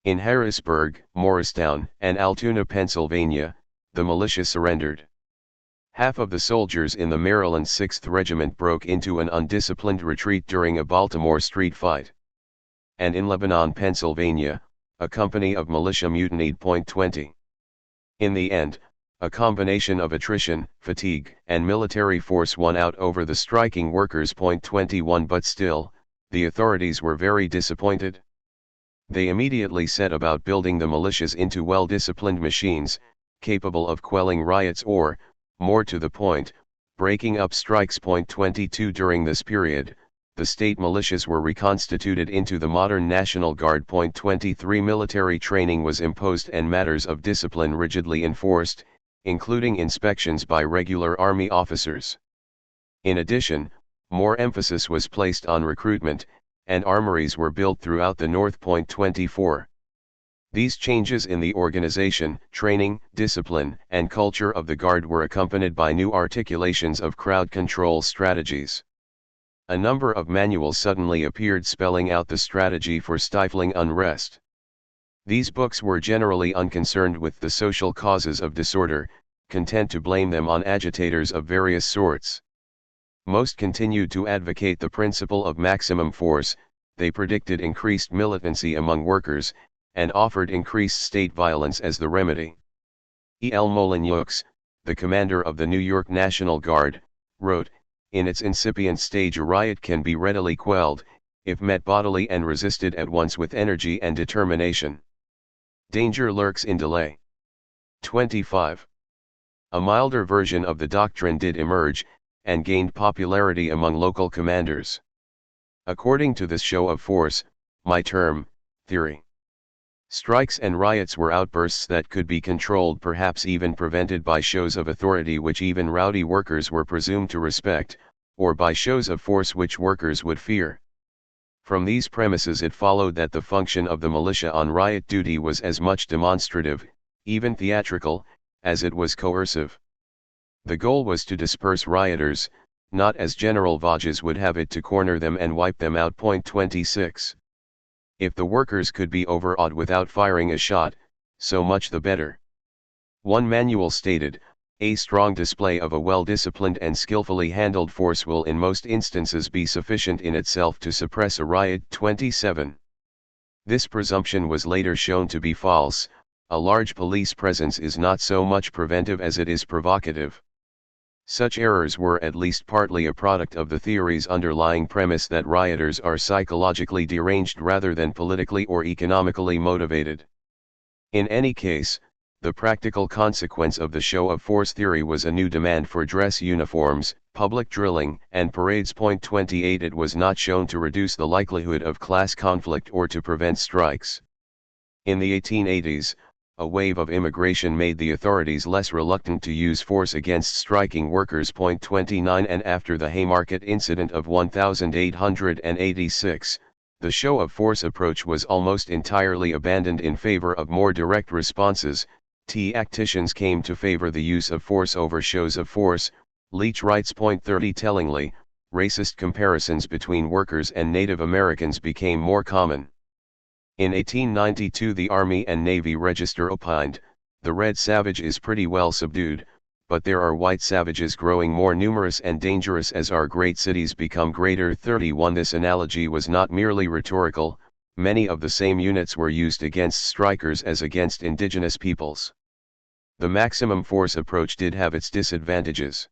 In Harrisburg, Morristown, and Altoona, Pennsylvania, the militia surrendered. Half of the soldiers in the Maryland 6th Regiment broke into an undisciplined retreat during a Baltimore street fight. And in Lebanon, Pennsylvania, a company of militia mutinied. 20. In the end, a combination of attrition, fatigue, and military force won out over the striking workers. 21. But still, the authorities were very disappointed. They immediately set about building the militias into well-disciplined machines, capable of quelling riots or, more to the point, breaking up strikes. 22. During this period, the state militias were reconstituted into the modern National Guard. 23. Military training was imposed and matters of discipline rigidly enforced, including inspections by regular Army officers. In addition, more emphasis was placed on recruitment, and armories were built throughout the North. 24. These changes in the organization, training, discipline, and culture of the Guard were accompanied by new articulations of crowd control strategies. A number of manuals suddenly appeared spelling out the strategy for stifling unrest. These books were generally unconcerned with the social causes of disorder, content to blame them on agitators of various sorts. Most continued to advocate the principle of maximum force. They predicted increased militancy among workers, and offered increased state violence as the remedy. E. L. Molyneux, the commander of the New York National Guard, wrote, "In its incipient stage a riot can be readily quelled, if met bodily and resisted at once with energy and determination. Danger lurks in delay." 25. A milder version of the doctrine did emerge, and gained popularity among local commanders. According to this show of force, my term, theory. Strikes and riots were outbursts that could be controlled, perhaps even prevented, by shows of authority which even rowdy workers were presumed to respect, or by shows of force which workers would fear. From these premises it followed that the function of the militia on riot duty was as much demonstrative, even theatrical, as it was coercive. The goal was to disperse rioters, not as General Vages would have it to corner them and wipe them out. 26. If the workers could be overawed without firing a shot, so much the better. One manual stated, "A strong display of a well-disciplined and skillfully handled force will in most instances be sufficient in itself to suppress a riot." 27. This presumption was later shown to be false. A large police presence is not so much preventive as it is provocative. Such errors were at least partly a product of the theory's underlying premise that rioters are psychologically deranged rather than politically or economically motivated. In any case, the practical consequence of the show of force theory was a new demand for dress uniforms, public drilling, and parades. 28. It was not shown to reduce the likelihood of class conflict or to prevent strikes. In the 1880s, a wave of immigration made the authorities less reluctant to use force against striking workers. 29. And after the Haymarket incident of 1886, the show of force approach was almost entirely abandoned in favor of more direct responses. Tacticians came to favor the use of force over shows of force. Leach writes. 30. Tellingly, racist comparisons between workers and Native Americans became more common. In 1892 the Army and Navy Register opined, The red savage is pretty well subdued, but there are white savages growing more numerous and dangerous as our great cities become greater. 31 This analogy was not merely rhetorical, many of the same units were used against strikers as against indigenous peoples. The maximum force approach did have its disadvantages.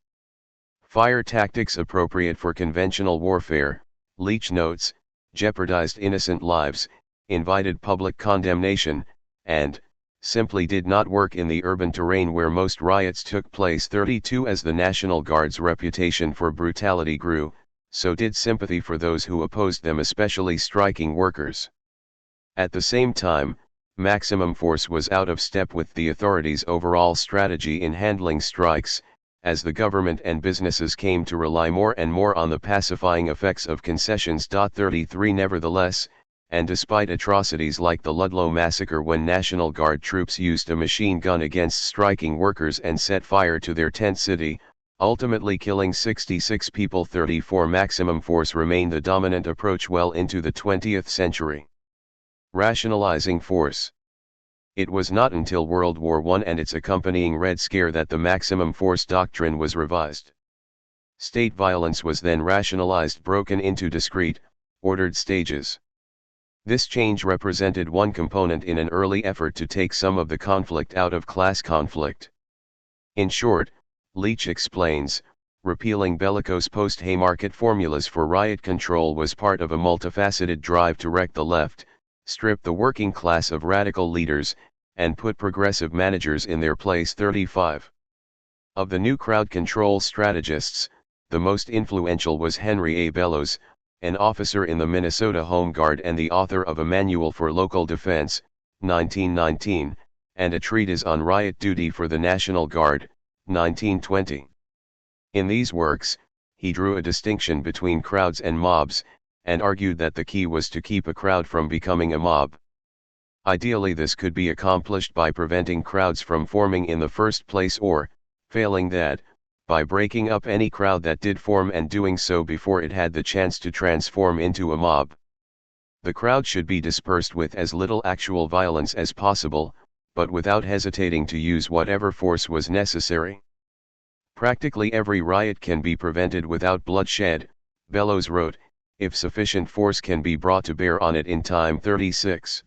Fire tactics appropriate for conventional warfare, Leach notes, jeopardized innocent lives, invited public condemnation, and simply did not work in the urban terrain where most riots took place. 32 As the National Guard's reputation for brutality grew, so did sympathy for those who opposed them, especially striking workers. At the same time, maximum force was out of step with the authorities' overall strategy in handling strikes, as the government and businesses came to rely more and more on the pacifying effects of concessions. 33 Nevertheless, and despite atrocities like the Ludlow massacre when National Guard troops used a machine gun against striking workers and set fire to their tent city, ultimately killing 66 people, 34 maximum force remained the dominant approach well into the 20th century. Rationalizing force. It was not until World War I and its accompanying Red Scare that the maximum force doctrine was revised. State violence was then rationalized, broken into discrete, ordered stages. This change represented one component in an early effort to take some of the conflict out of class conflict. In short, Leach explains, repealing bellicose post-Haymarket formulas for riot control was part of a multifaceted drive to wreck the left, strip the working class of radical leaders, and put progressive managers in their place. 35. Of the new crowd control strategists, the most influential was Henry A. Bellows, an officer in the Minnesota Home Guard and the author of a Manual for Local Defense, 1919, and a treatise on riot duty for the National Guard, 1920. In these works, he drew a distinction between crowds and mobs, and argued that the key was to keep a crowd from becoming a mob. Ideally, this could be accomplished by preventing crowds from forming in the first place, or, failing that, by breaking up any crowd that did form and doing so before it had the chance to transform into a mob. The crowd should be dispersed with as little actual violence as possible, but without hesitating to use whatever force was necessary. Practically every riot can be prevented without bloodshed, Bellows wrote, if sufficient force can be brought to bear on it in time. 36.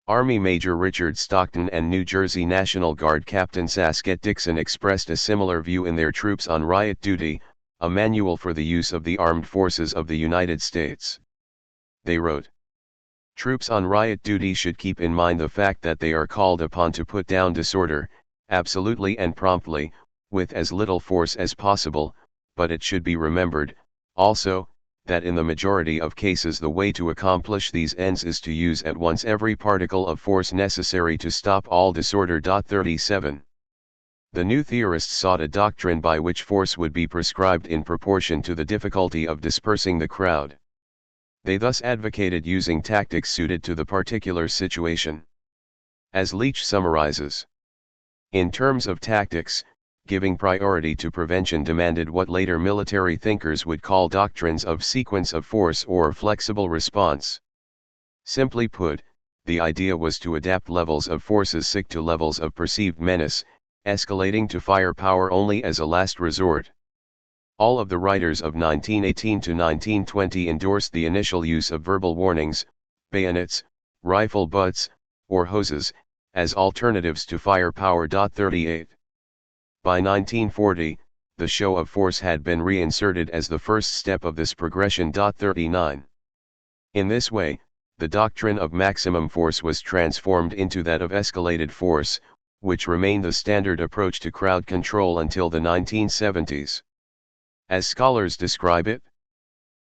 Army Major Richard Stockton and New Jersey National Guard Captain Saskett Dixon expressed a similar view in their Troops on Riot Duty, a manual for the use of the armed forces of the United States. They wrote, "Troops on riot duty should keep in mind the fact that they are called upon to put down disorder, absolutely and promptly, with as little force as possible, but it should be remembered, also, that in the majority of cases the way to accomplish these ends is to use at once every particle of force necessary to stop all disorder." 37. The new theorists sought a doctrine by which force would be prescribed in proportion to the difficulty of dispersing the crowd. They thus advocated using tactics suited to the particular situation. As Leach summarizes, in terms of tactics, giving priority to prevention demanded what later military thinkers would call doctrines of sequence of force or flexible response. Simply put, the idea was to adapt levels of forces to levels of perceived menace, escalating to firepower only as a last resort. All of the writers of 1918 to 1920 endorsed the initial use of verbal warnings, bayonets, rifle butts, or hoses, as alternatives to firepower. 38. By 1940, the show of force had been reinserted as the first step of this progression. 39. In this way, the doctrine of maximum force was transformed into that of escalated force, which remained the standard approach to crowd control until the 1970s. As scholars describe it,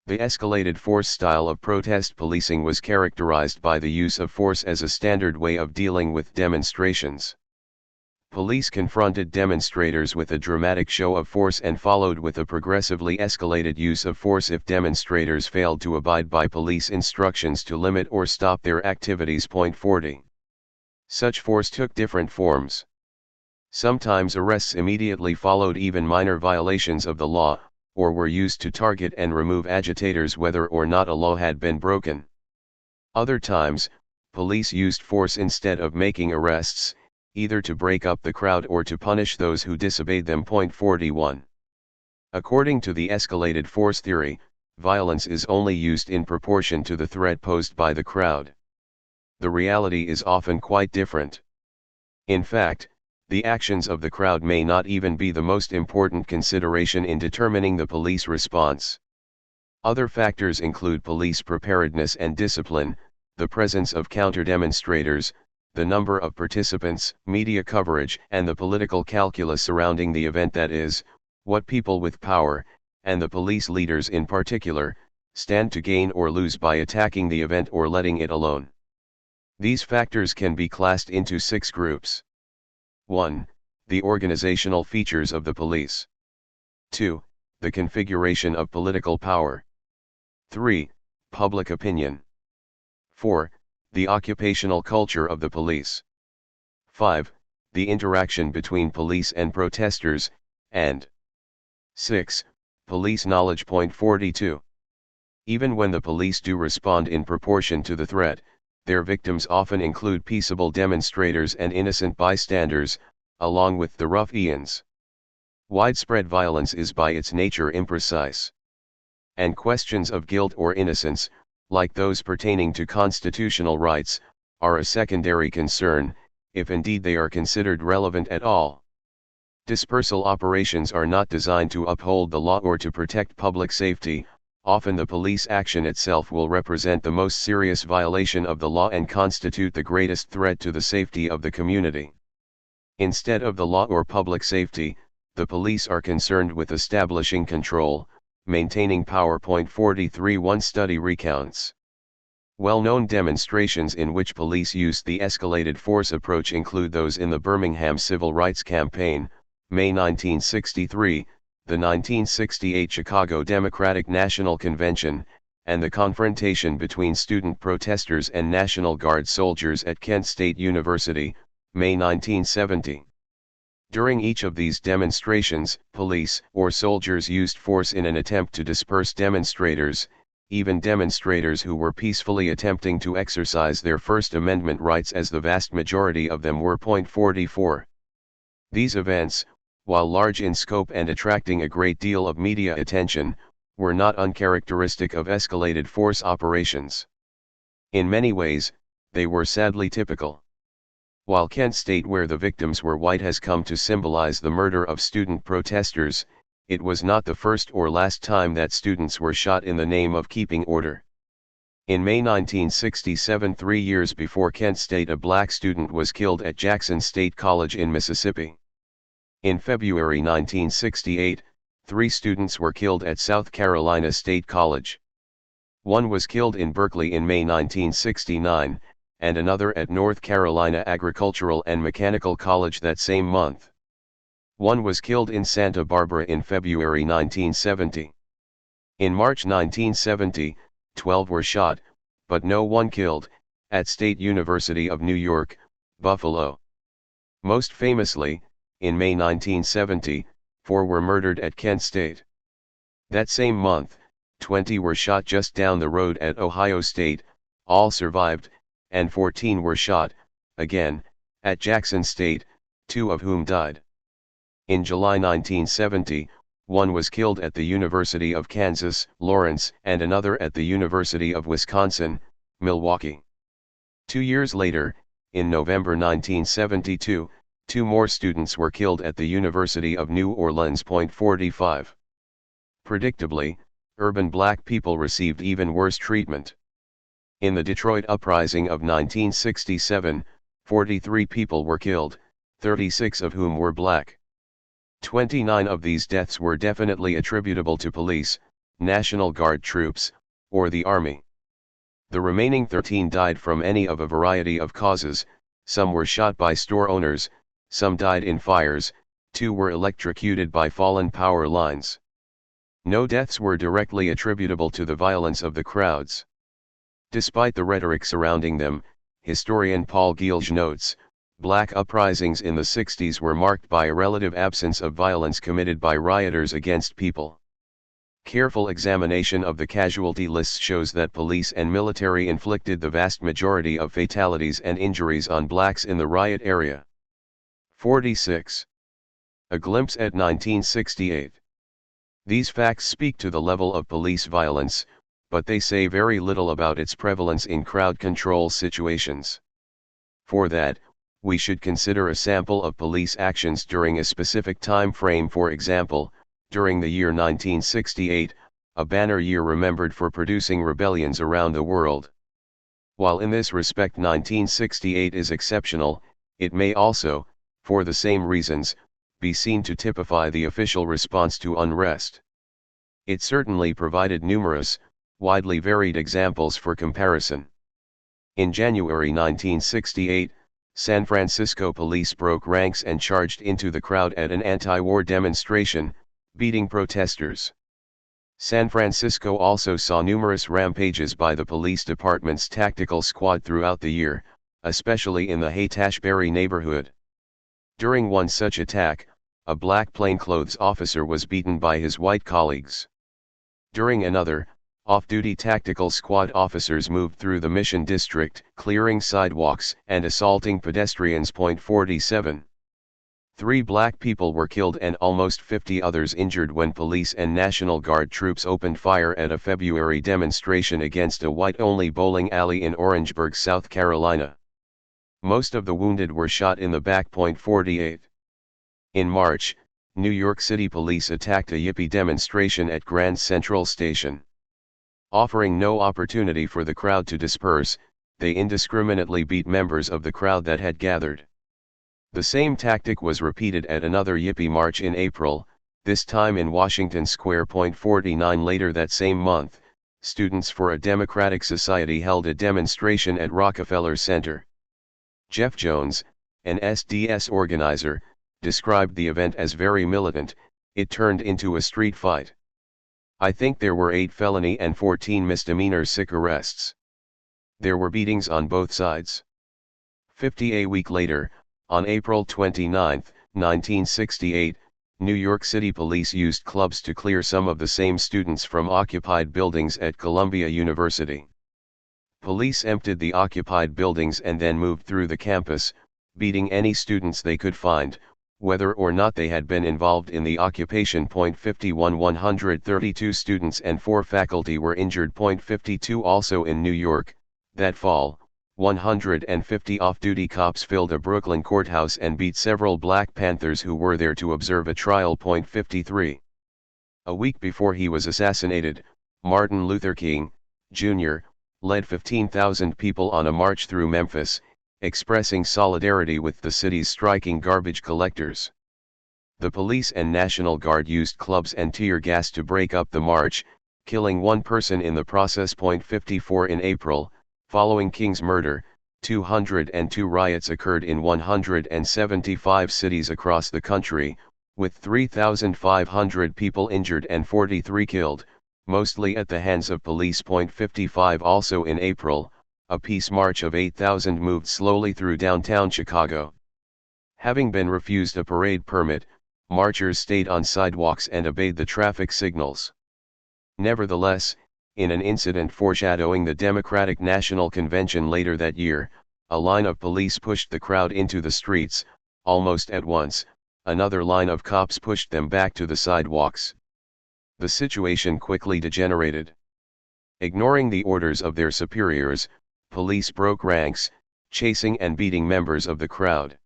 the escalated force style of protest policing was characterized by the use of force as a standard way of dealing with demonstrations. Police confronted demonstrators with a dramatic show of force and followed with a progressively escalated use of force if demonstrators failed to abide by police instructions to limit or stop their activities. 40. Such force took different forms. Sometimes arrests immediately followed even minor violations of the law, or were used to target and remove agitators whether or not a law had been broken. Other times, police used force instead of making arrests, either to break up the crowd or to punish those who disobeyed them. 41. According to the escalated force theory, violence is only used in proportion to the threat posed by the crowd. The reality is often quite different. In fact, the actions of the crowd may not even be the most important consideration in determining the police response. Other factors include police preparedness and discipline, the presence of counter-demonstrators, the number of participants, media coverage, and the political calculus surrounding the event, that is, what people with power, and the police leaders in particular, stand to gain or lose by attacking the event or letting it alone. These factors can be classed into 6 groups. 1. The organizational features of the police. 2. The configuration of political power. 3. Public opinion. 4. The occupational culture of the police. 5. The interaction between police and protesters, and 6. Police knowledge. 42. Even when the police do respond in proportion to the threat, their victims often include peaceable demonstrators and innocent bystanders, along with the ruffians. Widespread violence is by its nature imprecise. And questions of guilt or innocence, like those pertaining to constitutional rights, are a secondary concern, if indeed they are considered relevant at all. Dispersal operations are not designed to uphold the law or to protect public safety. Often the police action itself will represent the most serious violation of the law and constitute the greatest threat to the safety of the community. Instead of the law or public safety, the police are concerned with establishing control, maintaining power. 43. One study recounts well-known demonstrations in which police used the escalated force approach include those in the Birmingham Civil Rights Campaign, May 1963, the 1968 Chicago Democratic National Convention, and the confrontation between student protesters and National Guard soldiers at Kent State University, May 1970. During each of these demonstrations, police or soldiers used force in an attempt to disperse demonstrators, even demonstrators who were peacefully attempting to exercise their First Amendment rights, as the vast majority of them were. 44. These events, while large in scope and attracting a great deal of media attention, were not uncharacteristic of escalated force operations. In many ways, they were sadly typical. While Kent State, where the victims were white, has come to symbolize the murder of student protesters, it was not the first or last time that students were shot in the name of keeping order. In May 1967, 3 years before Kent State, a black student was killed at Jackson State College in Mississippi. In February 1968, 3 students were killed at South Carolina State College. One was killed in Berkeley in May 1969, and another at North Carolina Agricultural and Mechanical College that same month. One was killed in Santa Barbara in February 1970. In March 1970, 12 were shot, but no one killed, at State University of New York, Buffalo. Most famously, in May 1970, 4 were murdered at Kent State. That same month, 20 were shot just down the road at Ohio State, all survived, and 14 were shot, again, at Jackson State, 2 of whom died. In July 1970, 1 was killed at the University of Kansas, Lawrence, and another at the University of Wisconsin, Milwaukee. 2 years later, in November 1972, 2 more students were killed at the University of New Orleans. 45. Predictably, urban black people received even worse treatment. In the Detroit Uprising of 1967, 43 people were killed, 36 of whom were black. 29 of these deaths were definitely attributable to police, National Guard troops, or the Army. The remaining 13 died from any of a variety of causes. Some were shot by store owners, some died in fires, 2 were electrocuted by fallen power lines. No deaths were directly attributable to the violence of the crowds. Despite the rhetoric surrounding them, historian Paul Gielge notes, black uprisings in the 60s were marked by a relative absence of violence committed by rioters against people. Careful examination of the casualty lists shows that police and military inflicted the vast majority of fatalities and injuries on blacks in the riot area. 46. A glimpse at 1968. These facts speak to the level of police violence, but they say very little about its prevalence in crowd control situations. For that, we should consider a sample of police actions during a specific time frame. For example, during the year 1968, a banner year remembered for producing rebellions around the world. While in this respect 1968 is exceptional, it may also, for the same reasons, be seen to typify the official response to unrest. It certainly provided numerous, widely varied examples for comparison. In January 1968, San Francisco police broke ranks and charged into the crowd at an anti-war demonstration, beating protesters. San Francisco also saw numerous rampages by the police department's tactical squad throughout the year, especially in the Haight-Ashbury neighborhood. During one such attack, a black plainclothes officer was beaten by his white colleagues. During another, off-duty tactical squad officers moved through the Mission District, clearing sidewalks and assaulting pedestrians. 47. 3 black people were killed and almost 50 others injured when police and National Guard troops opened fire at a February demonstration against a white-only bowling alley in Orangeburg, South Carolina. Most of the wounded were shot in the back. 48. In March, New York City police attacked a Yippie demonstration at Grand Central Station. Offering no opportunity for the crowd to disperse, they indiscriminately beat members of the crowd that had gathered. The same tactic was repeated at another Yippie march in April, this time in Washington Square. 49. Later that same month, Students for a Democratic Society held a demonstration at Rockefeller Center. Jeff Jones, an SDS organizer, described the event as very militant. It turned into a street fight. I think there were 8 felony and 14 misdemeanor sick arrests. There were beatings on both sides. 50. A week later, on April 29, 1968, New York City police used clubs to clear some of the same students from occupied buildings at Columbia University. Police emptied the occupied buildings and then moved through the campus, beating any students they could find, whether or not they had been involved in the occupation. 51. 132 students and 4 faculty were injured. 52. Also in New York, that fall, 150 off-duty cops filled a Brooklyn courthouse and beat several Black Panthers who were there to observe a trial. 53. A week before he was assassinated, Martin Luther King, Jr., led 15,000 people on a march through Memphis, expressing solidarity with the city's striking garbage collectors. The police and National Guard used clubs and tear gas to break up the march, killing 1 person in the process. 54. In April, following King's murder, 202 riots occurred in 175 cities across the country, with 3,500 people injured and 43 killed, mostly at the hands of police. 55. Also in April, a peace march of 8,000 moved slowly through downtown Chicago. Having been refused a parade permit, marchers stayed on sidewalks and obeyed the traffic signals. Nevertheless, in an incident foreshadowing the Democratic National Convention later that year, a line of police pushed the crowd into the streets. Almost at once, another line of cops pushed them back to the sidewalks. The situation quickly degenerated. Ignoring the orders of their superiors, police broke ranks, chasing and beating members of the crowd.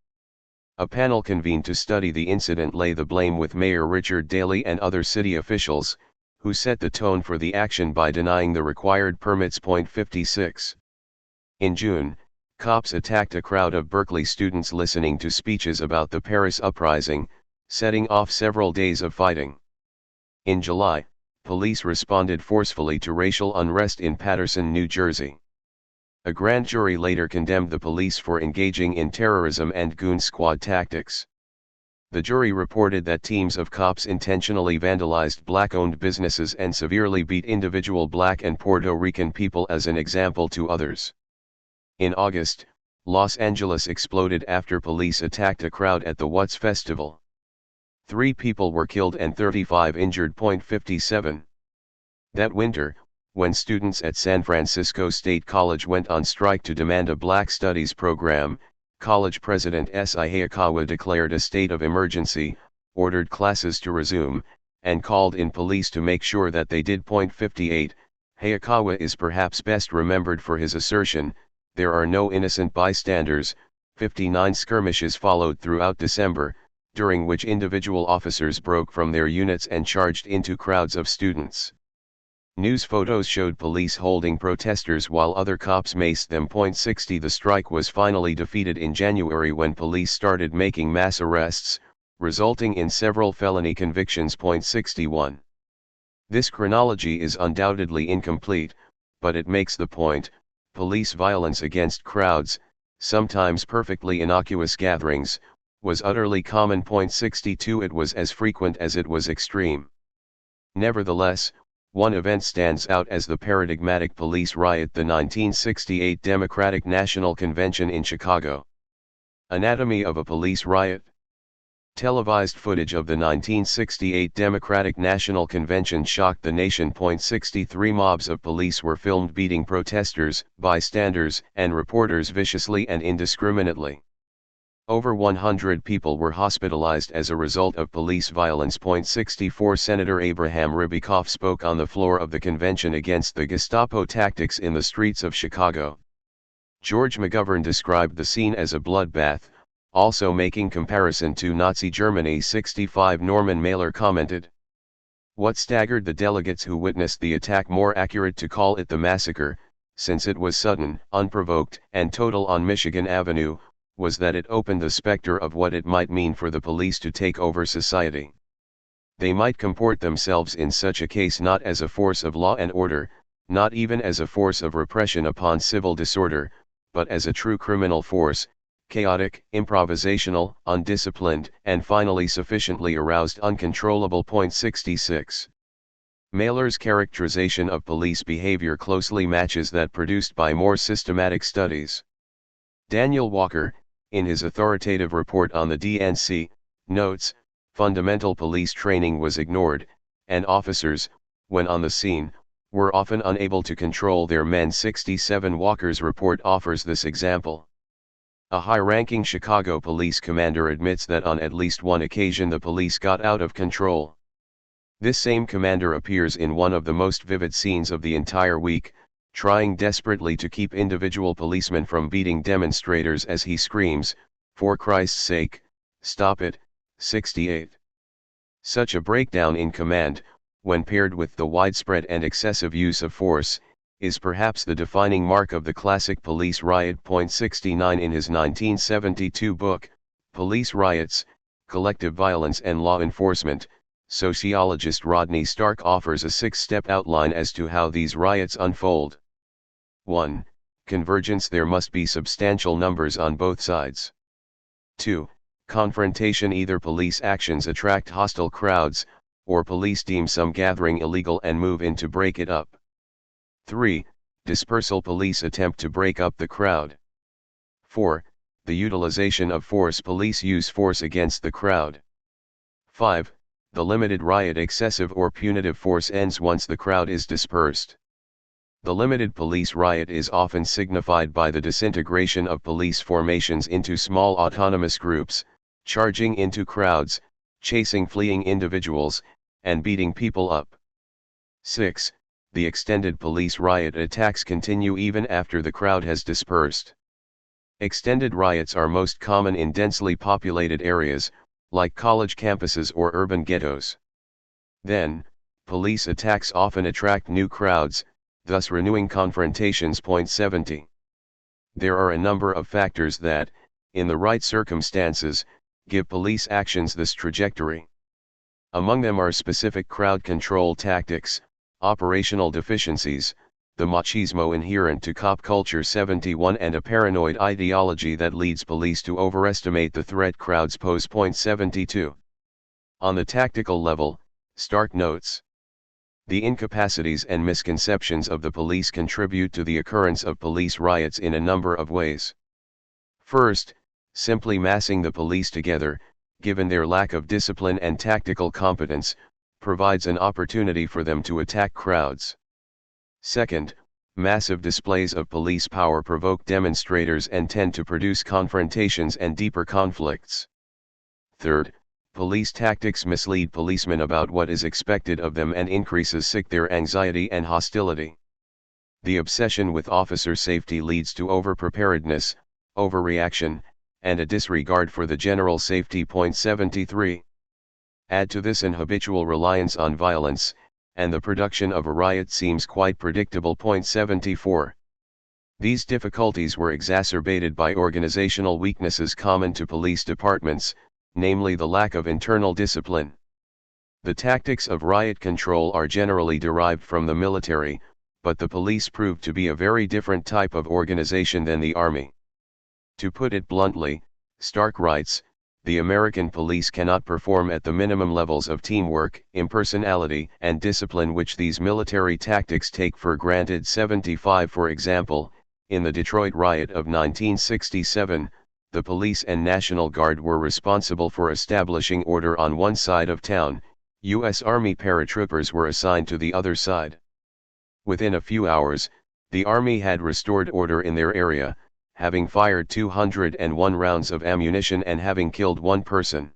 A panel convened to study the incident laid the blame with Mayor Richard Daley and other city officials, who set the tone for the action by denying the required permits. 56. In June, cops attacked a crowd of Berkeley students listening to speeches about the Paris uprising, setting off several days of fighting. In July, police responded forcefully to racial unrest in Paterson, New Jersey. A grand jury later condemned the police for engaging in terrorism and goon squad tactics. The jury reported that teams of cops intentionally vandalized Black-owned businesses and severely beat individual Black and Puerto Rican people as an example to others. In August, Los Angeles exploded after police attacked a crowd at the Watts Festival. 3 people were killed and 35 injured. 57. That winter, when students at San Francisco State College went on strike to demand a Black Studies program, College President S.I. Hayakawa declared a state of emergency, ordered classes to resume, and called in police to make sure that they did. 58. Hayakawa is perhaps best remembered for his assertion, "There are no innocent bystanders." 59 skirmishes followed throughout December, during which individual officers broke from their units and charged into crowds of students. News photos showed police holding protesters while other cops maced them. 60 The strike was finally defeated in January when police started making mass arrests, resulting in several felony convictions. 61 This chronology is undoubtedly incomplete, but it makes the point: police violence against crowds, sometimes perfectly innocuous gatherings, was utterly common. 62 It was as frequent as it was extreme. Nevertheless, one event stands out as the paradigmatic police riot: the 1968 Democratic National Convention in Chicago. Anatomy of a police riot. Televised footage of the 1968 Democratic National Convention shocked the nation. 63 Mobs of police were filmed beating protesters, bystanders, and reporters viciously and indiscriminately. Over 100 people were hospitalized as a result of police violence. 64 Senator Abraham Ribikoff spoke on the floor of the convention against the Gestapo tactics in the streets of Chicago. George McGovern described the scene as a bloodbath, also making comparison to Nazi Germany. 65 Norman Mailer commented, "What staggered the delegates who witnessed the attack, more accurate to call it the massacre, since it was sudden, unprovoked, and total on Michigan Avenue, was that it opened the specter of what it might mean for the police to take over society. They might comport themselves in such a case not as a force of law and order, not even as a force of repression upon civil disorder, but as a true criminal force, chaotic, improvisational, undisciplined, and finally sufficiently aroused, uncontrollable." 66 Mailer's characterization of police behavior closely matches that produced by more systematic studies. Daniel Walker, in his authoritative report on the DNC, notes, fundamental police training was ignored, and officers, when on the scene, were often unable to control their men. 67 Walker's report offers this example. A high-ranking Chicago police commander admits that on at least one occasion the police got out of control. This same commander appears in one of the most vivid scenes of the entire week, trying desperately to keep individual policemen from beating demonstrators as he screams, "For Christ's sake, stop it." 68 Such a breakdown in command, when paired with the widespread and excessive use of force, is perhaps the defining mark of the classic police riot. 69 In his 1972 book, Police Riots, Collective Violence and Law Enforcement, sociologist Rodney Stark offers a 6-step outline as to how these riots unfold. 1. Convergence: there must be substantial numbers on both sides. 2. Confrontation: either police actions attract hostile crowds, or police deem some gathering illegal and move in to break it up. 3. Dispersal: police attempt to break up the crowd. 4. The utilization of force: police use force against the crowd. 5. The limited riot: excessive or punitive force ends once the crowd is dispersed. The limited police riot is often signified by the disintegration of police formations into small autonomous groups, charging into crowds, chasing fleeing individuals, and beating people up. 6. The extended police riot: attacks continue even after the crowd has dispersed. Extended riots are most common in densely populated areas, like college campuses or urban ghettos. Then, police attacks often attract new crowds, thus renewing confrontations. 70 There are a number of factors that, in the right circumstances, give police actions this trajectory. Among them are specific crowd control tactics, operational deficiencies, the machismo inherent to cop culture. 71 And a paranoid ideology that leads police to overestimate the threat crowds pose. 72 On the tactical level, Stark notes, the incapacities and misconceptions of the police contribute to the occurrence of police riots in a number of ways. First, simply massing the police together, given their lack of discipline and tactical competence, provides an opportunity for them to attack crowds. Second, Massive displays of police power provoke demonstrators and tend to produce confrontations and deeper conflicts. Third, police tactics mislead policemen about what is expected of them and increases their anxiety and hostility. The obsession with officer safety leads to overpreparedness, overreaction, and a disregard for the general safety. 73. Add to this an habitual reliance on violence, and the production of a riot seems quite predictable. 74. These difficulties were exacerbated by organizational weaknesses common to police departments, namely the lack of internal discipline. The tactics of riot control are generally derived from the military, but the police proved to be a very different type of organization than the army. To put it bluntly, Stark writes, the American police cannot perform at the minimum levels of teamwork, impersonality, and discipline which these military tactics take for granted. 75. For example, in the Detroit riot of 1967, the police and National Guard were responsible for establishing order on one side of town. U.S. Army paratroopers were assigned to the other side. Within a few hours, the Army had restored order in their area, having fired 201 rounds of ammunition and having killed one person.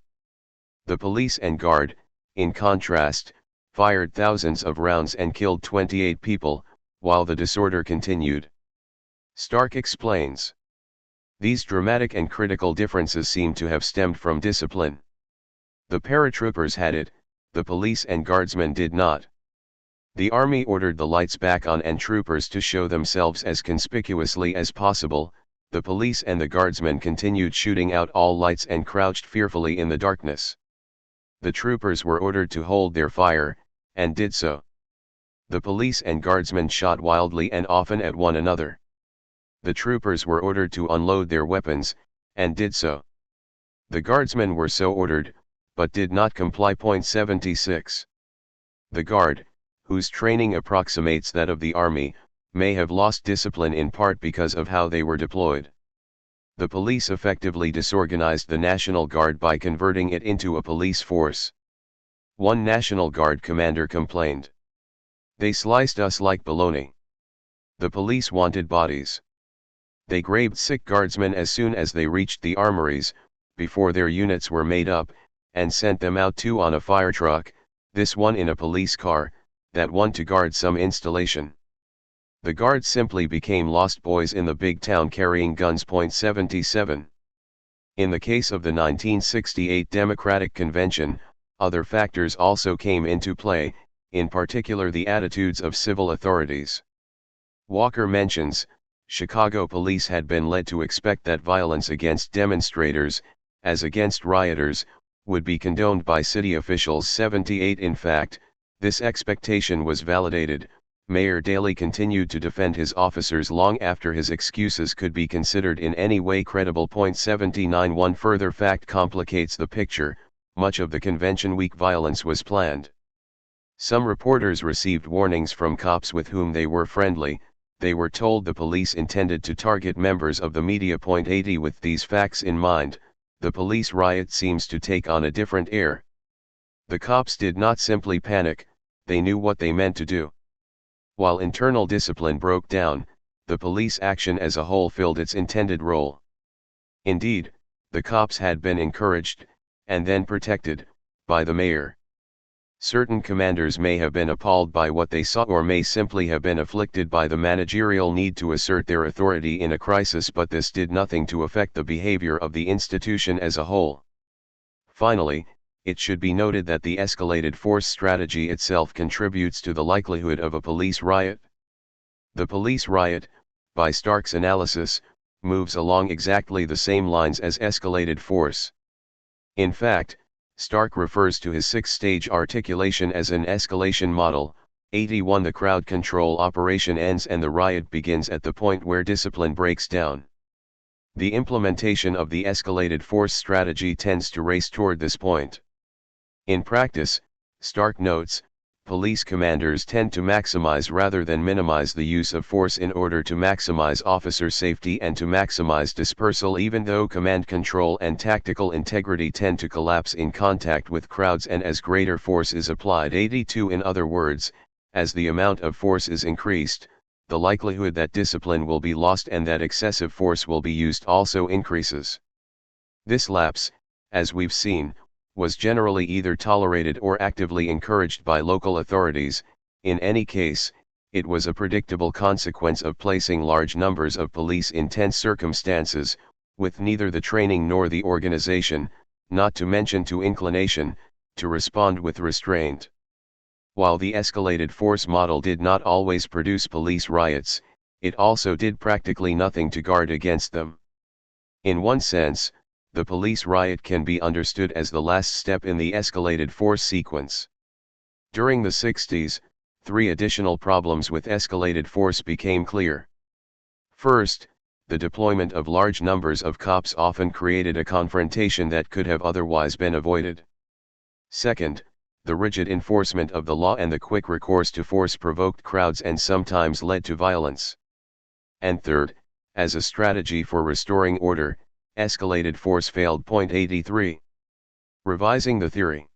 The police and guard, in contrast, fired thousands of rounds and killed 28 people, while the disorder continued. Stark explains. These dramatic and critical differences seem to have stemmed from discipline. The paratroopers had it, the police and guardsmen did not. The Army ordered the lights back on and troopers to show themselves as conspicuously as possible. The police and the guardsmen continued shooting out all lights and crouched fearfully in the darkness. The troopers were ordered to hold their fire, and did so. The police and guardsmen shot wildly and often at one another. The troopers were ordered to unload their weapons, and did so. The guardsmen were so ordered, but did not comply. 76. The guard, whose training approximates that of the Army, may have lost discipline in part because of how they were deployed. The police effectively disorganized the National Guard by converting it into a police force. One National Guard commander complained. They sliced us like bologna. The police wanted bodies. They grabbed sick guardsmen as soon as they reached the armories, before their units were made up, and sent them out, two on a fire truck, this one in a police car, that one to guard some installation. The guards simply became lost boys in the big town carrying guns. 77. In the case of the 1968 Democratic Convention, other factors also came into play, in particular the attitudes of civil authorities. Walker mentions, Chicago police had been led to expect that violence against demonstrators, as against rioters, would be condoned by city officials. 78. In fact, this expectation was validated. Mayor Daley continued to defend his officers long after his excuses could be considered in any way credible. 79. One further fact complicates the picture. Much of the convention week violence was planned. Some reporters received warnings from cops with whom they were friendly. They were told the police intended to target members of the media. 80. With these facts in mind, the police riot seems to take on a different air. The cops did not simply panic, they knew what they meant to do. While internal discipline broke down, the police action as a whole filled its intended role. Indeed, the cops had been encouraged, and then protected, by the mayor. Certain commanders may have been appalled by what they saw or may simply have been afflicted by the managerial need to assert their authority in a crisis, but this did nothing to affect the behavior of the institution as a whole. Finally, it should be noted that the escalated force strategy itself contributes to the likelihood of a police riot. The police riot, by Stark's analysis, moves along exactly the same lines as escalated force. In fact, Stark refers to his six-stage articulation as an escalation model. 81. The crowd control operation ends and the riot begins at the point where discipline breaks down. The implementation of the escalated force strategy tends to race toward this point. In practice, Stark notes, police commanders tend to maximize rather than minimize the use of force in order to maximize officer safety and to maximize dispersal, even though command control and tactical integrity tend to collapse in contact with crowds and as greater force is applied. 82. In other words, as the amount of force is increased, the likelihood that discipline will be lost and that excessive force will be used also increases. This lapse, as we've seen, was generally either tolerated or actively encouraged by local authorities. In any case, it was a predictable consequence of placing large numbers of police in tense circumstances, with neither the training nor the organization, not to mention to inclination, to respond with restraint. While the escalated force model did not always produce police riots, it also did practically nothing to guard against them. In one sense, the police riot can be understood as the last step in the escalated force sequence. During the 60s, 3 additional problems with escalated force became clear. First, the deployment of large numbers of cops often created a confrontation that could have otherwise been avoided. Second, the rigid enforcement of the law and the quick recourse to force provoked crowds and sometimes led to violence. And third, as a strategy for restoring order, escalated force failed. 83. Revising the theory.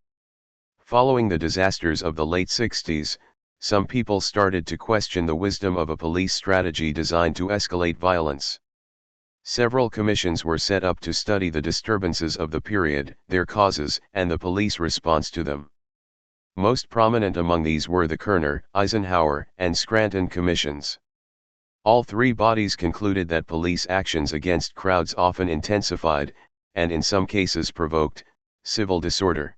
Following the disasters of the late 60s, some people started to question the wisdom of a police strategy designed to escalate violence. Several commissions were set up to study the disturbances of the period, their causes, and the police response to them. Most prominent among these were the Kerner, Eisenhower, and Scranton commissions. All 3 bodies concluded that police actions against crowds often intensified, and in some cases provoked, civil disorder.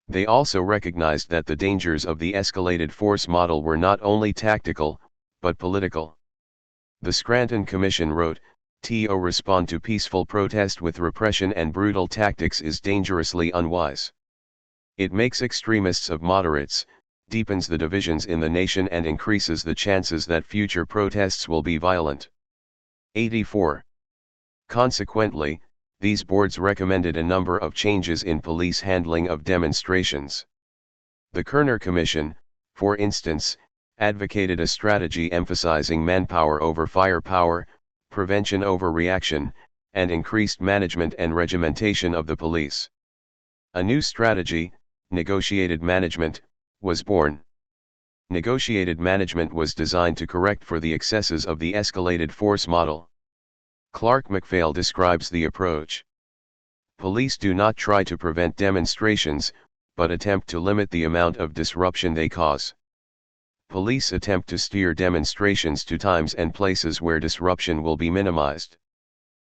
They also recognized that the dangers of the escalated force model were not only tactical, but political. The Scranton Commission wrote, "To respond to peaceful protest with repression and brutal tactics is dangerously unwise. It makes extremists of moderates, deepens the divisions in the nation and increases the chances that future protests will be violent." 84. Consequently, these boards recommended a number of changes in police handling of demonstrations. The Kerner Commission, for instance, advocated a strategy emphasizing manpower over firepower, prevention over reaction, and increased management and regimentation of the police. A new strategy, negotiated management, was born. Negotiated management was designed to correct for the excesses of the escalated force model. Clark McPhail describes the approach. Police do not try to prevent demonstrations, but attempt to limit the amount of disruption they cause. Police attempt to steer demonstrations to times and places where disruption will be minimized.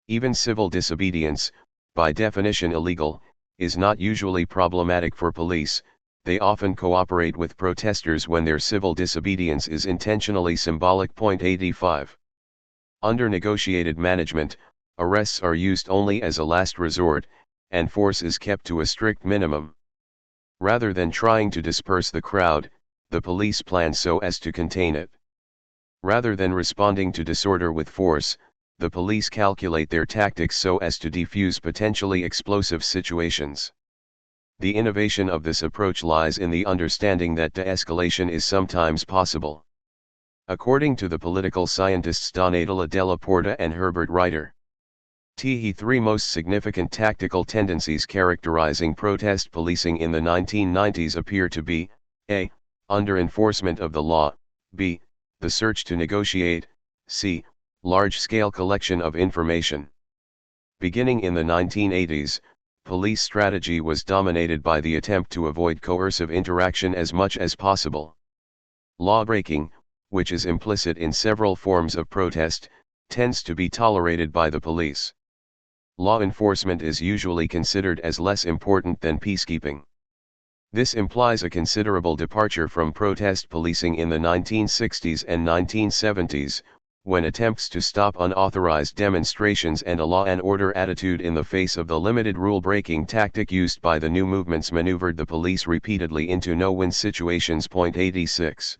Even civil disobedience, by definition illegal, is not usually problematic for police. They often cooperate with protesters when their civil disobedience is intentionally symbolic. 85. Under negotiated management, arrests are used only as a last resort, and force is kept to a strict minimum. Rather than trying to disperse the crowd, the police plan so as to contain it. Rather than responding to disorder with force, the police calculate their tactics so as to defuse potentially explosive situations. The innovation of this approach lies in the understanding that de-escalation is sometimes possible. According to the political scientists Donatella Della Porta and Herbert Reiter, the 3 most significant tactical tendencies characterizing protest policing in the 1990s appear to be, a. Under-enforcement of the law, b. The search to negotiate, c. Large-scale collection of information. Beginning in the 1980s, police strategy was dominated by the attempt to avoid coercive interaction as much as possible. Law-breaking, which is implicit in several forms of protest, tends to be tolerated by the police. Law enforcement is usually considered as less important than peacekeeping. This implies a considerable departure from protest policing in the 1960s and 1970s, when attempts to stop unauthorized demonstrations and a law and order attitude in the face of the limited rule-breaking tactic used by the new movements maneuvered the police repeatedly into no-win situations. 86.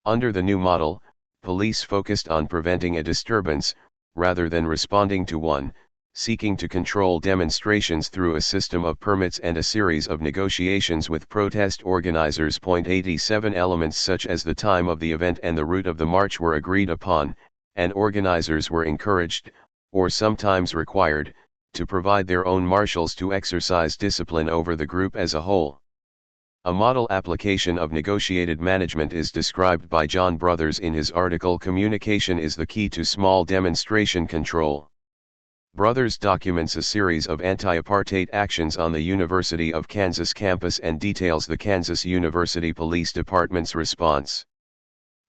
Under the new model, police focused on preventing a disturbance, rather than responding to one, seeking to control demonstrations through a system of permits and a series of negotiations with protest organizers. 87 Elements such as the time of the event and the route of the march were agreed upon, and organizers were encouraged, or sometimes required, to provide their own marshals to exercise discipline over the group as a whole. A model application of negotiated management is described by John Brothers in his article "Communication is the Key to Small Demonstration Control." Brothers documents a series of anti-apartheid actions on the University of Kansas campus and details the Kansas University Police Department's response.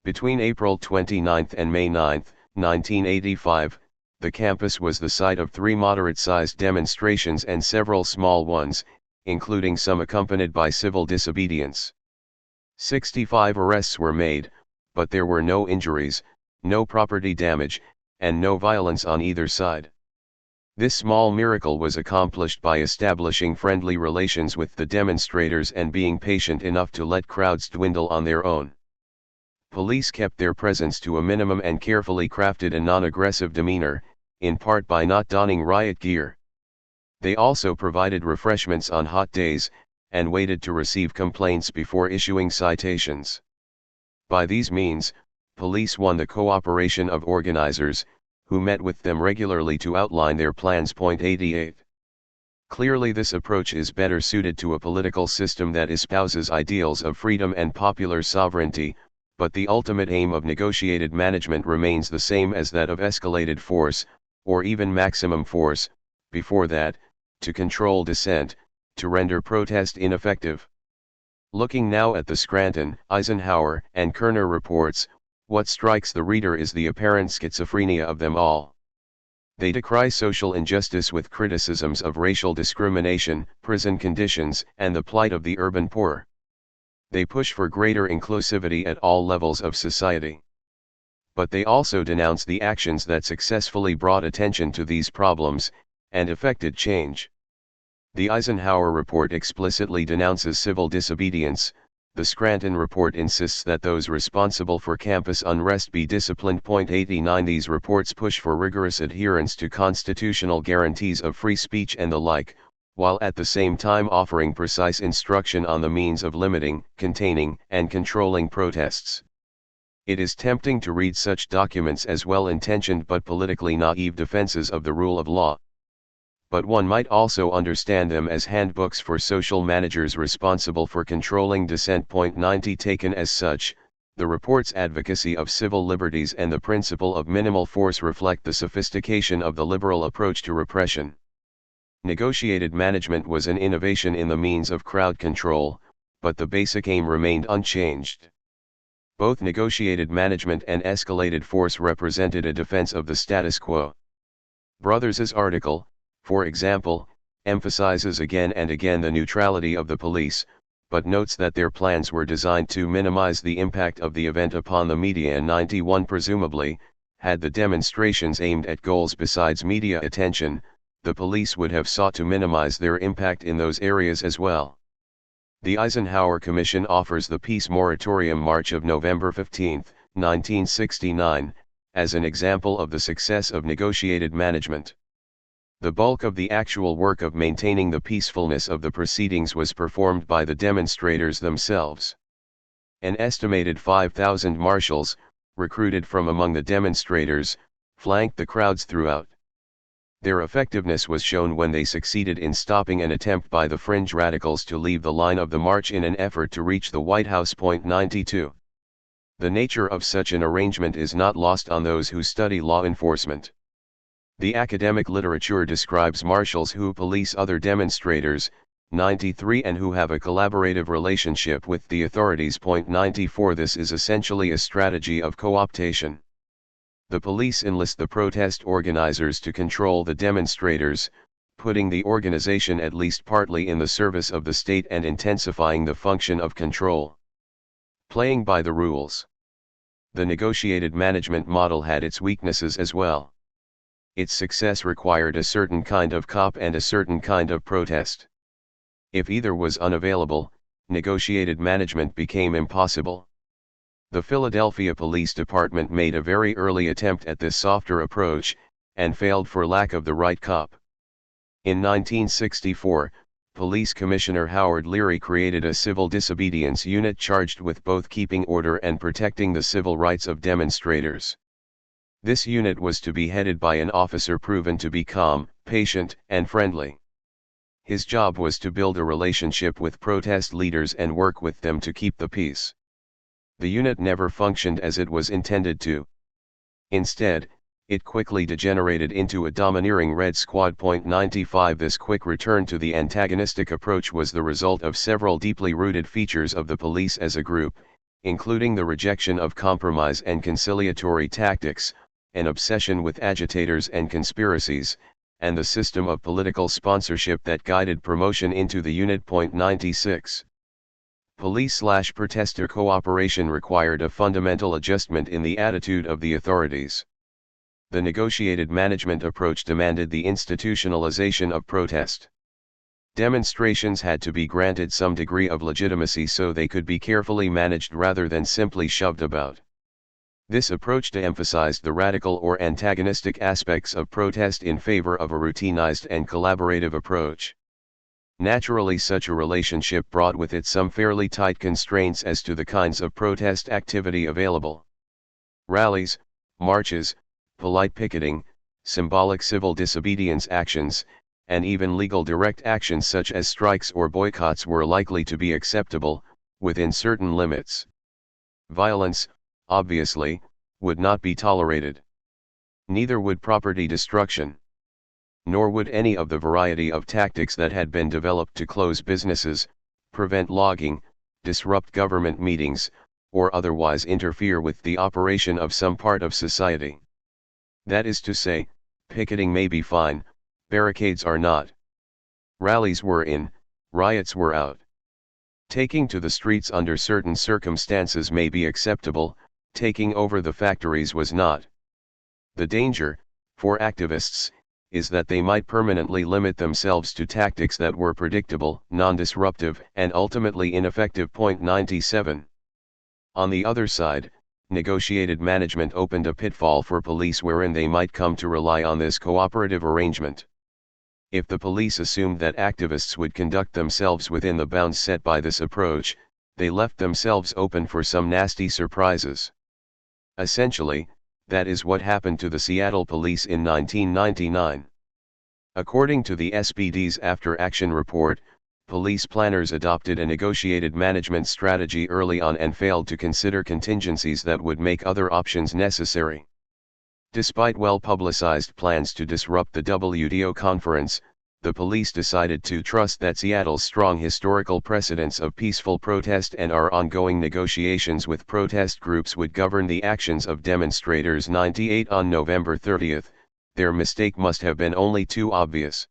Between April 29 and May 9, 1985, the campus was the site of 3 moderate-sized demonstrations and several small ones, including some accompanied by civil disobedience. 65 arrests were made, but there were no injuries, no property damage, and no violence on either side. This small miracle was accomplished by establishing friendly relations with the demonstrators and being patient enough to let crowds dwindle on their own. Police kept their presence to a minimum and carefully crafted a non-aggressive demeanor, in part by not donning riot gear. They also provided refreshments on hot days, and waited to receive complaints before issuing citations. By these means, police won the cooperation of organizers, who met with them regularly to outline their plans. 88. Clearly, this approach is better suited to a political system that espouses ideals of freedom and popular sovereignty, but the ultimate aim of negotiated management remains the same as that of escalated force, or even maximum force, before that, to control dissent, to render protest ineffective. Looking now at the Scranton, Eisenhower, and Kerner reports, what strikes the reader is the apparent schizophrenia of them all. They decry social injustice with criticisms of racial discrimination, prison conditions, and the plight of the urban poor. They push for greater inclusivity at all levels of society. But they also denounce the actions that successfully brought attention to these problems, and effected change. The Eisenhower report explicitly denounces civil disobedience. The Scranton report insists that those responsible for campus unrest be disciplined. 89 These reports push for rigorous adherence to constitutional guarantees of free speech and the like, while at the same time offering precise instruction on the means of limiting, containing, and controlling protests. It is tempting to read such documents as well-intentioned but politically naive defenses of the rule of law. But one might also understand them as handbooks for social managers responsible for controlling dissent. 90 Taken as such, the report's advocacy of civil liberties and the principle of minimal force reflect the sophistication of the liberal approach to repression. Negotiated management was an innovation in the means of crowd control, but the basic aim remained unchanged. Both negotiated management and escalated force represented a defense of the status quo. Brothers's article, for example, emphasizes again and again the neutrality of the police, but notes that their plans were designed to minimize the impact of the event upon the media. In 91 Presumably, had the demonstrations aimed at goals besides media attention, the police would have sought to minimize their impact in those areas as well. The Eisenhower Commission offers the Peace Moratorium March of November 15, 1969, as an example of the success of negotiated management. The bulk of the actual work of maintaining the peacefulness of the proceedings was performed by the demonstrators themselves. An estimated 5,000 marshals, recruited from among the demonstrators, flanked the crowds throughout. Their effectiveness was shown when they succeeded in stopping an attempt by the fringe radicals to leave the line of the march in an effort to reach the White House. 92. The nature of such an arrangement is not lost on those who study law enforcement. The academic literature describes marshals who police other demonstrators, 93, and who have a collaborative relationship with the authorities. 94 This is essentially a strategy of co-optation. The police enlist the protest organizers to control the demonstrators, putting the organization at least partly in the service of the state and intensifying the function of control. Playing by the rules. The negotiated management model had its weaknesses as well. Its success required a certain kind of cop and a certain kind of protest. If either was unavailable, negotiated management became impossible. The Philadelphia Police Department made a very early attempt at this softer approach, and failed for lack of the right cop. In 1964, Police Commissioner Howard Leary created a civil disobedience unit charged with both keeping order and protecting the civil rights of demonstrators. This unit was to be headed by an officer proven to be calm, patient, and friendly. His job was to build a relationship with protest leaders and work with them to keep the peace. The unit never functioned as it was intended to. Instead, it quickly degenerated into a domineering Red Squad. 95 This quick return to the antagonistic approach was the result of several deeply rooted features of the police as a group, including the rejection of compromise and conciliatory tactics, an obsession with agitators and conspiracies, and the system of political sponsorship that guided promotion into the unit. 96 Police/protester cooperation required a fundamental adjustment in the attitude of the authorities. The negotiated management approach demanded the institutionalization of protest. Demonstrations had to be granted some degree of legitimacy so they could be carefully managed rather than simply shoved about. This approach de-emphasized the radical or antagonistic aspects of protest in favor of a routinized and collaborative approach. Naturally, such a relationship brought with it some fairly tight constraints as to the kinds of protest activity available. Rallies, marches, polite picketing, symbolic civil disobedience actions, and even legal direct actions such as strikes or boycotts were likely to be acceptable, within certain limits. Violence, obviously, would not be tolerated. Neither would property destruction. Nor would any of the variety of tactics that had been developed to close businesses, prevent logging, disrupt government meetings, or otherwise interfere with the operation of some part of society. That is to say, picketing may be fine, barricades are not. Rallies were in, riots were out. Taking to the streets under certain circumstances may be acceptable, taking over the factories was not. The danger, for activists, is that they might permanently limit themselves to tactics that were predictable, non-disruptive, and ultimately ineffective. 97 On the other side, negotiated management opened a pitfall for police wherein they might come to rely on this cooperative arrangement. If the police assumed that activists would conduct themselves within the bounds set by this approach, they left themselves open for some nasty surprises. Essentially, that is what happened to the Seattle police in 1999. According to the SPD's After Action report, police planners adopted a negotiated management strategy early on and failed to consider contingencies that would make other options necessary. Despite well-publicized plans to disrupt the WDO conference, the police decided to trust that Seattle's strong historical precedents of peaceful protest and our ongoing negotiations with protest groups would govern the actions of demonstrators. 98 On November 30, their mistake must have been only too obvious.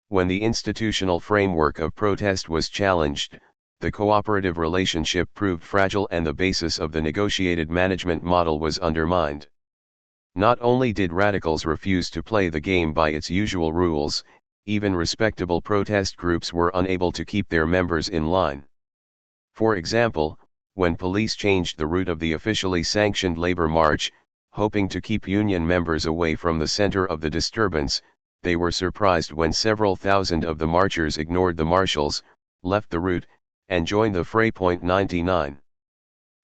When the institutional framework of protest was challenged, the cooperative relationship proved fragile and the basis of the negotiated management model was undermined. Not only did radicals refuse to play the game by its usual rules, even respectable protest groups were unable to keep their members in line. For example, when police changed the route of the officially sanctioned labor march, hoping to keep union members away from the center of the disturbance, they were surprised when several thousand of the marchers ignored the marshals, left the route, and joined the fray. 99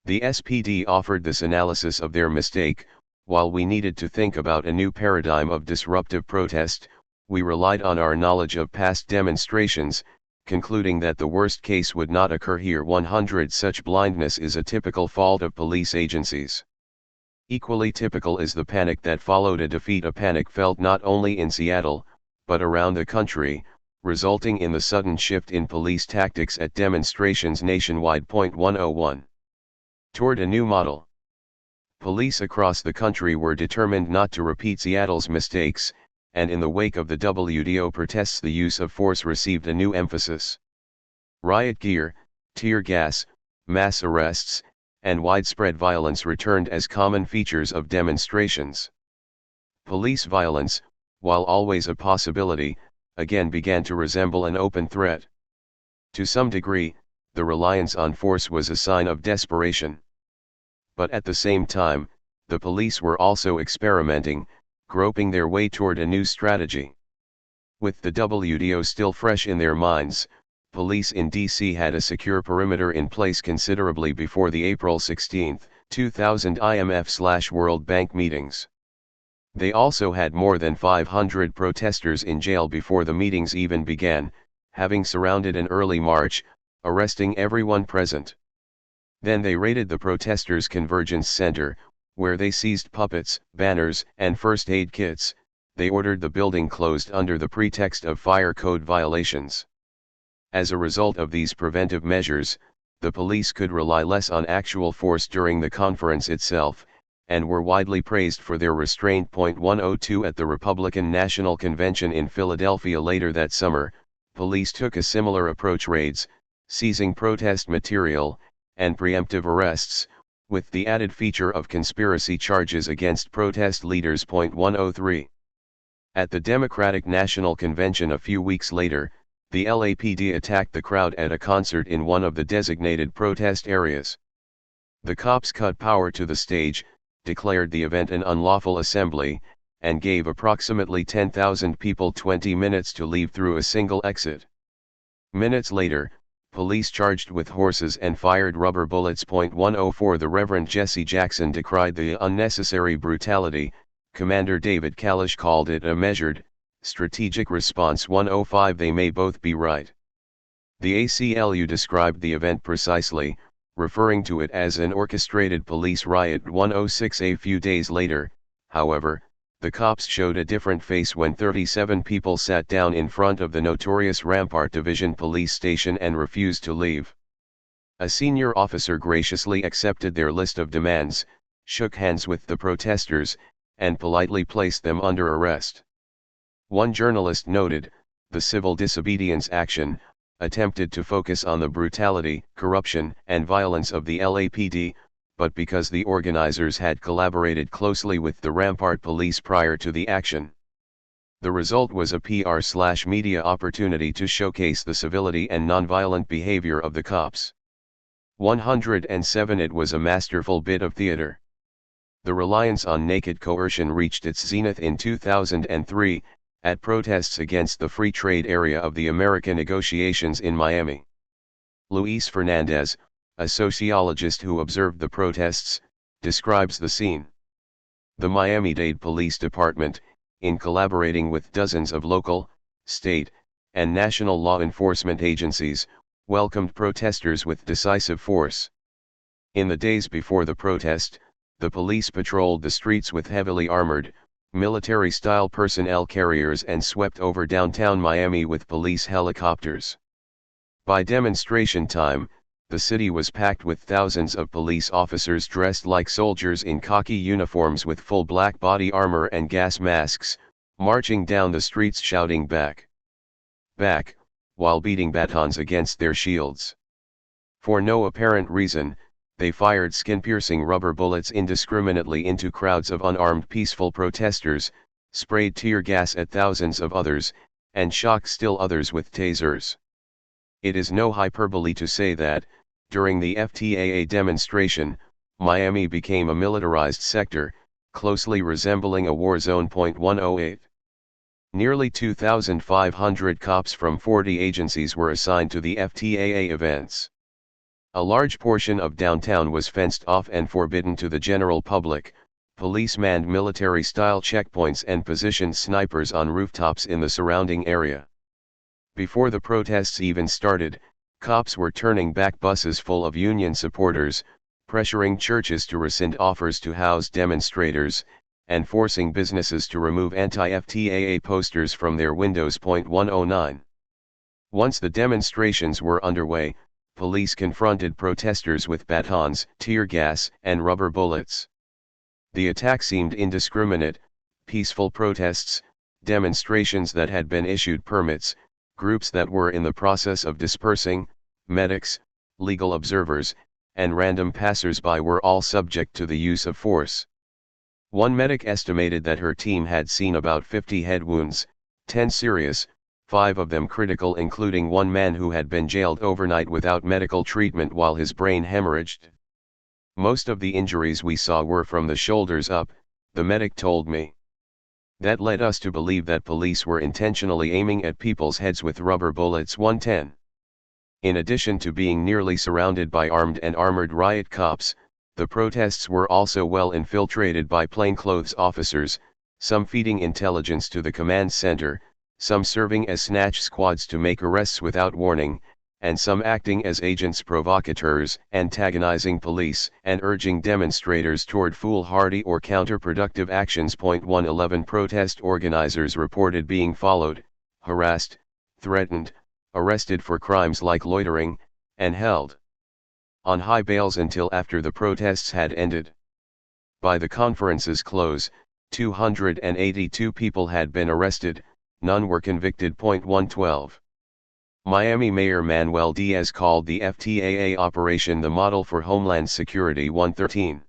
The SPD offered this analysis of their mistake: while we needed to think about a new paradigm of disruptive protest, we relied on our knowledge of past demonstrations, concluding that the worst case would not occur here. 100 Such blindness is a typical fault of police agencies. Equally typical is the panic that followed a defeat, a panic felt not only in Seattle, but around the country, resulting in the sudden shift in police tactics at demonstrations nationwide. 101 Toward a new model. Police across the country were determined not to repeat Seattle's mistakes, and in the wake of the WDO protests the use of force received a new emphasis. Riot gear, tear gas, mass arrests, and widespread violence returned as common features of demonstrations. Police violence, while always a possibility, again began to resemble an open threat. To some degree, the reliance on force was a sign of desperation. But at the same time, the police were also experimenting, groping their way toward a new strategy. With the WDO still fresh in their minds, police in D.C. had a secure perimeter in place considerably before the April 16, 2000 IMF/World Bank meetings. They also had more than 500 protesters in jail before the meetings even began, having surrounded an early march, arresting everyone present. Then they raided the protesters' convergence center, where they seized puppets, banners, and first aid kits. They ordered the building closed under the pretext of fire code violations. As a result of these preventive measures, the police could rely less on actual force during the conference itself, and were widely praised for their restraint. 102 At the Republican National Convention in Philadelphia later that summer, police took a similar approach: raids, seizing protest material, and preemptive arrests, with the added feature of conspiracy charges against protest leaders. 103 At the Democratic National Convention a few weeks later, the LAPD attacked the crowd at a concert in one of the designated protest areas. The cops cut power to the stage, declared the event an unlawful assembly, and gave approximately 10,000 people 20 minutes to leave through a single exit. Minutes later, police charged with horses and fired rubber bullets. 104 The Reverend Jesse Jackson decried the unnecessary brutality. Commander David Kalish called it a measured, strategic response. 105 They may both be right. The ACLU described the event precisely, referring to it as an orchestrated police riot. 106 A few days later, however, the cops showed a different face when 37 people sat down in front of the notorious Rampart Division police station and refused to leave. A senior officer graciously accepted their list of demands, shook hands with the protesters, and politely placed them under arrest. One journalist noted, the civil disobedience action attempted to focus on the brutality, corruption, and violence of the LAPD, but because the organizers had collaborated closely with the Rampart police prior to the action. The result was a PR/media opportunity to showcase the civility and nonviolent behavior of the cops. 107 It was a masterful bit of theater. The reliance on naked coercion reached its zenith in 2003, at protests against the free trade area of the American negotiations in Miami. Luis Fernandez, a sociologist who observed the protests, describes the scene. The Miami-Dade Police Department, in collaborating with dozens of local, state, and national law enforcement agencies, welcomed protesters with decisive force. In the days before the protest, the police patrolled the streets with heavily armored, military-style personnel carriers and swept over downtown Miami with police helicopters. By demonstration time, the city was packed with thousands of police officers dressed like soldiers in khaki uniforms with full black body armor and gas masks, marching down the streets shouting "Back! Back!" while beating batons against their shields. For no apparent reason, they fired skin-piercing rubber bullets indiscriminately into crowds of unarmed peaceful protesters, sprayed tear gas at thousands of others, and shocked still others with tasers. It is no hyperbole to say that, during the FTAA demonstration, Miami became a militarized sector, closely resembling a war zone. 108. Nearly 2,500 cops from 40 agencies were assigned to the FTAA events. A large portion of downtown was fenced off and forbidden to the general public. Police manned military-style checkpoints and positioned snipers on rooftops in the surrounding area. Before the protests even started, cops were turning back buses full of union supporters, pressuring churches to rescind offers to house demonstrators, and forcing businesses to remove anti-FTAA posters from their windows. 109. Once the demonstrations were underway, police confronted protesters with batons, tear gas, and rubber bullets. The attack seemed indiscriminate: peaceful protests, demonstrations that had been issued permits, groups that were in the process of dispersing, medics, legal observers, and random passers-by were all subject to the use of force. One medic estimated that her team had seen about 50 head wounds, 10 serious, 5 of them critical, including one man who had been jailed overnight without medical treatment while his brain hemorrhaged. "Most of the injuries we saw were from the shoulders up," the medic told me. That led us to believe that police were intentionally aiming at people's heads with rubber bullets. 110. In addition to being nearly surrounded by armed and armored riot cops, the protests were also well infiltrated by plainclothes officers, some feeding intelligence to the command center, some serving as snatch squads to make arrests without warning, and some acting as agents provocateurs, antagonizing police and urging demonstrators toward foolhardy or counterproductive actions. 111 Protest organizers reported being followed, harassed, threatened, arrested for crimes like loitering, and held on high bails until after the protests had ended. By the conference's close, 282 people had been arrested, none were convicted. 112. Miami Mayor Manuel Diaz called the FTAA operation the model for Homeland Security. 113.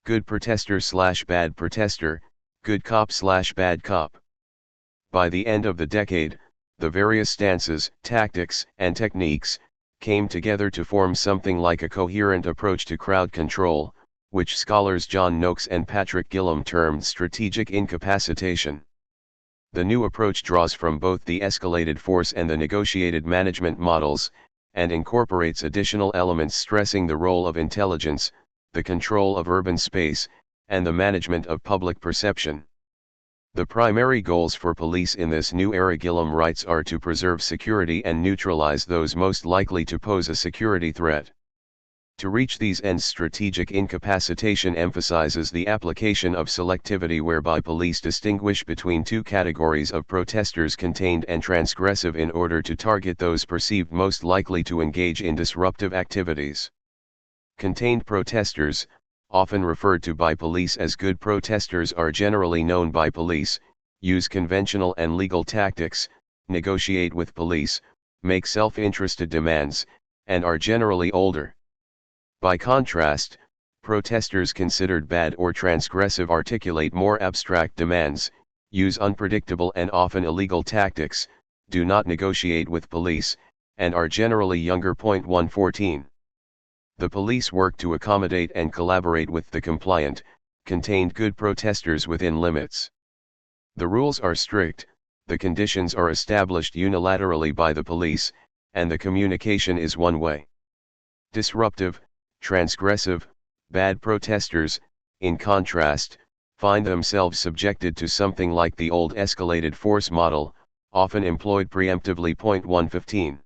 Good protester/bad protester, good cop/bad cop. By the end of the decade, the various stances, tactics, and techniques came together to form something like a coherent approach to crowd control, which scholars John Noakes and Patrick Gillam termed strategic incapacitation. The new approach draws from both the escalated force and the negotiated management models, and incorporates additional elements stressing the role of intelligence, the control of urban space, and the management of public perception. The primary goals for police in this new era, Gillam writes, are to preserve security and neutralize those most likely to pose a security threat. To reach these ends, strategic incapacitation emphasizes the application of selectivity, whereby police distinguish between two categories of protesters, contained and transgressive, in order to target those perceived most likely to engage in disruptive activities. Contained protesters, often referred to by police as good protesters, are generally known by police, use conventional and legal tactics, negotiate with police, make self-interested demands, and are generally older. By contrast, protesters considered bad or transgressive articulate more abstract demands, use unpredictable and often illegal tactics, do not negotiate with police, and are generally younger. 114. The police work to accommodate and collaborate with the compliant, contained good protesters within limits. The rules are strict, the conditions are established unilaterally by the police, and the communication is one way. Disruptive, transgressive, bad protesters, in contrast, find themselves subjected to something like the old escalated force model, often employed preemptively. 115.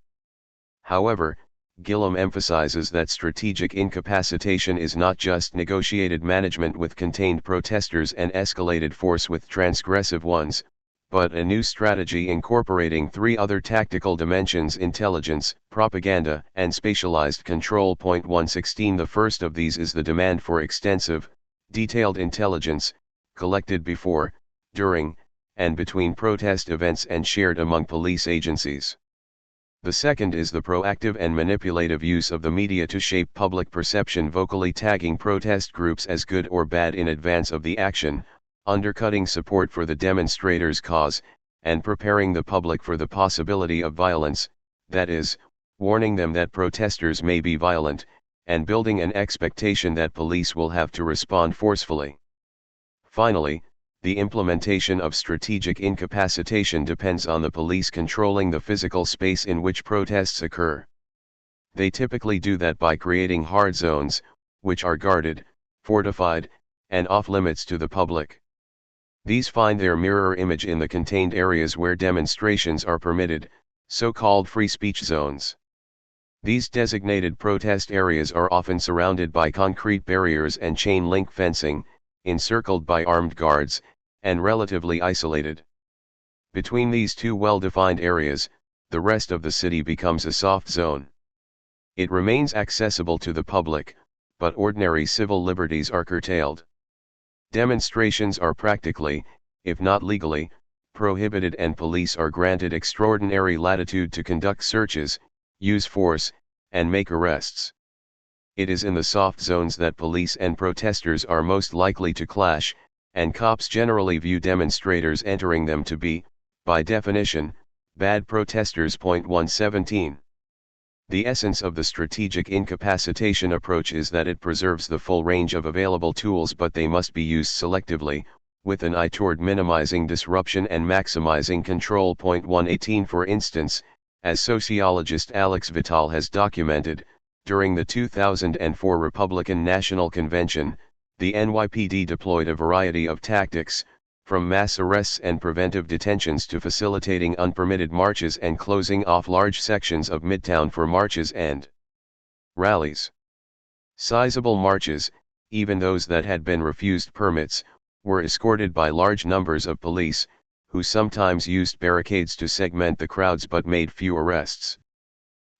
However, Gillam emphasizes that strategic incapacitation is not just negotiated management with contained protesters and escalated force with transgressive ones, but a new strategy incorporating three other tactical dimensions: intelligence, propaganda, and spatialized control. 116. The first of these is the demand for extensive, detailed intelligence, collected before, during, and between protest events and shared among police agencies. The second is the proactive and manipulative use of the media to shape public perception, vocally tagging protest groups as good or bad in advance of the action, undercutting support for the demonstrators' cause, and preparing the public for the possibility of violence, that is, warning them that protesters may be violent, and building an expectation that police will have to respond forcefully. Finally, the implementation of strategic incapacitation depends on the police controlling the physical space in which protests occur. They typically do that by creating hard zones, which are guarded, fortified, and off-limits to the public. These find their mirror image in the contained areas where demonstrations are permitted, so-called free speech zones. These designated protest areas are often surrounded by concrete barriers and chain-link fencing, encircled by armed guards, and relatively isolated. Between these two well-defined areas, the rest of the city becomes a soft zone. It remains accessible to the public, but ordinary civil liberties are curtailed. Demonstrations are practically, if not legally, prohibited, and police are granted extraordinary latitude to conduct searches, use force, and make arrests. It is in the soft zones that police and protesters are most likely to clash, and cops generally view demonstrators entering them to be, by definition, bad protesters. 117. The essence of the strategic incapacitation approach is that it preserves the full range of available tools, but they must be used selectively, with an eye toward minimizing disruption and maximizing control. 118. For instance, as sociologist Alex Vital has documented, during the 2004 Republican National Convention, the NYPD deployed a variety of tactics, from mass arrests and preventive detentions to facilitating unpermitted marches and closing off large sections of Midtown for marches and rallies. Sizable marches, even those that had been refused permits, were escorted by large numbers of police, who sometimes used barricades to segment the crowds but made few arrests.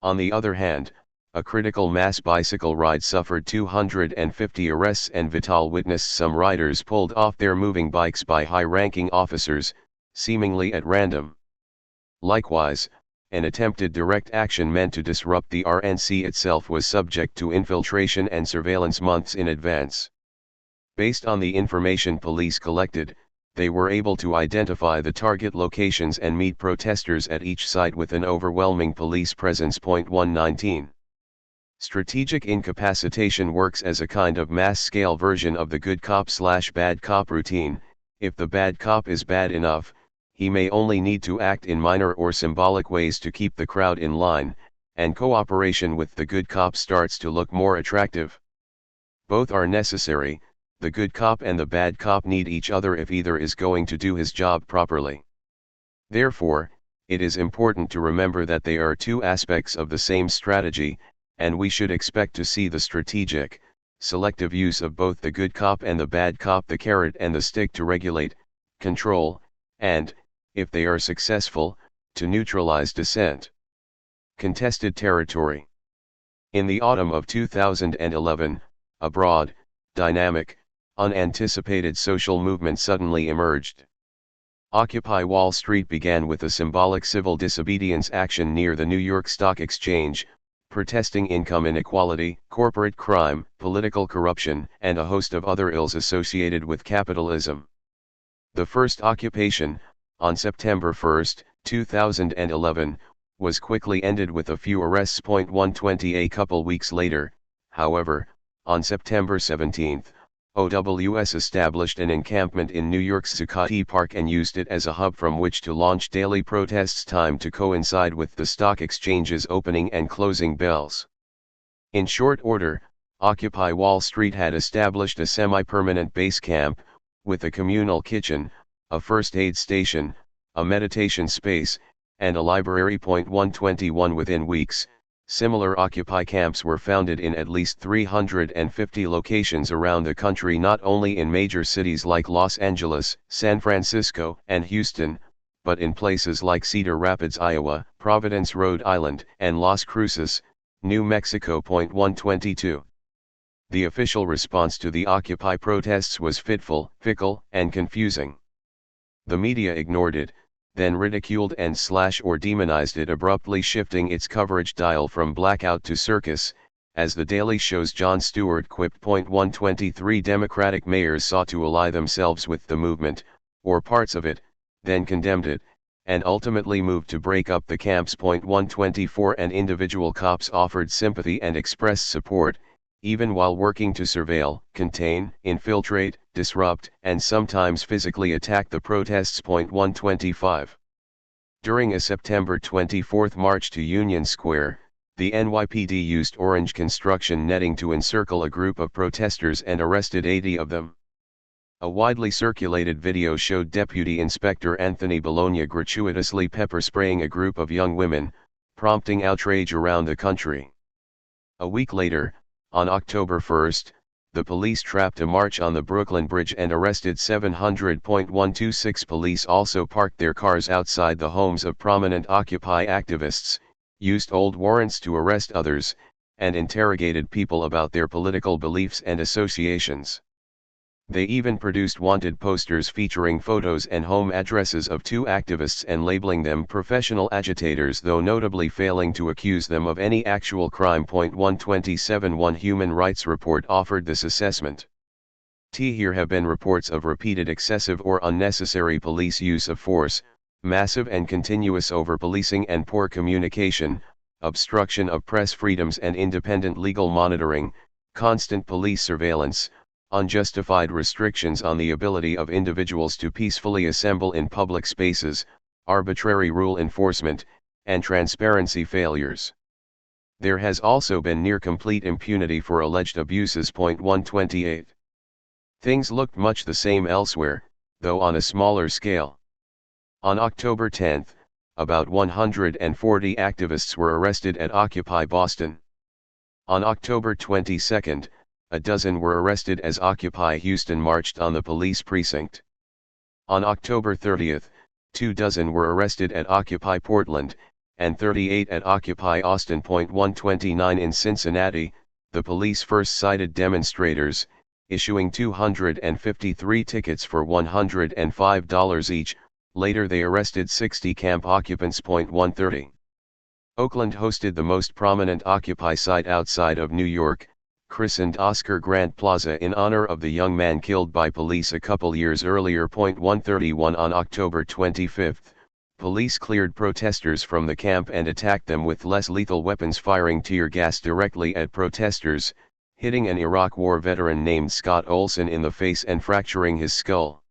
On the other hand, a critical mass bicycle ride suffered 250 arrests, and Vital witnessed some riders pulled off their moving bikes by high-ranking officers, seemingly at random. Likewise, an attempted direct action meant to disrupt the RNC itself was subject to infiltration and surveillance months in advance. Based on the information police collected, they were able to identify the target locations and meet protesters at each site with an overwhelming police presence. 119. Strategic incapacitation works as a kind of mass-scale version of the good cop/bad cop routine. If the bad cop is bad enough, he may only need to act in minor or symbolic ways to keep the crowd in line, and cooperation with the good cop starts to look more attractive. Both are necessary. The good cop and the bad cop need each other if either is going to do his job properly. Therefore, it is important to remember that they are two aspects of the same strategy, and we should expect to see the strategic, selective use of both the good cop and the bad cop, the carrot and the stick, to regulate, control, and, if they are successful, to neutralize dissent. Contested territory. In the autumn of 2011, a broad, dynamic, unanticipated social movement suddenly emerged. Occupy Wall Street began with a symbolic civil disobedience action near the New York Stock Exchange, protesting income inequality, corporate crime, political corruption, and a host of other ills associated with capitalism. The first occupation, on September 1, 2011, was quickly ended with a few arrests. 120. A couple weeks later, however, on September 17, OWS established an encampment in New York's Zuccotti Park and used it as a hub from which to launch daily protests timed to coincide with the stock exchange's opening and closing bells. In short order, Occupy Wall Street had established a semi-permanent base camp, with a communal kitchen, a first aid station, a meditation space, and a library. 121. Within weeks, similar Occupy camps were founded in at least 350 locations around the country, not only in major cities like Los Angeles, San Francisco, and Houston, but in places like Cedar Rapids, Iowa, Providence, Rhode Island, and Las Cruces, New Mexico. 122. The official response to the Occupy protests was fitful, fickle, and confusing. The media ignored it, then ridiculed and/or demonized it, abruptly shifting its coverage dial from blackout to circus, as the Daily Show's Jon Stewart quipped. 123. Democratic mayors sought to ally themselves with the movement, or parts of it, then condemned it, and ultimately moved to break up the camps. 124. And individual cops offered sympathy and expressed support, even while working to surveil, contain, infiltrate, disrupt, and sometimes physically attack the protests. 125. During a September 24 march to Union Square, the NYPD used orange construction netting to encircle a group of protesters and arrested 80 of them. A widely circulated video showed Deputy Inspector Anthony Bologna gratuitously pepper spraying a group of young women, prompting outrage around the country. A week later, on October 1, the police trapped a march on the Brooklyn Bridge and arrested 700. 126. Police also parked their cars outside the homes of prominent Occupy activists, used old warrants to arrest others, and interrogated people about their political beliefs and associations. They even produced wanted posters featuring photos and home addresses of two activists and labeling them professional agitators, though notably failing to accuse them of any actual crime. 127. One Human Rights Report offered this assessment. Here have been reports of repeated excessive or unnecessary police use of force, massive and continuous over-policing and poor communication, obstruction of press freedoms and independent legal monitoring, constant police surveillance, unjustified restrictions on the ability of individuals to peacefully assemble in public spaces, arbitrary rule enforcement, and transparency failures. There has also been near-complete impunity for alleged abuses. 128. Things looked much the same elsewhere. though on a smaller scale. On October 10, about 140 activists were arrested at Occupy Boston. On October 22, a dozen were arrested as Occupy Houston marched on the police precinct. On October 30, 24 were arrested at Occupy Portland, and 38 at Occupy Austin. 129 in Cincinnati, the police first cited demonstrators, issuing 253 tickets for $105 each. Later they arrested 60 camp occupants. 130. Oakland hosted the most prominent Occupy site outside of New York, christened Oscar Grant Plaza in honor of the young man killed by police a couple years earlier. 131 On October 25, police cleared protesters from the camp and attacked them with less lethal weapons, firing tear gas directly at protesters, hitting an Iraq War veteran named Scott Olson in the face and fracturing his skull.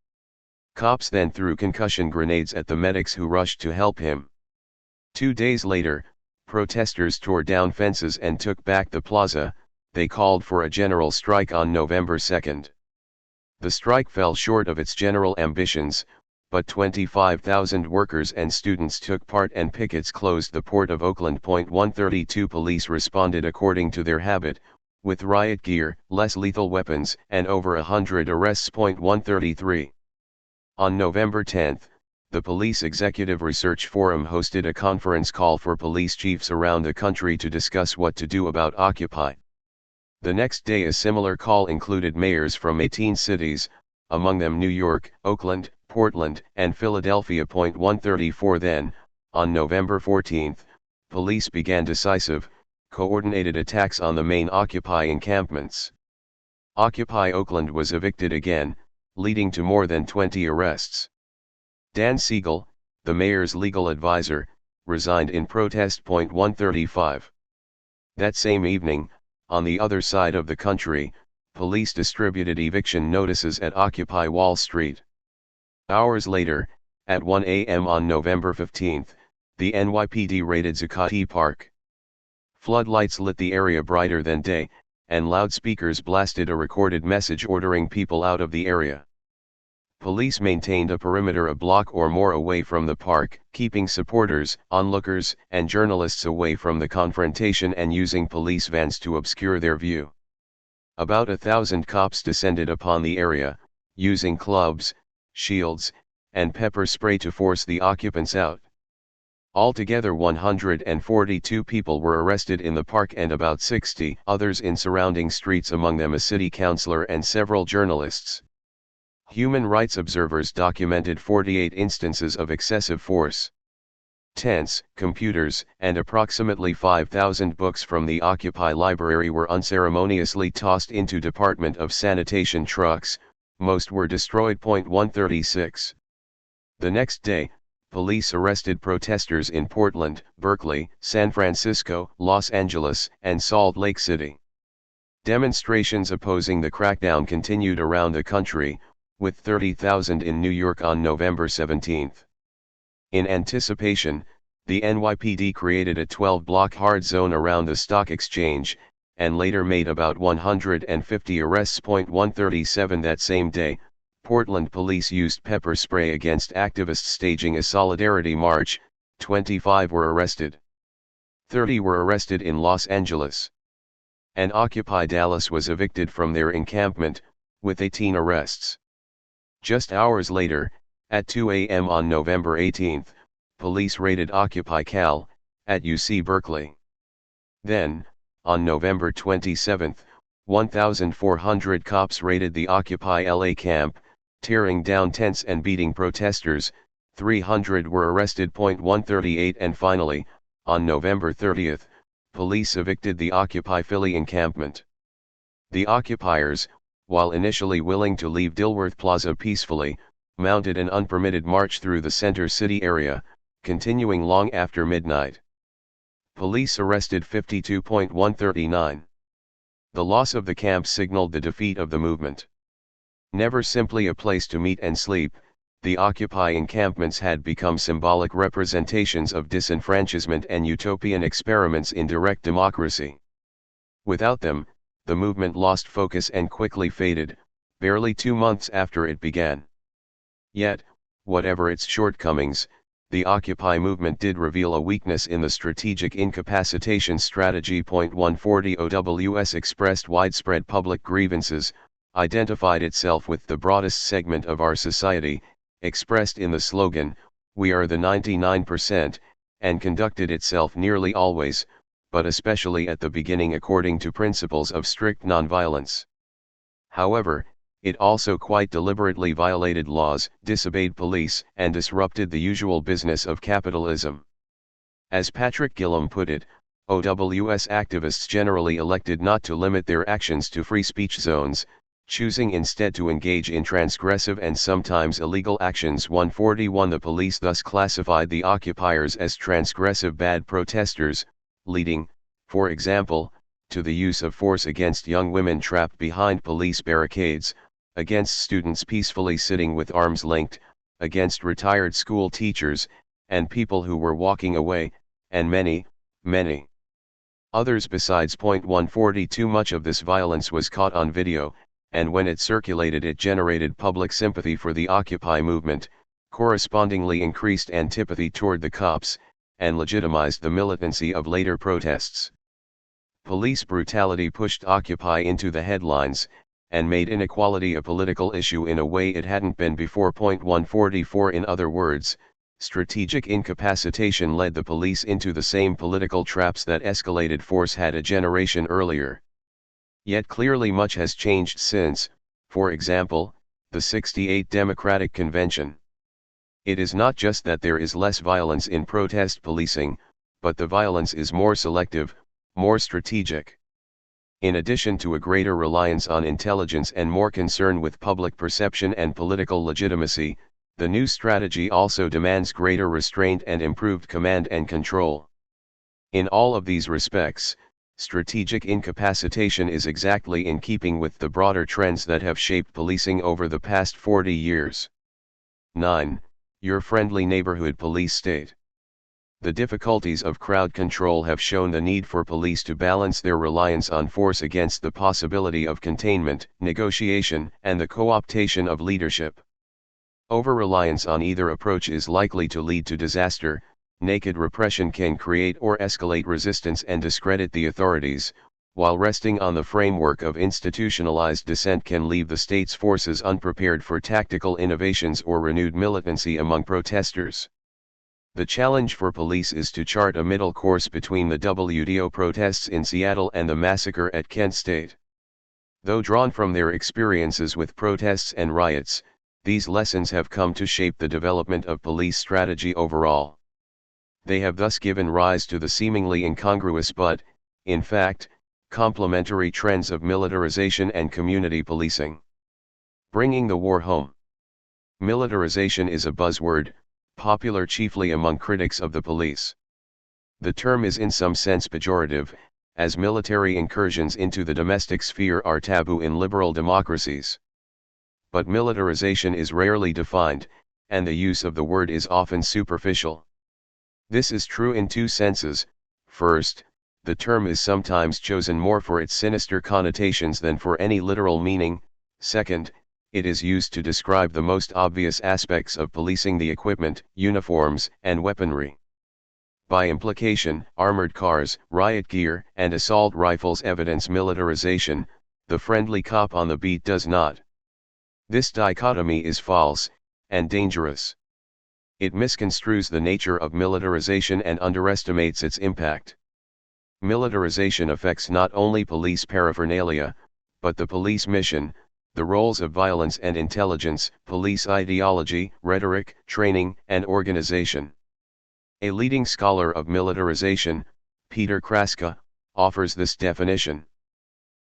Cops then threw concussion grenades at the medics who rushed to help him. 2 days later, protesters tore down fences and took back the plaza. They called for a general strike on November 2. The strike fell short of its general ambitions, but 25,000 workers and students took part and pickets closed the port of Oakland. 132 Police responded according to their habit, with riot gear, less lethal weapons, and over 100 arrests. 133. On November 10, the Police Executive Research Forum hosted a conference call for police chiefs around the country to discuss what to do about Occupy. The next day a similar call included mayors from 18 cities, among them New York, Oakland, Portland, and Philadelphia. 134 Then, on November 14, police began decisive, coordinated attacks on the main Occupy encampments. Occupy Oakland was evicted again, leading to more than 20 arrests. Dan Siegel, the mayor's legal advisor, resigned in protest. 135. That same evening, on the other side of the country, police distributed eviction notices at Occupy Wall Street. Hours later, at 1 a.m. on November 15, the NYPD raided Zuccotti Park. Floodlights lit the area brighter than day, and loudspeakers blasted a recorded message ordering people out of the area. Police maintained a perimeter a block or more away from the park, keeping supporters, onlookers, and journalists away from the confrontation and using police vans to obscure their view. About 1,000 cops descended upon the area, using clubs, shields, and pepper spray to force the occupants out. Altogether 142 people were arrested in the park and about 60 others in surrounding streets, among them a city councilor and several journalists. Human rights observers documented 48 instances of excessive force. Tents, computers, and approximately 5,000 books from the Occupy library were unceremoniously tossed into Department of Sanitation trucks. Most were destroyed. 136. The next day, police arrested protesters in Portland, Berkeley, San Francisco, Los Angeles, and Salt Lake City. Demonstrations opposing the crackdown continued around the country, with 30,000 in New York on November 17. In anticipation, the NYPD created a 12-block hard zone around the stock exchange, and later made about 150 arrests. 137 That same day, Portland police used pepper spray against activists staging a solidarity march. 25 were arrested. 30 were arrested in Los Angeles. And Occupy Dallas was evicted from their encampment, with 18 arrests. Just hours later, at 2 a.m. on November 18, police raided Occupy Cal, at UC Berkeley. Then, on November 27, 1,400 cops raided the Occupy LA camp, tearing down tents and beating protesters. 300 were arrested. 138 And finally, on November 30, police evicted the Occupy Philly encampment. The occupiers, while initially willing to leave Dilworth Plaza peacefully, mounted an unpermitted march through the center city area, continuing long after midnight. Police arrested 52. 139. The loss of the camp signaled the defeat of the movement. Never simply a place to meet and sleep, the Occupy encampments had become symbolic representations of disenfranchisement and utopian experiments in direct democracy. Without them, the movement lost focus and quickly faded, barely 2 months after it began. Yet, whatever its shortcomings, the Occupy movement did reveal a weakness in the strategic incapacitation strategy. 140 OWS expressed widespread public grievances, identified itself with the broadest segment of our society, expressed in the slogan, "We are the 99%, and conducted itself nearly always, but especially at the beginning according to principles of strict nonviolence. However, it also quite deliberately violated laws, disobeyed police, and disrupted the usual business of capitalism. As Patrick Gillam put it, OWS activists generally elected not to limit their actions to free speech zones, choosing instead to engage in transgressive and sometimes illegal actions. 141 The police thus classified the occupiers as transgressive bad protesters, leading, for example, to the use of force against young women trapped behind police barricades, against students peacefully sitting with arms linked, against retired school teachers, and people who were walking away, and many, many others besides. 142 Much of this violence was caught on video, and when it circulated it generated public sympathy for the Occupy movement, correspondingly increased antipathy toward the cops, and legitimized the militancy of later protests. Police brutality pushed Occupy into the headlines, and made inequality a political issue in a way it hadn't been before. 144 In other words, strategic incapacitation led the police into the same political traps that escalated force had a generation earlier. Yet clearly much has changed since, for example, the '68 Democratic Convention. It is not just that there is less violence in protest policing, but the violence is more selective, more strategic. In addition to a greater reliance on intelligence and more concern with public perception and political legitimacy, the new strategy also demands greater restraint and improved command and control. In all of these respects, strategic incapacitation is exactly in keeping with the broader trends that have shaped policing over the past 40 years. 9. Your friendly neighborhood police state. The difficulties of crowd control have shown the need for police to balance their reliance on force against the possibility of containment, negotiation, and the co-optation of leadership. Over-reliance on either approach is likely to lead to disaster. Naked repression can create or escalate resistance and discredit the authorities, while resting on the framework of institutionalized dissent can leave the state's forces unprepared for tactical innovations or renewed militancy among protesters. The challenge for police is to chart a middle course between the WDO protests in Seattle and the massacre at Kent State. Though drawn from their experiences with protests and riots, these lessons have come to shape the development of police strategy overall. They have thus given rise to the seemingly incongruous but, in fact, complementary trends of militarization and community policing. Bringing the war home. Militarization is a buzzword, popular chiefly among critics of the police. The term is in some sense pejorative, as military incursions into the domestic sphere are taboo in liberal democracies. But militarization is rarely defined, and the use of the word is often superficial. This is true in two senses. First, the term is sometimes chosen more for its sinister connotations than for any literal meaning. Second, it is used to describe the most obvious aspects of policing: the equipment, uniforms, and weaponry. By implication, armored cars, riot gear, and assault rifles evidence militarization, the friendly cop on the beat does not. This dichotomy is false, and dangerous. It misconstrues the nature of militarization and underestimates its impact. Militarization affects not only police paraphernalia, but the police mission, the roles of violence and intelligence, police ideology, rhetoric, training, and organization. A leading scholar of militarization, Peter Kraska, offers this definition.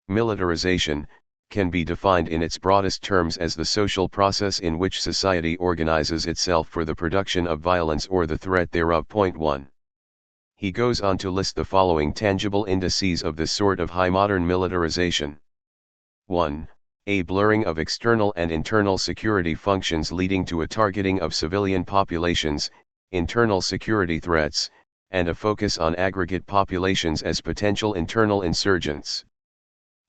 Militarization can be defined in its broadest terms as the social process in which society organizes itself for the production of violence or the threat thereof. 1. He goes on to list the following tangible indices of this sort of high modern militarization. 1. A blurring of external and internal security functions leading to a targeting of civilian populations, internal security threats, and a focus on aggregate populations as potential internal insurgents.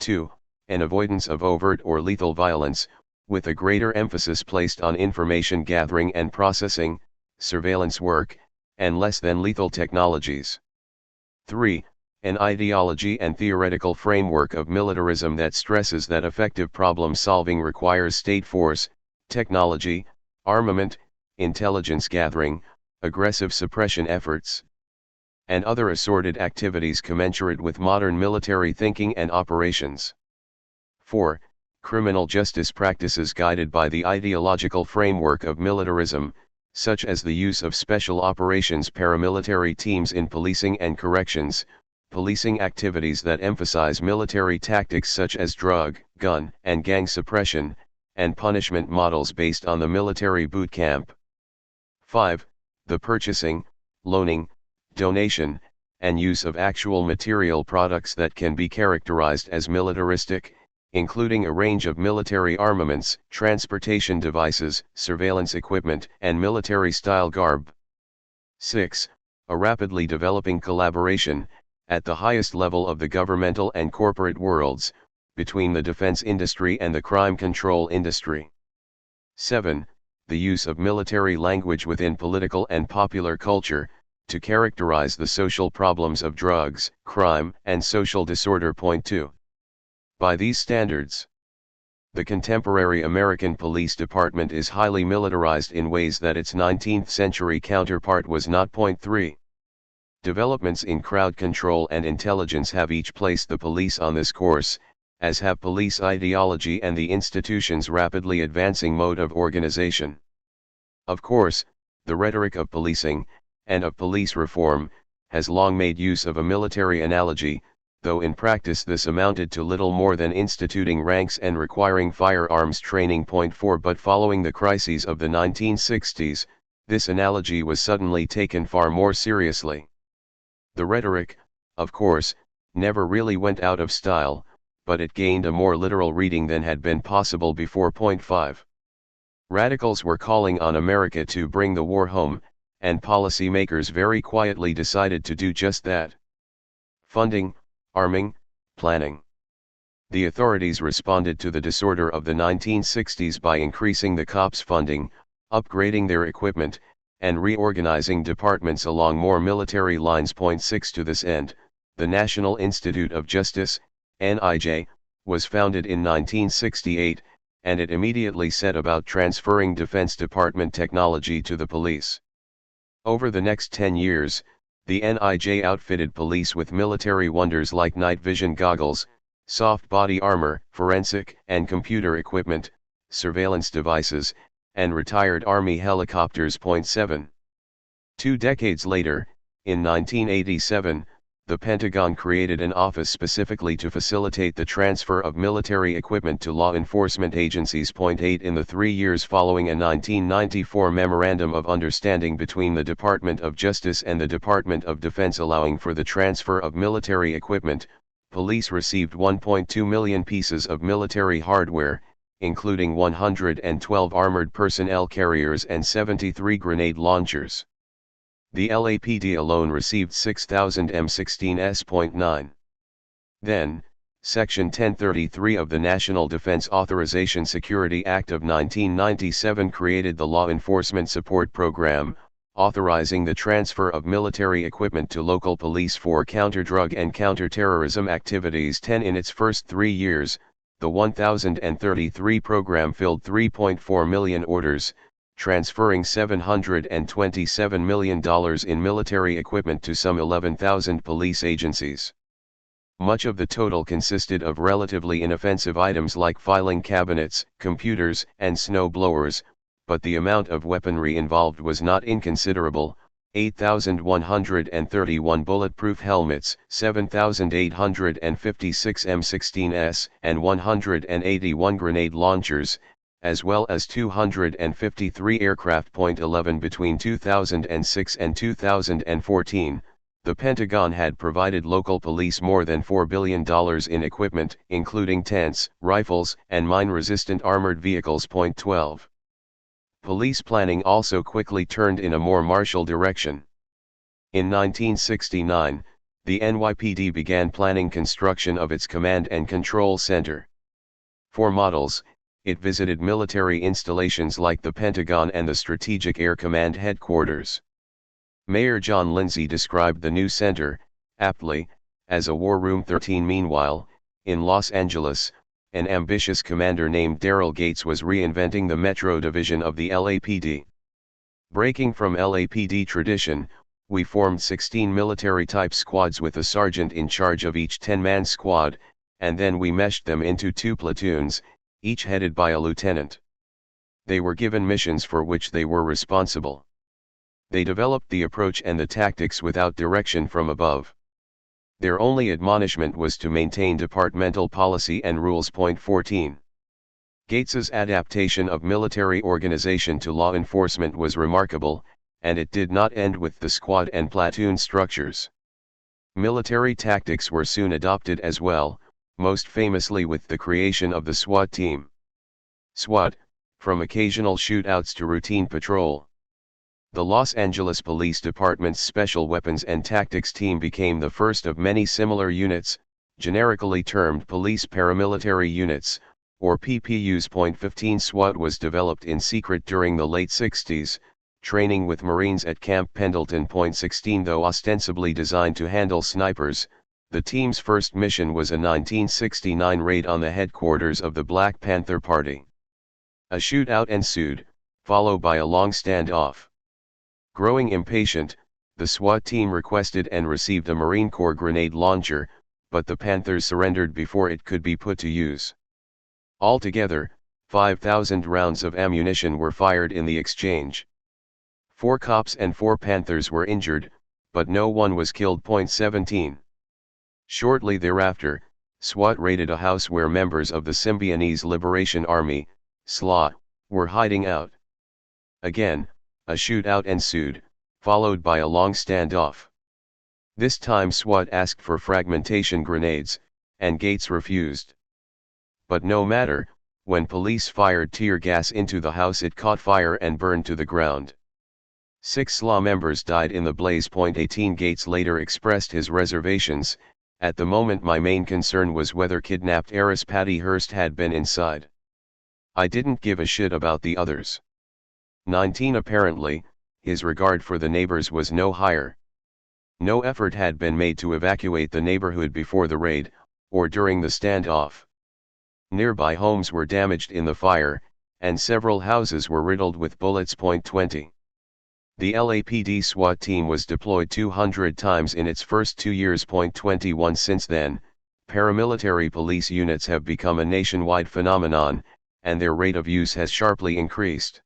2. An avoidance of overt or lethal violence, with a greater emphasis placed on information gathering and processing, surveillance work, and less than lethal technologies. 3. An ideology and theoretical framework of militarism that stresses that effective problem solving requires state force, technology, armament, intelligence gathering, aggressive suppression efforts, and other assorted activities commensurate with modern military thinking and operations. 4. Criminal justice practices guided by the ideological framework of militarism, such as the use of special operations paramilitary teams in policing and corrections, policing activities that emphasize military tactics such as drug, gun, and gang suppression, and punishment models based on the military boot camp. 5. The purchasing, loaning, donation, and use of actual material products that can be characterized as militaristic, including a range of military armaments, transportation devices, surveillance equipment, and military-style garb. 6. A rapidly developing collaboration, at the highest level of the governmental and corporate worlds, between the defense industry and the crime control industry. 7. The use of military language within political and popular culture, to characterize the social problems of drugs, crime, and social disorder. 2. By these standards, the contemporary American police department is highly militarized in ways that its 19th century counterpart was not. 3. Developments in crowd control and intelligence have each placed the police on this course, as have police ideology and the institution's rapidly advancing mode of organization. Of course, the rhetoric of policing, and of police reform, has long made use of a military analogy, though in practice this amounted to little more than instituting ranks and requiring firearms training. 4. But following the crises of the 1960s, this analogy was suddenly taken far more seriously. The rhetoric, of course, never really went out of style, but it gained a more literal reading than had been possible before. 5. Radicals were calling on America to bring the war home, and policymakers very quietly decided to do just that. Funding, arming, planning. The authorities responded to the disorder of the 1960s by increasing the cops' funding, upgrading their equipment, and reorganizing departments along more military lines. 6. To this end, the National Institute of Justice, NIJ, was founded in 1968, and it immediately set about transferring Defense Department technology to the police. Over the next 10 years, the NIJ outfitted police with military wonders like night vision goggles, soft body armor, forensic and computer equipment, surveillance devices, and retired Army helicopters. 7. 2 decades later, in 1987, the Pentagon created an office specifically to facilitate the transfer of military equipment to law enforcement agencies. 8. In the 3 years following a 1994 Memorandum of Understanding between the Department of Justice and the Department of Defense allowing for the transfer of military equipment, police received 1.2 million pieces of military hardware, including 112 armored personnel carriers and 73 grenade launchers. The LAPD alone received 6,000 M16s. 9. Then, Section 1033 of the National Defense Authorization Security Act of 1997 created the Law Enforcement Support Program, authorizing the transfer of military equipment to local police for counter-drug and counter-terrorism activities. 10. In its first 3 years, the 1033 program filled 3.4 million orders, transferring $727 million in military equipment to some 11,000 police agencies. Much of the total consisted of relatively inoffensive items like filing cabinets, computers, and snow blowers, but the amount of weaponry involved was not inconsiderable: 8,131 bulletproof helmets, 7,856 M16s, and 181 grenade launchers, as well as 253 aircraft. 11. Between 2006 and 2014, the Pentagon had provided local police more than $4 billion in equipment, including tents, rifles, and mine-resistant armored vehicles. 12. Police planning also quickly turned in a more martial direction. In 1969, the NYPD began planning construction of its command and control center. 4 models, it visited military installations like the Pentagon and the Strategic Air Command headquarters. Mayor John Lindsay described the new center, aptly, as a War Room 13. Meanwhile, in Los Angeles, an ambitious commander named Daryl Gates was reinventing the Metro Division of the LAPD. Breaking from LAPD tradition, we formed 16 military-type squads with a sergeant in charge of each 10-man squad, and then we meshed them into 2 platoons, each headed by a lieutenant. They were given missions for which they were responsible. They developed the approach and the tactics without direction from above. Their only admonishment was to maintain departmental policy and rules. Point 14. Gates's adaptation of military organization to law enforcement was remarkable, and it did not end with the squad and platoon structures. Military tactics were soon adopted as well, most famously with the creation of the SWAT team. SWAT, from occasional shootouts to routine patrol. The Los Angeles Police Department's Special Weapons and Tactics Team became the first of many similar units, generically termed Police Paramilitary Units, or PPUs. Point 15. SWAT was developed in secret during the late 60s, training with Marines at Camp Pendleton. Point 16. Though ostensibly designed to handle snipers, the team's first mission was a 1969 raid on the headquarters of the Black Panther Party. A shootout ensued, followed by a long standoff. Growing impatient, the SWAT team requested and received a Marine Corps grenade launcher, but the Panthers surrendered before it could be put to use. Altogether, 5,000 rounds of ammunition were fired in the exchange. 4 cops and 4 Panthers were injured, but no one was killed. Point 17. Shortly thereafter, SWAT raided a house where members of the Symbionese Liberation Army, SLA, were hiding out. Again, a shootout ensued, followed by a long standoff. This time SWAT asked for fragmentation grenades, and Gates refused. But no matter, when police fired tear gas into the house it caught fire and burned to the ground. 6 SLA members died in the blaze. Point 18. Gates later expressed his reservations. At the moment my main concern was whether kidnapped heiress Patty Hearst had been inside. I didn't give a shit about the others. 19. Apparently, his regard for the neighbors was no higher. No effort had been made to evacuate the neighborhood before the raid, or during the standoff. Nearby homes were damaged in the fire, and several houses were riddled with bullets. Point 20. The LAPD SWAT team was deployed 200 times in its first 2 years. Point 21. Since then, paramilitary police units have become a nationwide phenomenon, and their rate of use has sharply increased.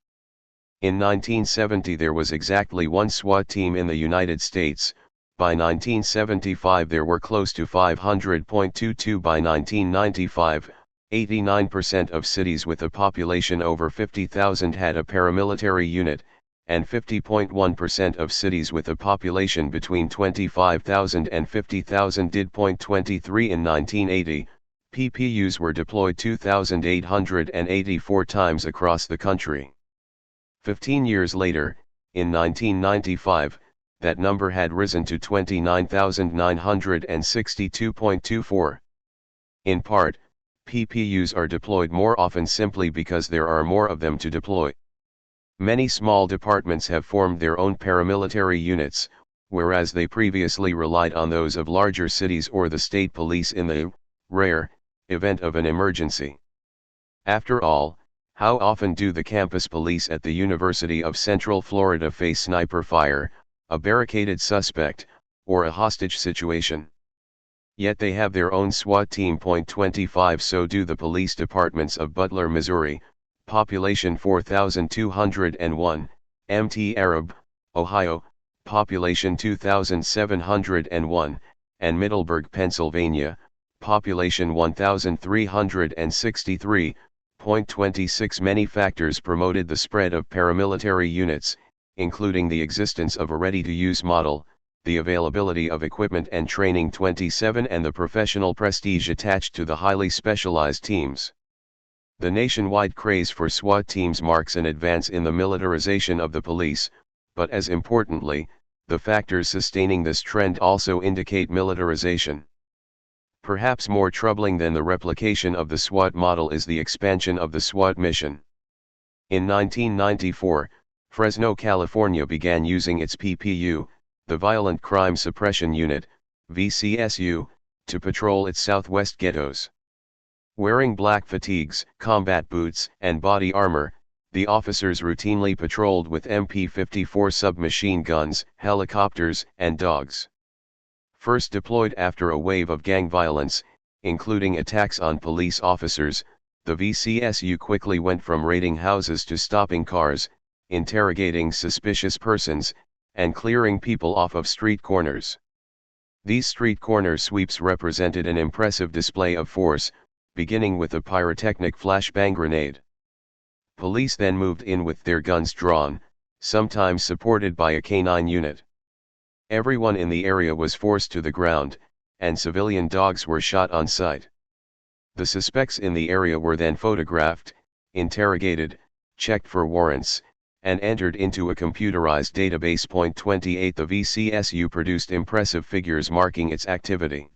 In 1970 there was exactly 1 SWAT team in the United States, by 1975 there were close to 500. Point 22. By 1995, 89% of cities with a population over 50,000 had a paramilitary unit, and 50.1% of cities with a population between 25,000 and 50,000 did. Point 23. In 1980, PPUs were deployed 2,884 times across the country. 15 years later, in 1995, that number had risen to 29,962.24. In part, PPUs are deployed more often simply because there are more of them to deploy. Many small departments have formed their own paramilitary units, whereas they previously relied on those of larger cities or the state police in the rare event of an emergency. After all, how often do the campus police at the University of Central Florida face sniper fire, a barricaded suspect, or a hostage situation? Yet they have their own SWAT team. Point 25. So do the police departments of Butler, Missouri, population 4,201, Mt. Arab, Ohio, population 2,701, and Middleburg, Pennsylvania, population 1,363. Point 26. Many factors promoted the spread of paramilitary units, including the existence of a ready-to-use model, the availability of equipment and training. 27. And the professional prestige attached to the highly specialized teams. The nationwide craze for SWAT teams marks an advance in the militarization of the police, but as importantly, the factors sustaining this trend also indicate militarization. Perhaps more troubling than the replication of the SWAT model is the expansion of the SWAT mission. In 1994, Fresno, California began using its PPU, the Violent Crime Suppression Unit, VCSU, to patrol its southwest ghettos. Wearing black fatigues, combat boots, and body armor, the officers routinely patrolled with MP-54 submachine guns, helicopters, and dogs. First deployed after a wave of gang violence, including attacks on police officers, the VCSU quickly went from raiding houses to stopping cars, interrogating suspicious persons, and clearing people off of street corners. These street corner sweeps represented an impressive display of force, beginning with a pyrotechnic flashbang grenade. Police then moved in with their guns drawn, sometimes supported by a canine unit. Everyone in the area was forced to the ground, and civilian dogs were shot on sight. The suspects in the area were then photographed, interrogated, checked for warrants, and entered into a computerized database. 28 The VCSU produced impressive figures marking its activity.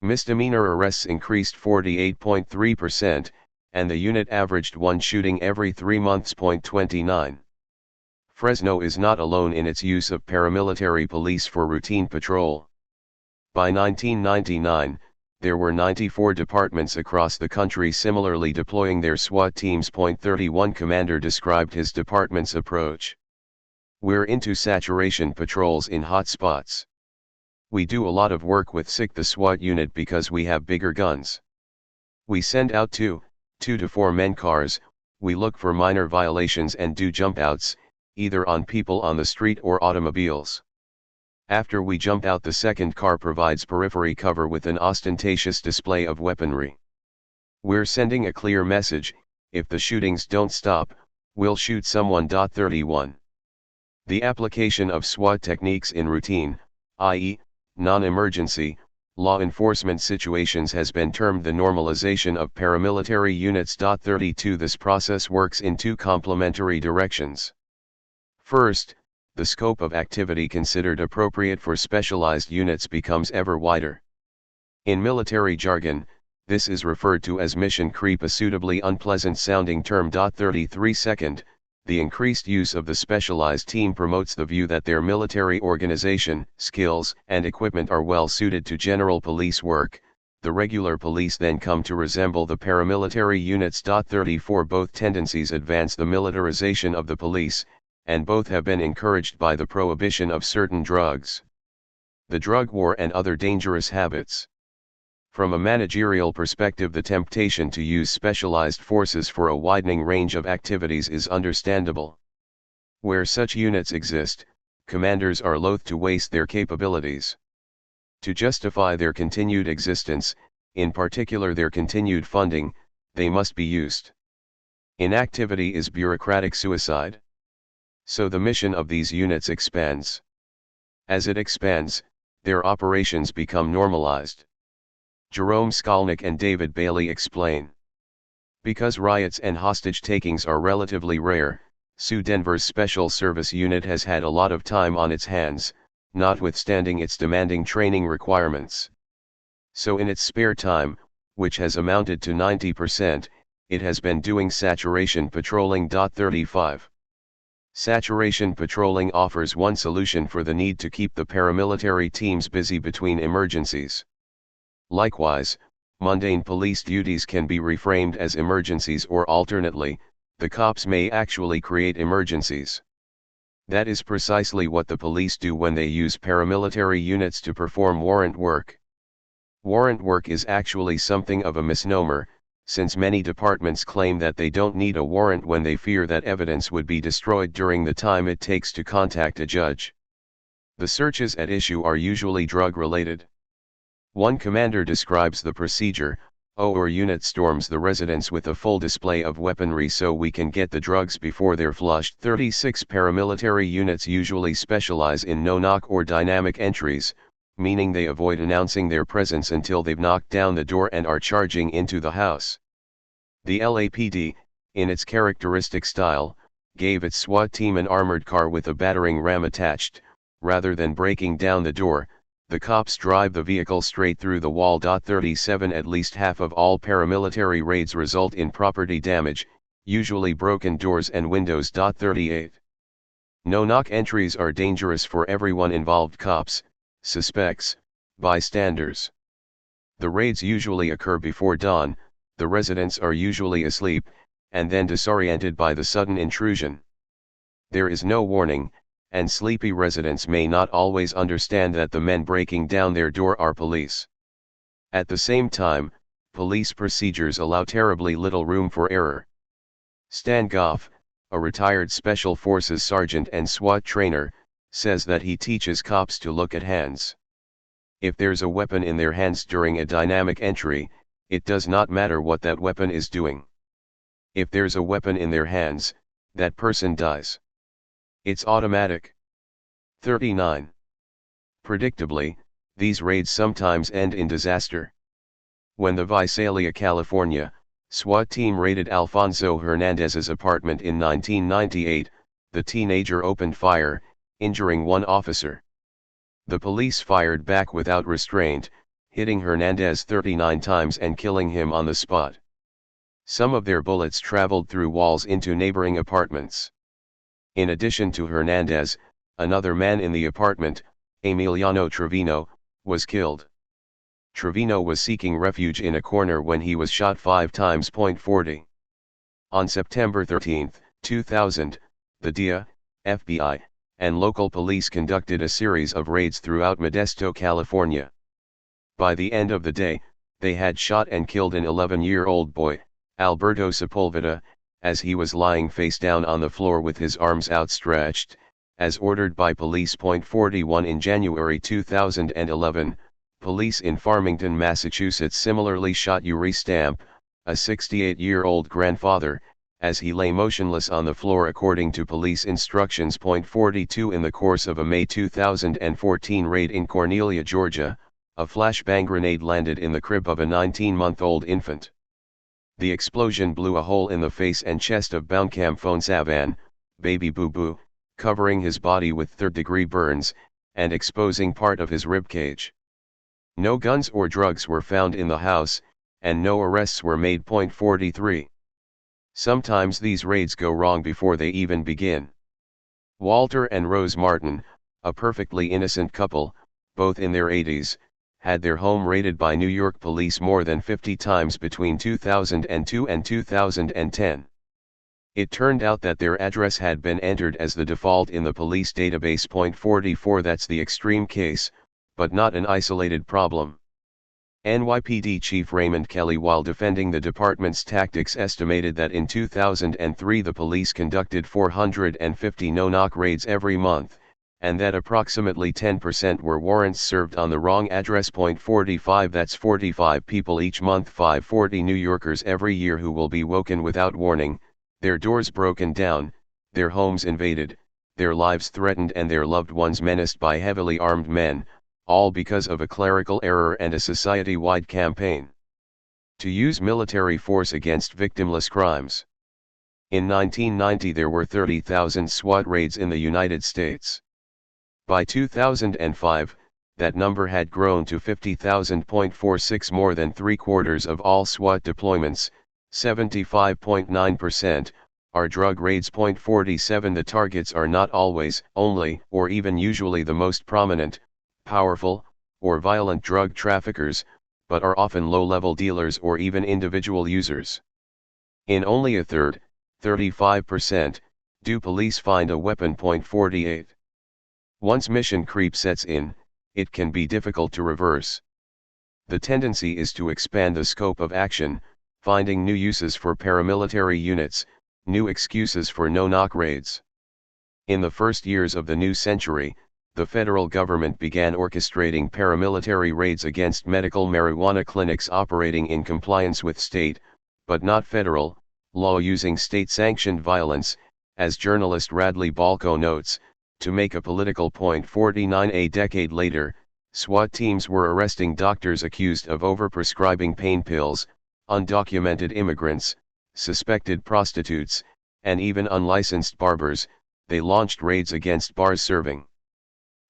Misdemeanor arrests increased 48.3%, and the unit averaged one shooting every 3 months. 29. Fresno is not alone in its use of paramilitary police for routine patrol. By 1999, there were 94 departments across the country similarly deploying their SWAT teams. 31 Commander described his department's approach. We're into saturation patrols in hot spots. We do a lot of work with the SWAT unit because we have bigger guns. We send out 2 to 4 men cars, we look for minor violations and do jump outs, either on people on the street or automobiles. After we jump out, the second car provides periphery cover with an ostentatious display of weaponry. We're sending a clear message: if the shootings don't stop, we'll shoot someone. 31. The application of SWAT techniques in routine, i.e., non-emergency, law enforcement situations has been termed the normalization of paramilitary units. 32 This process works in 2 complementary directions. First, the scope of activity considered appropriate for specialized units becomes ever wider. In military jargon, this is referred to as mission creep, a suitably unpleasant sounding term. 33 Second, the increased use of the specialized team promotes the view that their military organization, skills, and equipment are well suited to general police work. The regular police then come to resemble the paramilitary units. 34 Both tendencies advance the militarization of the police, and both have been encouraged by the prohibition of certain drugs, the drug war, and other dangerous habits. From a managerial perspective, the temptation to use specialized forces for a widening range of activities is understandable. Where such units exist, commanders are loath to waste their capabilities. To justify their continued existence, in particular their continued funding, they must be used. Inactivity is bureaucratic suicide. So the mission of these units expands. As it expands, their operations become normalized. Jerome Skolnick and David Bailey explain. Because riots and hostage takings are relatively rare, SU Denver's Special Service Unit has had a lot of time on its hands, notwithstanding its demanding training requirements. So in its spare time, which has amounted to 90%, it has been doing saturation patrolling. 35. Saturation patrolling offers one solution for the need to keep the paramilitary teams busy between emergencies. Likewise, mundane police duties can be reframed as emergencies, or alternately, the cops may actually create emergencies. That is precisely what the police do when they use paramilitary units to perform warrant work. Warrant work is actually something of a misnomer, since many departments claim that they don't need a warrant when they fear that evidence would be destroyed during the time it takes to contact a judge. The searches at issue are usually drug-related. One commander describes the procedure: our unit storms the residence with a full display of weaponry so we can get the drugs before they're flushed. 36 Paramilitary units usually specialize in no-knock or dynamic entries, meaning they avoid announcing their presence until they've knocked down the door and are charging into the house. The LAPD, in its characteristic style, gave its SWAT team an armored car with a battering ram attached. Rather than breaking down the door, The cops drive the vehicle straight through the wall. 37 At least half of all paramilitary raids result in property damage, usually broken doors and windows. 38 No-knock entries are dangerous for everyone involved: cops, suspects, bystanders. The raids usually occur before dawn, the residents are usually asleep, and then disoriented by the sudden intrusion. There is no warning, and sleepy residents may not always understand that the men breaking down their door are police. At the same time, police procedures allow terribly little room for error. Stan Goff, a retired Special Forces sergeant and SWAT trainer, says that he teaches cops to look at hands. If there's a weapon in their hands during a dynamic entry, it does not matter what that weapon is doing. If there's a weapon in their hands, that person dies. It's automatic. 39 Predictably, these raids sometimes end in disaster. When the Visalia, California, SWAT team raided Alfonso Hernandez's apartment in 1998, the teenager opened fire, injuring one officer. The police fired back without restraint, hitting Hernandez 39 times and killing him on the spot. Some of their bullets traveled through walls into neighboring apartments. In addition to Hernandez, another man in the apartment, Emiliano Trevino, was killed. Trevino was seeking refuge in a corner when he was shot 5 times. 40 On September 13, 2000, the DEA, FBI, and local police conducted a series of raids throughout Modesto, California. By the end of the day, they had shot and killed an 11-year-old boy, Alberto Sepulveda, as he was lying face down on the floor with his arms outstretched, as ordered by police. 41 In January 2011, police in Farmington, Massachusetts similarly shot Yuri Stamp, a 68-year-old grandfather, as he lay motionless on the floor according to police instructions. 42 In the course of a May 2014 raid in Cornelia, Georgia, a flashbang grenade landed in the crib of a 19-month-old infant. The explosion blew a hole in the face and chest of Bauncam Fonsavan, baby Boo Boo, covering his body with third-degree burns, and exposing part of his ribcage. No guns or drugs were found in the house, and no arrests were made. 43 Sometimes these raids go wrong before they even begin. Walter and Rose Martin, a perfectly innocent couple, both in their 80s, had their home raided by New York police more than 50 times between 2002 and 2010. It turned out that their address had been entered as the default in the police database. 44 That's the extreme case, but not an isolated problem. NYPD Chief Raymond Kelly, while defending the department's tactics, estimated that in 2003 the police conducted 450 no-knock raids every month, and that approximately 10% were warrants served on the wrong address. 45 That's 45 people each month, 540 New Yorkers every year who will be woken without warning, their doors broken down, their homes invaded, their lives threatened and their loved ones menaced by heavily armed men, all because of a clerical error and a society-wide campaign to use military force against victimless crimes. In 1990 there were 30,000 SWAT raids in the United States. By 2005, that number had grown to 50,000. 46 More than 3/4 of all SWAT deployments, 75.9%, are drug raids. 47 The targets are not always, only, or even usually the most prominent, powerful, or violent drug traffickers, but are often low-level dealers or even individual users. In only a third, 35%, do police find a weapon. 48 Once mission creep sets in, it can be difficult to reverse. The tendency is to expand the scope of action, finding new uses for paramilitary units, new excuses for no-knock raids. In the first years of the new century, the federal government began orchestrating paramilitary raids against medical marijuana clinics operating in compliance with state, but not federal, law, using state-sanctioned violence, as journalist Radley Balco notes, to make a political point. 49 A decade later, SWAT teams were arresting doctors accused of overprescribing pain pills, undocumented immigrants, suspected prostitutes, and even unlicensed barbers. They launched raids against bars serving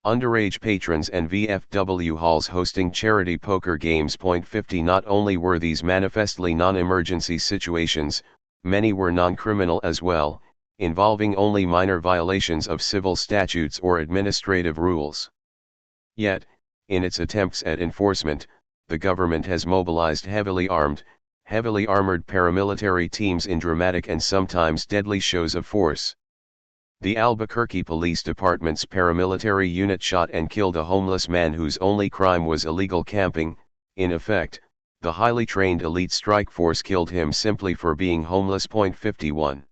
Underage patrons and VFW halls hosting charity poker games. 50 Not only were these manifestly non-emergency situations, many were non-criminal as well, involving only minor violations of civil statutes or administrative rules. Yet, in its attempts at enforcement, the government has mobilized heavily armored paramilitary teams in dramatic and sometimes deadly shows of force. The Albuquerque Police Department's paramilitary unit shot and killed a homeless man whose only crime was illegal camping. In effect, the highly trained elite strike force killed him simply for being homeless. 51.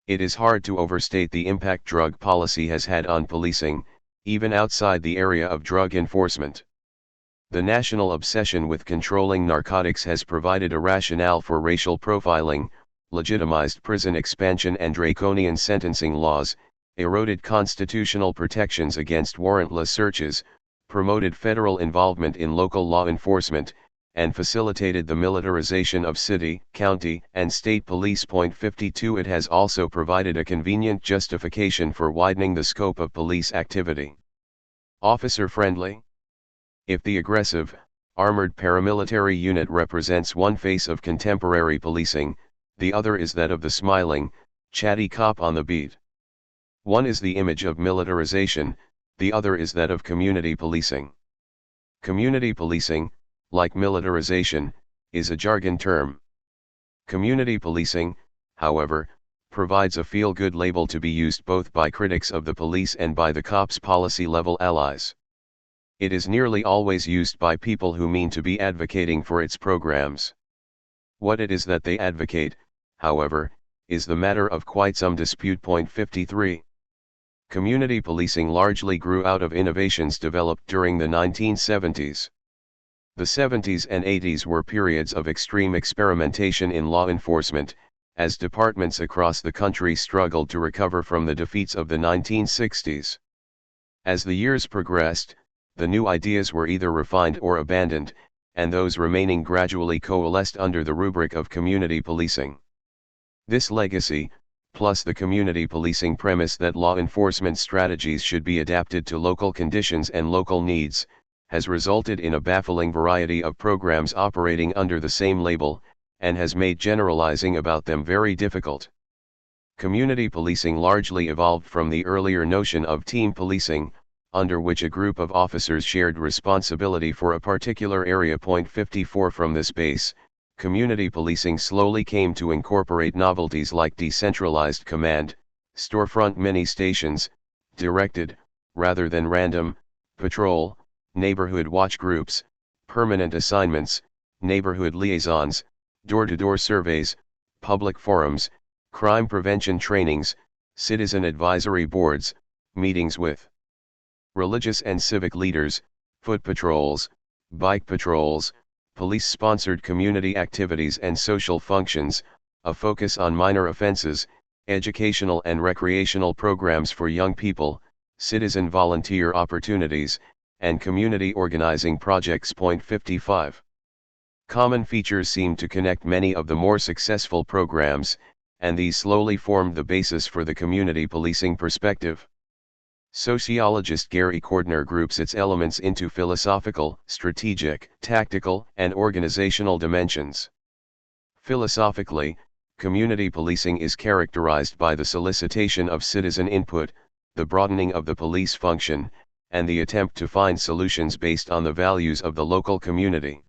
It is hard to overstate the impact drug policy has had on policing, even outside the area of drug enforcement. The national obsession with controlling narcotics has provided a rationale for racial profiling, legitimized prison expansion and draconian sentencing laws, eroded constitutional protections against warrantless searches, promoted federal involvement in local law enforcement, and facilitated the militarization of city, county, and state police. 52 It has also provided a convenient justification for widening the scope of police activity. Officer-friendly? If the aggressive, armored paramilitary unit represents one face of contemporary policing, the other is that of the smiling, chatty cop on the beat. One is the image of militarization, the other is that of community policing. Community policing, like militarization, is a jargon term. Community policing, however, provides a feel-good label to be used both by critics of the police and by the cops' policy-level allies. It is nearly always used by people who mean to be advocating for its programs. What it is that they advocate, however, is the matter of quite some dispute. 53. Community policing largely grew out of innovations developed during the 1970s. The 70s and 80s were periods of extreme experimentation in law enforcement, as departments across the country struggled to recover from the defeats of the 1960s. As the years progressed, the new ideas were either refined or abandoned, and those remaining gradually coalesced under the rubric of community policing. This legacy, plus the community policing premise that law enforcement strategies should be adapted to local conditions and local needs, has resulted in a baffling variety of programs operating under the same label, and has made generalizing about them very difficult. Community policing largely evolved from the earlier notion of team policing, under which a group of officers shared responsibility for a particular area. 54 From this base, community policing slowly came to incorporate novelties like decentralized command, storefront mini-stations, directed, rather than random, patrol, neighborhood watch groups, permanent assignments, neighborhood liaisons, door-to-door surveys, public forums, crime prevention trainings, citizen advisory boards, meetings with religious and civic leaders, foot patrols, bike patrols, police-sponsored community activities and social functions, a focus on minor offenses, educational and recreational programs for young people, citizen volunteer opportunities, and community organizing projects. 55. Common features seem to connect many of the more successful programs, and these slowly formed the basis for the community policing perspective. Sociologist Gary Cordner groups its elements into philosophical, strategic, tactical, and organizational dimensions. Philosophically, community policing is characterized by the solicitation of citizen input, the broadening of the police function, and the attempt to find solutions based on the values of the local community.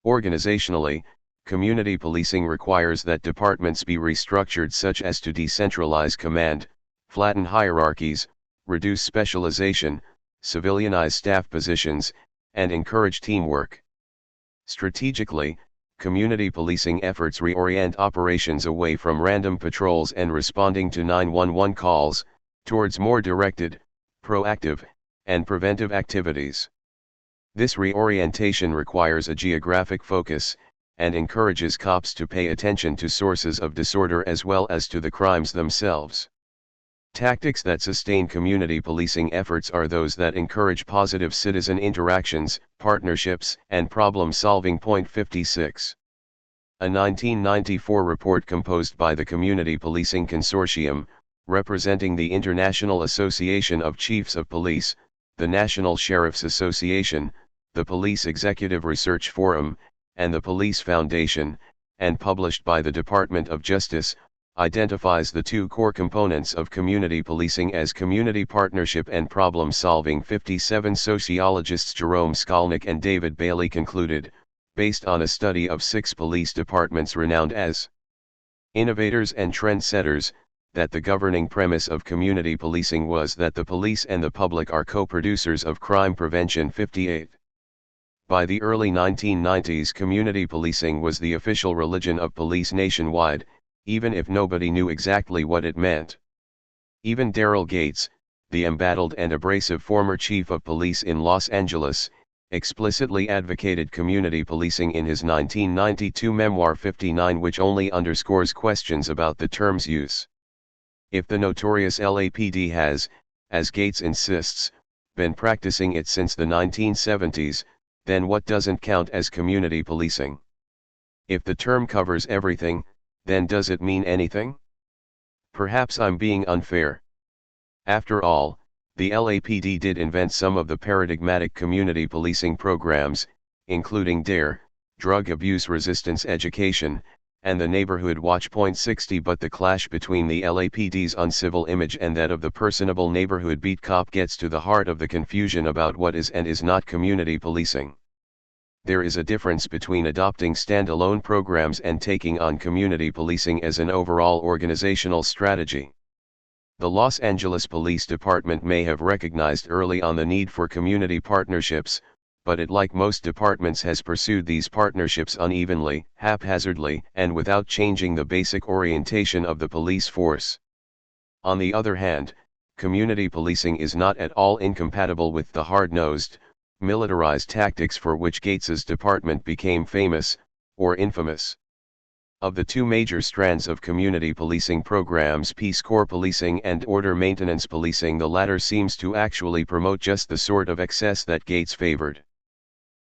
Organizationally, community policing requires that departments be restructured such as to decentralize command, flatten hierarchies, reduce specialization, civilianize staff positions, and encourage teamwork. Strategically, community policing efforts reorient operations away from random patrols and responding to 911 calls, towards more directed, proactive, and preventive activities. This reorientation requires a geographic focus, and encourages cops to pay attention to sources of disorder as well as to the crimes themselves. Tactics that sustain community policing efforts are those that encourage positive citizen interactions, partnerships, and problem-solving. 56. A 1994 report composed by the Community Policing Consortium, representing the International Association of Chiefs of Police, the National Sheriff's Association, the Police Executive Research Forum, and the Police Foundation, and published by the Department of Justice, identifies the two core components of community policing as community partnership and problem solving. 57 sociologists Jerome Skolnick and David Bailey concluded, based on a study of 6 police departments renowned as innovators and trendsetters, that the governing premise of community policing was that the police and the public are co-producers of crime prevention. 58. By the early 1990s, community policing was the official religion of police nationwide, even if nobody knew exactly what it meant. Even Daryl Gates, the embattled and abrasive former chief of police in Los Angeles, explicitly advocated community policing in his 1992 memoir 59, which only underscores questions about the term's use. If the notorious LAPD has, as Gates insists, been practicing it since the 1970s, then what doesn't count as community policing? If the term covers everything, then does it mean anything? Perhaps I'm being unfair. After all, the LAPD did invent some of the paradigmatic community policing programs, including DARE, Drug Abuse Resistance Education, and the Neighborhood Watch. 60 But the clash between the LAPD's uncivil image and that of the personable neighborhood beat cop gets to the heart of the confusion about what is and is not community policing. There is a difference between adopting standalone programs and taking on community policing as an overall organizational strategy. The Los Angeles Police Department may have recognized early on the need for community partnerships, but it, like most departments, has pursued these partnerships unevenly, haphazardly, and without changing the basic orientation of the police force. On the other hand, community policing is not at all incompatible with the hard-nosed, militarized tactics for which Gates's department became famous, or infamous. Of the two major strands of community policing programs, Peace Corps policing and order maintenance policing, the latter seems to actually promote just the sort of excess that Gates favored.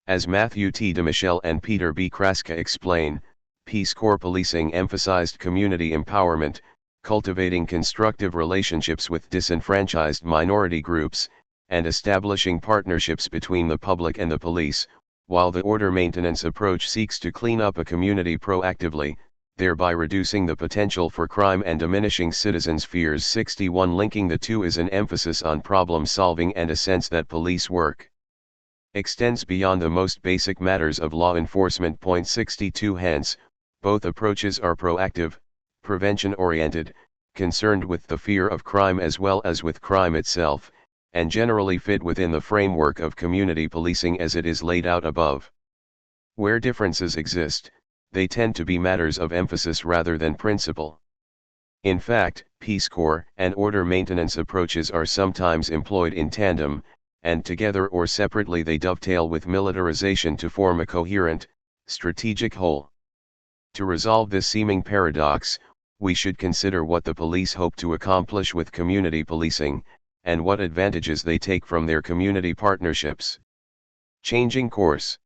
As Matthew T. DeMichelle and Peter B. Kraska explain, Peace Corps policing emphasized community empowerment, cultivating constructive relationships with disenfranchised minority groups, and establishing partnerships between the public and the police, while the order maintenance approach seeks to clean up a community proactively, thereby reducing the potential for crime and diminishing citizens' fears. 61 Linking the two is an emphasis on problem solving and a sense that police work extends beyond the most basic matters of law enforcement. 62 Hence, both approaches are proactive, prevention-oriented, concerned with the fear of crime as well as with crime itself, and generally fit within the framework of community policing as it is laid out above. Where differences exist, they tend to be matters of emphasis rather than principle. In fact, Peace Corps and order maintenance approaches are sometimes employed in tandem, and together or separately they dovetail with militarization to form a coherent, strategic whole. To resolve this seeming paradox, we should consider what the police hope to accomplish with community policing, and what advantages they take from their community partnerships. Changing course.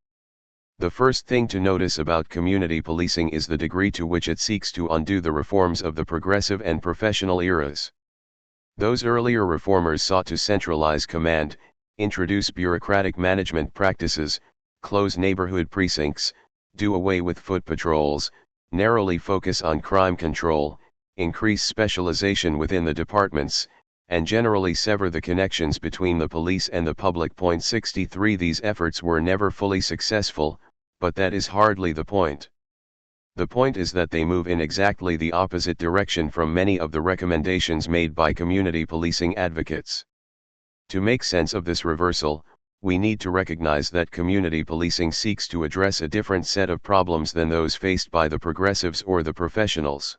The first thing to notice about community policing is the degree to which it seeks to undo the reforms of the progressive and professional eras. Those earlier reformers sought to centralize command, introduce bureaucratic management practices, close neighborhood precincts, do away with foot patrols, narrowly focus on crime control, increase specialization within the departments, and generally sever the connections between the police and the public. 63 These efforts were never fully successful, but that is hardly the point. The point is that they move in exactly the opposite direction from many of the recommendations made by community policing advocates. To make sense of this reversal, we need to recognize that community policing seeks to address a different set of problems than those faced by the progressives or the professionals.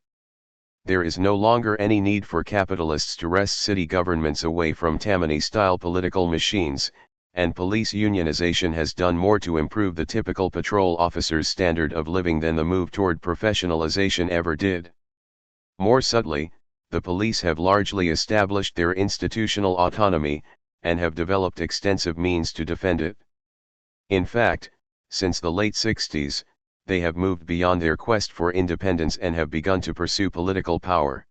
There is no longer any need for capitalists to wrest city governments away from Tammany-style political machines, and police unionization has done more to improve the typical patrol officer's standard of living than the move toward professionalization ever did. More subtly, the police have largely established their institutional autonomy, and have developed extensive means to defend it. In fact, since the late 60s, they have moved beyond their quest for independence and have begun to pursue political power.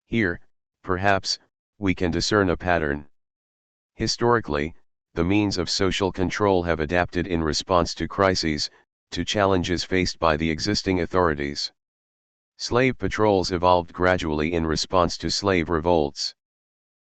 Here, perhaps, we can discern a pattern. Historically, the means of social control have adapted in response to crises, to challenges faced by the existing authorities. Slave patrols evolved gradually in response to slave revolts.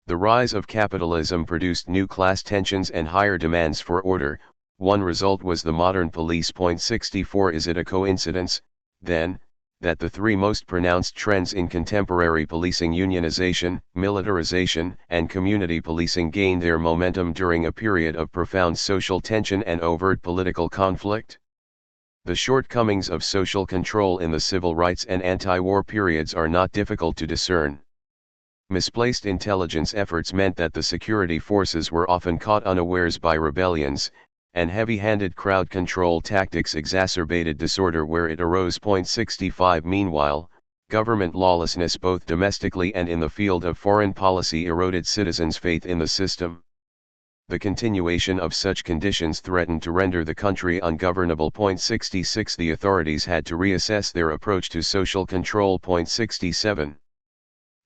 The rise of capitalism produced new class tensions and higher demands for order. One result was the modern police. 64 Is it a coincidence, then, that the three most pronounced trends in contemporary policing, unionization, militarization, and community policing, gained their momentum during a period of profound social tension and overt political conflict? The shortcomings of social control in the civil rights and anti-war periods are not difficult to discern. Misplaced intelligence efforts meant that the security forces were often caught unawares by rebellions, and heavy-handed crowd control tactics exacerbated disorder where it arose. 65 Meanwhile, government lawlessness both domestically and in the field of foreign policy eroded citizens' faith in the system. The continuation of such conditions threatened to render the country ungovernable. 66 The authorities had to reassess their approach to social control. 67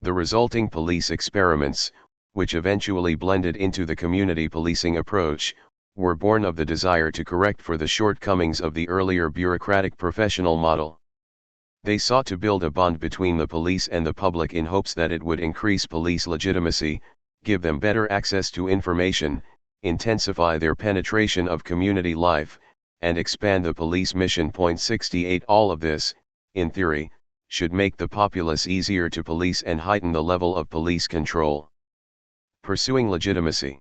The resulting police experiments, which eventually blended into the community policing approach, were born of the desire to correct for the shortcomings of the earlier bureaucratic professional model. They sought to build a bond between the police and the public in hopes that it would increase police legitimacy, give them better access to information, intensify their penetration of community life, and expand the police mission. 68 All of this, in theory, should make the populace easier to police and heighten the level of police control. Pursuing legitimacy.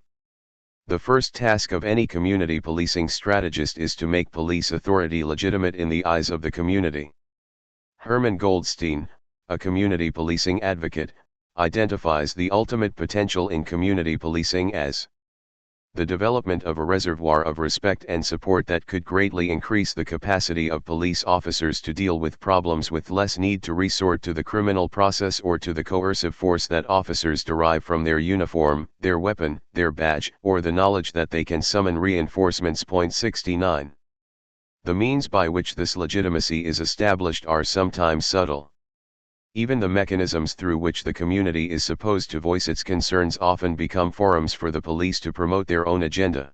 The first task of any community policing strategist is to make police authority legitimate in the eyes of the community. Herman Goldstein, a community policing advocate, identifies the ultimate potential in community policing as the development of a reservoir of respect and support that could greatly increase the capacity of police officers to deal with problems with less need to resort to the criminal process or to the coercive force that officers derive from their uniform, their weapon, their badge, or the knowledge that they can summon reinforcements. 69 The means by which this legitimacy is established are sometimes subtle. Even the mechanisms through which the community is supposed to voice its concerns often become forums for the police to promote their own agenda.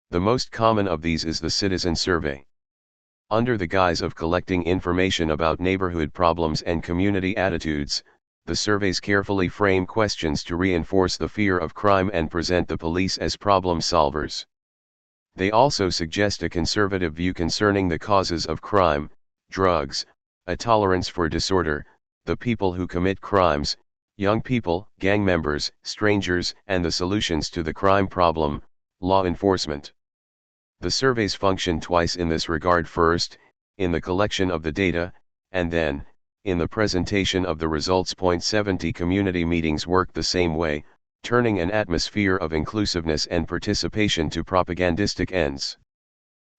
The most common of these is the citizen survey. Under the guise of collecting information about neighborhood problems and community attitudes, the surveys carefully frame questions to reinforce the fear of crime and present the police as problem solvers. They also suggest a conservative view concerning the causes of crime, drugs, a tolerance for disorder, the people who commit crimes, young people, gang members, strangers, and the solutions to the crime problem, law enforcement. The surveys function twice in this regard: first, in the collection of the data, and then, in the presentation of the results. 70 Community meetings work the same way, turning an atmosphere of inclusiveness and participation to propagandistic ends.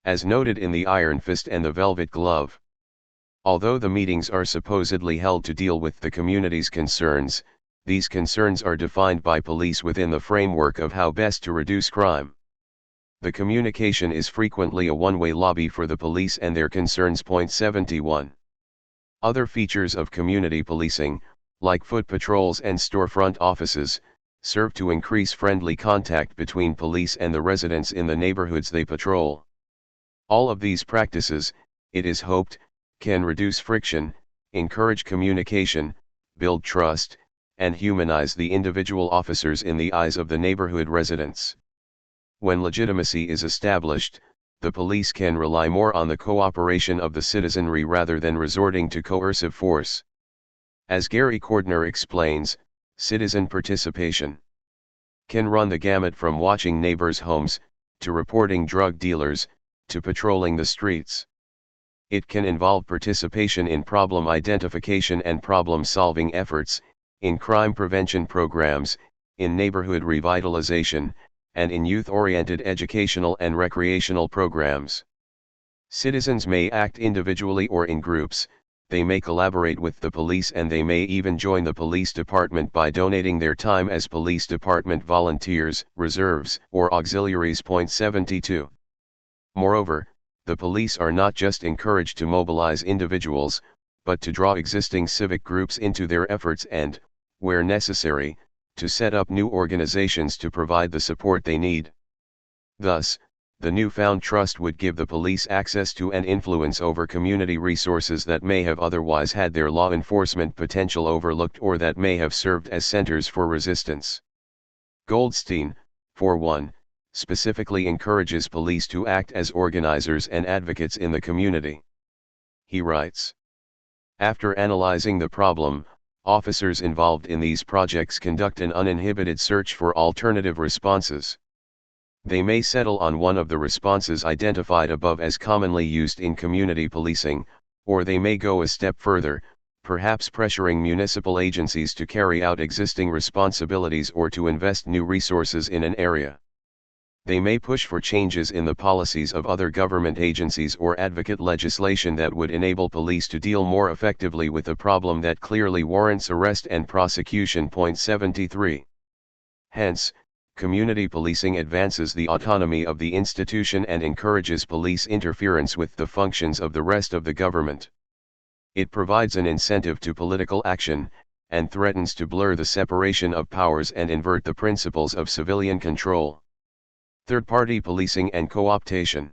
As noted in The Iron Fist and the Velvet Glove. Although the meetings are supposedly held to deal with the community's concerns, these concerns are defined by police within the framework of how best to reduce crime. The communication is frequently a one-way lobby for the police and their concerns. 71 Other features of community policing, like foot patrols and storefront offices, serve to increase friendly contact between police and the residents in the neighborhoods they patrol. All of these practices, it is hoped, can reduce friction, encourage communication, build trust, and humanize the individual officers in the eyes of the neighborhood residents. When legitimacy is established, the police can rely more on the cooperation of the citizenry rather than resorting to coercive force. As Gary Cordner explains, citizen participation can run the gamut from watching neighbors' homes, to reporting drug dealers, to patrolling the streets. It can involve participation in problem identification and problem-solving efforts, in crime prevention programs, in neighborhood revitalization, and in youth-oriented educational and recreational programs. Citizens may act individually or in groups, they may collaborate with the police, and they may even join the police department by donating their time as police department volunteers, reserves, or auxiliaries. 72 Moreover, the police are not just encouraged to mobilize individuals, but to draw existing civic groups into their efforts and, where necessary, to set up new organizations to provide the support they need. Thus, the newfound trust would give the police access to and influence over community resources that may have otherwise had their law enforcement potential overlooked or that may have served as centers for resistance. Goldstein, for one, specifically encourages police to act as organizers and advocates in the community. He writes, "After analyzing the problem, officers involved in these projects conduct an uninhibited search for alternative responses. They may settle on one of the responses identified above as commonly used in community policing, or they may go a step further, perhaps pressuring municipal agencies to carry out existing responsibilities or to invest new resources in an area. They may push for changes in the policies of other government agencies or advocate legislation that would enable police to deal more effectively with a problem that clearly warrants arrest and prosecution." 73. Hence, community policing advances the autonomy of the institution and encourages police interference with the functions of the rest of the government. It provides an incentive to political action, and threatens to blur the separation of powers and invert the principles of civilian control. Third-party policing and co-optation.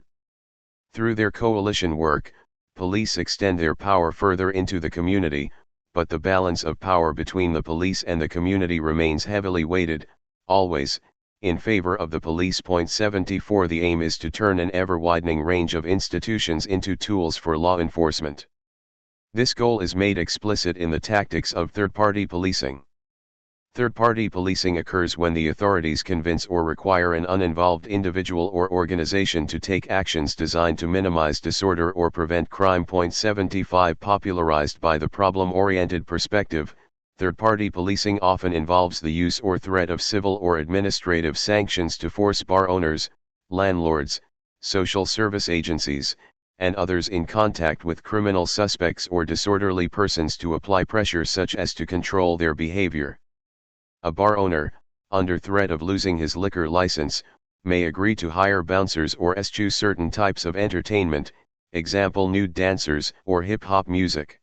Through their coalition work, police extend their power further into the community, but the balance of power between the police and the community remains heavily weighted, always, in favor of the police. 74. The aim is to turn an ever-widening range of institutions into tools for law enforcement. This goal is made explicit in the tactics of third-party policing. Third-party policing occurs when the authorities convince or require an uninvolved individual or organization to take actions designed to minimize disorder or prevent crime. 75. Popularized by the problem-oriented perspective, third-party policing often involves the use or threat of civil or administrative sanctions to force bar owners, landlords, social service agencies, and others in contact with criminal suspects or disorderly persons to apply pressure such as to control their behavior. A bar owner, under threat of losing his liquor license, may agree to hire bouncers or eschew certain types of entertainment, example nude dancers or hip-hop music.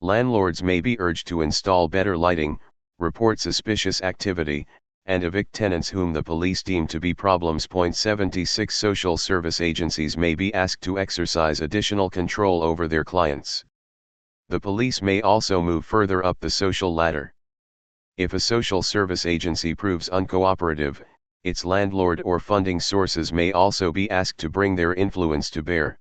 Landlords may be urged to install better lighting, report suspicious activity, and evict tenants whom the police deem to be problems. 76. Social service agencies may be asked to exercise additional control over their clients. The police may also move further up the social ladder. If a social service agency proves uncooperative, its landlord or funding sources may also be asked to bring their influence to bear.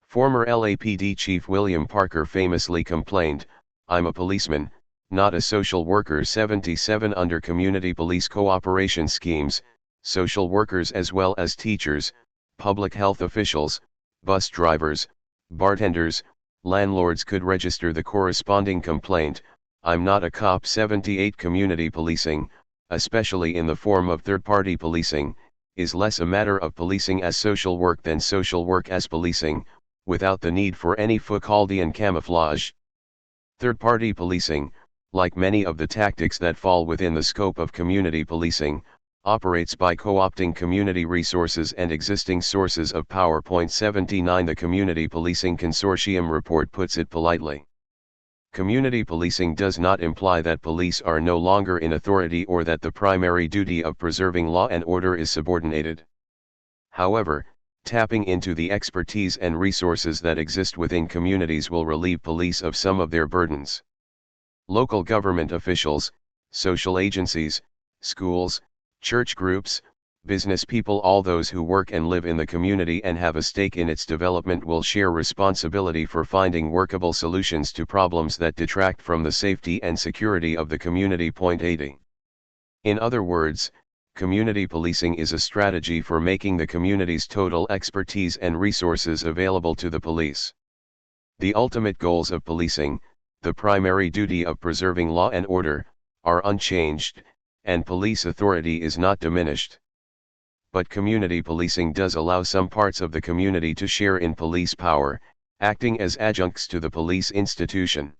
Former LAPD Chief William Parker famously complained, "I'm a policeman, not a social worker." 77. Under community police cooperation schemes, social workers as well as teachers, public health officials, bus drivers, bartenders, landlords could register the corresponding complaint, "I'm not a cop." 78. Community policing, especially in the form of third-party policing, is less a matter of policing as social work than social work as policing, without the need for any Foucauldian camouflage. Third-party policing, like many of the tactics that fall within the scope of community policing, operates by co-opting community resources and existing sources of power. 79. The Community Policing Consortium report puts it politely. Community policing does not imply that police are no longer in authority or that the primary duty of preserving law and order is subordinated. However, tapping into the expertise and resources that exist within communities will relieve police of some of their burdens. Local government officials, social agencies, schools, church groups, business people, all those who work and live in the community and have a stake in its development will share responsibility for finding workable solutions to problems that detract from the safety and security of the community. 80. In other words, community policing is a strategy for making the community's total expertise and resources available to the police. The ultimate goals of policing, the primary duty of preserving law and order, are unchanged, and police authority is not diminished. But community policing does allow some parts of the community to share in police power, acting as adjuncts to the police institution.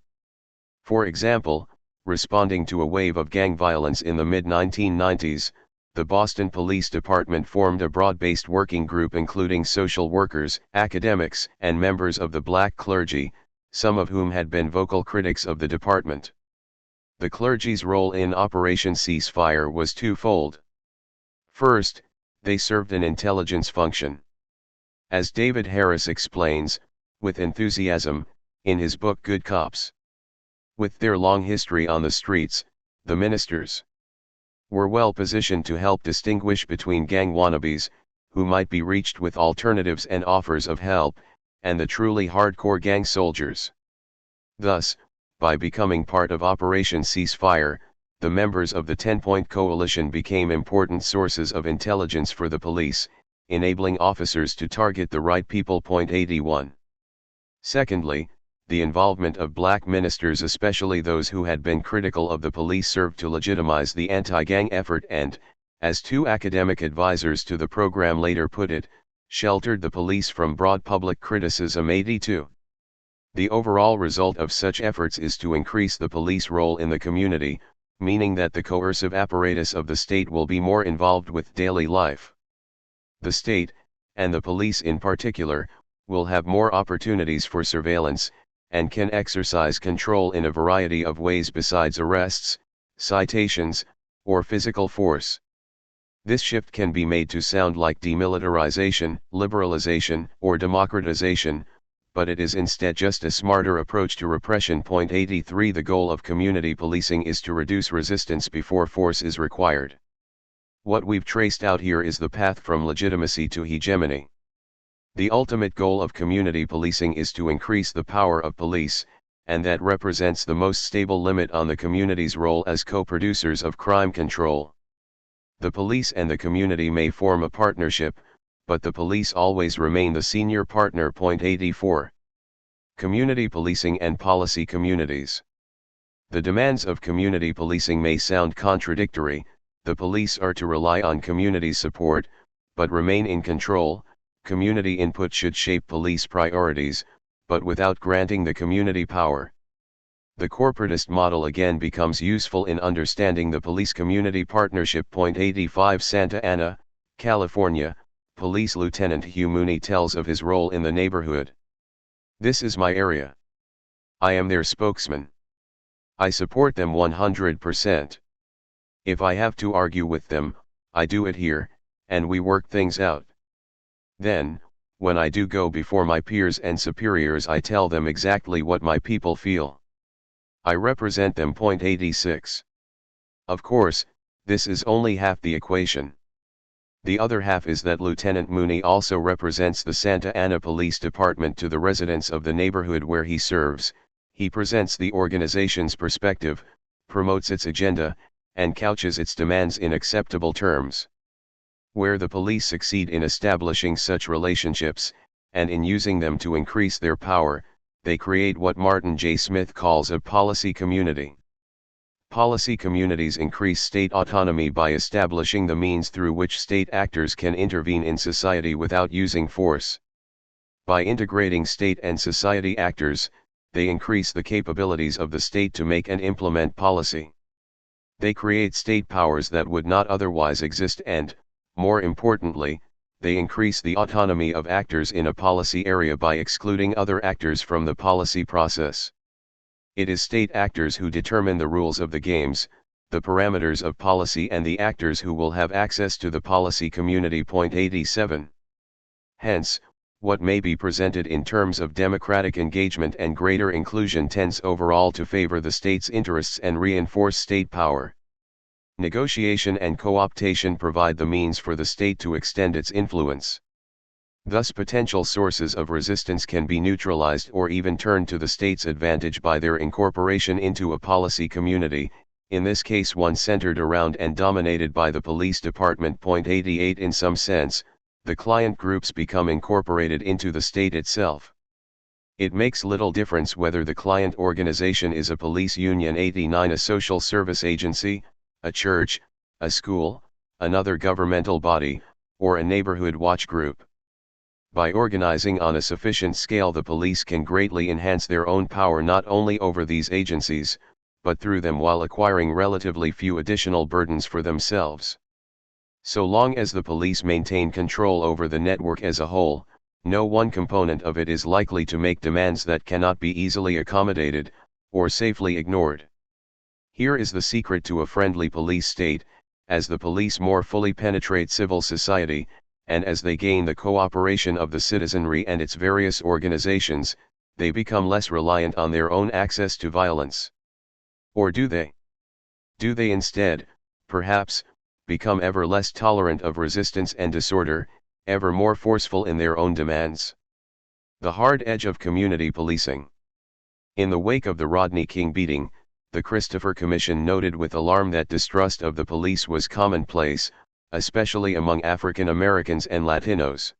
For example, responding to a wave of gang violence in the mid-1990s, the Boston Police Department formed a broad-based working group including social workers, academics, and members of the black clergy, some of whom had been vocal critics of the department. The clergy's role in Operation Ceasefire was twofold. First, they served an intelligence function. As David Harris explains, with enthusiasm, in his book Good Cops. With their long history on the streets, the ministers were well positioned to help distinguish between gang wannabes, who might be reached with alternatives and offers of help, and the truly hardcore gang soldiers. Thus, by becoming part of Operation Ceasefire, the members of the 10-Point Coalition became important sources of intelligence for the police, enabling officers to target the right people. 81. Secondly, the involvement of black ministers, especially those who had been critical of the police, served to legitimize the anti-gang effort and, as two academic advisors to the program later put it, sheltered the police from broad public criticism. 82. The overall result of such efforts is to increase the police role in the community, meaning that the coercive apparatus of the state will be more involved with daily life. The state, and the police in particular, will have more opportunities for surveillance, and can exercise control in a variety of ways besides arrests, citations, or physical force. This shift can be made to sound like demilitarization, liberalization, or democratization, but it is instead just a smarter approach to repression. 83. The goal of community policing is to reduce resistance before force is required. What we've traced out here is the path from legitimacy to hegemony. The ultimate goal of community policing is to increase the power of police, and that represents the most stable limit on the community's role as co-producers of crime control. The police and the community may form a partnership, but the police always remain the senior partner. 84. Community policing and policy communities. The demands of community policing may sound contradictory. The police are to rely on community support, but remain in control. Community input should shape police priorities, but without granting the community power. The corporatist model again becomes useful in understanding the police-community partnership. 85. Santa Ana, California, Police Lieutenant Hugh Mooney tells of his role in the neighborhood. "This is my area. I am their spokesman. I support them 100%. If I have to argue with them, I do it here, and we work things out. Then, when I do go before my peers and superiors, I tell them exactly what my people feel. I represent them." 86. Of course, this is only half the equation. The other half is that Lieutenant Mooney also represents the Santa Ana Police Department to the residents of the neighborhood where he serves. He presents the organization's perspective, promotes its agenda, and couches its demands in acceptable terms. Where the police succeed in establishing such relationships, and in using them to increase their power, they create what Martin J. Smith calls a policy community. Policy communities increase state autonomy by establishing the means through which state actors can intervene in society without using force. By integrating state and society actors, they increase the capabilities of the state to make and implement policy. They create state powers that would not otherwise exist and, more importantly, they increase the autonomy of actors in a policy area by excluding other actors from the policy process. It is state actors who determine the rules of the games, the parameters of policy, and the actors who will have access to the policy community. 87. Hence, what may be presented in terms of democratic engagement and greater inclusion tends overall to favor the state's interests and reinforce state power. Negotiation and co-optation provide the means for the state to extend its influence. Thus potential sources of resistance can be neutralized or even turned to the state's advantage by their incorporation into a policy community, in this case one centered around and dominated by the police department. 88. In some sense, the client groups become incorporated into the state itself. It makes little difference whether the client organization is a police union, 89, a social service agency, a church, a school, another governmental body, or a neighborhood watch group. By organizing on a sufficient scale, the police can greatly enhance their own power not only over these agencies, but through them, while acquiring relatively few additional burdens for themselves. So long as the police maintain control over the network as a whole, no one component of it is likely to make demands that cannot be easily accommodated, or safely ignored. Here is the secret to a friendly police state: as the police more fully penetrate civil society, and as they gain the cooperation of the citizenry and its various organizations, they become less reliant on their own access to violence. Or do they? Do they instead, perhaps, become ever less tolerant of resistance and disorder, ever more forceful in their own demands? The hard edge of community policing. In the wake of the Rodney King beating, the Christopher Commission noted with alarm that distrust of the police was commonplace, especially among African Americans and Latinos.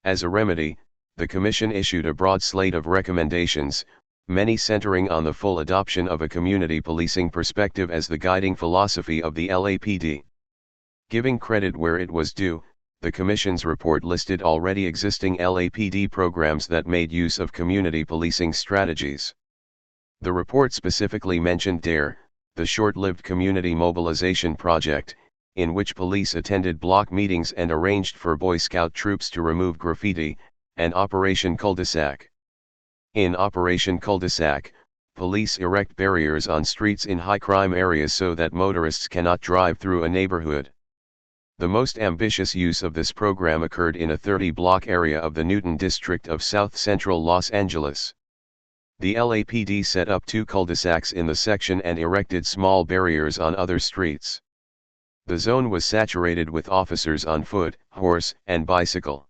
As a remedy, the Commission issued a broad slate of recommendations, many centering on the full adoption of a community policing perspective as the guiding philosophy of the LAPD. Giving credit where it was due, the Commission's report listed already existing LAPD programs that made use of community policing strategies. The report specifically mentioned DARE, the short-lived community mobilization project, in which police attended block meetings and arranged for Boy Scout troops to remove graffiti, and Operation Cul-de-sac. In Operation Cul-de-sac, police erect barriers on streets in high-crime areas so that motorists cannot drive through a neighborhood. The most ambitious use of this program occurred in a 30-block area of the Newton district of south-central Los Angeles. The LAPD set up 2 cul-de-sacs in the section and erected small barriers on other streets. The zone was saturated with officers on foot, horse, and bicycle.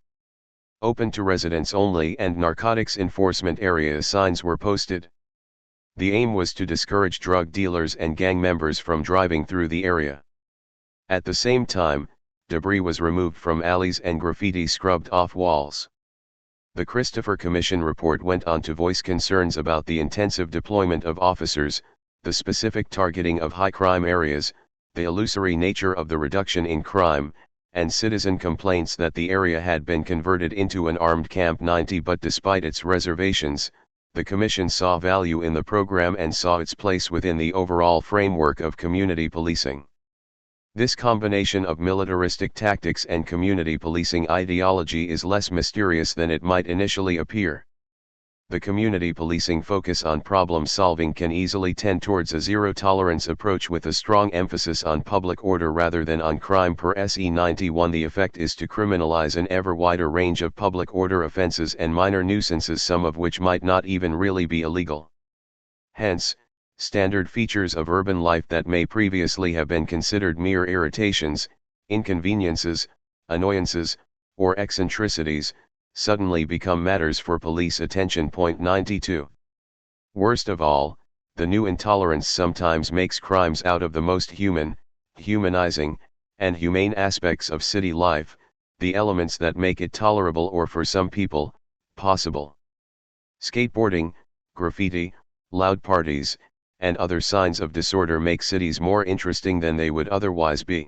Open to residents only and narcotics enforcement area signs were posted. The aim was to discourage drug dealers and gang members from driving through the area. At the same time, debris was removed from alleys and graffiti scrubbed off walls. The Christopher Commission report went on to voice concerns about the intensive deployment of officers, the specific targeting of high-crime areas, the illusory nature of the reduction in crime, and citizen complaints that the area had been converted into an armed Camp 90. But despite its reservations, the Commission saw value in the program and saw its place within the overall framework of community policing. This combination of militaristic tactics and community policing ideology is less mysterious than it might initially appear. The community policing focus on problem solving can easily tend towards a zero-tolerance approach with a strong emphasis on public order rather than on crime per SE 91. The effect is to criminalize an ever wider range of public order offenses and minor nuisances, some of which might not even really be illegal. Hence, standard features of urban life that may previously have been considered mere irritations, inconveniences, annoyances, or eccentricities, suddenly become matters for police attention. 92. Worst of all, the new intolerance sometimes makes crimes out of the most human, humanizing, and humane aspects of city life, the elements that make it tolerable or, for some people, possible. Skateboarding, graffiti, loud parties, and other signs of disorder make cities more interesting than they would otherwise be.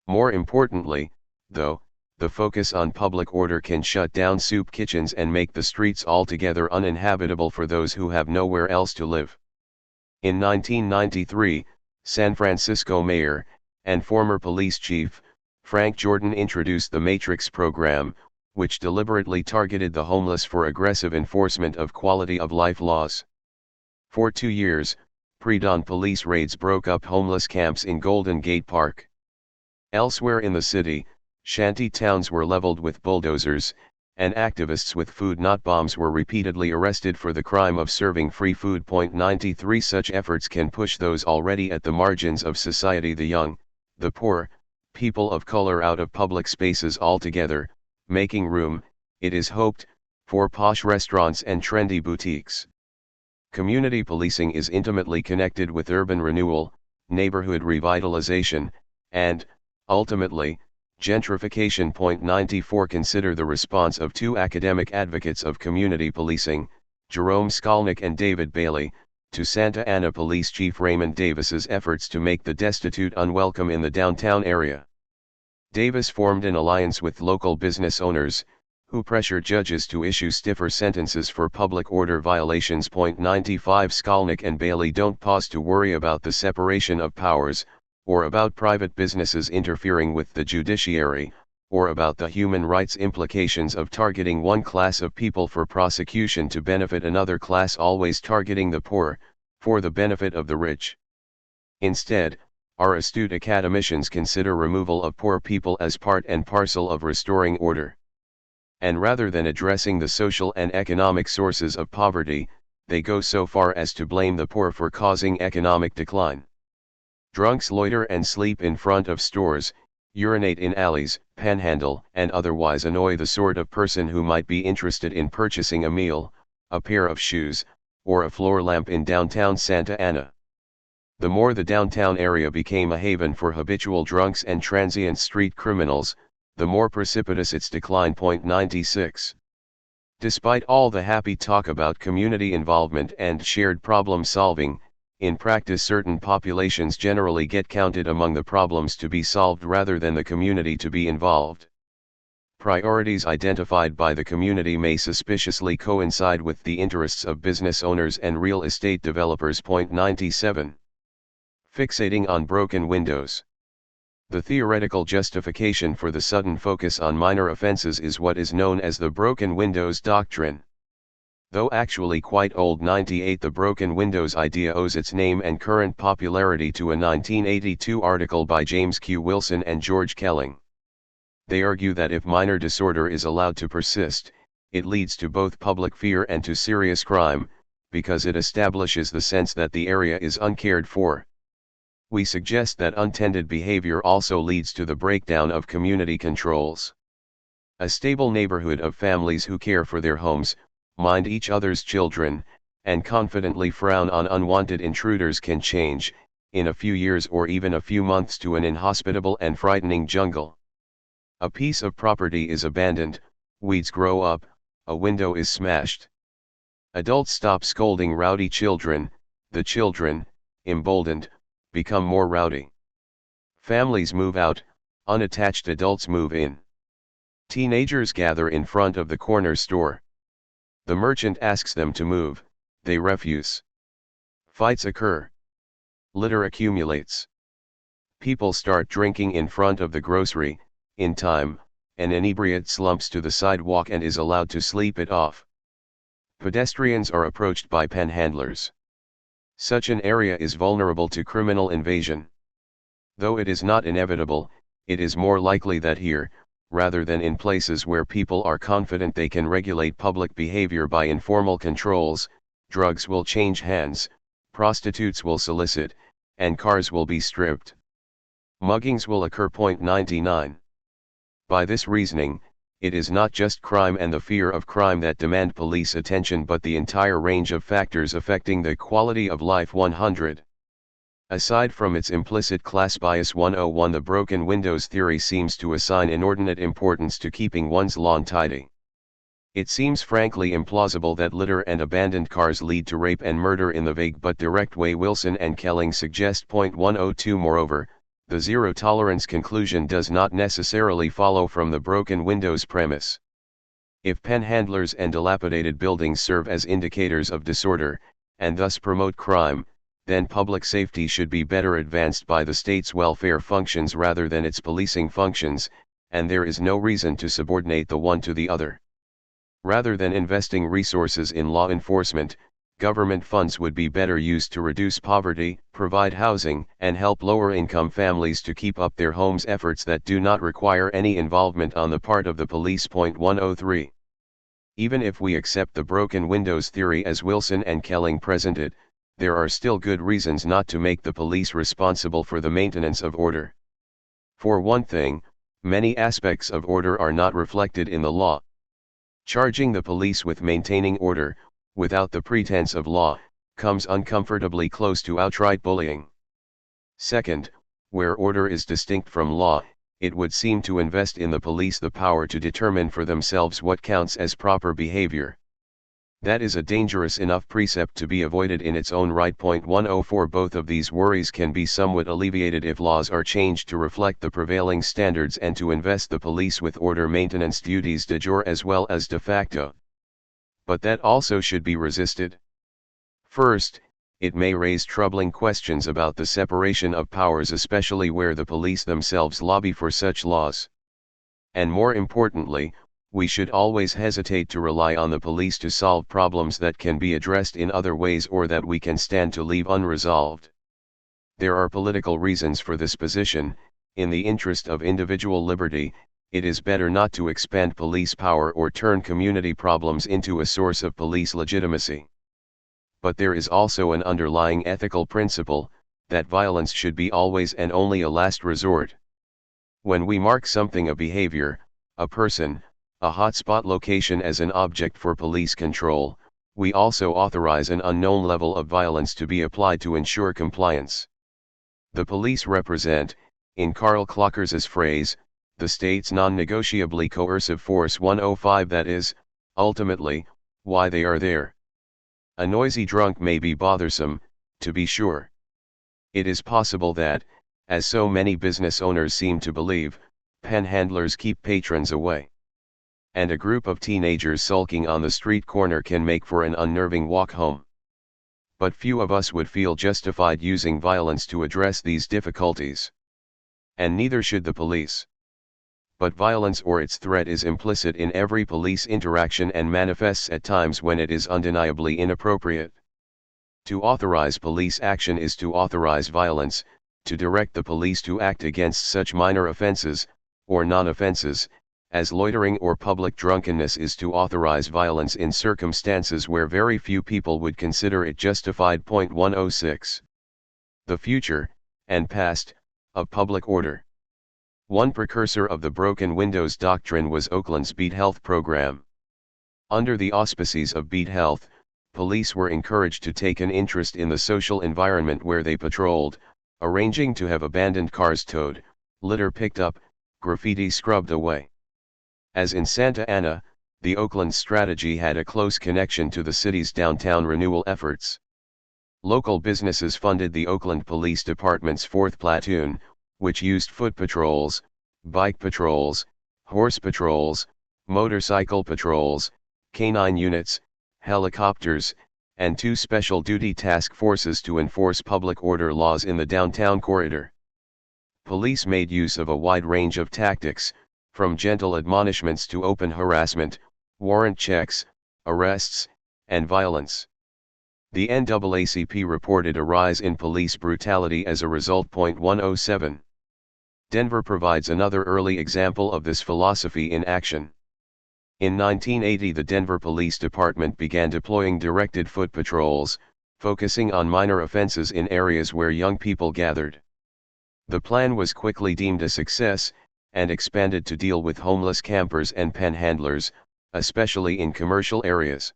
More importantly, though, the focus on public order can shut down soup kitchens and make the streets altogether uninhabitable for those who have nowhere else to live. In 1993, San Francisco Mayor, and former police chief, Frank Jordan introduced the Matrix program, which deliberately targeted the homeless for aggressive enforcement of quality of life laws. For 2 years, pre-dawn police raids broke up homeless camps in Golden Gate Park. Elsewhere in the city, shanty towns were leveled with bulldozers, and activists with food not bombs were repeatedly arrested for the crime of serving free food. 93 Such efforts can push those already at the margins of society, the young, the poor, people of color, out of public spaces altogether, making room, it is hoped, for posh restaurants and trendy boutiques. Community policing is intimately connected with urban renewal, neighborhood revitalization, and, ultimately, gentrification. 94 Consider the response of 2 academic advocates of community policing, Jerome Skolnick and David Bailey, to Santa Ana Police Chief Raymond Davis's efforts to make the destitute unwelcome in the downtown area. Davis formed an alliance with local business owners, who pressured judges to issue stiffer sentences for public order violations. 95 Skolnick and Bailey don't pause to worry about the separation of powers, or about private businesses interfering with the judiciary, or about the human rights implications of targeting one class of people for prosecution to benefit another class, always targeting the poor, for the benefit of the rich. Instead, our astute academicians consider removal of poor people as part and parcel of restoring order. And rather than addressing the social and economic sources of poverty, they go so far as to blame the poor for causing economic decline. Drunks loiter and sleep in front of stores, urinate in alleys, panhandle, and otherwise annoy the sort of person who might be interested in purchasing a meal, a pair of shoes, or a floor lamp in downtown Santa Ana. The more the downtown area became a haven for habitual drunks and transient street criminals, the more precipitous its decline. 96. Despite all the happy talk about community involvement and shared problem solving, in practice certain populations generally get counted among the problems to be solved rather than the community to be involved. Priorities identified by the community may suspiciously coincide with the interests of business owners and real estate developers. 97. Fixating on broken windows. The theoretical justification for the sudden focus on minor offenses is what is known as the broken windows doctrine. Though actually quite old, 98, the broken windows idea owes its name and current popularity to a 1982 article by James Q. Wilson and George Kelling. They argue that if minor disorder is allowed to persist, it leads to both public fear and to serious crime, because it establishes the sense that the area is uncared for. We suggest that untended behavior also leads to the breakdown of community controls. A stable neighborhood of families who care for their homes, mind each other's children, and confidently frown on unwanted intruders can change, in a few years or even a few months, to an inhospitable and frightening jungle. A piece of property is abandoned, weeds grow up, a window is smashed. Adults stop scolding rowdy children, the children, emboldened, become more rowdy. Families move out, unattached adults move in. Teenagers gather in front of the corner store. The merchant asks them to move, they refuse. Fights occur. Litter accumulates. People start drinking in front of the grocery. In time, an inebriate slumps to the sidewalk and is allowed to sleep it off. Pedestrians are approached by panhandlers. Such an area is vulnerable to criminal invasion. Though it is not inevitable, it is more likely that here, rather than in places where people are confident they can regulate public behavior by informal controls, drugs will change hands, prostitutes will solicit, and cars will be stripped. Muggings will occur. 99. By this reasoning, it is not just crime and the fear of crime that demand police attention, but the entire range of factors affecting the quality of life. 100. Aside from its implicit class bias. 101, the broken windows theory seems to assign inordinate importance to keeping one's lawn tidy. It seems frankly implausible that litter and abandoned cars lead to rape and murder in the vague but direct way Wilson and Kelling suggest. 102. Moreover, the zero-tolerance conclusion does not necessarily follow from the broken windows premise. If panhandlers and dilapidated buildings serve as indicators of disorder, and thus promote crime, then public safety should be better advanced by the state's welfare functions rather than its policing functions, and there is no reason to subordinate the one to the other. Rather than investing resources in law enforcement, government funds would be better used to reduce poverty, provide housing, and help lower-income families to keep up their homes, efforts that do not require any involvement on the part of the police. 103. Even if we accept the broken windows theory as Wilson and Kelling present it, there are still good reasons not to make the police responsible for the maintenance of order. For one thing, many aspects of order are not reflected in the law. Charging the police with maintaining order, without the pretense of law, comes uncomfortably close to outright bullying. Second, where order is distinct from law, it would seem to invest in the police the power to determine for themselves what counts as proper behavior. That is a dangerous enough precept to be avoided in its own right. 104. Both of these worries can be somewhat alleviated if laws are changed to reflect the prevailing standards and to invest the police with order maintenance duties de jure as well as de facto. But that also should be resisted. First, it may raise troubling questions about the separation of powers, especially where the police themselves lobby for such laws. And more importantly, we should always hesitate to rely on the police to solve problems that can be addressed in other ways or that we can stand to leave unresolved. There are political reasons for this position. In the interest of individual liberty, it is better not to expand police power or turn community problems into a source of police legitimacy. But there is also an underlying ethical principle, that violence should be always and only a last resort. When we mark something, a behavior, a person, a hotspot location as an object for police control, we also authorize an unknown level of violence to be applied to ensure compliance. The police represent, in Karl Klocker's phrase, the state's non-negotiably coercive force 105, that is, ultimately, why they are there. A noisy drunk may be bothersome, to be sure. It is possible that, as so many business owners seem to believe, panhandlers keep patrons away. And a group of teenagers sulking on the street corner can make for an unnerving walk home. But few of us would feel justified using violence to address these difficulties. And neither should the police. But violence or its threat is implicit in every police interaction and manifests at times when it is undeniably inappropriate. To authorize police action is to authorize violence, to direct the police to act against such minor offenses, or non-offenses, as loitering or public drunkenness is to authorize violence in circumstances where very few people would consider it justified. 106. The future, and past, of public order. One precursor of the broken windows doctrine was Oakland's Beat Health program. Under the auspices of Beat Health, police were encouraged to take an interest in the social environment where they patrolled, arranging to have abandoned cars towed, litter picked up, graffiti scrubbed away. As in Santa Ana, the Oakland strategy had a close connection to the city's downtown renewal efforts. Local businesses funded the Oakland Police Department's 4th Platoon, which used foot patrols, bike patrols, horse patrols, motorcycle patrols, canine units, helicopters, and 2 special duty task forces to enforce public order laws in the downtown corridor. Police made use of a wide range of tactics, from gentle admonishments to open harassment, warrant checks, arrests, and violence. The NAACP reported a rise in police brutality as a result. 107. Denver provides another early example of this philosophy in action. In 1980, the Denver Police Department began deploying directed foot patrols, focusing on minor offenses in areas where young people gathered. The plan was quickly deemed a success, and expanded to deal with homeless campers and panhandlers, especially in commercial areas.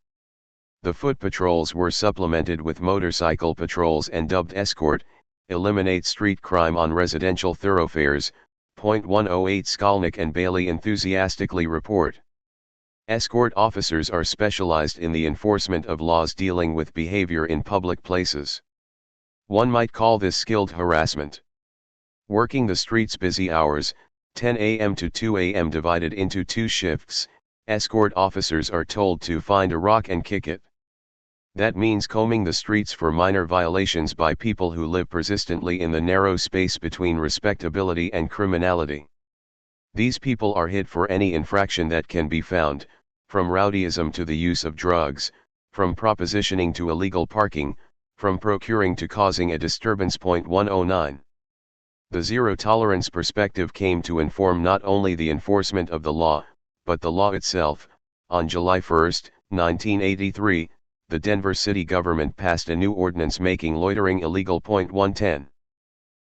The foot patrols were supplemented with motorcycle patrols and dubbed Escort, Eliminate Street Crime on Residential Thoroughfares. 108 Skolnick and Bailey enthusiastically report. Escort officers are specialized in the enforcement of laws dealing with behavior in public places. One might call this skilled harassment. Working the streets busy hours, 10 a.m. to 2 a.m. divided into 2 shifts, escort officers are told to find a rock and kick it. That means combing the streets for minor violations by people who live persistently in the narrow space between respectability and criminality. These people are hit for any infraction that can be found, from rowdyism to the use of drugs, from propositioning to illegal parking, from procuring to causing a disturbance. 109. The zero-tolerance perspective came to inform not only the enforcement of the law, but the law itself. On July 1, 1983, the Denver city government passed a new ordinance making loitering illegal. 110.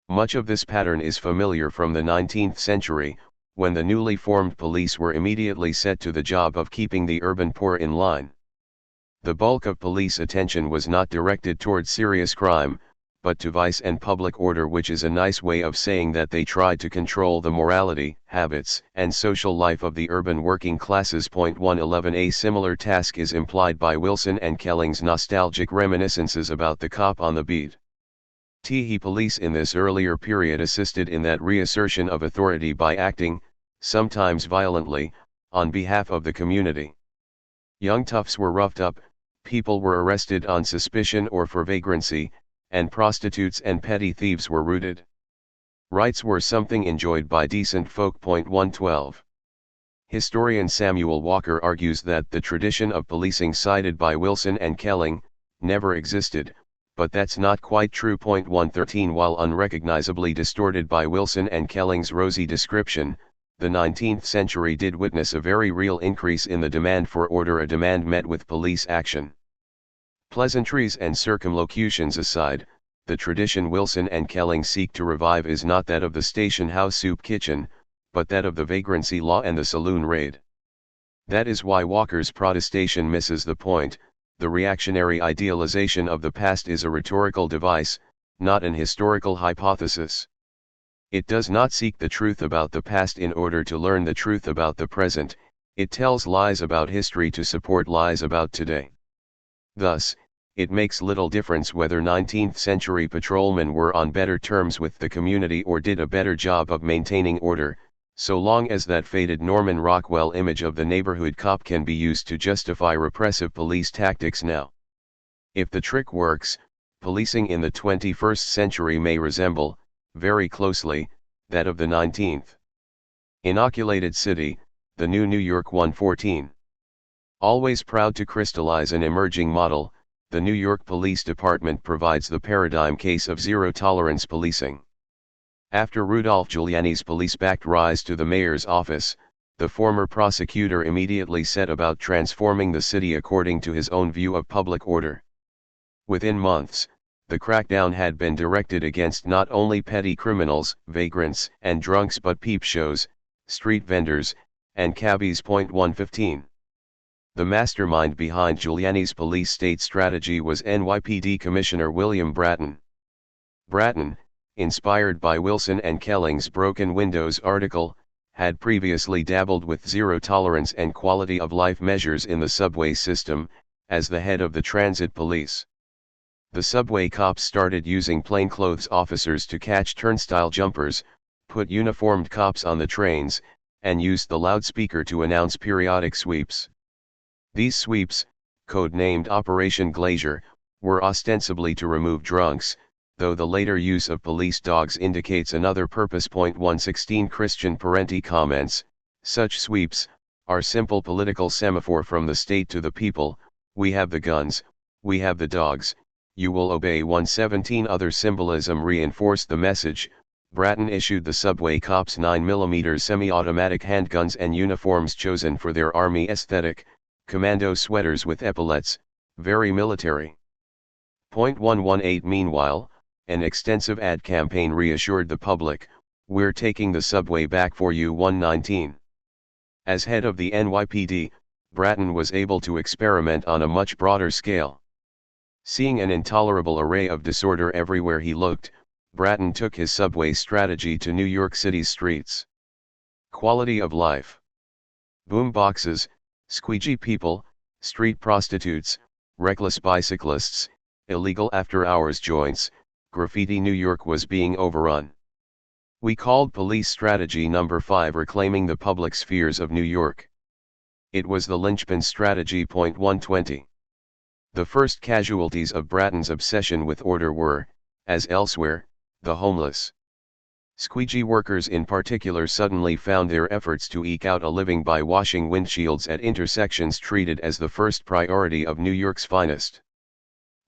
Much of this pattern is familiar from the 19th century, when the newly formed police were immediately set to the job of keeping the urban poor in line. The bulk of police attention was not directed toward serious crime, but to vice and public order, which is a nice way of saying that they tried to control the morality, habits, and social life of the urban working classes. 111. A similar task is implied by Wilson and Kelling's nostalgic reminiscences about the cop on the beat. Police in this earlier period assisted in that reassertion of authority by acting, sometimes violently, on behalf of the community. Young toughs were roughed up, people were arrested on suspicion or for vagrancy, and prostitutes and petty thieves were rooted. Rights were something enjoyed by decent folk. 112. Historian Samuel Walker argues that the tradition of policing cited by Wilson and Kelling never existed, but that's not quite true. 113 While unrecognizably distorted by Wilson and Kelling's rosy description, the 19th century did witness a very real increase in the demand for order, a demand met with police action. Pleasantries and circumlocutions aside, the tradition Wilson and Kelling seek to revive is not that of the station house soup kitchen, but that of the vagrancy law and the saloon raid. That is why Walker's protestation misses the point. The reactionary idealization of the past is a rhetorical device, not an historical hypothesis. It does not seek the truth about the past in order to learn the truth about the present, it tells lies about history to support lies about today. Thus, it makes little difference whether 19th century patrolmen were on better terms with the community or did a better job of maintaining order, so long as that faded Norman Rockwell image of the neighborhood cop can be used to justify repressive police tactics now. If the trick works, policing in the 21st century may resemble, very closely, that of the 19th. Inoculated city, the new New York 114. Always proud to crystallize an emerging model, the New York Police Department provides the paradigm case of zero-tolerance policing. After Rudolph Giuliani's police-backed rise to the mayor's office, the former prosecutor immediately set about transforming the city according to his own view of public order. Within months, the crackdown had been directed against not only petty criminals, vagrants, and drunks but peep shows, street vendors, and cabbies. 115. The mastermind behind Giuliani's police state strategy was NYPD Commissioner William Bratton. Bratton, inspired by Wilson and Kelling's Broken Windows article, had previously dabbled with zero tolerance and quality of life measures in the subway system, as the head of the transit police. The subway cops started using plainclothes officers to catch turnstile jumpers, put uniformed cops on the trains, and used the loudspeaker to announce periodic sweeps. These sweeps, code-named Operation Glacier, were ostensibly to remove drunks, though the later use of police dogs indicates another purpose. 116 Christian Parenti comments, such sweeps are simple political semaphore from the state to the people, we have the guns, we have the dogs, you will obey. 117 Other symbolism reinforced the message. Bratton issued the subway cops 9mm semi-automatic handguns and uniforms chosen for their army aesthetic, commando sweaters with epaulets, very military. 118 Meanwhile, an extensive ad campaign reassured the public, we're taking the subway back for you. 119. As head of the NYPD, Bratton was able to experiment on a much broader scale. Seeing an intolerable array of disorder everywhere he looked, Bratton took his subway strategy to New York City's streets. Quality of life. Boom boxes, squeegee people, street prostitutes, reckless bicyclists, illegal after-hours joints, graffiti. New York was being overrun. We called police strategy number 5 reclaiming the public spheres of New York. It was the linchpin strategy. 120. The first casualties of Bratton's obsession with order were, as elsewhere, the homeless. Squeegee workers in particular suddenly found their efforts to eke out a living by washing windshields at intersections treated as the first priority of New York's finest.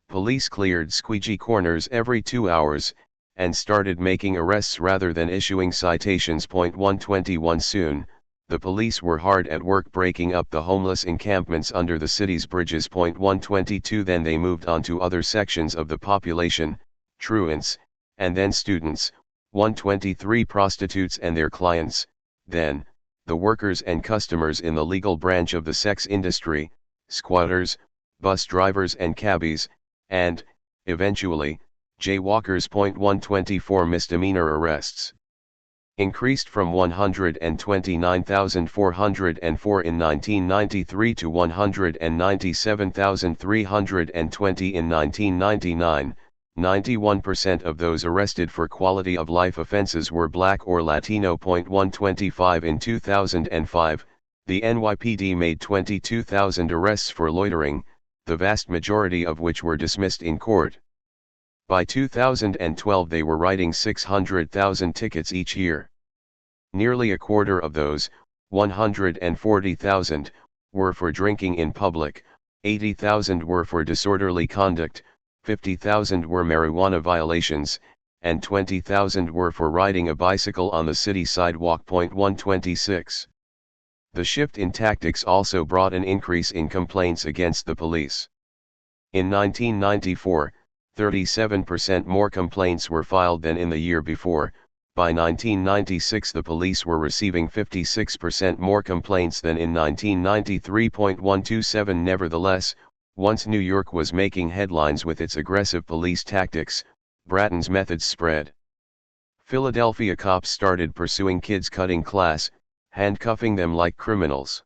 Police cleared squeegee corners every 2 hours, and started making arrests rather than issuing citations. 121 Soon, the police were hard at work breaking up the homeless encampments under the city's bridges. 122 Then they moved on to other sections of the population, truants, and then students. 123 Prostitutes and their clients, then, the workers and customers in the legal branch of the sex industry, squatters, bus drivers and cabbies, and, eventually, jaywalkers. 124 Misdemeanor arrests increased from 129,404 in 1993 to 197,320 in 1999. 91% of those arrested for quality of life offenses were Black or Latino. 125 In 2005, the NYPD made 22,000 arrests for loitering, the vast majority of which were dismissed in court. By 2012 they were writing 600,000 tickets each year. Nearly a quarter of those, 140,000, were for drinking in public, 80,000 were for disorderly conduct, 50,000 were marijuana violations, and 20,000 were for riding a bicycle on the city sidewalk. 126. The shift in tactics also brought an increase in complaints against the police. In 1994, 37% more complaints were filed than in the year before. By 1996 the police were receiving 56% more complaints than in 1993. 127. Nevertheless, once New York was making headlines with its aggressive police tactics, Bratton's methods spread. Philadelphia cops started pursuing kids cutting class, handcuffing them like criminals.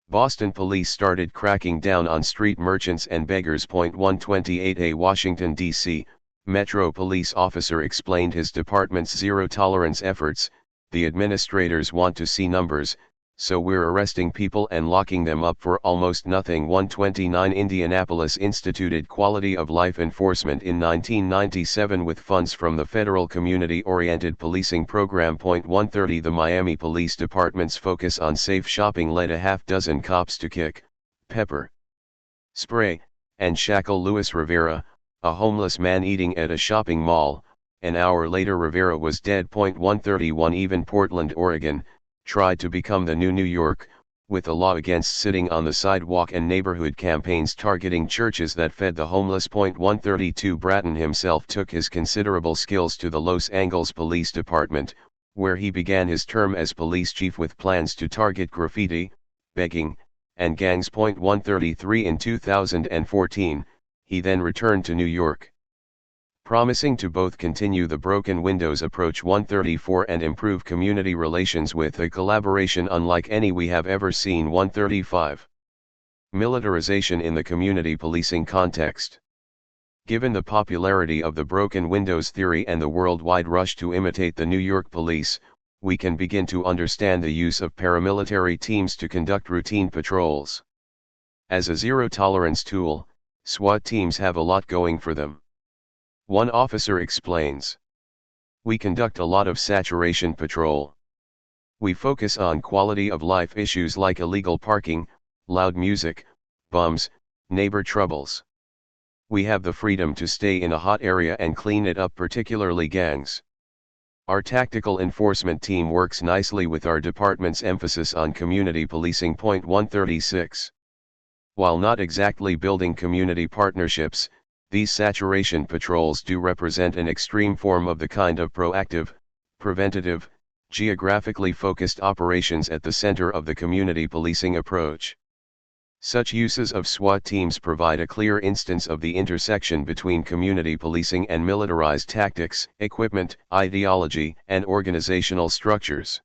Boston police started cracking down on street merchants and beggars. 128. A Washington, D.C., Metro police officer explained his department's zero-tolerance efforts. The administrators want to see numbers, so we're arresting people and locking them up for almost nothing. 129. Indianapolis instituted quality of life enforcement in 1997 with funds from the federal community-oriented policing program. 130. The Miami Police Department's focus on safe shopping led a half-dozen cops to kick, pepper spray, and shackle Luis Rivera, a homeless man eating at a shopping mall. An hour later Rivera was dead. 131. Even Portland, Oregon, tried to become the new New York, with a law against sitting on the sidewalk and neighborhood campaigns targeting churches that fed the homeless. 132. Bratton himself took his considerable skills to the Los Angeles Police Department, where he began his term as police chief with plans to target graffiti, begging, and gangs. 133. In 2014, he then returned to New York, promising to both continue the broken windows approach. 134. And improve community relations with a collaboration unlike any we have ever seen. 135. Militarization in the community policing context. Given the popularity of the broken windows theory and the worldwide rush to imitate the New York police, we can begin to understand the use of paramilitary teams to conduct routine patrols. As a zero-tolerance tool, SWAT teams have a lot going for them. One officer explains. We conduct a lot of saturation patrol. We focus on quality of life issues like illegal parking, loud music, bums, neighbor troubles. We have the freedom to stay in a hot area and clean it up, particularly gangs. Our tactical enforcement team works nicely with our department's emphasis on community policing. 136. While not exactly building community partnerships, these saturation patrols do represent an extreme form of the kind of proactive, preventative, geographically focused operations at the center of the community policing approach. Such uses of SWAT teams provide a clear instance of the intersection between community policing and militarized tactics, equipment, ideology, and organizational structures.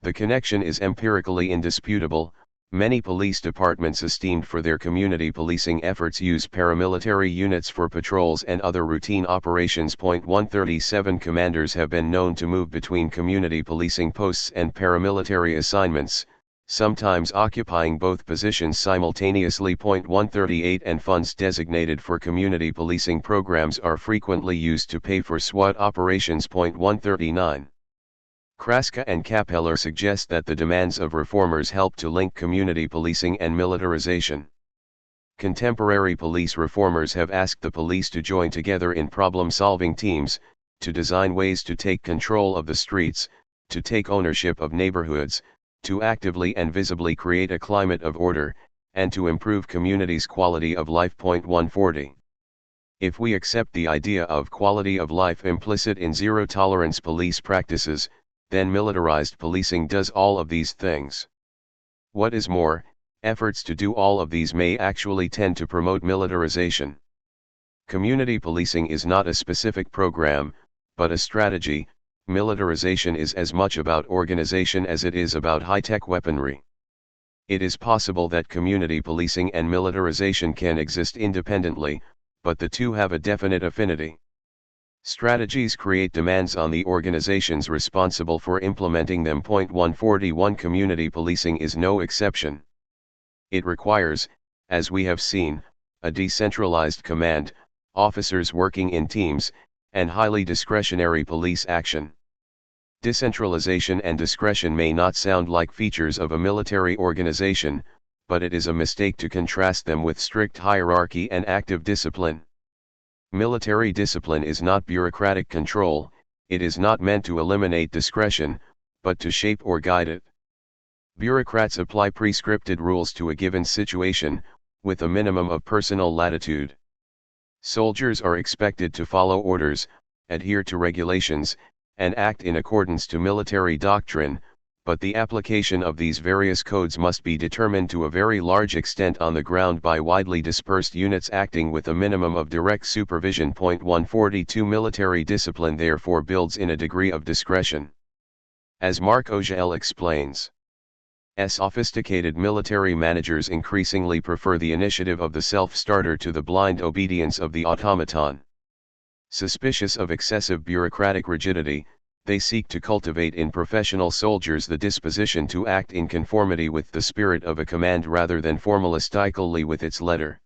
The connection is empirically indisputable. Many police departments esteemed for their community policing efforts use paramilitary units for patrols and other routine operations. 137. Commanders have been known to move between community policing posts and paramilitary assignments, sometimes occupying both positions simultaneously. 138. And funds designated for community policing programs are frequently used to pay for SWAT operations. 139. Kraska and Kapeller suggest that the demands of reformers help to link community policing and militarization. Contemporary police reformers have asked the police to join together in problem-solving teams, to design ways to take control of the streets, to take ownership of neighborhoods, to actively and visibly create a climate of order, and to improve communities' quality of life. 140. If we accept the idea of quality of life implicit in zero-tolerance police practices, then militarized policing does all of these things. What is more, efforts to do all of these may actually tend to promote militarization. Community policing is not a specific program, but a strategy. Militarization is as much about organization as it is about high-tech weaponry. It is possible that community policing and militarization can exist independently, but the two have a definite affinity. Strategies create demands on the organizations responsible for implementing them. 141. Community policing is no exception. It requires, as we have seen, a decentralized command, officers working in teams, and highly discretionary police action. Decentralization and discretion may not sound like features of a military organization, but it is a mistake to contrast them with strict hierarchy and active discipline. Military discipline is not bureaucratic control, it is not meant to eliminate discretion, but to shape or guide it. Bureaucrats apply prescripted rules to a given situation, with a minimum of personal latitude. Soldiers are expected to follow orders, adhere to regulations, and act in accordance to military doctrine, but the application of these various codes must be determined to a very large extent on the ground by widely dispersed units acting with a minimum of direct supervision. 142 Military discipline therefore builds in a degree of discretion. As Marc Augel explains, sophisticated military managers increasingly prefer the initiative of the self-starter to the blind obedience of the automaton. Suspicious of excessive bureaucratic rigidity, they seek to cultivate in professional soldiers the disposition to act in conformity with the spirit of a command rather than formalistically with its letter.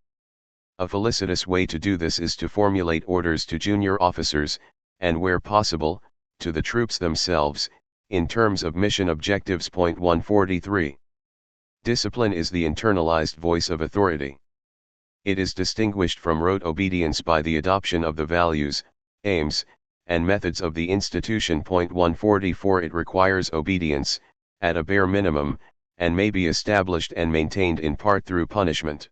A felicitous way to do this is to formulate orders to junior officers, and where possible, to the troops themselves, in terms of mission objectives. 143. Discipline is the internalized voice of authority. It is distinguished from rote obedience by the adoption of the values, aims, and methods of the institution. 144 It requires obedience, at a bare minimum, and may be established and maintained in part through punishment.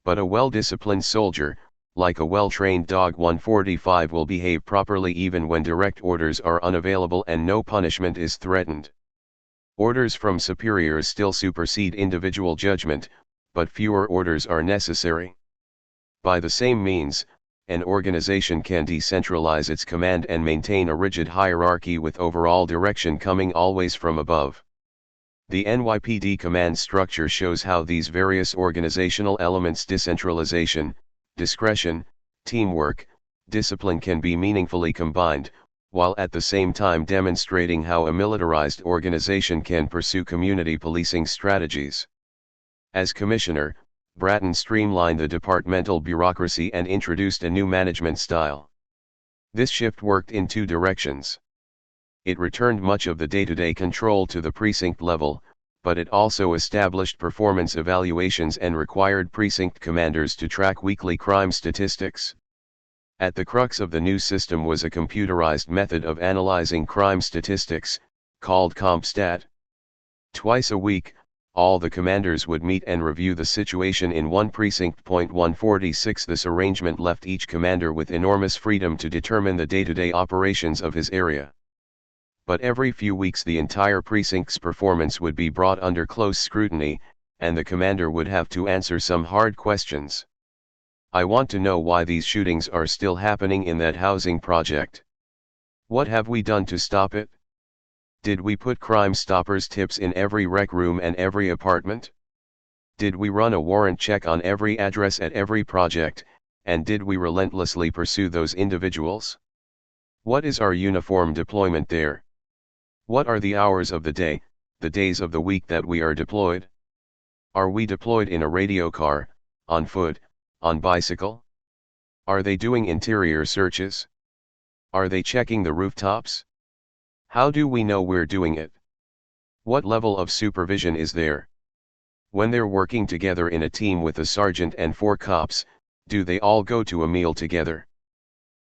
But a well-disciplined soldier, like a well-trained dog. 145 will behave properly even when direct orders are unavailable and no punishment is threatened. Orders from superiors still supersede individual judgment, but fewer orders are necessary. By the same means, an organization can decentralize its command and maintain a rigid hierarchy with overall direction coming always from above. The NYPD command structure shows how these various organizational elements, decentralization, discretion, teamwork, discipline, can be meaningfully combined, while at the same time demonstrating how a militarized organization can pursue community policing strategies. As commissioner, Bratton streamlined the departmental bureaucracy and introduced a new management style. This shift worked in two directions. It returned much of the day-to-day control to the precinct level, but it also established performance evaluations and required precinct commanders to track weekly crime statistics. At the crux of the new system was a computerized method of analyzing crime statistics, called CompStat. Twice a week, all the commanders would meet and review the situation in one precinct. 146 This arrangement left each commander with enormous freedom to determine the day-to-day operations of his area. But every few weeks the entire precinct's performance would be brought under close scrutiny, and the commander would have to answer some hard questions. I want to know why these shootings are still happening in that housing project. What have we done to stop it? Did we put Crime Stoppers tips in every rec room and every apartment? Did we run a warrant check on every address at every project, and did we relentlessly pursue those individuals? What is our uniform deployment there? What are the hours of the day, the days of the week that we are deployed? Are we deployed in a radio car, on foot, on bicycle? Are they doing interior searches? Are they checking the rooftops? How do we know we're doing it? What level of supervision is there? When they're working together in a team with a sergeant and 4 cops, do they all go to a meal together?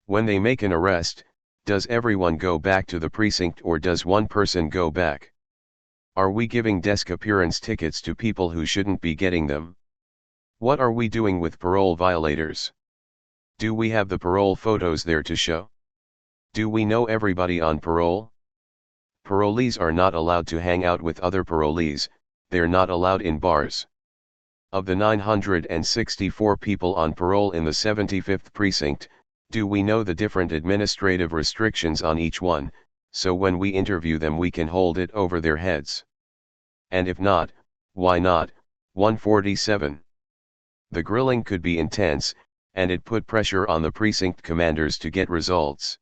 When they make an arrest, does everyone go back to the precinct or does one person go back? Are we giving desk appearance tickets to people who shouldn't be getting them? What are we doing with parole violators? Do we have the parole photos there to show? Do we know everybody on parole? Parolees are not allowed to hang out with other parolees, they're not allowed in bars. Of the 964 people on parole in the 75th precinct, do we know the different administrative restrictions on each one, so when we interview them we can hold it over their heads? And if not, why not? 147. The grilling could be intense, and it put pressure on the precinct commanders to get results.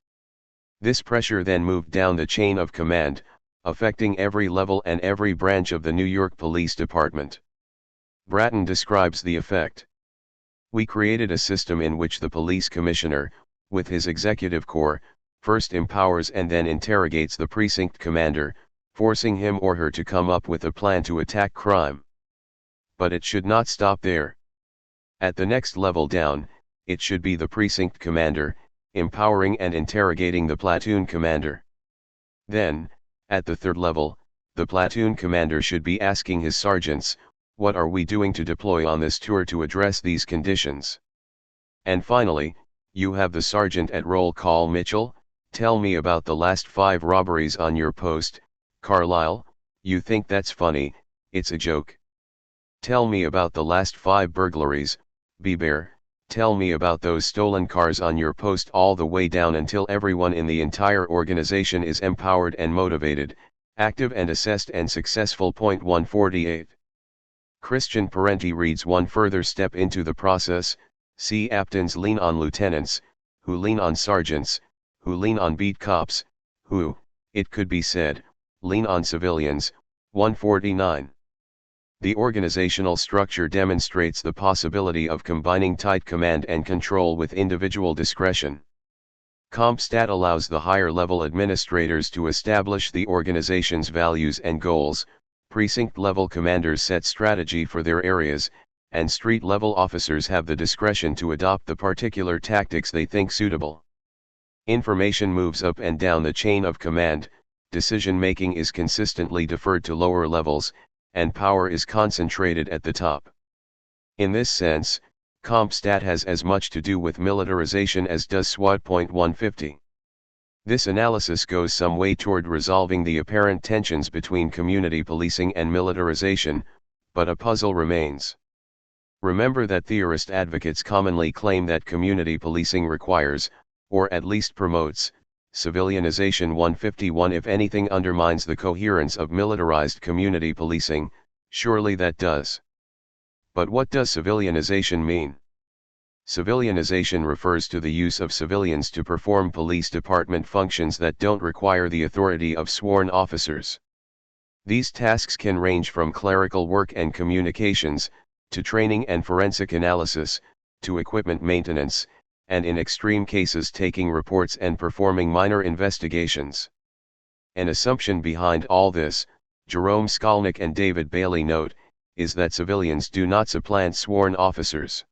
This pressure then moved down the chain of command, affecting every level and every branch of the New York Police Department. Bratton describes the effect. We created a system in which the police commissioner, with his executive corps, first empowers and then interrogates the precinct commander, forcing him or her to come up with a plan to attack crime. But it should not stop there. At the next level down, it should be the precinct commander, empowering and interrogating the platoon commander. Then, at the third level, the platoon commander should be asking his sergeants, what are we doing to deploy on this tour to address these conditions? And finally, you have the sergeant at roll call. Mitchell, tell me about the last 5 robberies on your post. Carlisle, you think that's funny, it's a joke. Tell me about the last 5 burglaries. Bear, tell me about those stolen cars on your post, all the way down until everyone in the entire organization is empowered and motivated, active and assessed and successful. 148. Christian Parenti reads one further step into the process. See, captains lean on lieutenants, who lean on sergeants, who lean on beat cops, who, it could be said, lean on civilians. 149. The organizational structure demonstrates the possibility of combining tight command and control with individual discretion. CompStat allows the higher-level administrators to establish the organization's values and goals, precinct-level commanders set strategy for their areas, and street-level officers have the discretion to adopt the particular tactics they think suitable. Information moves up and down the chain of command, decision-making is consistently deferred to lower levels, and power is concentrated at the top. In this sense, CompStat has as much to do with militarization as does SWAT. 150. This analysis goes some way toward resolving the apparent tensions between community policing and militarization, but a puzzle remains. Remember that theorist advocates commonly claim that community policing requires, or at least promotes, civilianization. 151. If anything undermines the coherence of militarized community policing, surely that does. But what does civilianization mean? Civilianization refers to the use of civilians to perform police department functions that don't require the authority of sworn officers. These tasks can range from clerical work and communications, to training and forensic analysis, to equipment maintenance, and in extreme cases taking reports and performing minor investigations. An assumption behind all this, Jerome Skolnick and David Bailey note, is that civilians do not supplant sworn officers.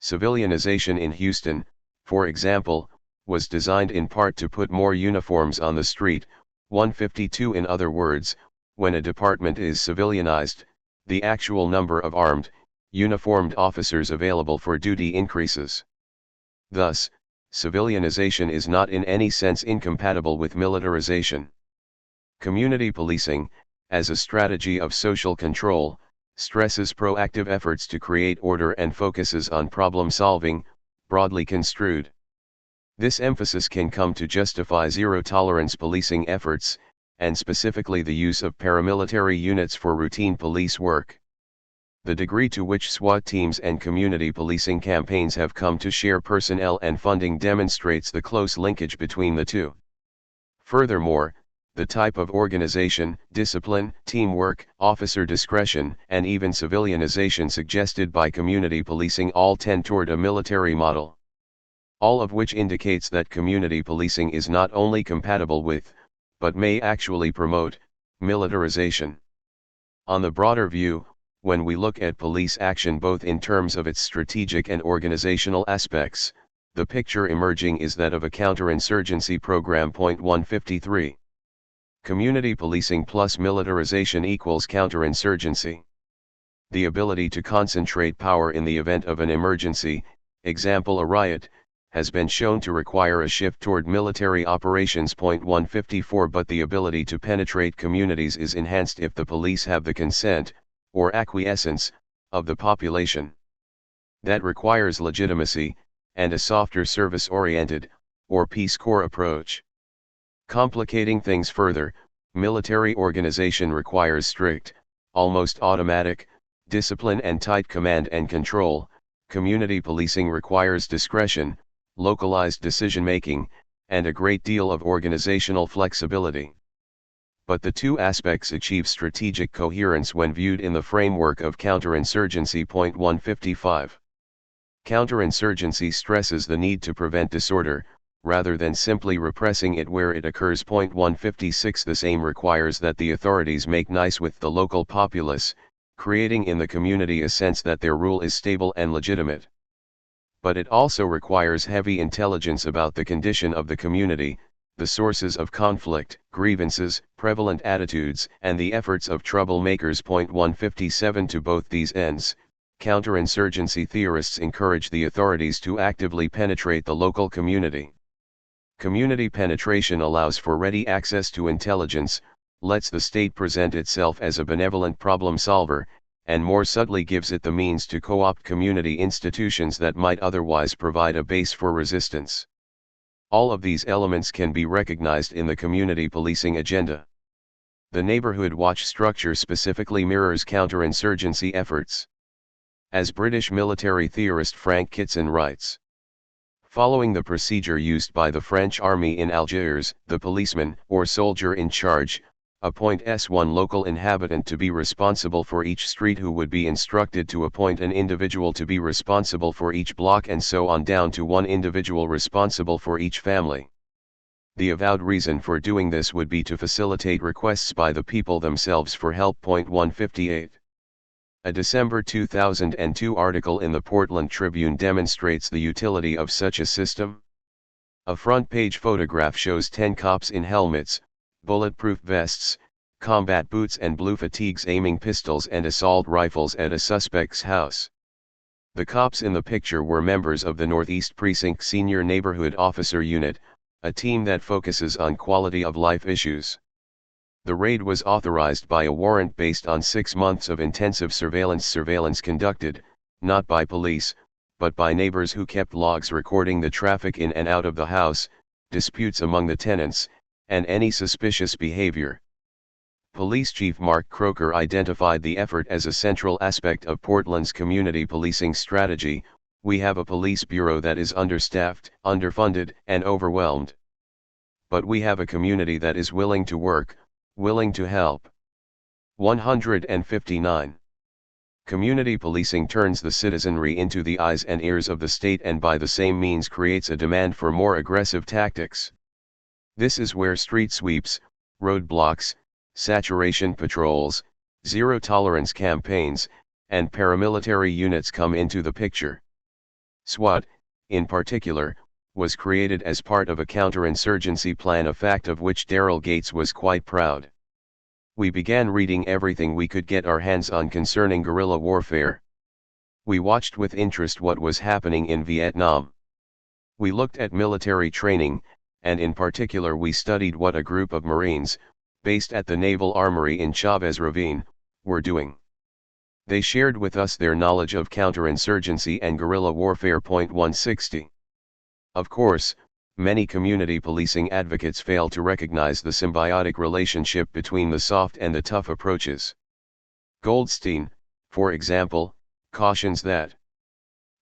Civilianization in Houston, for example, was designed in part to put more uniforms on the street. 152. In other words, when a department is civilianized, the actual number of armed, uniformed officers available for duty increases. Thus, civilianization is not in any sense incompatible with militarization. Community policing, as a strategy of social control, stresses proactive efforts to create order and focuses on problem solving, broadly construed. This emphasis can come to justify zero-tolerance policing efforts, and specifically the use of paramilitary units for routine police work. The degree to which SWAT teams and community policing campaigns have come to share personnel and funding demonstrates the close linkage between the two. Furthermore, the type of organization, discipline, teamwork, officer discretion, and even civilianization suggested by community policing all tend toward a military model. All of which indicates that community policing is not only compatible with, but may actually promote, militarization. On the broader view, when we look at police action both in terms of its strategic and organizational aspects, the picture emerging is that of a counterinsurgency program. 153. Community policing plus militarization equals counterinsurgency. The ability to concentrate power in the event of an emergency, example a riot, has been shown to require a shift toward military operations. 154. But the ability to penetrate communities is enhanced if the police have the consent, or acquiescence, of the population. That requires legitimacy, and a softer service-oriented, or Peace Corps approach. Complicating things further, military organization requires strict, almost automatic, discipline and tight command and control. Community policing requires discretion, localized decision-making, and a great deal of organizational flexibility. But the two aspects achieve strategic coherence when viewed in the framework of counterinsurgency. 155. Counterinsurgency stresses the need to prevent disorder, rather than simply repressing it where it occurs. 156. The same requires that the authorities make nice with the local populace, creating in the community a sense that their rule is stable and legitimate. But it also requires heavy intelligence about the condition of the community, the sources of conflict, grievances, prevalent attitudes, and the efforts of troublemakers. 157 To both these ends, counterinsurgency theorists encourage the authorities to actively penetrate the local community. Community penetration allows for ready access to intelligence, lets the state present itself as a benevolent problem solver, and more subtly gives it the means to co-opt community institutions that might otherwise provide a base for resistance. All of these elements can be recognized in the community policing agenda. The neighborhood watch structure specifically mirrors counterinsurgency efforts. As British military theorist Frank Kitson writes, following the procedure used by the French army in Algiers, the policeman, or soldier in charge, appoints one local inhabitant to be responsible for each street, who would be instructed to appoint an individual to be responsible for each block, and so on down to one individual responsible for each family. The avowed reason for doing this would be to facilitate requests by the people themselves for help. 158. A December 2002 article in the Portland Tribune demonstrates the utility of such a system. A front-page photograph shows 10 cops in helmets, bulletproof vests, combat boots and blue fatigues aiming pistols and assault rifles at a suspect's house. The cops in the picture were members of the Northeast Precinct Senior Neighborhood Officer Unit, a team that focuses on quality of life issues. The raid was authorized by a warrant based on 6 months of intensive surveillance conducted, not by police, but by neighbors who kept logs recording the traffic in and out of the house, disputes among the tenants, and any suspicious behavior. Police Chief Mark Croker identified the effort as a central aspect of Portland's community policing strategy. We have a police bureau that is understaffed, underfunded, and overwhelmed. But we have a community that is willing to work, willing to help. 159. Community policing turns the citizenry into the eyes and ears of the state, and by the same means creates a demand for more aggressive tactics. This is where street sweeps, roadblocks, saturation patrols, zero-tolerance campaigns, and paramilitary units come into the picture. SWAT, in particular, was created as part of a counterinsurgency plan, a fact of which Daryl Gates was quite proud. We began reading everything we could get our hands on concerning guerrilla warfare. We watched with interest what was happening in Vietnam. We looked at military training, and in particular we studied what a group of Marines, based at the Naval Armory in Chavez Ravine, were doing. They shared with us their knowledge of counterinsurgency and guerrilla warfare. 160. Of course, many community policing advocates fail to recognize the symbiotic relationship between the soft and the tough approaches. Goldstein, for example, cautions that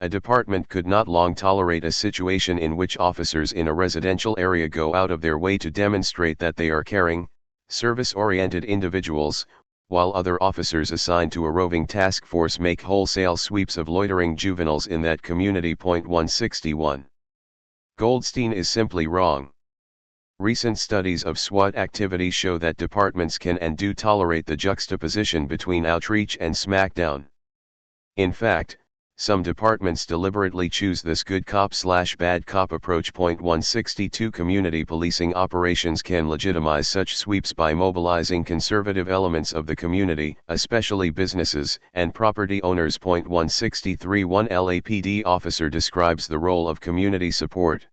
a department could not long tolerate a situation in which officers in a residential area go out of their way to demonstrate that they are caring, service-oriented individuals, while other officers assigned to a roving task force make wholesale sweeps of loitering juveniles in that community. 161. Goldstein is simply wrong. Recent studies of SWAT activity show that departments can and do tolerate the juxtaposition between outreach and smackdown. In fact, some departments deliberately choose this good cop/bad cop approach. 162. Community policing operations can legitimize such sweeps by mobilizing conservative elements of the community, especially businesses and property owners. 163. One LAPD officer describes the role of community support.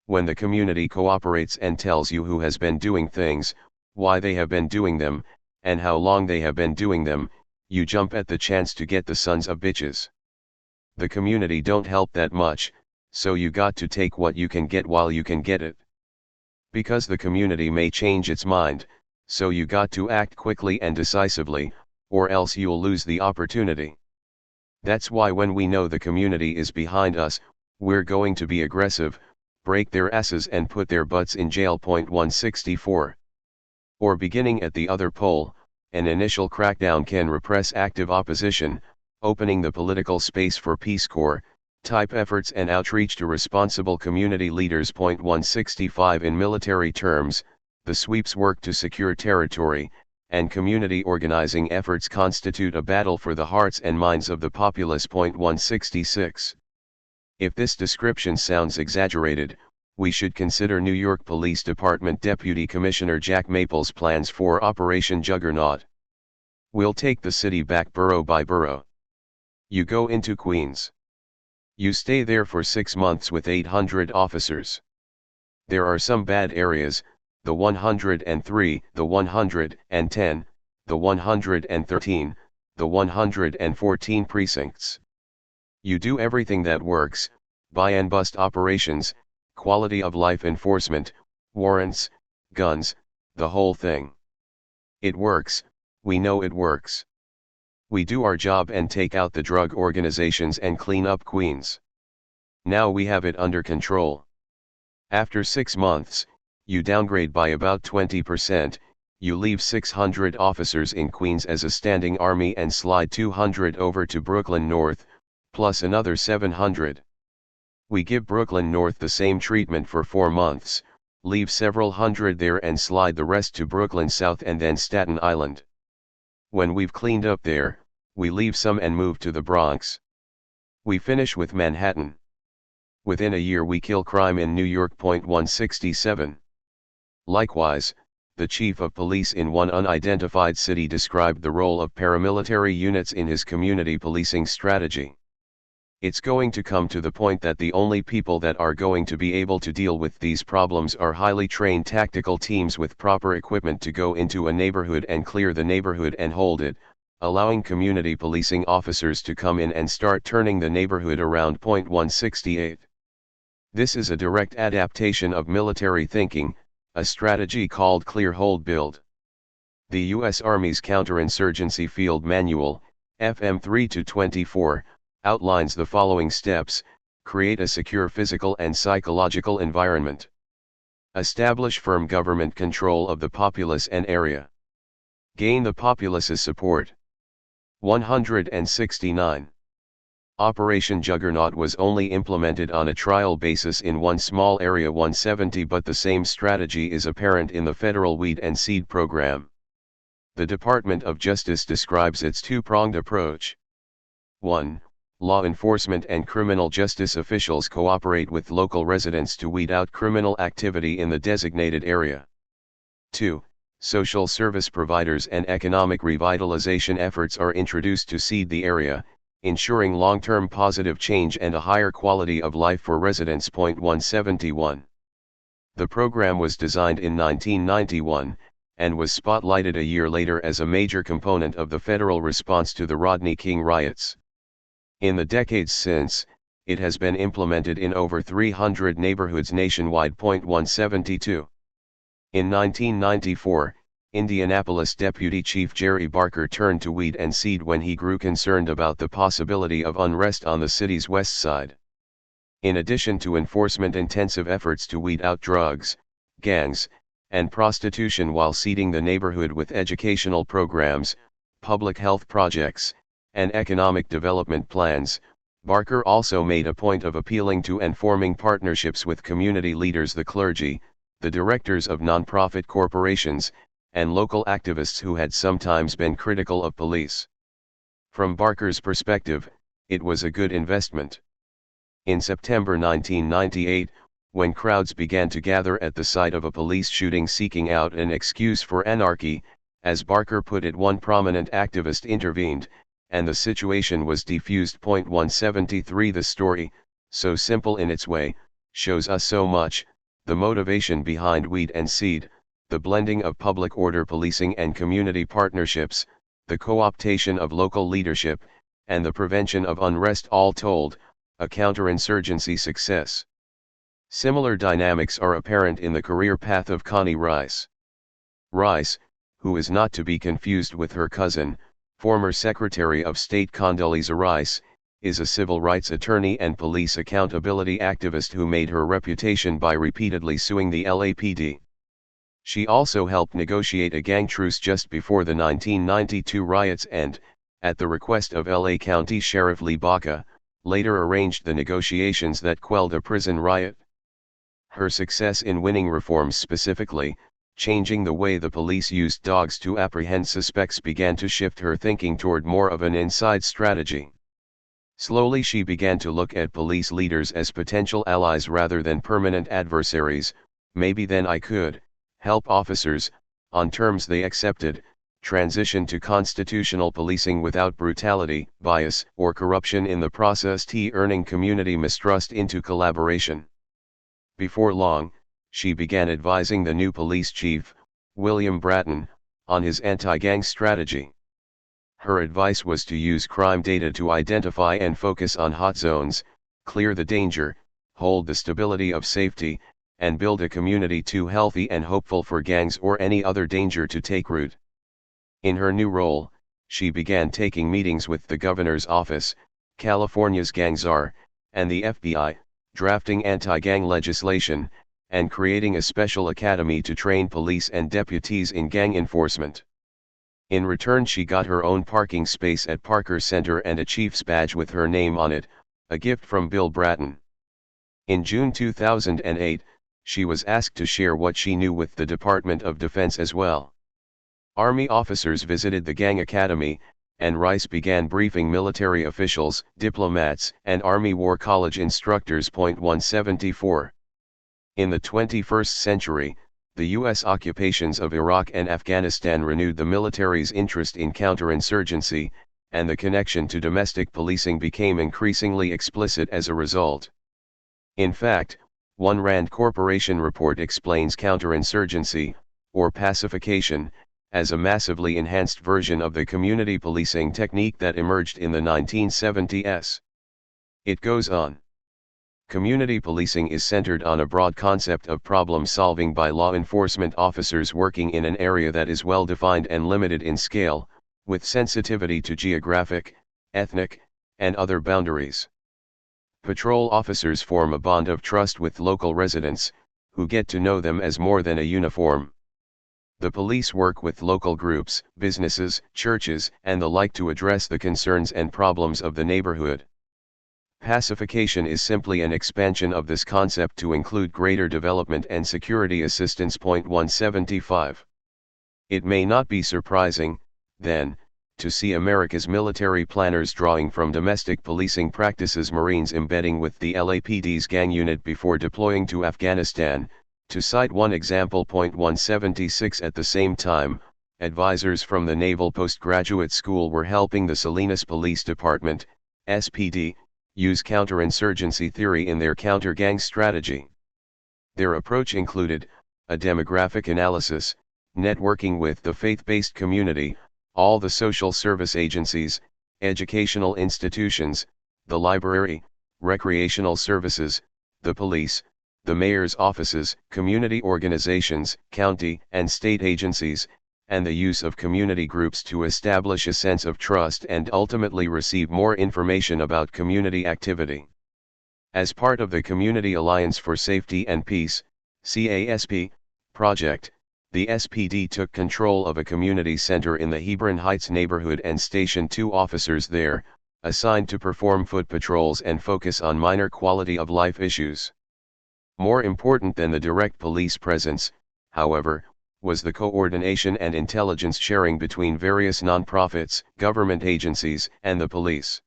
When the community cooperates and tells you who has been doing things, why they have been doing them, and how long they have been doing them, you jump at the chance to get the sons of bitches. The community don't help that much, so you got to take what you can get while you can get it. Because the community may change its mind, so you got to act quickly and decisively, or else you'll lose the opportunity. That's why when we know the community is behind us, we're going to be aggressive, break their asses and put their butts in jail. 164. Or beginning at the other pole, an initial crackdown can repress active opposition, opening the political space for Peace Corps type efforts and outreach to responsible community leaders. 165. In military terms, the sweeps work to secure territory, and community organizing efforts constitute a battle for the hearts and minds of the populace. 166. If this description sounds exaggerated, we should consider New York Police Department Deputy Commissioner Jack Maple's plans for Operation Juggernaut. We'll take the city back borough by borough. You go into Queens. You stay there for 6 months with 800 officers. There are some bad areas, the 103, the 110, the 113, the 114 precincts. You do everything that works, buy and bust operations, quality of life enforcement, warrants, guns, the whole thing. It works, we know it works. We do our job and take out the drug organizations and clean up Queens. Now we have it under control. After 6 months, you downgrade by about 20%, you leave 600 officers in Queens as a standing army and slide 200 over to Brooklyn North, plus another 700. We give Brooklyn North the same treatment for 4 months, leave several hundred there and slide the rest to Brooklyn South and then Staten Island. When we've cleaned up there, we leave some and move to the Bronx. We finish with Manhattan. Within a year we kill crime in New York. 167. Likewise, the chief of police in one unidentified city described the role of paramilitary units in his community policing strategy. It's going to come to the point that the only people that are going to be able to deal with these problems are highly trained tactical teams with proper equipment to go into a neighborhood and clear the neighborhood and hold it, allowing community policing officers to come in and start turning the neighborhood around. 168. This is a direct adaptation of military thinking, a strategy called Clear Hold Build. The U.S. Army's Counterinsurgency Field Manual, FM 3-24, outlines the following steps: create a secure physical and psychological environment. Establish firm government control of the populace and area. Gain the populace's support. 169. Operation Juggernaut was only implemented on a trial basis in one small area. 170, but the same strategy is apparent in the federal Weed and Seed program. The Department of Justice describes its two-pronged approach. 1. Law enforcement and criminal justice officials cooperate with local residents to weed out criminal activity in the designated area. 2. Social service providers and economic revitalization efforts are introduced to seed the area, ensuring long-term positive change and a higher quality of life for residents. 171. The program was designed in 1991, and was spotlighted a year later as a major component of the federal response to the Rodney King riots. In the decades since, it has been implemented in over 300 neighborhoods nationwide. 172. In 1994, Indianapolis Deputy Chief Jerry Barker turned to Weed and Seed when he grew concerned about the possibility of unrest on the city's west side. In addition to enforcement-intensive efforts to weed out drugs, gangs, and prostitution while seeding the neighborhood with educational programs, public health projects, and economic development plans, Barker also made a point of appealing to and forming partnerships with community leaders, the clergy, the directors of nonprofit corporations, and local activists who had sometimes been critical of police. From Barker's perspective, it was a good investment. In September 1998, when crowds began to gather at the site of a police shooting seeking out an excuse for anarchy, as Barker put it, one prominent activist intervened, and the situation was defused. 173. The story, so simple in its way, shows us so much: the motivation behind Weed and Seed, the blending of public order policing and community partnerships, the co-optation of local leadership, and the prevention of unrest, all told, a counterinsurgency success. Similar dynamics are apparent in the career path of Connie Rice. Rice, who is not to be confused with her cousin, former Secretary of State Condoleezza Rice, is a civil rights attorney and police accountability activist who made her reputation by repeatedly suing the LAPD. She also helped negotiate a gang truce just before the 1992 riots and, at the request of LA County Sheriff Lee Baca, later arranged the negotiations that quelled a prison riot. Her success in winning reforms, specifically changing the way the police used dogs to apprehend suspects, began to shift her thinking toward more of an inside strategy. Slowly she began to look at police leaders as potential allies rather than permanent adversaries. Maybe then I could help officers, on terms they accepted, transition to constitutional policing without brutality, bias, or corruption in the process, turning community mistrust into collaboration. Before long, she began advising the new police chief, William Bratton, on his anti-gang strategy. Her advice was to use crime data to identify and focus on hot zones, clear the danger, hold the stability of safety, and build a community too healthy and hopeful for gangs or any other danger to take root. In her new role, she began taking meetings with the governor's office, California's gang czar, and the FBI, drafting anti-gang legislation, and creating a special academy to train police and deputies in gang enforcement. In return, she got her own parking space at Parker Center and a chief's badge with her name on it, a gift from Bill Bratton. In June 2008, she was asked to share what she knew with the Department of Defense as well. Army officers visited the gang academy, and Rice began briefing military officials, diplomats, and Army War College instructors. 174. In the 21st century, the U.S. occupations of Iraq and Afghanistan renewed the military's interest in counterinsurgency, and the connection to domestic policing became increasingly explicit as a result. In fact, one Rand Corporation report explains counterinsurgency, or pacification, as a massively enhanced version of the community policing technique that emerged in the 1970s. It goes on. Community policing is centered on a broad concept of problem solving by law enforcement officers working in an area that is well defined and limited in scale, with sensitivity to geographic, ethnic, and other boundaries. Patrol officers form a bond of trust with local residents, who get to know them as more than a uniform. The police work with local groups, businesses, churches, and the like to address the concerns and problems of the neighborhood. Pacification is simply an expansion of this concept to include greater development and security assistance. 175. It may not be surprising, then, to see America's military planners drawing from domestic policing practices, Marines embedding with the LAPD's gang unit before deploying to Afghanistan. To cite one example. 176. At the same time, advisors from the Naval Postgraduate School were helping the Salinas Police Department, SPD, use counterinsurgency theory in their counter-gang strategy. Their approach included a demographic analysis, networking with the faith-based community, all the social service agencies, educational institutions, the library, recreational services, the police, the mayor's offices, community organizations, county and state agencies, and the use of community groups to establish a sense of trust and ultimately receive more information about community activity. As part of the Community Alliance for Safety and Peace, CASP, project, the SPD took control of a community center in the Hebron Heights neighborhood and stationed 2 officers there, assigned to perform foot patrols and focus on minor quality of life issues. More important than the direct police presence, however, was the coordination and intelligence sharing between various nonprofits, government agencies, and the police.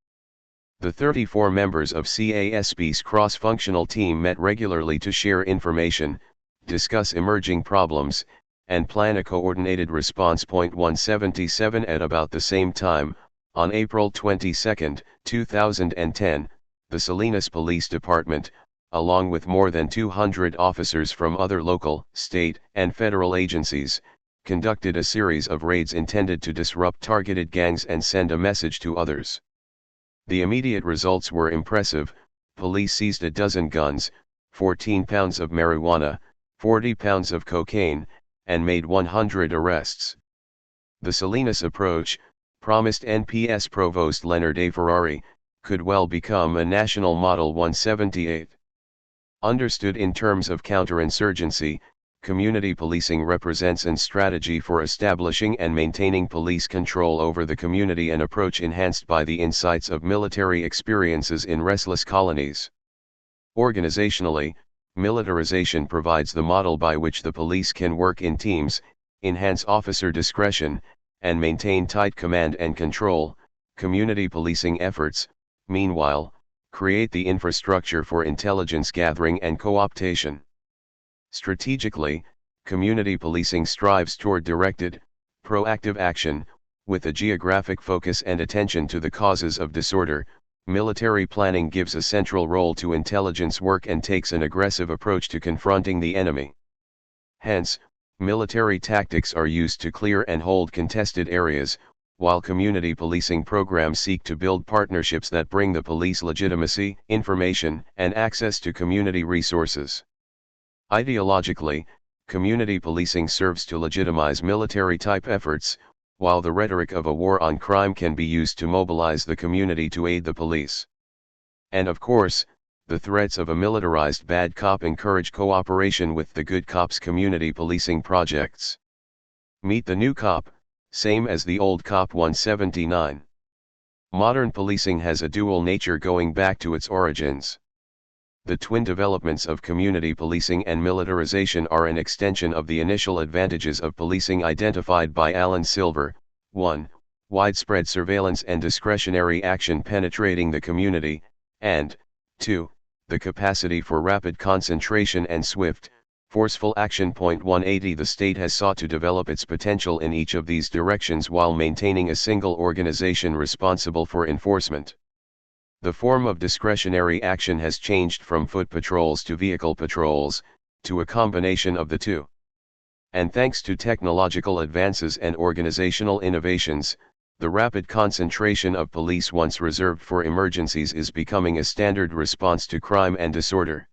The 34 members of CASP's cross-functional team met regularly to share information, discuss emerging problems, and plan a coordinated response. 177. At about the same time, on April 22, 2010, the Salinas Police Department, along with more than 200 officers from other local, state, and federal agencies, conducted a series of raids intended to disrupt targeted gangs and send a message to others. The immediate results were impressive. Police seized a dozen guns, 14 pounds of marijuana, 40 pounds of cocaine, and made 100 arrests. The Salinas approach, promised NPS Provost Leonard A. Ferrari, could well become a national model. 178. Understood in terms of counterinsurgency, community policing represents a strategy for establishing and maintaining police control over the community, an approach enhanced by the insights of military experiences in restless colonies. Organizationally, militarization provides the model by which the police can work in teams, enhance officer discretion, and maintain tight command and control. Community policing efforts, meanwhile, create the infrastructure for intelligence gathering and co-optation. Strategically, community policing strives toward directed, proactive action, with a geographic focus and attention to the causes of disorder. Military planning gives a central role to intelligence work and takes an aggressive approach to confronting the enemy. Hence, military tactics are used to clear and hold contested areas, while community policing programs seek to build partnerships that bring the police legitimacy, information, and access to community resources. Ideologically, community policing serves to legitimize military-type efforts, while the rhetoric of a war on crime can be used to mobilize the community to aid the police. And of course, the threats of a militarized bad cop encourage cooperation with the good cops' community policing projects. Meet the new cop, same as the old cop 179. Modern policing has a dual nature going back to its origins. The twin developments of community policing and militarization are an extension of the initial advantages of policing identified by Alan Silver. 1. Widespread surveillance and discretionary action penetrating the community, and 2. The capacity for rapid concentration and swift, forceful action. 180 The state has sought to develop its potential in each of these directions while maintaining a single organization responsible for enforcement. The form of discretionary action has changed from foot patrols to vehicle patrols, to a combination of the two. And thanks to technological advances and organizational innovations, the rapid concentration of police once reserved for emergencies is becoming a standard response to crime and disorder.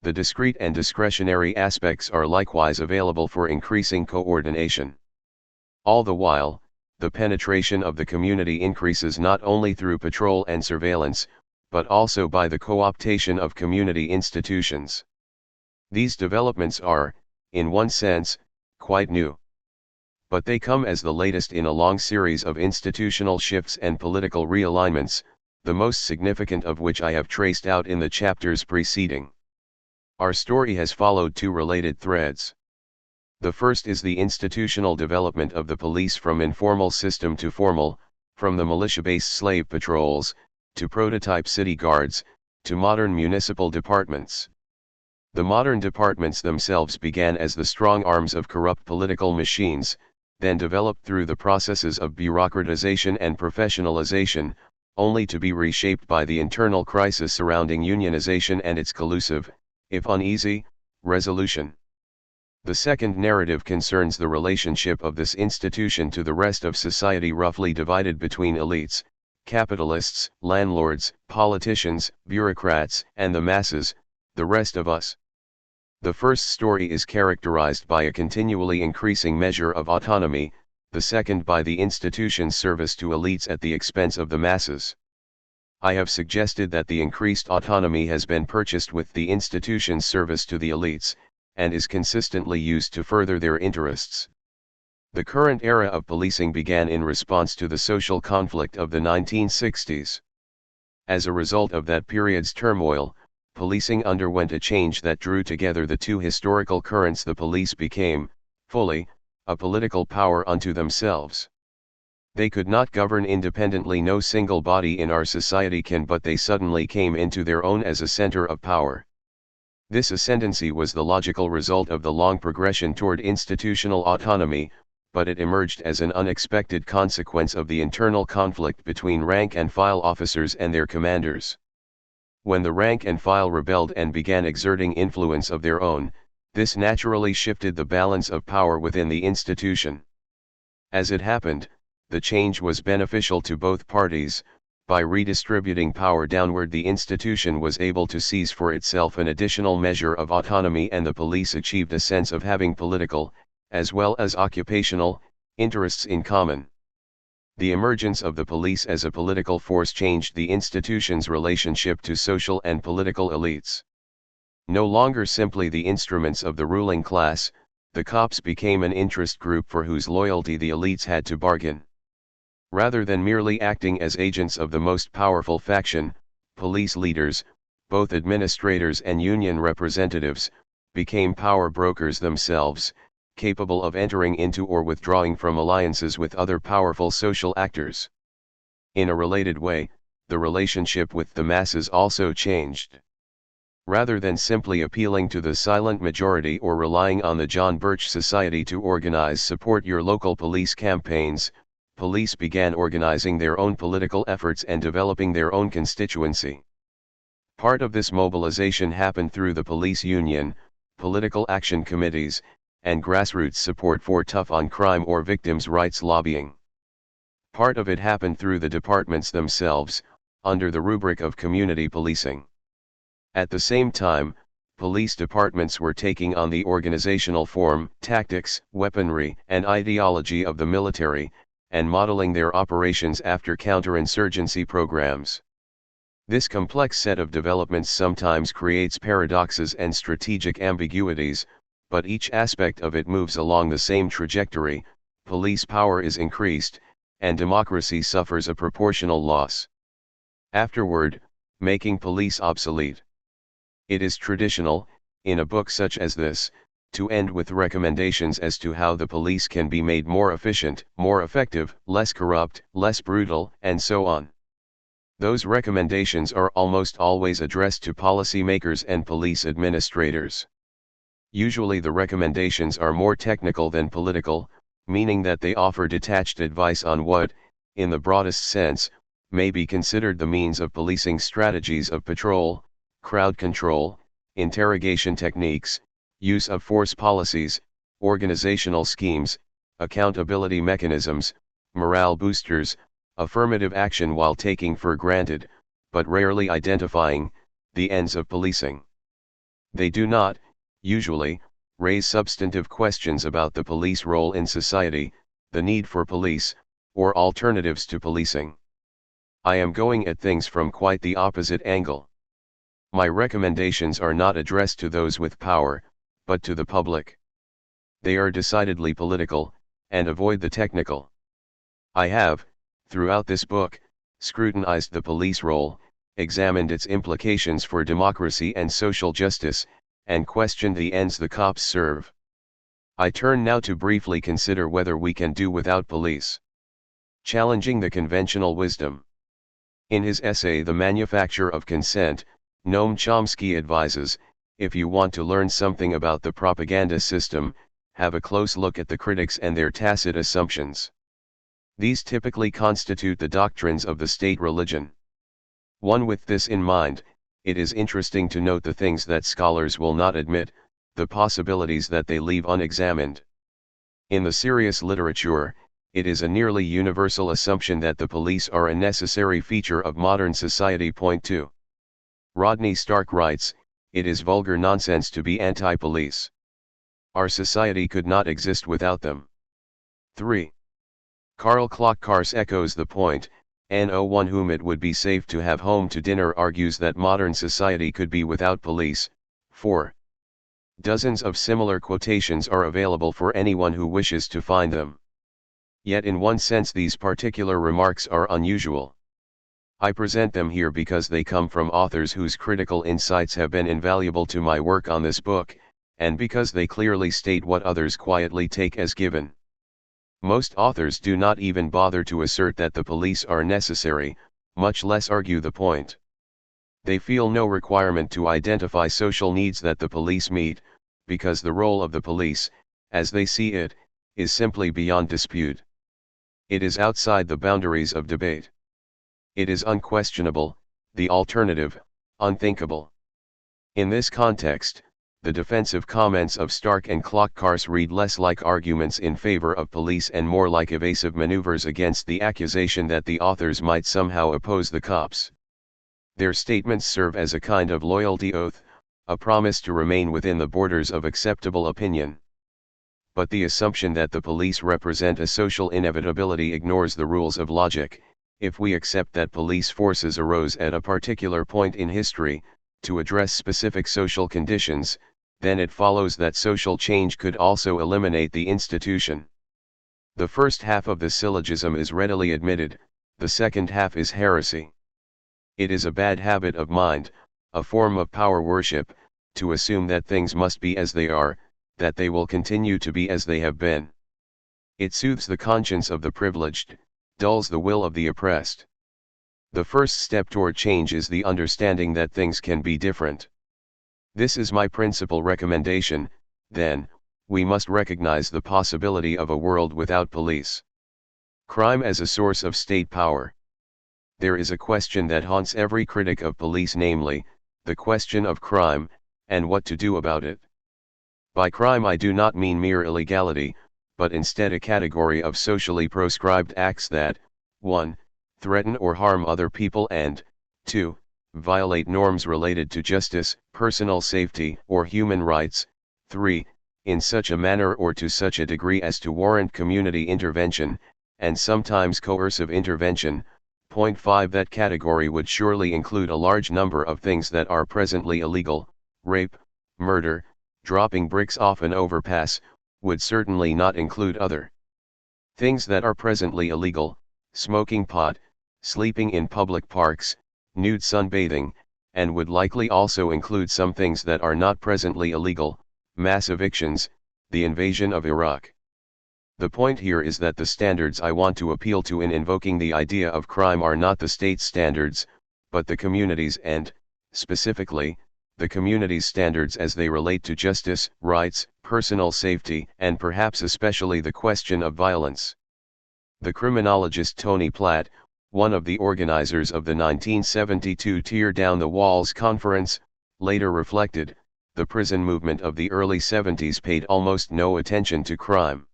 The discrete and discretionary aspects are likewise available for increasing coordination. All the while, the penetration of the community increases not only through patrol and surveillance, but also by the co-optation of community institutions. These developments are, in one sense, quite new. But they come as the latest in a long series of institutional shifts and political realignments, the most significant of which I have traced out in the chapters preceding. Our story has followed two related threads. The first is the institutional development of the police from informal system to formal, from the militia-based slave patrols, to prototype city guards, to modern municipal departments. The modern departments themselves began as the strong arms of corrupt political machines, then developed through the processes of bureaucratization and professionalization, only to be reshaped by the internal crisis surrounding unionization and its collusive, if uneasy, resolution. The second narrative concerns the relationship of this institution to the rest of society, roughly divided between elites, capitalists, landlords, politicians, bureaucrats, and the masses, the rest of us. The first story is characterized by a continually increasing measure of autonomy, the second by the institution's service to elites at the expense of the masses. I have suggested that the increased autonomy has been purchased with the institution's service to the elites, and is consistently used to further their interests. The current era of policing began in response to the social conflict of the 1960s. As a result of that period's turmoil, policing underwent a change that drew together the two historical currents. The police became, fully, a political power unto themselves. They could not govern independently. No single body in our society can, but they suddenly came into their own as a center of power. This ascendancy was the logical result of the long progression toward institutional autonomy, but it emerged as an unexpected consequence of the internal conflict between rank-and-file officers and their commanders. When the rank-and-file rebelled and began exerting influence of their own, this naturally shifted the balance of power within the institution. As it happened, the change was beneficial to both parties. By redistributing power downward, the institution was able to seize for itself an additional measure of autonomy, and the police achieved a sense of having political, as well as occupational, interests in common. The emergence of the police as a political force changed the institution's relationship to social and political elites. No longer simply the instruments of the ruling class, the cops became an interest group for whose loyalty the elites had to bargain. Rather than merely acting as agents of the most powerful faction, police leaders, both administrators and union representatives, became power brokers themselves, capable of entering into or withdrawing from alliances with other powerful social actors. In a related way, the relationship with the masses also changed. Rather than simply appealing to the silent majority or relying on the John Birch Society to organize support your local police campaigns, police began organizing their own political efforts and developing their own constituency. Part of this mobilization happened through the police union, political action committees, and grassroots support for tough-on-crime or victims' rights lobbying. Part of it happened through the departments themselves, under the rubric of community policing. At the same time, police departments were taking on the organizational form, tactics, weaponry, and ideology of the military, and modeling their operations after counterinsurgency programs. This complex set of developments sometimes creates paradoxes and strategic ambiguities, but each aspect of it moves along the same trajectory: police power is increased, and democracy suffers a proportional loss. Afterward, making police obsolete. It is traditional, in a book such as this, to end with recommendations as to how the police can be made more efficient, more effective, less corrupt, less brutal, and so on. Those recommendations are almost always addressed to policymakers and police administrators. Usually the recommendations are more technical than political, meaning that they offer detached advice on what, in the broadest sense, may be considered the means of policing: strategies of patrol, crowd control, interrogation techniques, use of force policies, organizational schemes, accountability mechanisms, morale boosters, affirmative action while taking for granted, but rarely identifying, the ends of policing. They do not, usually, raise substantive questions about the police role in society, the need for police, or alternatives to policing. I am going at things from quite the opposite angle. My recommendations are not addressed to those with power, but to the public. They are decidedly political, and avoid the technical. I have, throughout this book, scrutinized the police role, examined its implications for democracy and social justice, and questioned the ends the cops serve. I turn now to briefly consider whether we can do without police. Challenging the conventional wisdom. In his essay The Manufacture of Consent, Noam Chomsky advises, if you want to learn something about the propaganda system, have a close look at the critics and their tacit assumptions. These typically constitute the doctrines of the state religion. With this in mind, it is interesting to note the things that scholars will not admit, the possibilities that they leave unexamined. In the serious literature, it is a nearly universal assumption that the police are a necessary feature of modern society. Point 2. Rodney Stark writes, it is vulgar nonsense to be anti-police. Our society could not exist without them. 3. Karl Klockars echoes the point. No one whom it would be safe to have home to dinner argues that modern society could be without police. 4. Dozens of similar quotations are available for anyone who wishes to find them. Yet in one sense these particular remarks are unusual. I present them here because they come from authors whose critical insights have been invaluable to my work on this book, and because they clearly state what others quietly take as given. Most authors do not even bother to assert that the police are necessary, much less argue the point. They feel no requirement to identify social needs that the police meet, because the role of the police, as they see it, is simply beyond dispute. It is outside the boundaries of debate. It is unquestionable, the alternative, unthinkable. In this context, the defensive comments of Stark and Klockars read less like arguments in favor of police and more like evasive maneuvers against the accusation that the authors might somehow oppose the cops. Their statements serve as a kind of loyalty oath, a promise to remain within the borders of acceptable opinion. But the assumption that the police represent a social inevitability ignores the rules of logic. If we accept that police forces arose at a particular point in history, to address specific social conditions, then it follows that social change could also eliminate the institution. The first half of the syllogism is readily admitted, the second half is heresy. It is a bad habit of mind, a form of power worship, to assume that things must be as they are, that they will continue to be as they have been. It soothes the conscience of the privileged, dulls the will of the oppressed. The first step toward change is the understanding that things can be different. This is my principal recommendation. Then, we must recognize the possibility of a world without police. Crime as a source of state power. There is a question that haunts every critic of police, namely, the question of crime, and what to do about it. By crime I do not mean mere illegality, but instead a category of socially proscribed acts that, 1. Threaten or harm other people and, 2. Violate norms related to justice, personal safety, or human rights, 3. In such a manner or to such a degree as to warrant community intervention, and sometimes coercive intervention. Point 5. That category would surely include a large number of things that are presently illegal: rape, murder, dropping bricks off an overpass, would certainly not include other things that are presently illegal: smoking pot, sleeping in public parks, nude sunbathing, and would likely also include some things that are not presently illegal: mass evictions, the invasion of Iraq. The point here is that the standards I want to appeal to in invoking the idea of crime are not the state's standards, but the community's and, specifically, the community's standards as they relate to justice, rights, personal safety, and perhaps especially the question of violence. The criminologist Tony Platt, one of the organizers of the 1972 Tear Down the Walls conference, later reflected, the prison movement of the early 70s paid almost no attention to crime.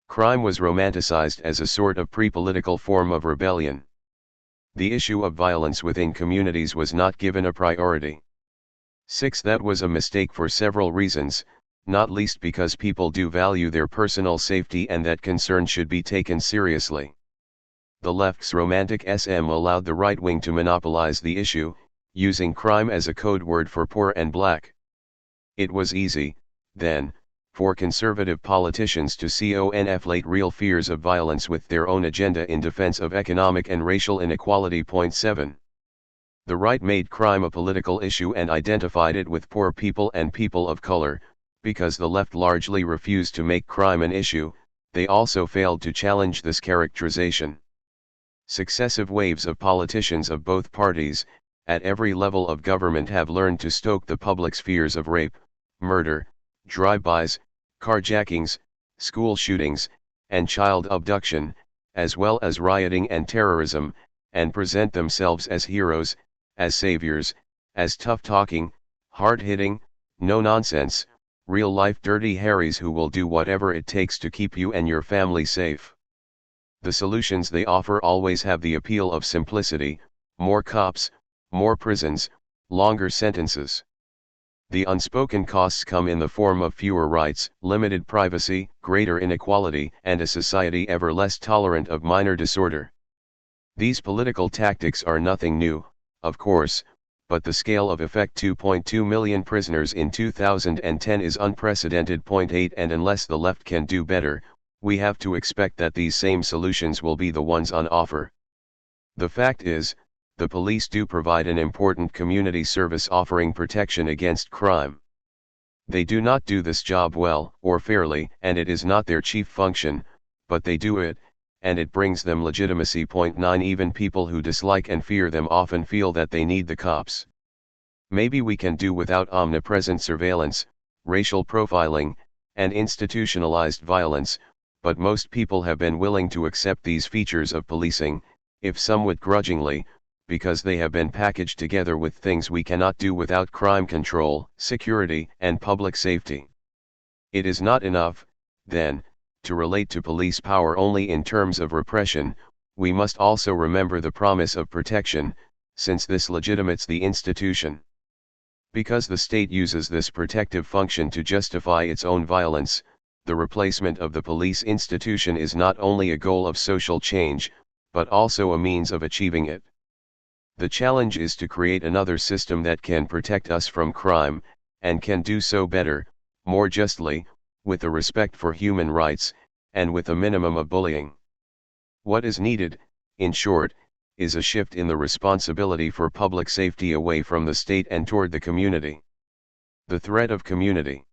Crime was romanticized as a sort of pre-political form of rebellion. The issue of violence within communities was not given a priority. 6. That was a mistake for several reasons, not least because people do value their personal safety and that concern should be taken seriously. The left's romantic SM allowed the right wing to monopolize the issue, using crime as a code word for poor and black. It was easy, then, for conservative politicians to conflate real fears of violence with their own agenda in defense of economic and racial inequality. Point 7. The right made crime a political issue and identified it with poor people and people of color. Because the left largely refused to make crime an issue, they also failed to challenge this characterization. Successive waves of politicians of both parties, at every level of government, have learned to stoke the public's fears of rape, murder, drive-bys, carjackings, school shootings, and child abduction, as well as rioting and terrorism, and present themselves as heroes, as saviors, as tough-talking, hard-hitting, no-nonsense, real-life dirty Harrys who will do whatever it takes to keep you and your family safe. The solutions they offer always have the appeal of simplicity: more cops, more prisons, longer sentences. The unspoken costs come in the form of fewer rights, limited privacy, greater inequality, and a society ever less tolerant of minor disorder. These political tactics are nothing new, of course, but the scale of effect: 2.2 million prisoners in 2010 is unprecedented. Point 8. And unless the left can do better, we have to expect that these same solutions will be the ones on offer. The fact is, the police do provide an important community service offering protection against crime. They do not do this job well or fairly, and it is not their chief function, but they do it, and it brings them legitimacy. Point 9. Even people who dislike and fear them often feel that they need the cops. Maybe we can do without omnipresent surveillance, racial profiling, and institutionalized violence, but most people have been willing to accept these features of policing, if somewhat grudgingly, because they have been packaged together with things we cannot do without: crime control, security, and public safety. It is not enough, then, to relate to police power only in terms of repression. We must also remember the promise of protection, since this legitimates the institution. Because the state uses this protective function to justify its own violence, the replacement of the police institution is not only a goal of social change, but also a means of achieving it. The challenge is to create another system that can protect us from crime, and can do so better, more justly, with a respect for human rights, and with a minimum of bullying. What is needed, in short, is a shift in the responsibility for public safety away from the state and toward the community. The threat of community.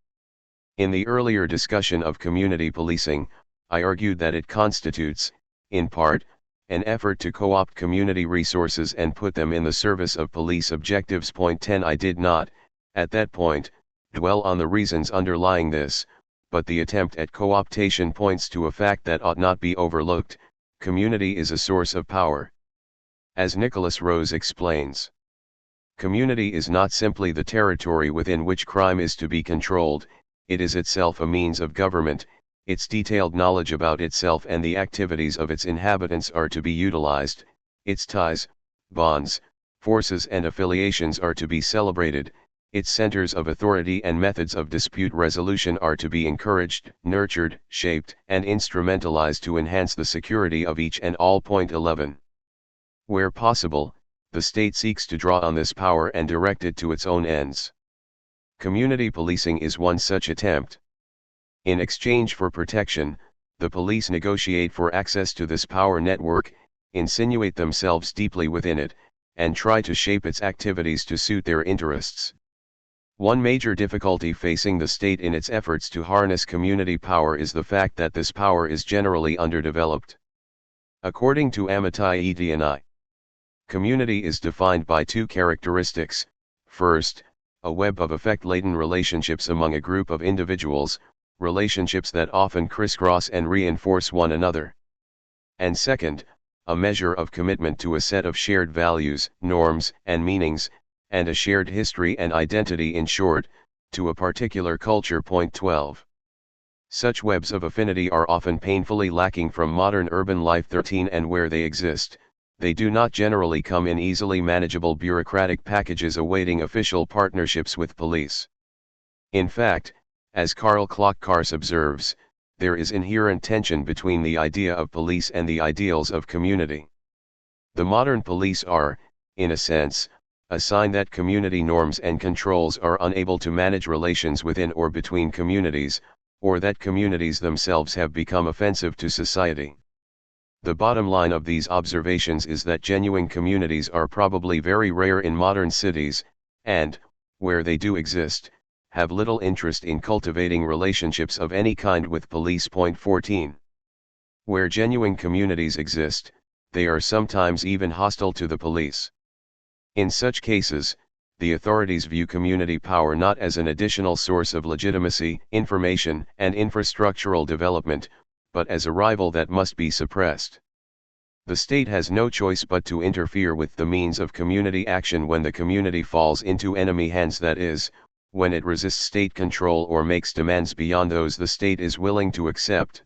In the earlier discussion of community policing, I argued that it constitutes, in part, an effort to co-opt community resources and put them in the service of police objectives. Point 10. I did not, at that point, dwell on the reasons underlying this, but the attempt at co-optation points to a fact that ought not be overlooked: community is a source of power. As Nicholas Rose explains, community is not simply the territory within which crime is to be controlled, it is itself a means of government. Its detailed knowledge about itself and the activities of its inhabitants are to be utilized, its ties, bonds, forces and affiliations are to be celebrated, its centers of authority and methods of dispute resolution are to be encouraged, nurtured, shaped, and instrumentalized to enhance the security of each and all. Point 11. Where possible, the state seeks to draw on this power and direct it to its own ends. Community policing is one such attempt. In exchange for protection, the police negotiate for access to this power network, insinuate themselves deeply within it, and try to shape its activities to suit their interests. One major difficulty facing the state in its efforts to harness community power is the fact that this power is generally underdeveloped. According to Amitai Etiani, community is defined by two characteristics: first, a web of effect-laden relationships among a group of individuals, relationships that often crisscross and reinforce one another; and second, a measure of commitment to a set of shared values, norms, and meanings, and a shared history and identity, in short, to a particular culture. Point 12. Such webs of affinity are often painfully lacking from modern urban life. 13. And where they exist, they do not generally come in easily manageable bureaucratic packages awaiting official partnerships with police. In fact, as Karl Klock-Kars observes, there is inherent tension between the idea of police and the ideals of community. The modern police are, in a sense, a sign that community norms and controls are unable to manage relations within or between communities, or that communities themselves have become offensive to society. The bottom line of these observations is that genuine communities are probably very rare in modern cities, and, where they do exist, have little interest in cultivating relationships of any kind with police. Point 14. Where genuine communities exist, they are sometimes even hostile to the police. In such cases, the authorities view community power not as an additional source of legitimacy, information, and infrastructural development, but as a rival that must be suppressed. The state has no choice but to interfere with the means of community action when the community falls into enemy hands, that is, when it resists state control or makes demands beyond those the state is willing to accept.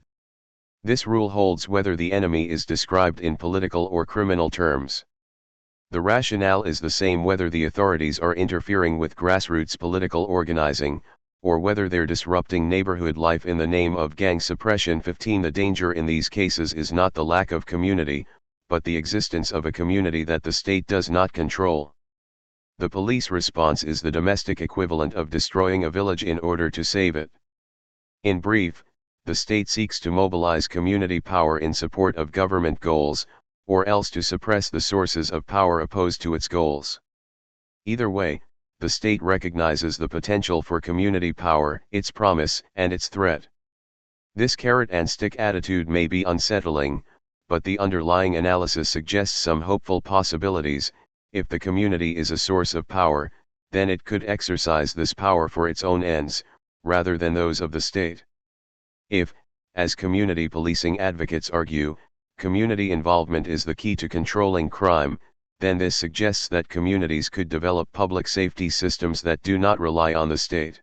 This rule holds whether the enemy is described in political or criminal terms. The rationale is the same whether the authorities are interfering with grassroots political organizing, or whether they're disrupting neighborhood life in the name of gang suppression. 15. The danger in these cases is not the lack of community, but the existence of a community that the state does not control. The police response is the domestic equivalent of destroying a village in order to save it. In brief, the state seeks to mobilize community power in support of government goals, or else to suppress the sources of power opposed to its goals. Either way, the state recognizes the potential for community power, its promise, and its threat. This carrot-and-stick attitude may be unsettling, but the underlying analysis suggests some hopeful possibilities. If the community is a source of power, then it could exercise this power for its own ends, rather than those of the state. If, as community policing advocates argue, community involvement is the key to controlling crime, then this suggests that communities could develop public safety systems that do not rely on the state.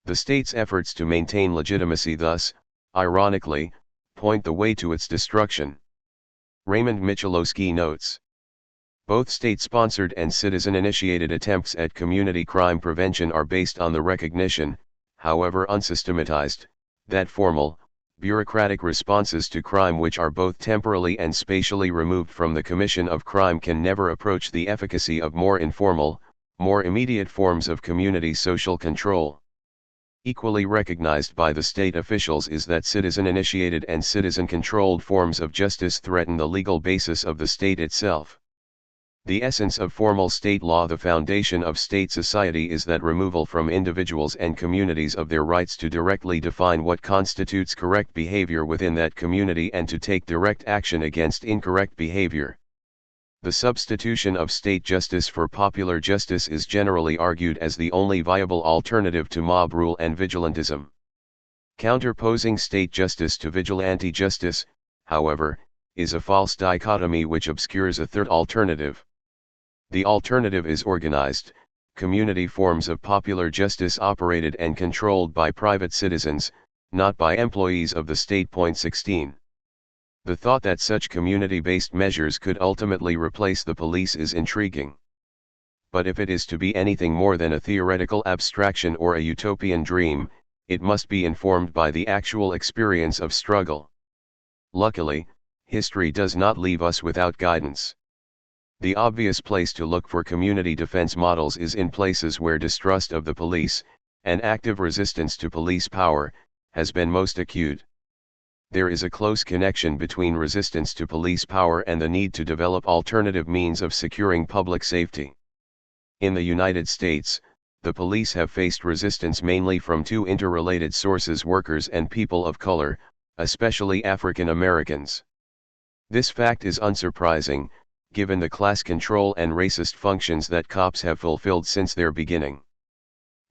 The state's efforts to maintain legitimacy thus, ironically, point the way to its destruction. Raymond Michalowski notes, both state-sponsored and citizen-initiated attempts at community crime prevention are based on the recognition, however unsystematized, that formal, bureaucratic responses to crime which are both temporally and spatially removed from the commission of crime can never approach the efficacy of more informal, more immediate forms of community social control. Equally recognized by the state officials is that citizen-initiated and citizen-controlled forms of justice threaten the legal basis of the state itself. The essence of formal state law, the foundation of state society, is that removal from individuals and communities of their rights to directly define what constitutes correct behavior within that community and to take direct action against incorrect behavior. The substitution of state justice for popular justice is generally argued as the only viable alternative to mob rule and vigilantism. Counterposing state justice to vigilante justice, however, is a false dichotomy which obscures a third alternative. The alternative is organized, community forms of popular justice operated and controlled by private citizens, not by employees of the state. 16. The thought that such community-based measures could ultimately replace the police is intriguing. But if it is to be anything more than a theoretical abstraction or a utopian dream, it must be informed by the actual experience of struggle. Luckily, history does not leave us without guidance. The obvious place to look for community defense models is in places where distrust of the police, and active resistance to police power, has been most acute. There is a close connection between resistance to police power and the need to develop alternative means of securing public safety. In the United States, the police have faced resistance mainly from two interrelated sources: workers and people of color, especially African Americans. This fact is unsurprising, given the class control and racist functions that cops have fulfilled since their beginning.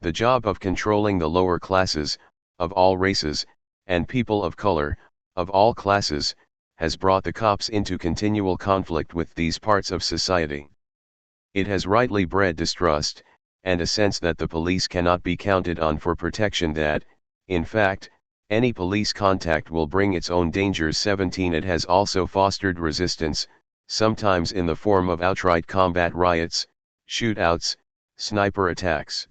The job of controlling the lower classes, of all races, and people of color, of all classes, has brought the cops into continual conflict with these parts of society. It has rightly bred distrust, and a sense that the police cannot be counted on for protection, that, in fact, any police contact will bring its own dangers. 17. It has also fostered resistance, sometimes in the form of outright combat riots, shootouts, sniper attacks.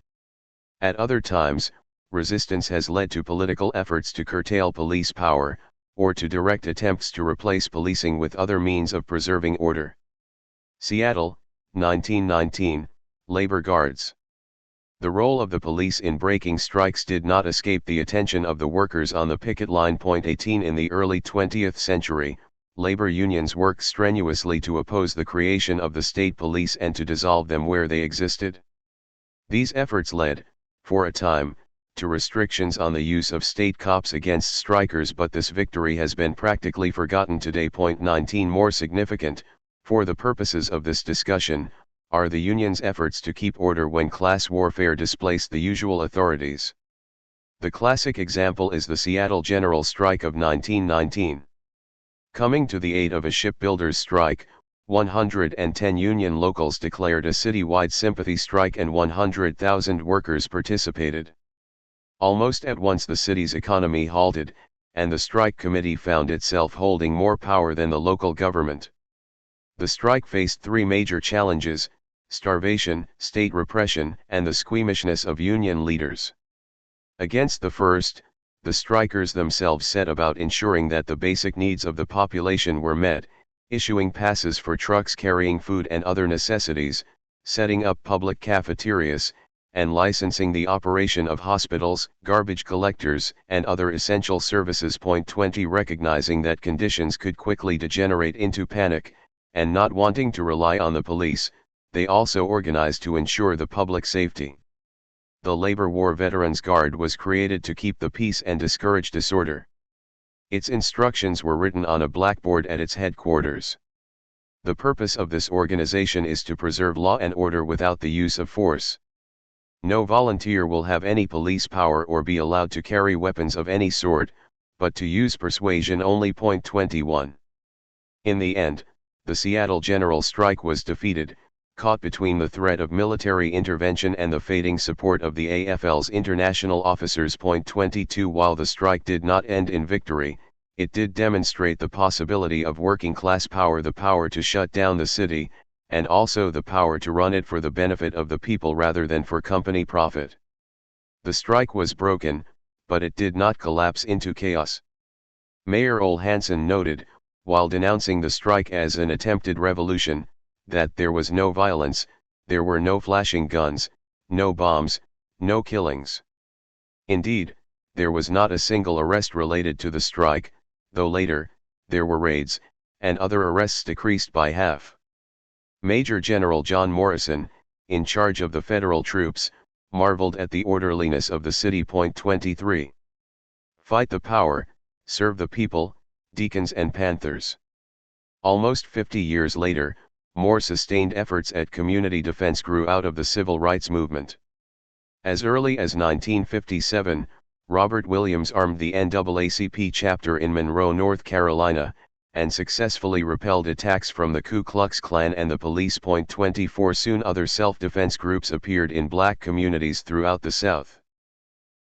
At other times, resistance has led to political efforts to curtail police power, or to direct attempts to replace policing with other means of preserving order. Seattle, 1919, Labor Guards. The role of the police in breaking strikes did not escape the attention of the workers on the picket line. 18. In the early 20th century, labor unions worked strenuously to oppose the creation of the state police and to dissolve them where they existed. These efforts led, for a time, to restrictions on the use of state cops against strikers, but this victory has been practically forgotten today. 19. More significant, for the purposes of this discussion, are the union's efforts to keep order when class warfare displaced the usual authorities. The classic example is the Seattle General Strike of 1919. Coming to the aid of a shipbuilders' strike, 110 union locals declared a citywide sympathy strike and 100,000 workers participated. Almost at once the city's economy halted, and the strike committee found itself holding more power than the local government. The strike faced three major challenges: starvation, state repression, and the squeamishness of union leaders. Against the first, the strikers themselves set about ensuring that the basic needs of the population were met, issuing passes for trucks carrying food and other necessities, setting up public cafeterias, and licensing the operation of hospitals, garbage collectors, and other essential services. 20. Recognizing that conditions could quickly degenerate into panic, and not wanting to rely on the police, they also organized to ensure the public safety. The Labor War Veterans Guard was created to keep the peace and discourage disorder. Its instructions were written on a blackboard at its headquarters. The purpose of this organization is to preserve law and order without the use of force. No volunteer will have any police power or be allowed to carry weapons of any sort, but to use persuasion only. 21. In the end, the Seattle General Strike was defeated, caught between the threat of military intervention and the fading support of the AFL's international officers. 22. While the strike did not end in victory, it did demonstrate the possibility of working class power, the power to shut down the city, and also the power to run it for the benefit of the people rather than for company profit. The strike was broken, but it did not collapse into chaos. Mayor Ole Hansen noted, while denouncing the strike as an attempted revolution, that there was no violence, there were no flashing guns, no bombs, no killings. Indeed, there was not a single arrest related to the strike, though later, there were raids, and other arrests decreased by half. Major General John Morrison, in charge of the federal troops, marveled at the orderliness of the city. 23. Fight the power, serve the people, deacons and Panthers. Almost 50 years later, more sustained efforts at community defense grew out of the civil rights movement. As early as 1957, Robert Williams armed the NAACP chapter in Monroe, North Carolina, and successfully repelled attacks from the Ku Klux Klan and the police. 24 Soon other self-defense groups appeared in black communities throughout the South.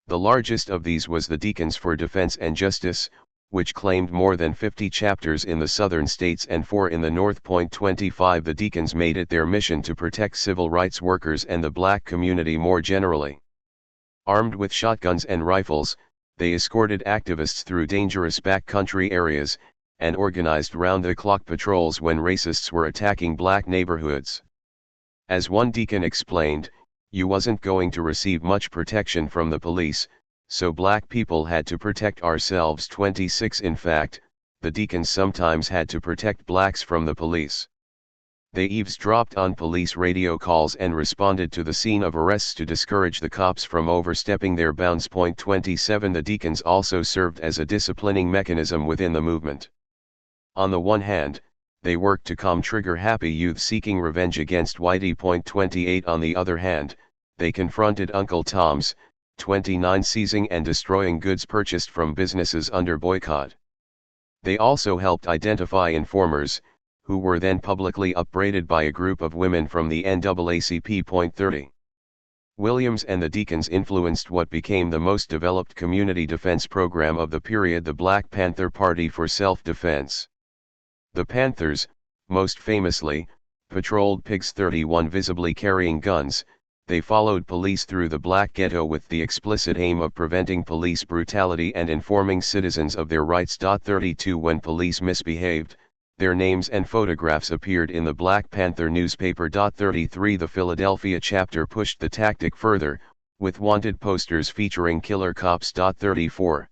The largest of these was the Deacons for Defense and Justice, which claimed more than 50 chapters in the southern states and 4 in the North. 25 The Deacons made it their mission to protect civil rights workers and the black community more generally. Armed with shotguns and rifles, they escorted activists through dangerous backcountry areas, and organized round-the-clock patrols when racists were attacking black neighborhoods. As one deacon explained, "You wasn't going to receive much protection from the police, so black people had to protect ourselves." 26 In fact, the deacons sometimes had to protect blacks from the police. They eavesdropped on police radio calls and responded to the scene of arrests to discourage the cops from overstepping their bounds. 27 The deacons also served as a disciplining mechanism within the movement. On the one hand, they worked to calm trigger-happy youth seeking revenge against Whitey. 28 On the other hand, they confronted Uncle Tom's, 29 seizing and destroying goods purchased from businesses under boycott. They also helped identify informers, who were then publicly upbraided by a group of women from the NAACP. 30. Williams and the Deacons influenced what became the most developed community defense program of the period, the Black Panther Party for Self-Defense. The Panthers, most famously, patrolled Pigs 31 visibly carrying guns. They followed police through the black ghetto with the explicit aim of preventing police brutality and informing citizens of their rights. 32 When police misbehaved, their names and photographs appeared in the Black Panther newspaper. 33 The Philadelphia chapter pushed the tactic further, with wanted posters featuring killer cops. 34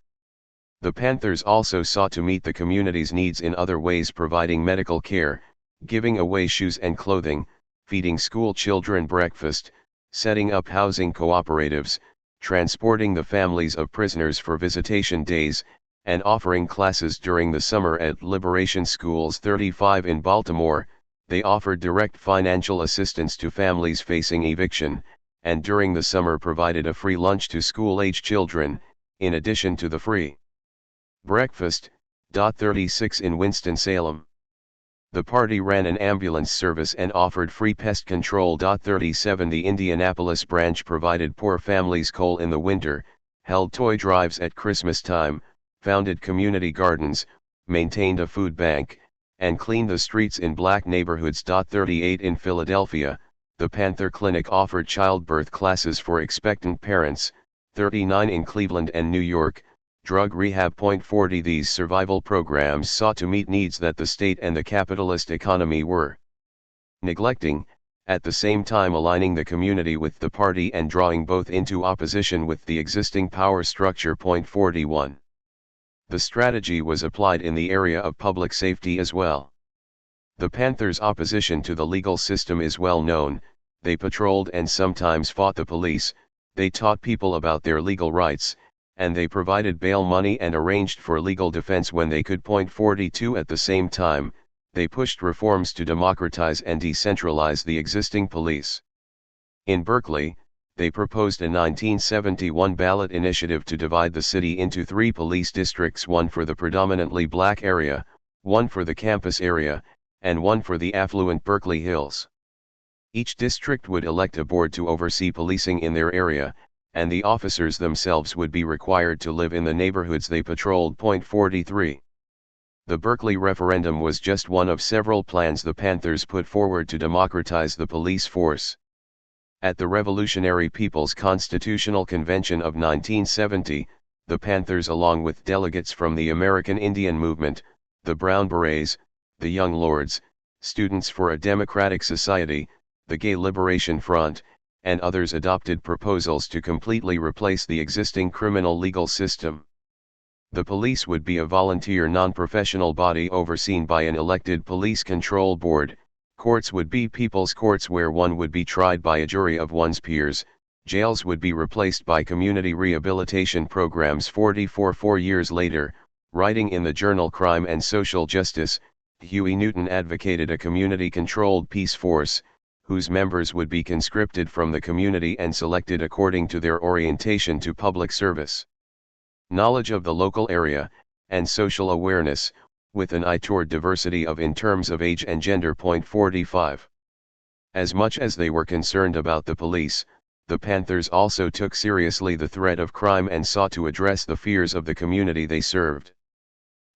The Panthers also sought to meet the community's needs in other ways, providing medical care, giving away shoes and clothing, feeding school children breakfast, setting up housing cooperatives, transporting the families of prisoners for visitation days, and offering classes during the summer at liberation schools. 35 In Baltimore, they offered direct financial assistance to families facing eviction, and during the summer provided a free lunch to school-age children, in addition to the free breakfast. 36 In Winston-Salem, the party ran an ambulance service and offered free pest control. 37 The Indianapolis branch provided poor families coal in the winter, held toy drives at Christmas time, founded community gardens, maintained a food bank, and cleaned the streets in black neighborhoods. 38 In Philadelphia, the Panther Clinic offered childbirth classes for expectant parents. 39 In Cleveland and New York, drug rehab. 40 These survival programs sought to meet needs that the state and the capitalist economy were neglecting, at the same time aligning the community with the party and drawing both into opposition with the existing power structure. 41 The strategy was applied in the area of public safety as well. The Panthers' opposition to the legal system is well known. They patrolled and sometimes fought the police, they taught people about their legal rights, and they provided bail money and arranged for legal defense when they could. 42 At the same time, they pushed reforms to democratize and decentralize the existing police. In Berkeley, they proposed a 1971 ballot initiative to divide the city into 3 police districts, one for the predominantly black area, one for the campus area, and one for the affluent Berkeley Hills. Each district would elect a board to oversee policing in their area, and the officers themselves would be required to live in the neighborhoods they patrolled. 43 The Berkeley referendum was just one of several plans the Panthers put forward to democratize the police force. At the Revolutionary People's Constitutional Convention of 1970, the Panthers, along with delegates from the American Indian Movement, the Brown Berets, the Young Lords, Students for a Democratic Society, the Gay Liberation Front, and others, adopted proposals to completely replace the existing criminal legal system. The police would be a volunteer non-professional body overseen by an elected police control board, Courts would be people's courts where one would be tried by a jury of one's peers. Jails would be replaced by community rehabilitation programs. 4 years later, writing in the journal Crime and Social Justice, Huey Newton advocated a community-controlled peace force, whose members would be conscripted from the community and selected according to their orientation to public service. Knowledge of the local area, and social awareness, with an eye toward diversity in terms of age and gender. 45. As much as they were concerned about the police, the Panthers also took seriously the threat of crime and sought to address the fears of the community they served.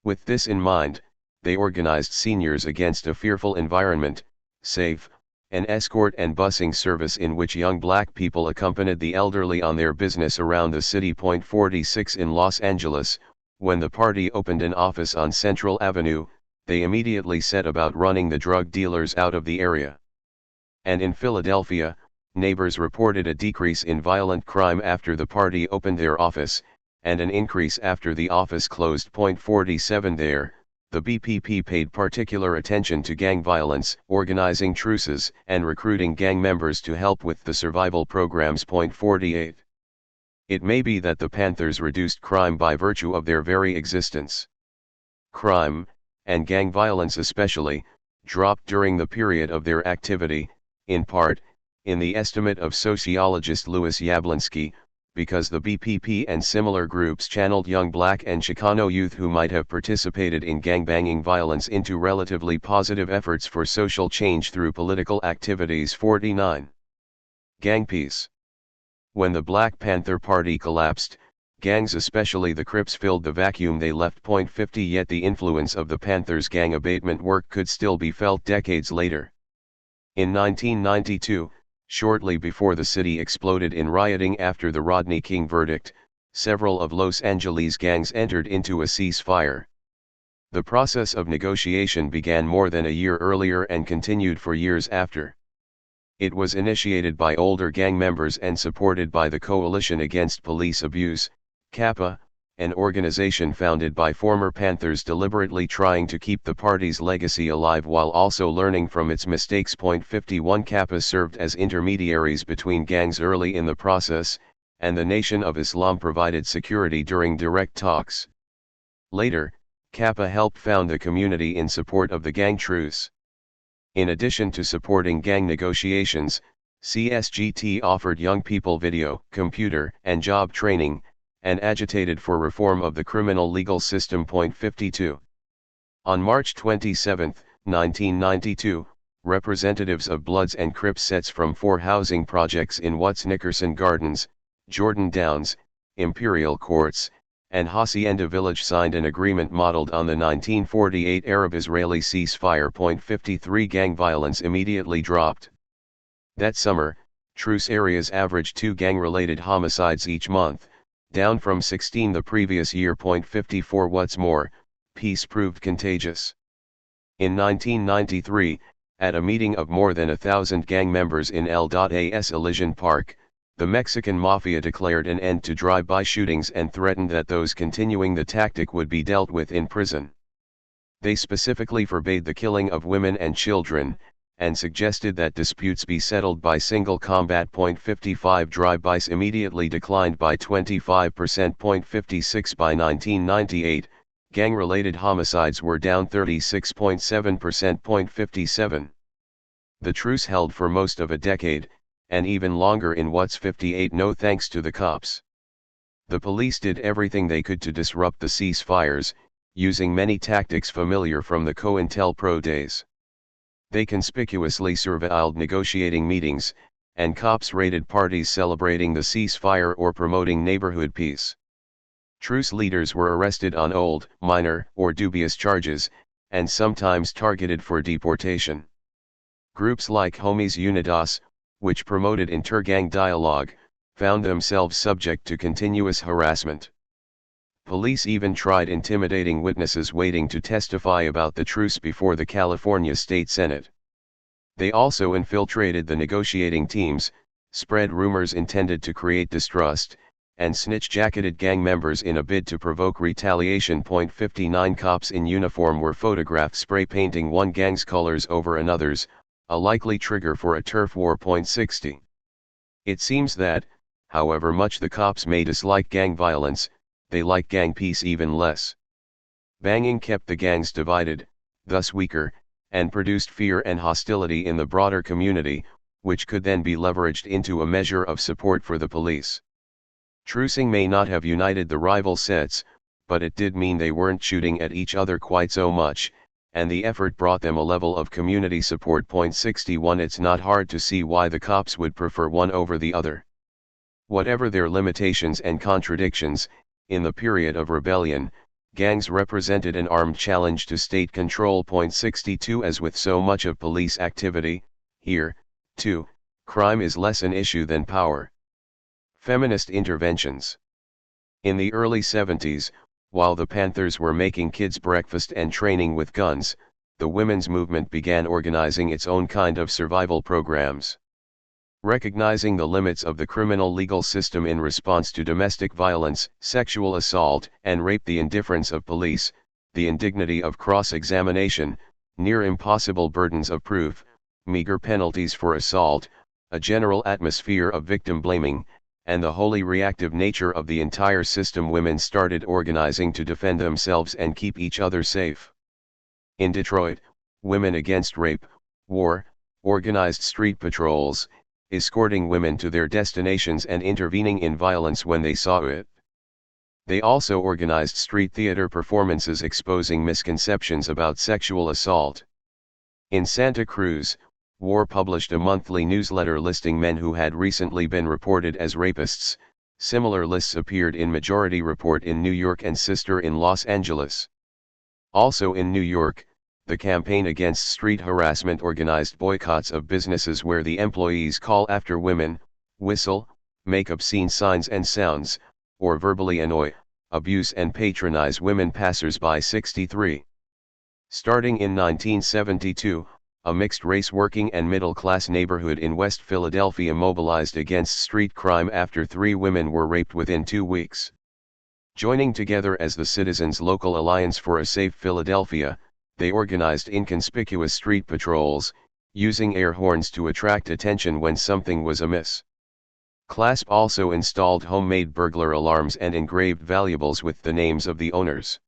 With this in mind, they organized seniors against a fearful environment, SAFE, an escort and busing service in which young black people accompanied the elderly on their business around the city. 46. In Los Angeles, when the party opened an office on Central Avenue, they immediately set about running the drug dealers out of the area. And in Philadelphia, neighbors reported a decrease in violent crime after the party opened their office, and an increase after the office closed. 47. There, the BPP paid particular attention to gang violence, organizing truces, and recruiting gang members to help with the survival programs. 48. It may be that the Panthers reduced crime by virtue of their very existence. Crime, and gang violence especially, dropped during the period of their activity, in part, in the estimate of sociologist Louis Yablonsky, because the BPP and similar groups channeled young black and Chicano youth who might have participated in gangbanging violence into relatively positive efforts for social change through political activities. 49. Gang peace. When the Black Panther Party collapsed, gangs, especially the Crips, filled the vacuum they left. 50. Yet the influence of the Panthers' gang abatement work could still be felt decades later. In 1992, shortly before the city exploded in rioting after the Rodney King verdict, several of Los Angeles gangs entered into a ceasefire. The process of negotiation began more than a year earlier and continued for years after. It was initiated by older gang members and supported by the Coalition Against Police Abuse, CAPA, an organization founded by former Panthers deliberately trying to keep the party's legacy alive while also learning from its mistakes. 51. CAPA served as intermediaries between gangs early in the process, and the Nation of Islam provided security during direct talks. Later, CAPA helped found the community in support of the gang truce. In addition to supporting gang negotiations, CSGT offered young people video, computer, and job training, and agitated for reform of the criminal legal system. 52. On March 27, 1992, representatives of Bloods and Crips sets from 4 housing projects in Watts Nickerson Gardens, Jordan Downs, Imperial Courts, and Hacienda Village signed an agreement modeled on the 1948 Arab-Israeli ceasefire. 53. Gang violence immediately dropped. That summer, truce areas averaged 2 gang-related homicides each month, down from 16 the previous year. 54. What's more, peace proved contagious. In 1993, at a meeting of more than 1,000 gang members in El.A.'s Elysian Park, the Mexican Mafia declared an end to drive-by shootings and threatened that those continuing the tactic would be dealt with in prison. They specifically forbade the killing of women and children, and suggested that disputes be settled by single combat. 55. Drive-bys immediately declined by 25%. 56. By 1998, gang-related homicides were down 36.7%. 57. The truce held for most of a decade, and even longer in Watts. 58. No thanks to the cops. The police did everything they could to disrupt the ceasefires, using many tactics familiar from the COINTELPRO days. They conspicuously surveilled negotiating meetings, and cops raided parties celebrating the ceasefire or promoting neighborhood peace. Truce leaders were arrested on old, minor, or dubious charges, and sometimes targeted for deportation. Groups like Homies Unidos, which promoted inter-gang dialogue, found themselves subject to continuous harassment. Police even tried intimidating witnesses waiting to testify about the truce before the California State Senate. They also infiltrated the negotiating teams, spread rumors intended to create distrust, and snitch-jacketed gang members in a bid to provoke retaliation. 59. Cops in uniform were photographed spray painting one gang's colors over another's, a likely trigger for a turf war. 60. It seems that, however much the cops may dislike gang violence, they like gang peace even less. Banging kept the gangs divided, thus weaker, and produced fear and hostility in the broader community, which could then be leveraged into a measure of support for the police. Trucing may not have united the rival sets, but it did mean they weren't shooting at each other quite so much, and the effort brought them a level of community support. 61. It's not hard to see why the cops would prefer one over the other. Whatever their limitations and contradictions, in the period of rebellion, gangs represented an armed challenge to state control. 62. As with so much of police activity, here, too, crime is less an issue than power. Feminist interventions. In the early 70s, while the Panthers were making kids breakfast and training with guns, the women's movement began organizing its own kind of survival programs. Recognizing the limits of the criminal legal system in response to domestic violence, sexual assault, and rape, the indifference of police, the indignity of cross-examination, near impossible burdens of proof, meager penalties for assault, a general atmosphere of victim blaming, and the wholly reactive nature of the entire system, women started organizing to defend themselves and keep each other safe. In Detroit, Women Against Rape, War, organized street patrols, escorting women to their destinations and intervening in violence when they saw it. They also organized street theater performances exposing misconceptions about sexual assault. In Santa Cruz, War published a monthly newsletter listing men who had recently been reported as rapists. Similar lists appeared in Majority Report in New York and Sister in Los Angeles. Also in New York, the Campaign Against Street Harassment organized boycotts of businesses where the employees call after women, whistle, make obscene signs and sounds, or verbally annoy, abuse and patronize women passers-by. 63. Starting in 1972, a mixed-race working and middle-class neighborhood in West Philadelphia mobilized against street crime after 3 women were raped within 2 weeks. Joining together as the Citizens Local Alliance for a Safe Philadelphia, they organized inconspicuous street patrols, using air horns to attract attention when something was amiss. CLASP also installed homemade burglar alarms and engraved valuables with the names of the owners.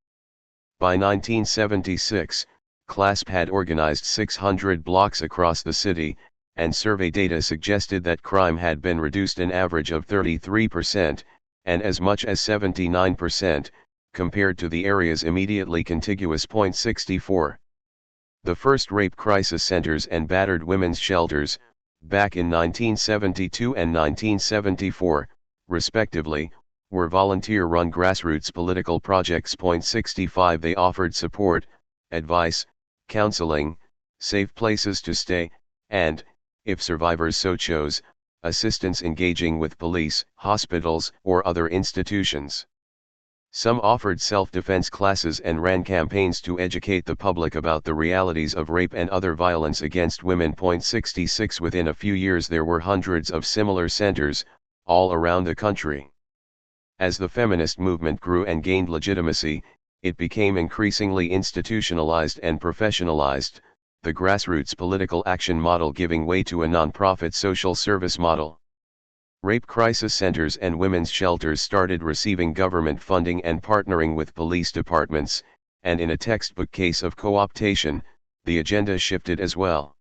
By 1976, CLASP had organized 600 blocks across the city, and survey data suggested that crime had been reduced an average of 33%, and as much as 79%, compared to the areas immediately contiguous. 64. The first rape crisis centers and battered women's shelters, back in 1972 and 1974, respectively, were volunteer-run grassroots political projects. 65. They offered support, advice, counseling, safe places to stay, and, if survivors so chose, assistance engaging with police, hospitals, or other institutions. Some offered self-defense classes and ran campaigns to educate the public about the realities of rape and other violence against women. 66. Within a few years there were hundreds of similar centers, all around the country. As the feminist movement grew and gained legitimacy, it became increasingly institutionalized and professionalized, the grassroots political action model giving way to a non-profit social service model. Rape crisis centers and women's shelters started receiving government funding and partnering with police departments, and in a textbook case of co-optation, the agenda shifted as well.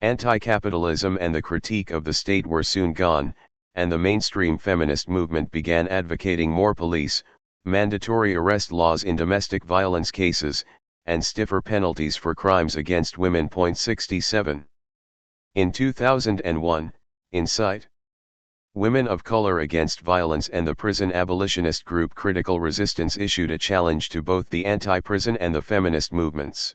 Anti-capitalism and the critique of the state were soon gone, and the mainstream feminist movement began advocating more police, mandatory arrest laws in domestic violence cases, and stiffer penalties for crimes against women. 67. In 2001, Insight, Women of Color Against Violence and the prison abolitionist group Critical Resistance issued a challenge to both the anti-prison and the feminist movements.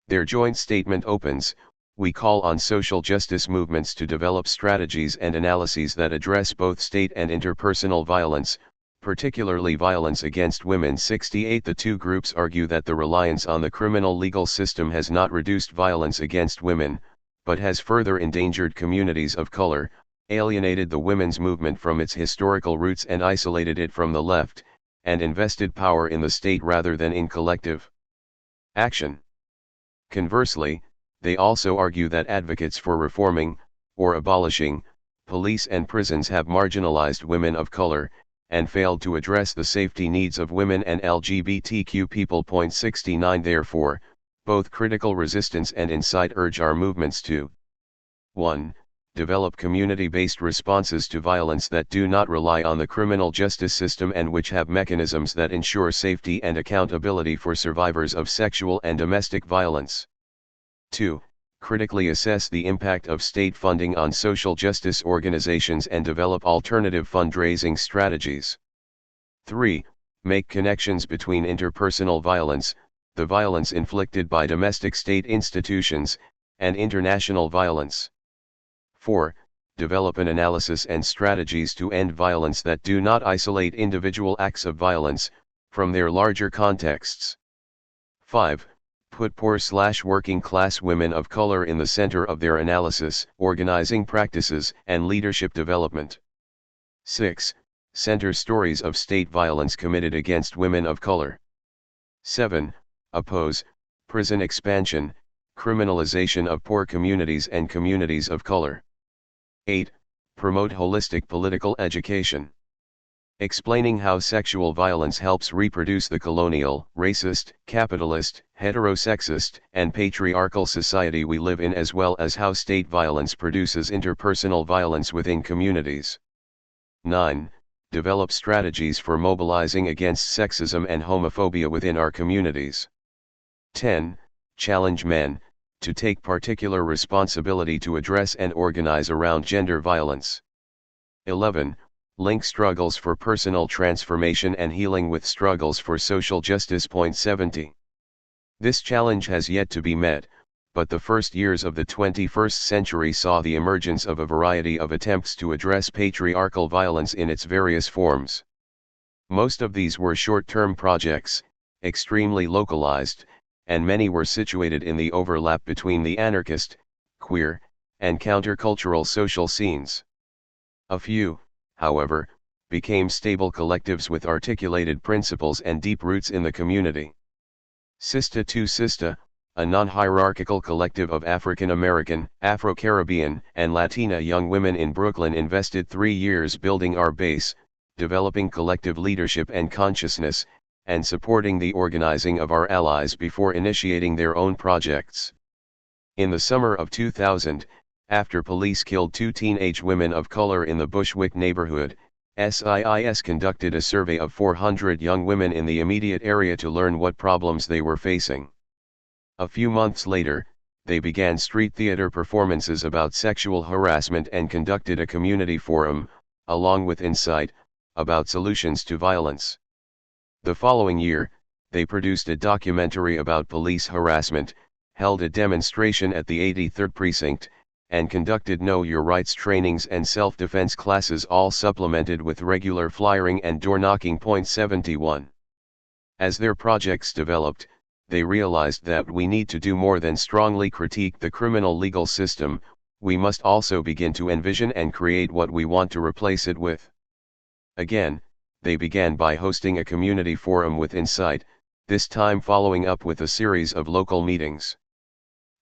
Their joint statement opens, "We call on social justice movements to develop strategies and analyses that address both state and interpersonal violence, particularly violence against women." 68. The two groups argue that the reliance on the criminal legal system has not reduced violence against women, but has further endangered communities of color, alienated the women's movement from its historical roots and isolated it from the left, and invested power in the state rather than in collective action. Conversely, They also argue that advocates for reforming, or abolishing, police and prisons have marginalized women of color, and failed to address the safety needs of women and LGBTQ people. 69 Therefore, both critical resistance and insight urge our movements to 1. Develop community-based responses to violence that do not rely on the criminal justice system and which have mechanisms that ensure safety and accountability for survivors of sexual and domestic violence. 2. Critically assess the impact of state funding on social justice organizations and develop alternative fundraising strategies. 3. Make connections between interpersonal violence, the violence inflicted by domestic state institutions, and international violence. 4. Develop an analysis and strategies to end violence that do not isolate individual acts of violence from their larger contexts. 5. Put poor/working class women of color in the center of their analysis, organizing practices, and leadership development. 6. Center stories of state violence committed against women of color. 7. Oppose prison expansion, criminalization of poor communities and communities of color. 8. Promote holistic political education. Explaining how sexual violence helps reproduce the colonial, racist, capitalist, heterosexist, and patriarchal society we live in, as well as how state violence produces interpersonal violence within communities. 9. Develop strategies for mobilizing against sexism and homophobia within our communities. 10. Challenge men to take particular responsibility to address and organize around gender violence. 11. Link struggles for personal transformation and healing with struggles for social justice. 70. This challenge has yet to be met, but the first years of the 21st century saw the emergence of a variety of attempts to address patriarchal violence in its various forms. Most of these were short-term projects, extremely localized, and many were situated in the overlap between the anarchist, queer, and countercultural social scenes. A few, however, became stable collectives with articulated principles and deep roots in the community. Sista to Sista, a non-hierarchical collective of African American, Afro-Caribbean, and Latina young women in Brooklyn, invested 3 years building our base, developing collective leadership and consciousness, and supporting the organizing of our allies before initiating their own projects. In the summer of 2000, after police killed 2 teenage women of color in the Bushwick neighborhood, SIIS conducted a survey of 400 young women in the immediate area to learn what problems they were facing. A few months later, they began street theater performances about sexual harassment and conducted a community forum, along with Insight, about solutions to violence. The following year, they produced a documentary about police harassment, held a demonstration at the 83rd Precinct, and conducted Know Your Rights trainings and self-defense classes, all supplemented with regular flyering and door-knocking. 71. As their projects developed, they realized that we need to do more than strongly critique the criminal legal system, we must also begin to envision and create what we want to replace it with. Again, they began by hosting a community forum with Insight, this time following up with a series of local meetings.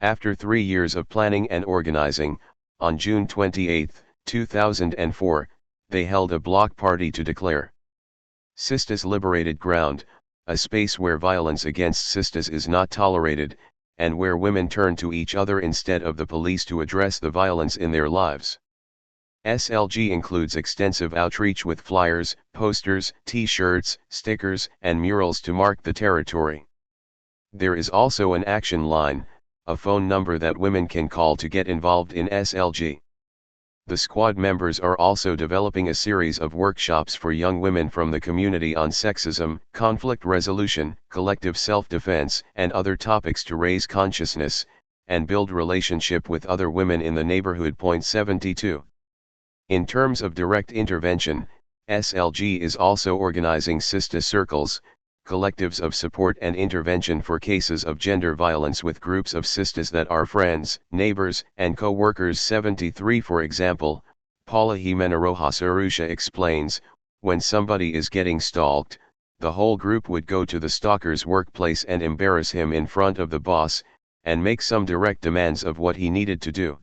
After 3 years of planning and organizing, on June 28, 2004, they held a block party to declare Sistas Liberated Ground, a space where violence against sistas is not tolerated, and where women turn to each other instead of the police to address the violence in their lives. SLG includes extensive outreach with flyers, posters, t-shirts, stickers, and murals to mark the territory. There is also an action line, a phone number that women can call to get involved in SLG. The squad members are also developing a series of workshops for young women from the community on sexism, conflict resolution, collective self-defense, and other topics to raise consciousness, and build relationship with other women in the neighborhood. 72. In terms of direct intervention, SLG is also organizing Sista Circles, collectives of support and intervention for cases of gender violence with groups of sistas that are friends, neighbors, and co-workers. 73. For example, Paula Jimena Rojas Arusha explains, when somebody is getting stalked, the whole group would go to the stalker's workplace and embarrass him in front of the boss, and make some direct demands of what he needed to do.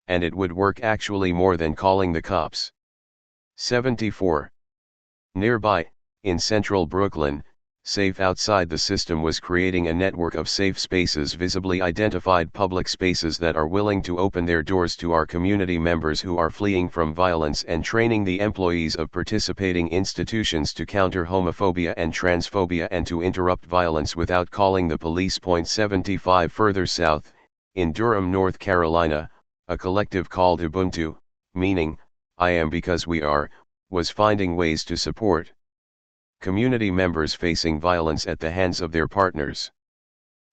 And it would work actually more than calling the cops. 74. Nearby, in central Brooklyn, safe outside the system was creating a network of safe spaces, visibly identified public spaces that are willing to open their doors to our community members who are fleeing from violence, and training the employees of participating institutions to counter homophobia and transphobia and to interrupt violence without calling the police. 75. Further south, in Durham, North Carolina, a collective called Ubuntu, meaning, I am because we are, was finding ways to support community members facing violence at the hands of their partners.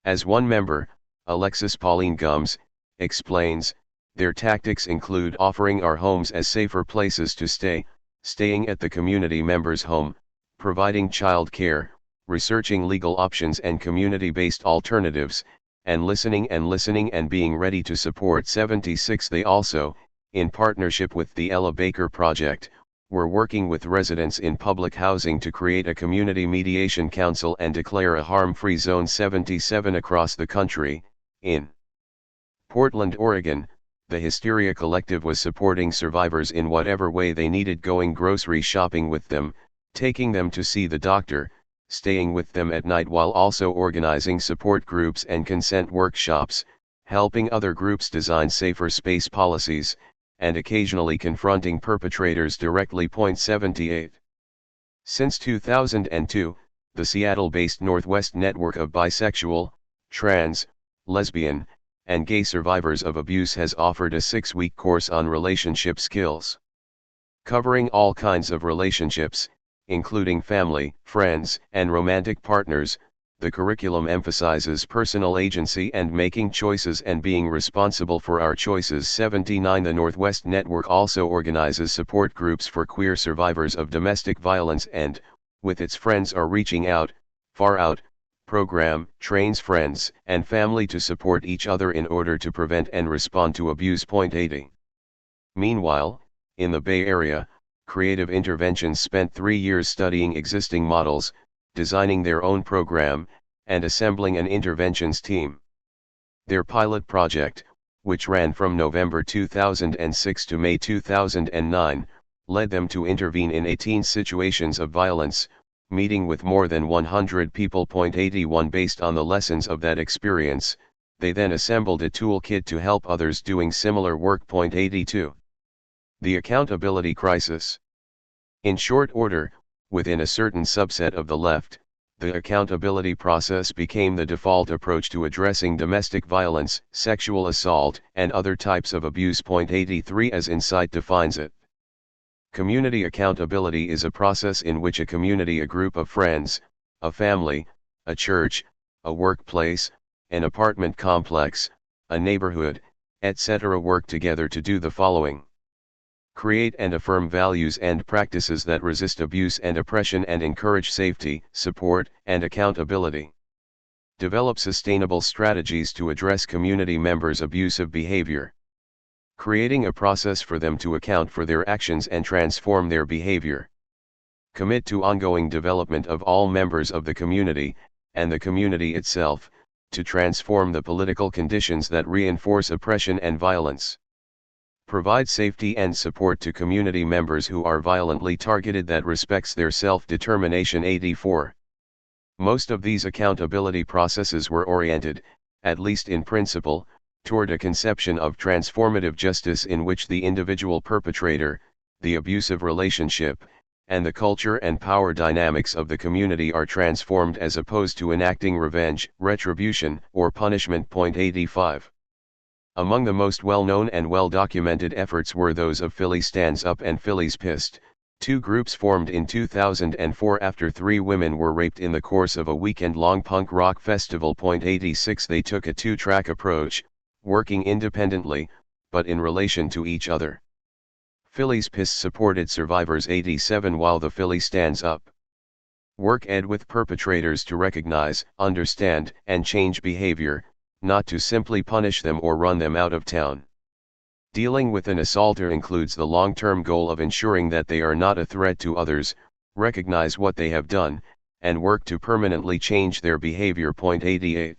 As one member, Alexis Pauline Gums, explains, their tactics include offering our homes as safer places to stay, staying at the community member's home, providing child care, researching legal options and community-based alternatives, and listening and being ready to support. 76. They also, in partnership with the Ella Baker Project, were working with residents in public housing to create a community mediation council and declare a harm-free zone. 77. Across the country, in Portland, Oregon, the Hysteria Collective was supporting survivors in whatever way they needed, going grocery shopping with them, taking them to see the doctor, staying with them at night, while also organizing support groups and consent workshops, helping other groups design safer space policies, and occasionally confronting perpetrators directly. 78. Since 2002, the Seattle-based Northwest Network of Bisexual, Trans, Lesbian, and Gay Survivors of Abuse has offered a 6-week course on relationship skills. Covering all kinds of relationships, including family, friends, and romantic partners, the curriculum emphasizes personal agency and making choices and being responsible for our choices. 79. The Northwest Network also organizes support groups for queer survivors of domestic violence and, with its Friends Are Reaching Out, Far Out program, trains friends and family to support each other in order to prevent and respond to abuse. 80. Meanwhile, in the Bay Area, Creative Interventions spent 3 years studying existing models, designing their own program, and assembling an interventions team. Their pilot project, which ran from November 2006 to May 2009, led them to intervene in 18 situations of violence, meeting with more than 100 people. 81. Based on the lessons of that experience, they then assembled a toolkit to help others doing similar work. 82. The accountability crisis. In short order, within a certain subset of the left, the accountability process became the default approach to addressing domestic violence, sexual assault, and other types of abuse. 83. As Insight defines it, community accountability is a process in which a community, a group of friends, a family, a church, a workplace, an apartment complex, a neighborhood, etc. work together to do the following: create and affirm values and practices that resist abuse and oppression and encourage safety, support, and accountability. Develop sustainable strategies to address community members' abusive behavior. Creating a process for them to account for their actions and transform their behavior. Commit to ongoing development of all members of the community, and the community itself, to transform the political conditions that reinforce oppression and violence. Provide safety and support to community members who are violently targeted that respects their self-determination. 84. Most of these accountability processes were oriented, at least in principle, toward a conception of transformative justice in which the individual perpetrator, the abusive relationship, and the culture and power dynamics of the community are transformed, as opposed to enacting revenge, retribution, or punishment. 85. Among the most well-known and well-documented efforts were those of Philly Stands Up and Philly's Pissed, two groups formed in 2004 after 3 women were raped in the course of a weekend-long punk rock festival. 86. They took a 2-track approach, working independently, but in relation to each other. Philly's Pissed supported survivors. 87. While the Philly Stands Up work with perpetrators to recognize, understand, and change behavior, not to simply punish them or run them out of town. Dealing with an assaulter includes the long-term goal of ensuring that they are not a threat to others, recognize what they have done, and work to permanently change their behavior. 88.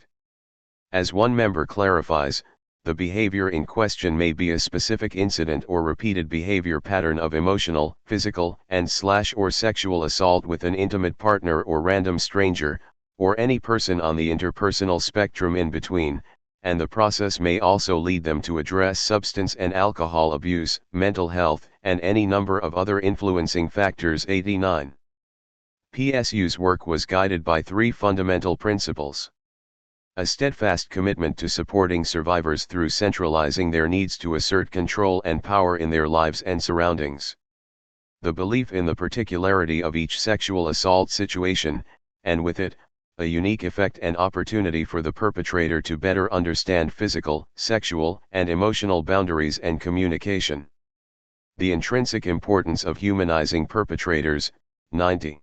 As one member clarifies, the behavior in question may be a specific incident or repeated behavior pattern of emotional, physical, and/or sexual assault with an intimate partner or random stranger, or any person on the interpersonal spectrum in between, and the process may also lead them to address substance and alcohol abuse, mental health, and any number of other influencing factors. 89. PSU's work was guided by three fundamental principles. A steadfast commitment to supporting survivors through centralizing their needs to assert control and power in their lives and surroundings. The belief in the particularity of each sexual assault situation, and with it, a unique effect and opportunity for the perpetrator to better understand physical, sexual, and emotional boundaries and communication. The intrinsic importance of humanizing perpetrators. 90.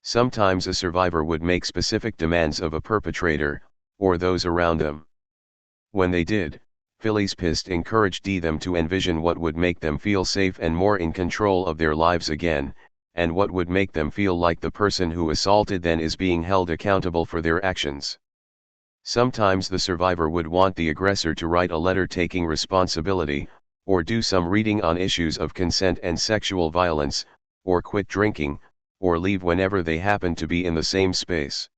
Sometimes a survivor would make specific demands of a perpetrator, or those around them. When they did, Phyllis Pist encouraged them to envision what would make them feel safe and more in control of their lives again, and what would make them feel like the person who assaulted them is being held accountable for their actions. Sometimes the survivor would want the aggressor to write a letter taking responsibility, or do some reading on issues of consent and sexual violence, or quit drinking, or leave whenever they happen to be in the same space.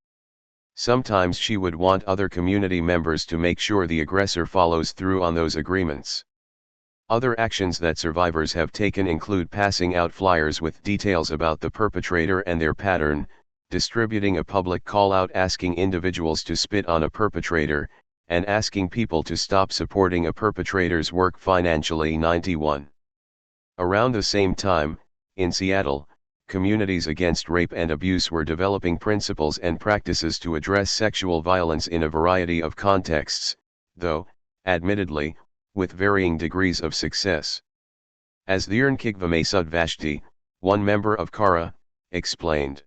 Sometimes she would want other community members to make sure the aggressor follows through on those agreements. Other actions that survivors have taken include passing out flyers with details about the perpetrator and their pattern, distributing a public call-out asking individuals to spit on a perpetrator, and asking people to stop supporting a perpetrator's work financially. 91. Around the same time, in Seattle, communities against rape and abuse were developing principles and practices to address sexual violence in a variety of contexts, though, admittedly, with varying degrees of success. As Thirnkigvame Sudvashti, one member of Kara, explained,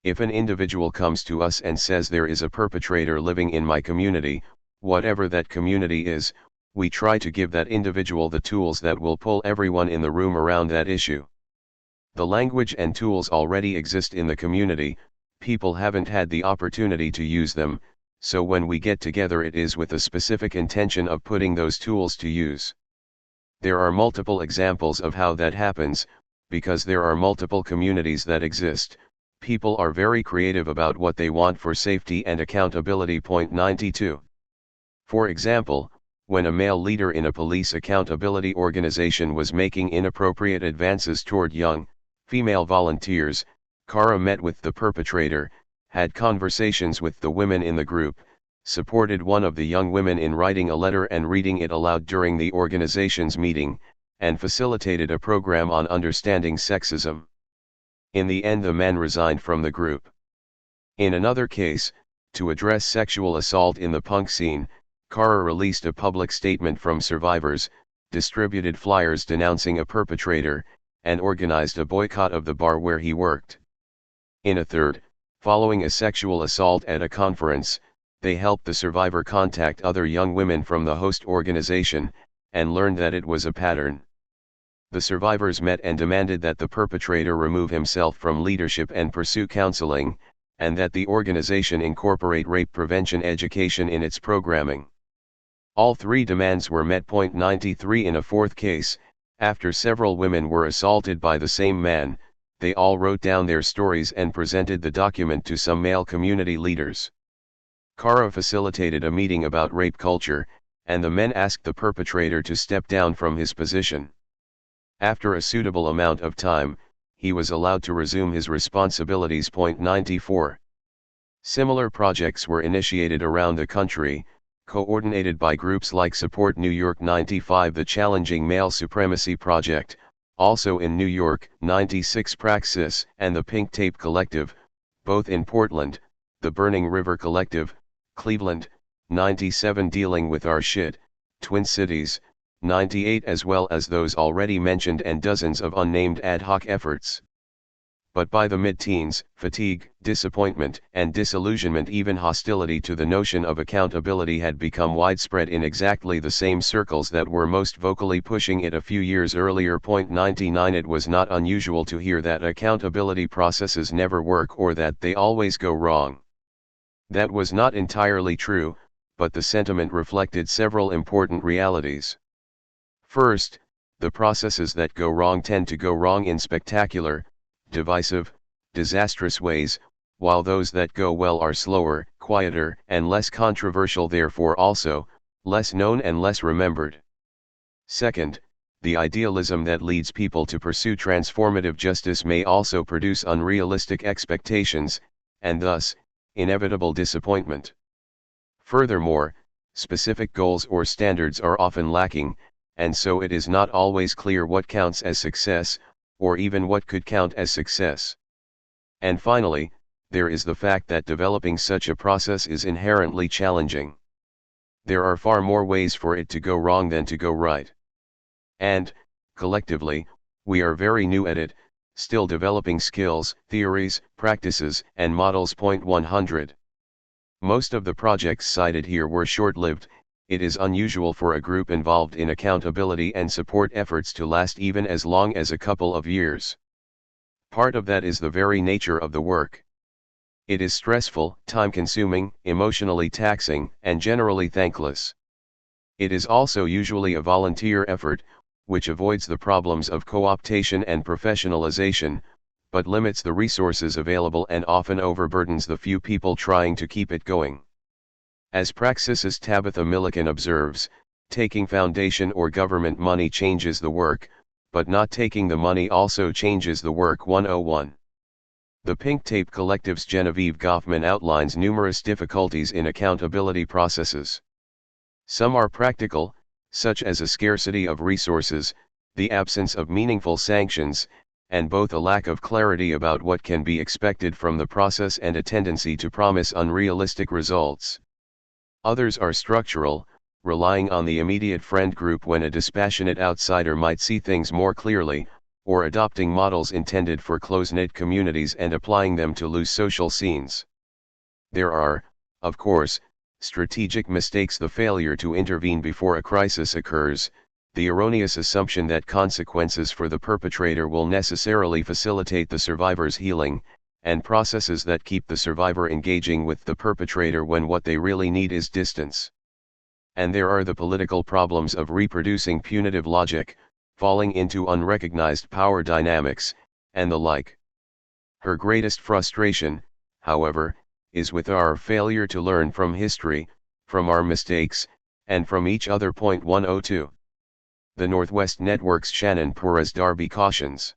"If an individual comes to us and says there is a perpetrator living in my community, whatever that community is, we try to give that individual the tools that will pull everyone in the room around that issue. The language and tools already exist in the community, people haven't had the opportunity to use them, so when we get together it is with a specific intention of putting those tools to use." There are multiple examples of how that happens, because there are multiple communities that exist. People are very creative about what they want for safety and accountability. 92. For example, when a male leader in a police accountability organization was making inappropriate advances toward young, female volunteers, Kara met with the perpetrator, had conversations with the women in the group, supported one of the young women in writing a letter and reading it aloud during the organization's meeting, and facilitated a program on understanding sexism. In the end, the man resigned from the group. In another case, to address sexual assault in the punk scene, Kara released a public statement from survivors, distributed flyers denouncing a perpetrator, and organized a boycott of the bar where he worked. In a third, following a sexual assault at a conference, they helped the survivor contact other young women from the host organization, and learned that it was a pattern. The survivors met and demanded that the perpetrator remove himself from leadership and pursue counseling, and that the organization incorporate rape prevention education in its programming. All three demands were met. 93. In a fourth case, after several women were assaulted by the same man, they all wrote down their stories and presented the document to some male community leaders. Kara facilitated a meeting about rape culture, and the men asked the perpetrator to step down from his position. After a suitable amount of time, he was allowed to resume his responsibilities. 94. Similar projects were initiated around the country, coordinated by groups like Support New York. 95. The Challenging Male Supremacy Project, also in New York. 96. Praxis and the Pink Tape Collective, both in Portland, the Burning River Collective, Cleveland. 97. Dealing with Our Shit, Twin Cities. 98. As well as those already mentioned and dozens of unnamed ad hoc efforts. But by the mid-teens, fatigue, disappointment, and disillusionment, even hostility to the notion of accountability had become widespread in exactly the same circles that were most vocally pushing it a few years earlier. 99. It was not unusual to hear that accountability processes never work or that they always go wrong. That was not entirely true, but the sentiment reflected several important realities. First, the processes that go wrong tend to go wrong in spectacular, divisive, disastrous ways, while those that go well are slower, quieter, and less controversial, therefore also, less known and less remembered. Second, the idealism that leads people to pursue transformative justice may also produce unrealistic expectations, and thus, inevitable disappointment. Furthermore, specific goals or standards are often lacking, and so it is not always clear what counts as success, or even what could count as success. And finally, there is the fact that developing such a process is inherently challenging. There are far more ways for it to go wrong than to go right. And, collectively, we are very new at it, still developing skills, theories, practices, and models. 100. Most of the projects cited here were short-lived. It is unusual for a group involved in accountability and support efforts to last even as long as a couple of years. Part of that is the very nature of the work. It is stressful, time-consuming, emotionally taxing, and generally thankless. It is also usually a volunteer effort, which avoids the problems of co-optation and professionalization, but limits the resources available and often overburdens the few people trying to keep it going. As praxisist Tabitha Millikan observes, taking foundation or government money changes the work, but not taking the money also changes the work. 101. The Pink Tape Collective's Genevieve Goffman outlines numerous difficulties in accountability processes. Some are practical, such as a scarcity of resources, the absence of meaningful sanctions, and both a lack of clarity about what can be expected from the process and a tendency to promise unrealistic results. Others are structural, relying on the immediate friend group when a dispassionate outsider might see things more clearly, or adopting models intended for close-knit communities and applying them to loose social scenes. There are, of course, strategic mistakes: the failure to intervene before a crisis occurs, the erroneous assumption that consequences for the perpetrator will necessarily facilitate the survivor's healing, and processes that keep the survivor engaging with the perpetrator when what they really need is distance. And there are the political problems of reproducing punitive logic, falling into unrecognized power dynamics, and the like. Her greatest frustration, however, is with our failure to learn from history, from our mistakes, and from each other. 102. The Northwest Network's Shannon Perez Darby cautions.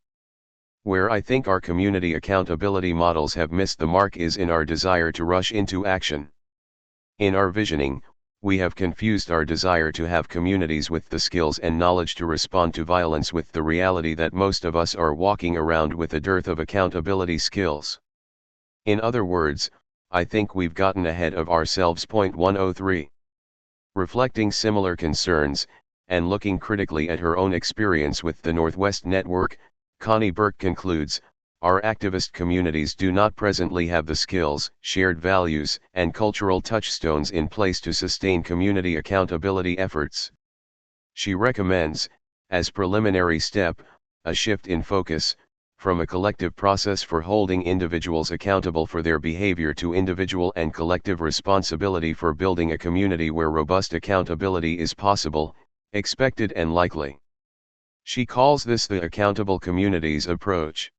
Where I think our community accountability models have missed the mark is in our desire to rush into action. In our visioning, we have confused our desire to have communities with the skills and knowledge to respond to violence with the reality that most of us are walking around with a dearth of accountability skills. In other words, I think we've gotten ahead of ourselves. 103. Reflecting similar concerns, and looking critically at her own experience with the Northwest Network, Connie Burke concludes, our activist communities do not presently have the skills, shared values, and cultural touchstones in place to sustain community accountability efforts. She recommends, as preliminary step, a shift in focus, from a collective process for holding individuals accountable for their behavior to individual and collective responsibility for building a community where robust accountability is possible, expected, and likely. She calls this the accountable communities approach.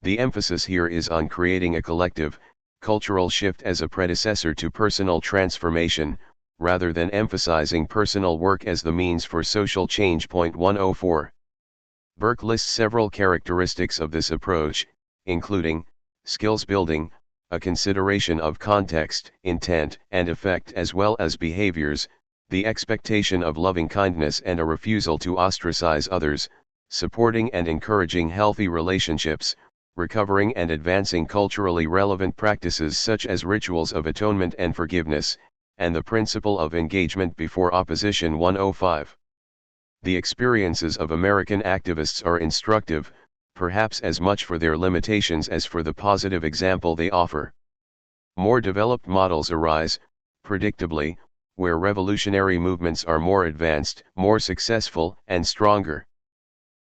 The emphasis here is on creating a collective, cultural shift as a predecessor to personal transformation, rather than emphasizing personal work as the means for social change. 104. Burke lists several characteristics of this approach, including, skills building, a consideration of context, intent, and effect as well as behaviors, the expectation of loving kindness and a refusal to ostracize others, supporting and encouraging healthy relationships, recovering and advancing culturally relevant practices such as rituals of atonement and forgiveness, and the principle of engagement before opposition. 105. The experiences of American activists are instructive, perhaps as much for their limitations as for the positive example they offer. More developed models arise, predictably, where revolutionary movements are more advanced, more successful, and stronger.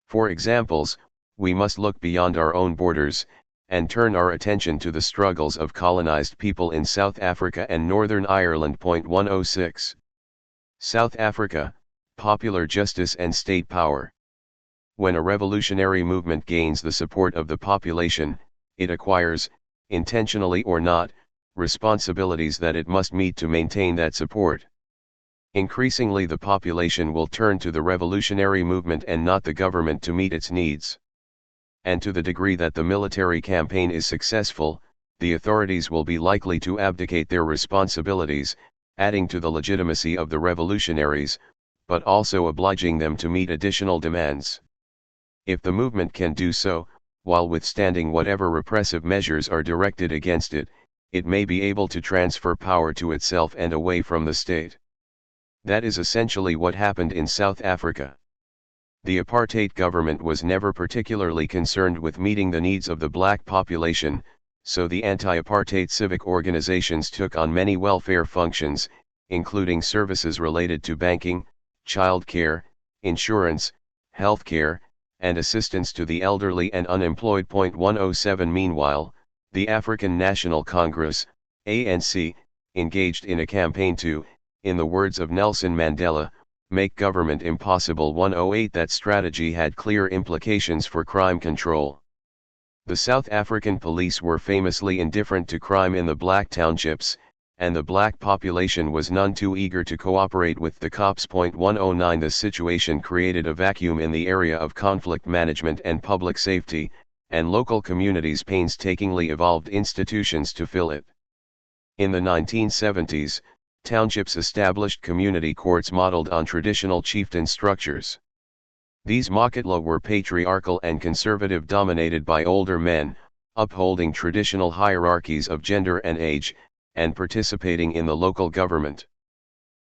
For examples, we must look beyond our own borders, and turn our attention to the struggles of colonized people in South Africa and Northern Ireland. 106. South Africa, popular justice and state power. When a revolutionary movement gains the support of the population, it acquires, intentionally or not, responsibilities that it must meet to maintain that support. Increasingly, the population will turn to the revolutionary movement and not the government to meet its needs. And to the degree that the military campaign is successful, the authorities will be likely to abdicate their responsibilities, adding to the legitimacy of the revolutionaries, but also obliging them to meet additional demands. If the movement can do so, while withstanding whatever repressive measures are directed against it, it may be able to transfer power to itself and away from the state. That is essentially what happened in South Africa. The apartheid government was never particularly concerned with meeting the needs of the black population, so the anti-apartheid civic organizations took on many welfare functions, including services related to banking, child care, insurance, health care, and assistance to the elderly and unemployed. 107. Meanwhile, the African National Congress, ANC, engaged in a campaign to, in the words of Nelson Mandela, make government impossible. 108. That strategy had clear implications for crime control. The South African police were famously indifferent to crime in the black townships, and the black population was none too eager to cooperate with the cops. 109. The situation created a vacuum in the area of conflict management and public safety, and local communities painstakingly evolved institutions to fill it. In the 1970s, townships established community courts modeled on traditional chieftain structures. These makatla were patriarchal and conservative, dominated by older men, upholding traditional hierarchies of gender and age, and participating in the local government.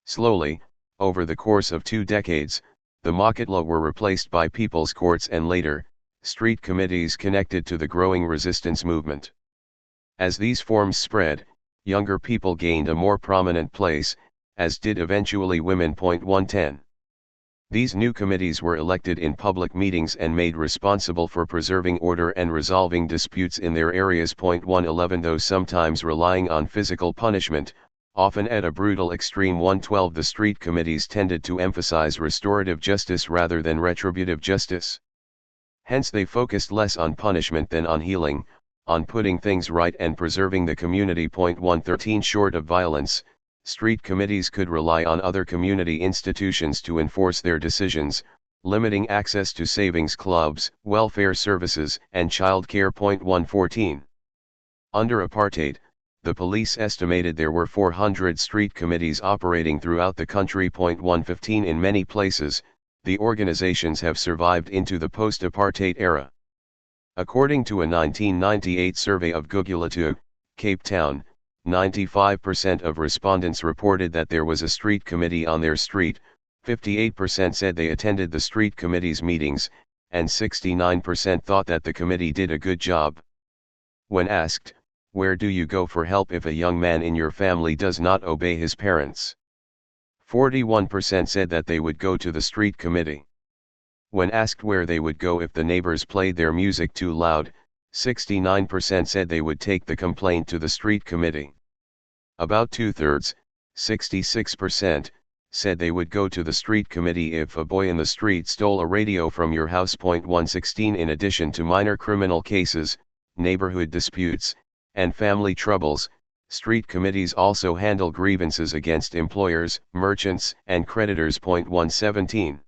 Slowly, over the course of 2 decades, the makatla were replaced by people's courts and later, street committees connected to the growing resistance movement. As these forms spread, younger people gained a more prominent place, as did eventually women. 110. These new committees were elected in public meetings and made responsible for preserving order and resolving disputes in their areas. 111. Though sometimes relying on physical punishment, often at a brutal extreme. 112. The street committees tended to emphasize restorative justice rather than retributive justice. Hence they focused less on punishment than on healing, on putting things right and preserving the community. 113. Short of violence, street committees could rely on other community institutions to enforce their decisions, limiting access to savings clubs, welfare services, and child care. 114. Under apartheid, the police estimated there were 400 street committees operating throughout the country. 115. In many places, the organizations have survived into the post-apartheid era. According to a 1998 survey of Guguletu, Cape Town, 95% of respondents reported that there was a street committee on their street, 58% said they attended the street committee's meetings, and 69% thought that the committee did a good job. When asked, "Where do you go for help if a young man in your family does not obey his parents?" 41% said that they would go to the street committee. When asked where they would go if the neighbors played their music too loud, 69% said they would take the complaint to the street committee. About 2/3, 66%, said they would go to the street committee if a boy in the street stole a radio from your house. 116. In addition to minor criminal cases, neighborhood disputes, and family troubles, street committees also handle grievances against employers, merchants, and creditors. 117.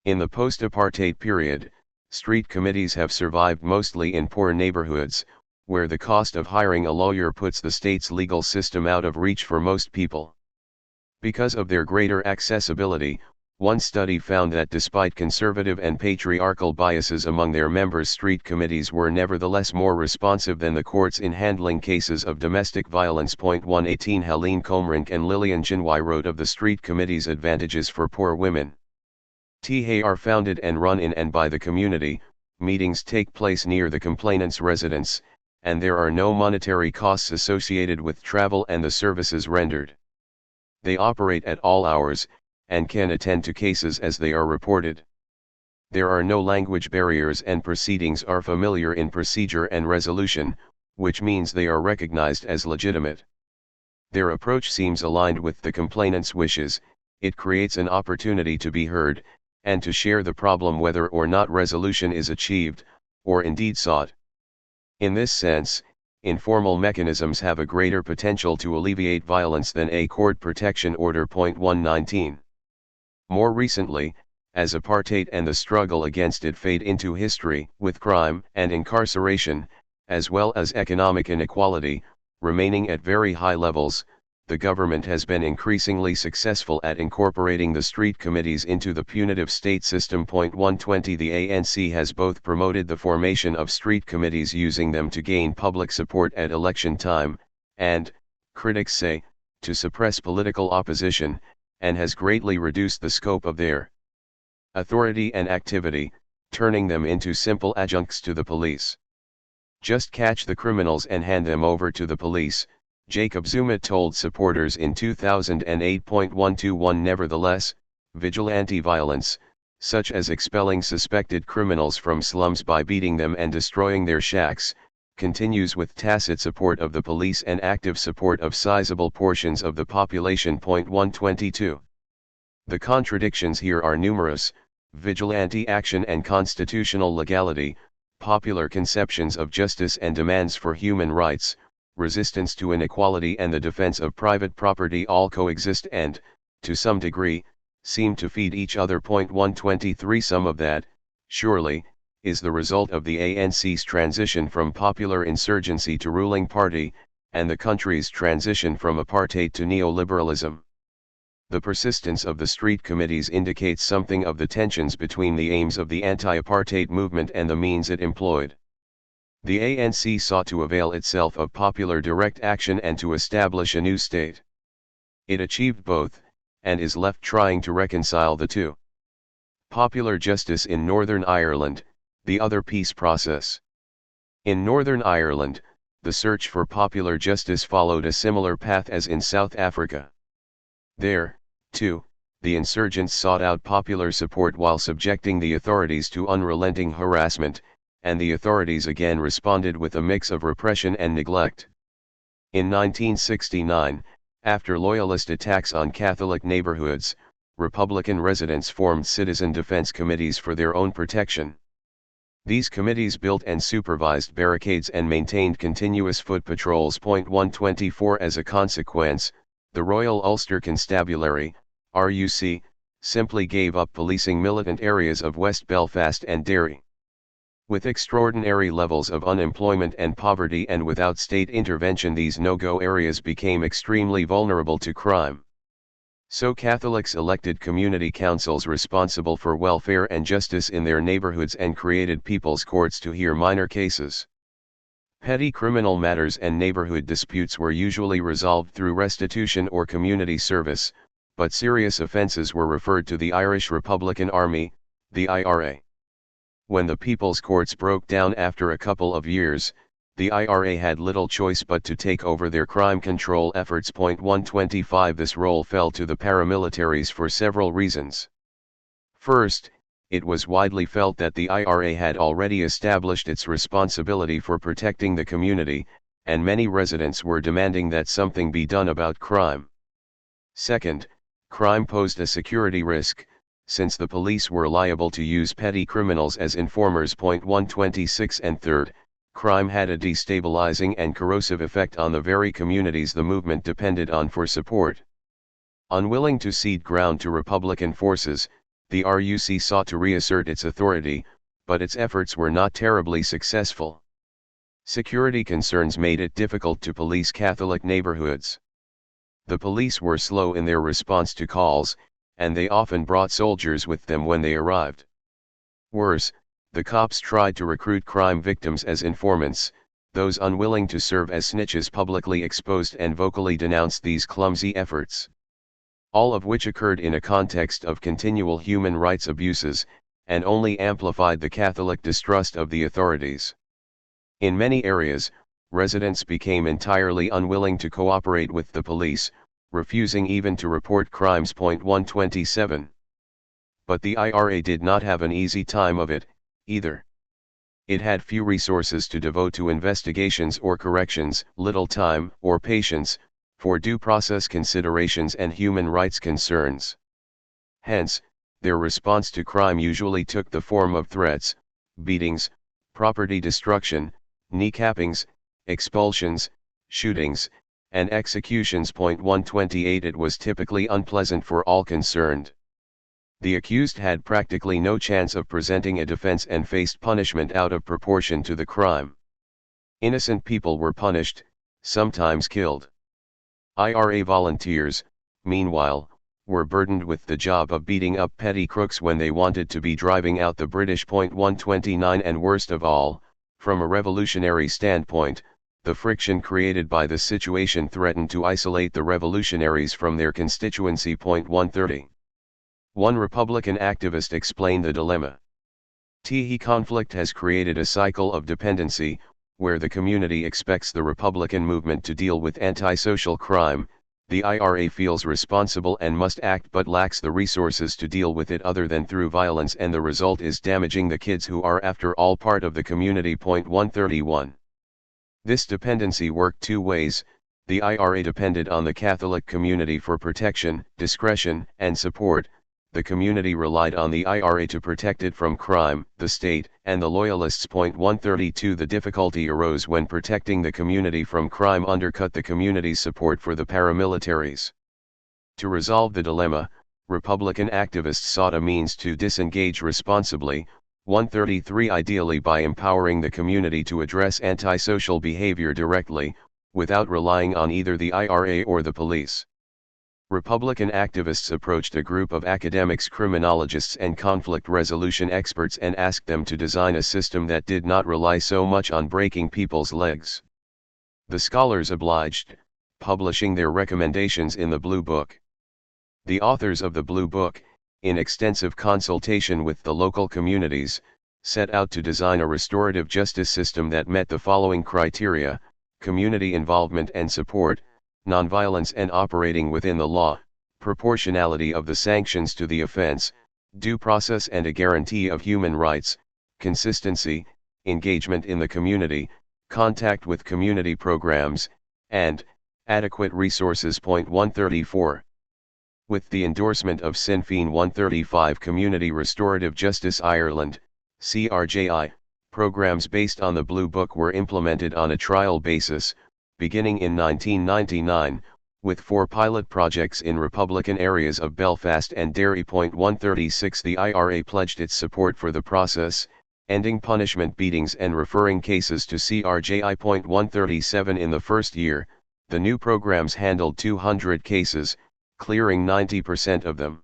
In the post-apartheid period, street committees have survived mostly in poor neighborhoods, where the cost of hiring a lawyer puts the state's legal system out of reach for most people. Because of their greater accessibility, one study found that despite conservative and patriarchal biases among their members, street committees were nevertheless more responsive than the courts in handling cases of domestic violence. 118. Helene Komrink and Lillian Jinwai wrote of the street committee's advantages for poor women. They are founded and run in and by the community, meetings take place near the complainant's residence, and there are no monetary costs associated with travel and the services rendered. They operate at all hours, and can attend to cases as they are reported. There are no language barriers and proceedings are familiar in procedure and resolution, which means they are recognized as legitimate. Their approach seems aligned with the complainant's wishes. It creates an opportunity to be heard, and to share the problem whether or not resolution is achieved, or indeed sought. In this sense, informal mechanisms have a greater potential to alleviate violence than a court protection order. 119. More recently, as apartheid and the struggle against it fade into history, with crime and incarceration, as well as economic inequality, remaining at very high levels, the government has been increasingly successful at incorporating the street committees into the punitive state system. 120 The ANC has both promoted the formation of street committees using them to gain public support at election time, and, critics say, to suppress political opposition, and has greatly reduced the scope of their authority and activity, turning them into simple adjuncts to the police. Just catch the criminals and hand them over to the police, Jacob Zuma told supporters in 2008. 121 Nevertheless, vigilante violence, such as expelling suspected criminals from slums by beating them and destroying their shacks, continues with tacit support of the police and active support of sizable portions of the population. 122. The contradictions here are numerous: vigilante action and constitutional legality, popular conceptions of justice and demands for human rights, resistance to inequality and the defense of private property all coexist and, to some degree, seem to feed each other. 123 Some of that, surely, is the result of the ANC's transition from popular insurgency to ruling party, and the country's transition from apartheid to neoliberalism. The persistence of the street committees indicates something of the tensions between the aims of the anti-apartheid movement and the means it employed. The ANC sought to avail itself of popular direct action and to establish a new state. It achieved both, and is left trying to reconcile the two. Popular justice in Northern Ireland, the other peace process. In Northern Ireland, the search for popular justice followed a similar path as in South Africa. There, too, the insurgents sought out popular support while subjecting the authorities to unrelenting harassment, and the authorities again responded with a mix of repression and neglect. In 1969, after loyalist attacks on Catholic neighborhoods, Republican residents formed citizen defense committees for their own protection. These committees built and supervised barricades and maintained continuous foot patrols. 124 As a consequence, the Royal Ulster Constabulary, RUC, simply gave up policing militant areas of West Belfast and Derry. With extraordinary levels of unemployment and poverty and without state intervention, these no-go areas became extremely vulnerable to crime. So Catholics elected community councils responsible for welfare and justice in their neighborhoods and created people's courts to hear minor cases. Petty criminal matters and neighborhood disputes were usually resolved through restitution or community service, but serious offences were referred to the Irish Republican Army, the IRA. When the People's Courts broke down after a couple of years, the IRA had little choice but to take over their crime control efforts. 125 This role fell to the paramilitaries for several reasons. First, it was widely felt that the IRA had already established its responsibility for protecting the community, and many residents were demanding that something be done about crime. Second, crime posed a security risk, since the police were liable to use petty criminals as informers. 126 And third, crime had a destabilizing and corrosive effect on the very communities the movement depended on for support. Unwilling to cede ground to Republican forces, the RUC sought to reassert its authority, but its efforts were not terribly successful. Security concerns made it difficult to police Catholic neighborhoods. The police were slow in their response to calls, and they often brought soldiers with them when they arrived. Worse, the cops tried to recruit crime victims as informants. Those unwilling to serve as snitches publicly exposed and vocally denounced these clumsy efforts. All of which occurred in a context of continual human rights abuses, and only amplified the Catholic distrust of the authorities. In many areas, residents became entirely unwilling to cooperate with the police, refusing even to report crimes. 127. But the IRA did not have an easy time of it, either. It had few resources to devote to investigations or corrections, little time, or patience, for due process considerations and human rights concerns. Hence, their response to crime usually took the form of threats, beatings, property destruction, kneecappings, expulsions, shootings, and executions. 128 It was typically unpleasant for all concerned. The accused had practically no chance of presenting a defense and faced punishment out of proportion to the crime. Innocent people were punished, sometimes killed. IRA volunteers, meanwhile, were burdened with the job of beating up petty crooks when they wanted to be driving out the British. 129 And worst of all, from a revolutionary standpoint, the friction created by the situation threatened to isolate the revolutionaries from their constituency. 130. One Republican activist explained the dilemma. The conflict has created a cycle of dependency, where the community expects the Republican movement to deal with antisocial crime, the IRA feels responsible and must act but lacks the resources to deal with it other than through violence, and the result is damaging the kids who are after all part of the community. 131. This dependency worked two ways. The IRA depended on the Catholic community for protection, discretion, and support. The community relied on the IRA to protect it from crime, the state, and the Loyalists. 132 The difficulty arose when protecting the community from crime undercut the community's support for the paramilitaries. To resolve the dilemma, Republican activists sought a means to disengage responsibly. 133 Ideally by empowering the community to address antisocial behavior directly, without relying on either the IRA or the police. Republican activists approached a group of academics, criminologists and conflict resolution experts and asked them to design a system that did not rely so much on breaking people's legs. The scholars obliged, publishing their recommendations in the Blue Book. The authors of the Blue Book, in extensive consultation with the local communities, set out to design a restorative justice system that met the following criteria: community involvement and support, nonviolence and operating within the law, proportionality of the sanctions to the offense, due process and a guarantee of human rights, consistency, engagement in the community, contact with community programs, and adequate resources. 134. With the endorsement of Sinn Féin 135 Community Restorative Justice Ireland, CRJI, programs based on the Blue Book were implemented on a trial basis, beginning in 1999, with 4 pilot projects in Republican areas of Belfast and Derry. 136 The IRA pledged its support for the process, ending punishment, beatings and referring cases to CRJI. 137 In the first year, the new programs handled 200 cases, clearing 90% of them.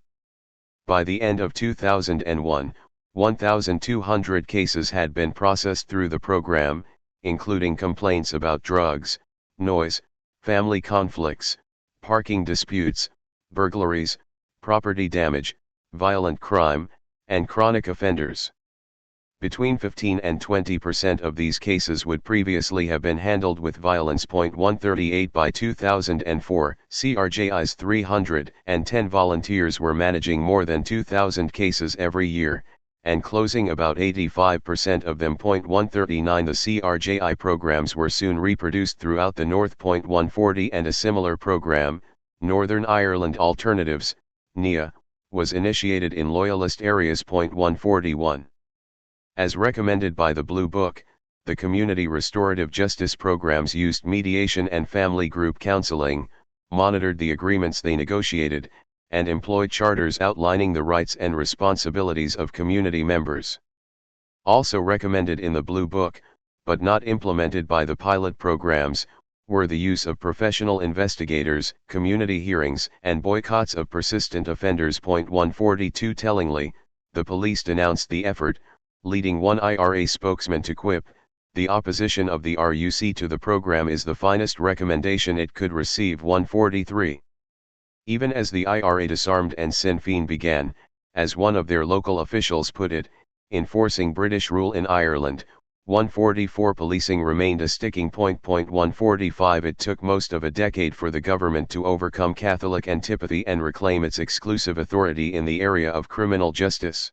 By the end of 2001, 1,200 cases had been processed through the program, including complaints about drugs, noise, family conflicts, parking disputes, burglaries, property damage, violent crime, and chronic offenders. Between 15 and 20% of these cases would previously have been handled with violence. 138 By 2004, CRJI's 310 volunteers were managing more than 2,000 cases every year, and closing about 85% of them. 139 The CRJI programs were soon reproduced throughout the North. 140 And a similar program, Northern Ireland Alternatives, NIA, was initiated in Loyalist areas. 141. As recommended by the Blue Book, the community restorative justice programs used mediation and family group counseling, monitored the agreements they negotiated, and employed charters outlining the rights and responsibilities of community members. Also recommended in the Blue Book, but not implemented by the pilot programs, were the use of professional investigators, community hearings, and boycotts of persistent offenders. 142 Tellingly, the police denounced the effort, leading one IRA spokesman to quip, "The opposition of the RUC to the program is the finest recommendation it could receive." 143. Even as the IRA disarmed and Sinn Féin began, as one of their local officials put it, enforcing British rule in Ireland, 144 Policing remained a sticking point. 145 It took most of a decade for the government to overcome Catholic antipathy and reclaim its exclusive authority in the area of criminal justice.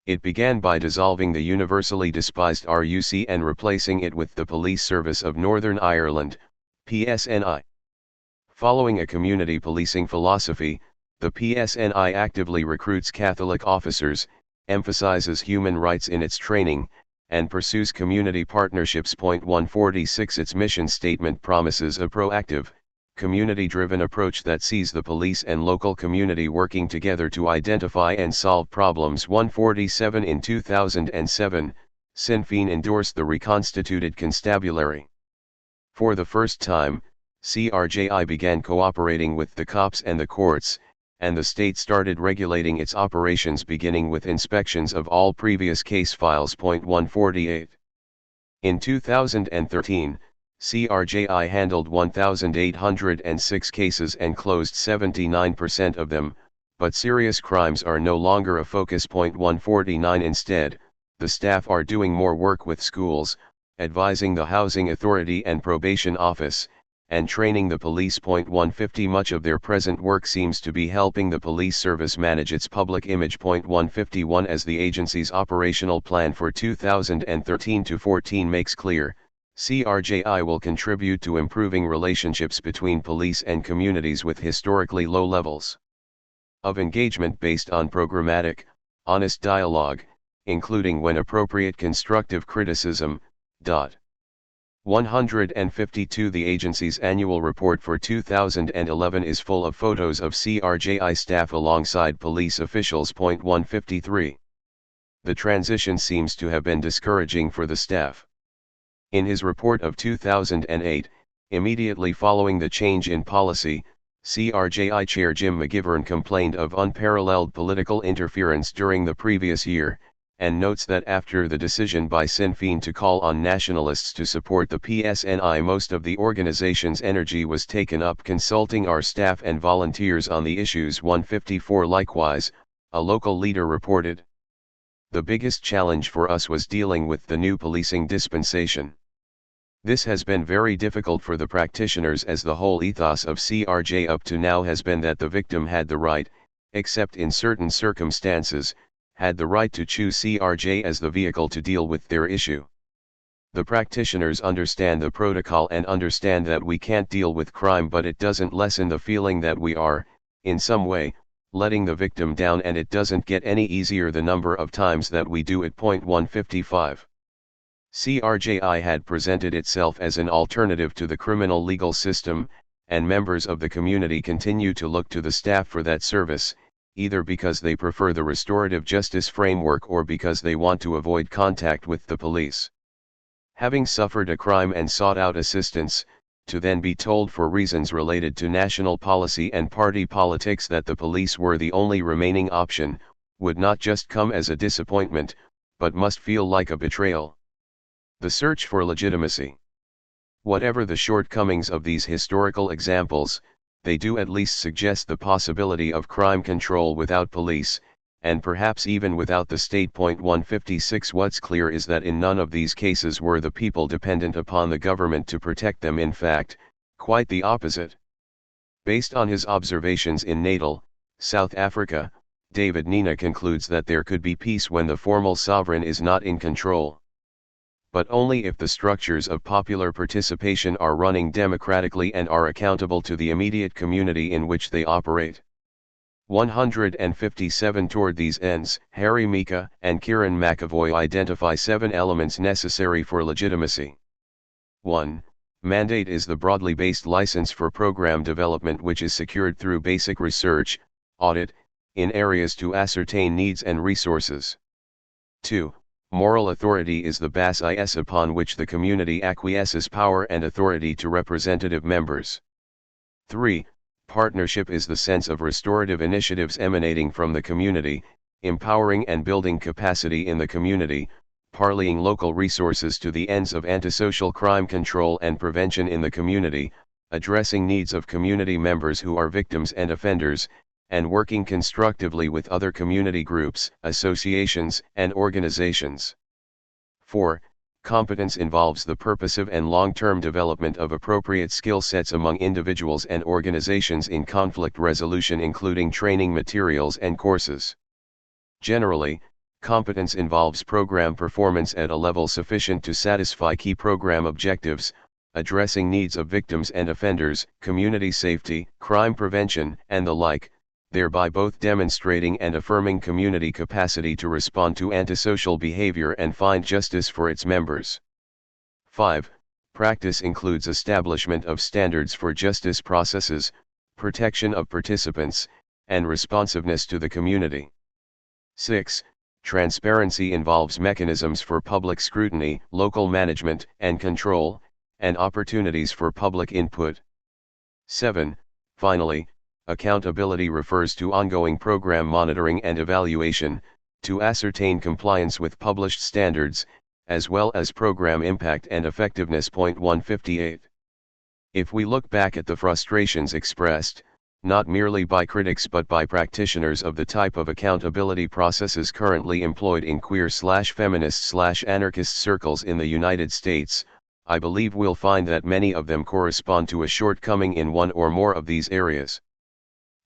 It began by dissolving the universally despised RUC and replacing it with the Police Service of Northern Ireland, PSNI. Following a community policing philosophy, the PSNI actively recruits Catholic officers, emphasizes human rights in its training, and pursues community partnerships. 146 Its mission statement promises a proactive, community-driven approach that sees the police and local community working together to identify and solve problems. 147 In 2007, Sinn Féin endorsed the reconstituted constabulary. For the first time, CRJI began cooperating with the cops and the courts, and the state started regulating its operations, beginning with inspections of all previous case files. 148. In 2013, CRJI handled 1,806 cases and closed 79% of them, but serious crimes are no longer a focus. 149 Instead, the staff are doing more work with schools, advising the Housing Authority and Probation Office, and training the police. 150 Much of their present work seems to be helping the police service manage its public image. 151 As the agency's operational plan for 2013-14 makes clear, CRJI will contribute to improving relationships between police and communities with historically low levels of engagement based on programmatic, honest dialogue, including when appropriate constructive criticism. 152 The agency's annual report for 2011 is full of photos of CRJI staff alongside police officials. 153 The transition seems to have been discouraging for the staff. In his report of 2008, immediately following the change in policy, CRJI Chair Jim McGivern complained of unparalleled political interference during the previous year, and notes that after the decision by Sinn Féin to call on nationalists to support the PSNI, most of the organization's energy was taken up consulting our staff and volunteers on the issues. 154 Likewise, a local leader reported, "The biggest challenge for us was dealing with the new policing dispensation. This has been very difficult for the practitioners, as the whole ethos of CRJ up to now has been that the victim had the right, except in certain circumstances, had the right to choose CRJ as the vehicle to deal with their issue. The practitioners understand the protocol and understand that we can't deal with crime, but it doesn't lessen the feeling that we are, in some way, letting the victim down, and it doesn't get any easier the number of times that we do it." 155 CRJI had presented itself as an alternative to the criminal legal system, and members of the community continue to look to the staff for that service, either because they prefer the restorative justice framework or because they want to avoid contact with the police. Having suffered a crime and sought out assistance, to then be told for reasons related to national policy and party politics that the police were the only remaining option, would not just come as a disappointment, but must feel like a betrayal. The search for legitimacy. Whatever the shortcomings of these historical examples, they do at least suggest the possibility of crime control without police, and perhaps even without the state. 156 What's clear is that in none of these cases were the people dependent upon the government to protect them. In fact, quite the opposite. Based on his observations in Natal, South Africa, David Nina concludes that there could be peace when the formal sovereign is not in control, but only if the structures of popular participation are running democratically and are accountable to the immediate community in which they operate. 157 Toward these ends, Harry Mika and Kieran McAvoy identify 7 elements necessary for legitimacy. 1. Mandate is the broadly based license for program development, which is secured through basic research, audit, in areas to ascertain needs and resources. 2. Moral authority is the basis upon which the community acquiesces power and authority to representative members. 3. Partnership is the sense of restorative initiatives emanating from the community, empowering and building capacity in the community, parlaying local resources to the ends of antisocial crime control and prevention in the community, addressing needs of community members who are victims and offenders, and working constructively with other community groups, associations, and organizations. 4. Competence involves the purposive and long-term development of appropriate skill sets among individuals and organizations in conflict resolution, including training materials and courses. Generally, competence involves program performance at a level sufficient to satisfy key program objectives, addressing needs of victims and offenders, community safety, crime prevention, and the like, thereby both demonstrating and affirming community capacity to respond to antisocial behavior and find justice for its members. 5. Practice includes establishment of standards for justice processes, protection of participants, and responsiveness to the community. 6. Transparency involves mechanisms for public scrutiny, local management and control, and opportunities for public input. 7. Finally, accountability refers to ongoing program monitoring and evaluation, to ascertain compliance with published standards, as well as program impact and effectiveness. 158. If we look back at the frustrations expressed, not merely by critics but by practitioners of the type of accountability processes currently employed in queer/feminist/anarchist circles in the United States, I believe we'll find that many of them correspond to a shortcoming in one or more of these areas.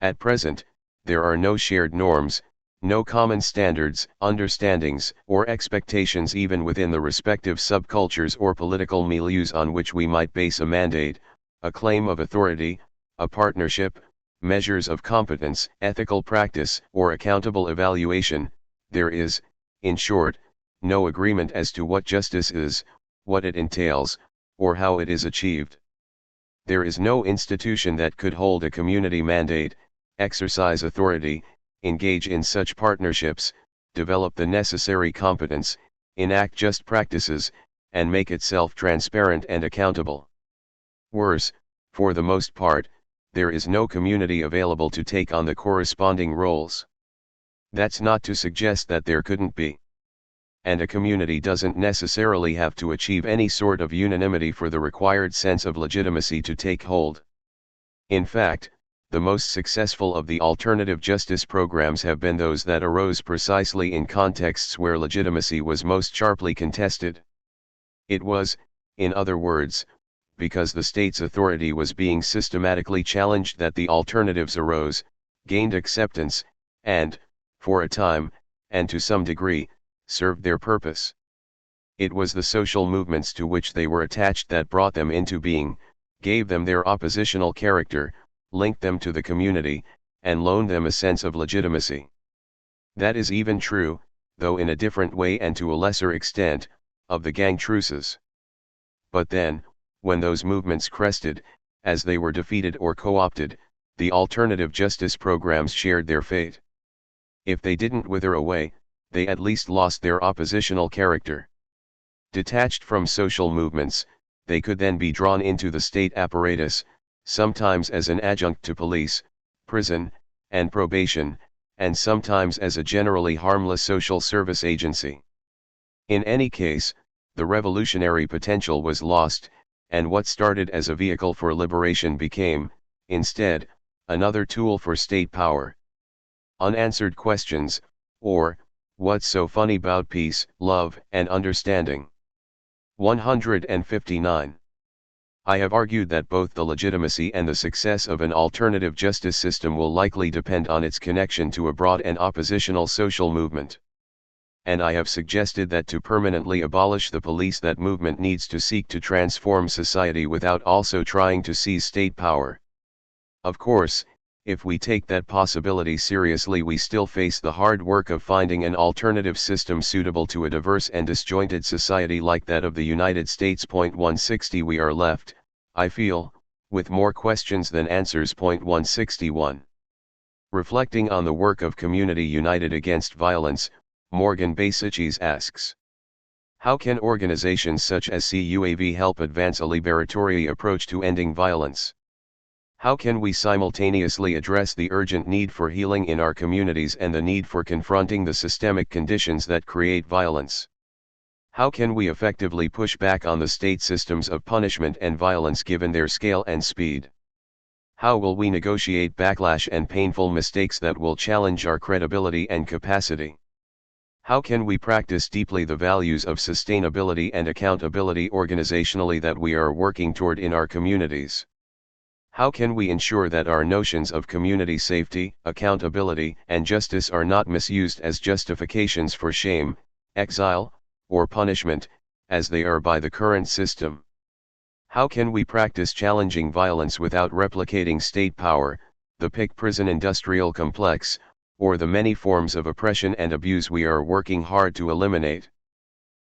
At present, there are no shared norms, no common standards, understandings, or expectations even within the respective subcultures or political milieus on which we might base a mandate, a claim of authority, a partnership, measures of competence, ethical practice, or accountable evaluation. There is, in short, no agreement as to what justice is, what it entails, or how it is achieved. There is no institution that could hold a community mandate, exercise authority, engage in such partnerships, develop the necessary competence, enact just practices, and make itself transparent and accountable. Worse, for the most part, there is no community available to take on the corresponding roles. That's not to suggest that there couldn't be. And a community doesn't necessarily have to achieve any sort of unanimity for the required sense of legitimacy to take hold. In fact, the most successful of the alternative justice programs have been those that arose precisely in contexts where legitimacy was most sharply contested. It was, in other words, because the state's authority was being systematically challenged that the alternatives arose, gained acceptance, and, for a time, and to some degree, served their purpose. It was the social movements to which they were attached that brought them into being, gave them their oppositional character, linked them to the community, and loaned them a sense of legitimacy. That is even true, though in a different way and to a lesser extent, of the gang truces. But then, when those movements crested, as they were defeated or co-opted, the alternative justice programs shared their fate. If they didn't wither away, they at least lost their oppositional character. Detached from social movements, they could then be drawn into the state apparatus, sometimes as an adjunct to police, prison, and probation, and sometimes as a generally harmless social service agency. In any case, the revolutionary potential was lost, and what started as a vehicle for liberation became, instead, another tool for state power. Unanswered questions, or, what's so funny 'bout peace, love, and understanding? 159. I have argued that both the legitimacy and the success of an alternative justice system will likely depend on its connection to a broad and oppositional social movement. And I have suggested that to permanently abolish the police, that movement needs to seek to transform society without also trying to seize state power. Of course, if we take that possibility seriously, we still face the hard work of finding an alternative system suitable to a diverse and disjointed society like that of the United States. 160. We are left, I feel, with more questions than answers. 161. Reflecting on the work of Community United Against Violence, Morgan Basichis asks, how can organizations such as CUAV help advance a liberatory approach to ending violence? How can we simultaneously address the urgent need for healing in our communities and the need for confronting the systemic conditions that create violence? How can we effectively push back on the state systems of punishment and violence given their scale and speed? How will we negotiate backlash and painful mistakes that will challenge our credibility and capacity? How can we practice deeply the values of sustainability and accountability organizationally that we are working toward in our communities? How can we ensure that our notions of community safety, accountability, and justice are not misused as justifications for shame, exile, or punishment, as they are by the current system? How can we practice challenging violence without replicating state power, the PIC prison industrial complex, or the many forms of oppression and abuse we are working hard to eliminate?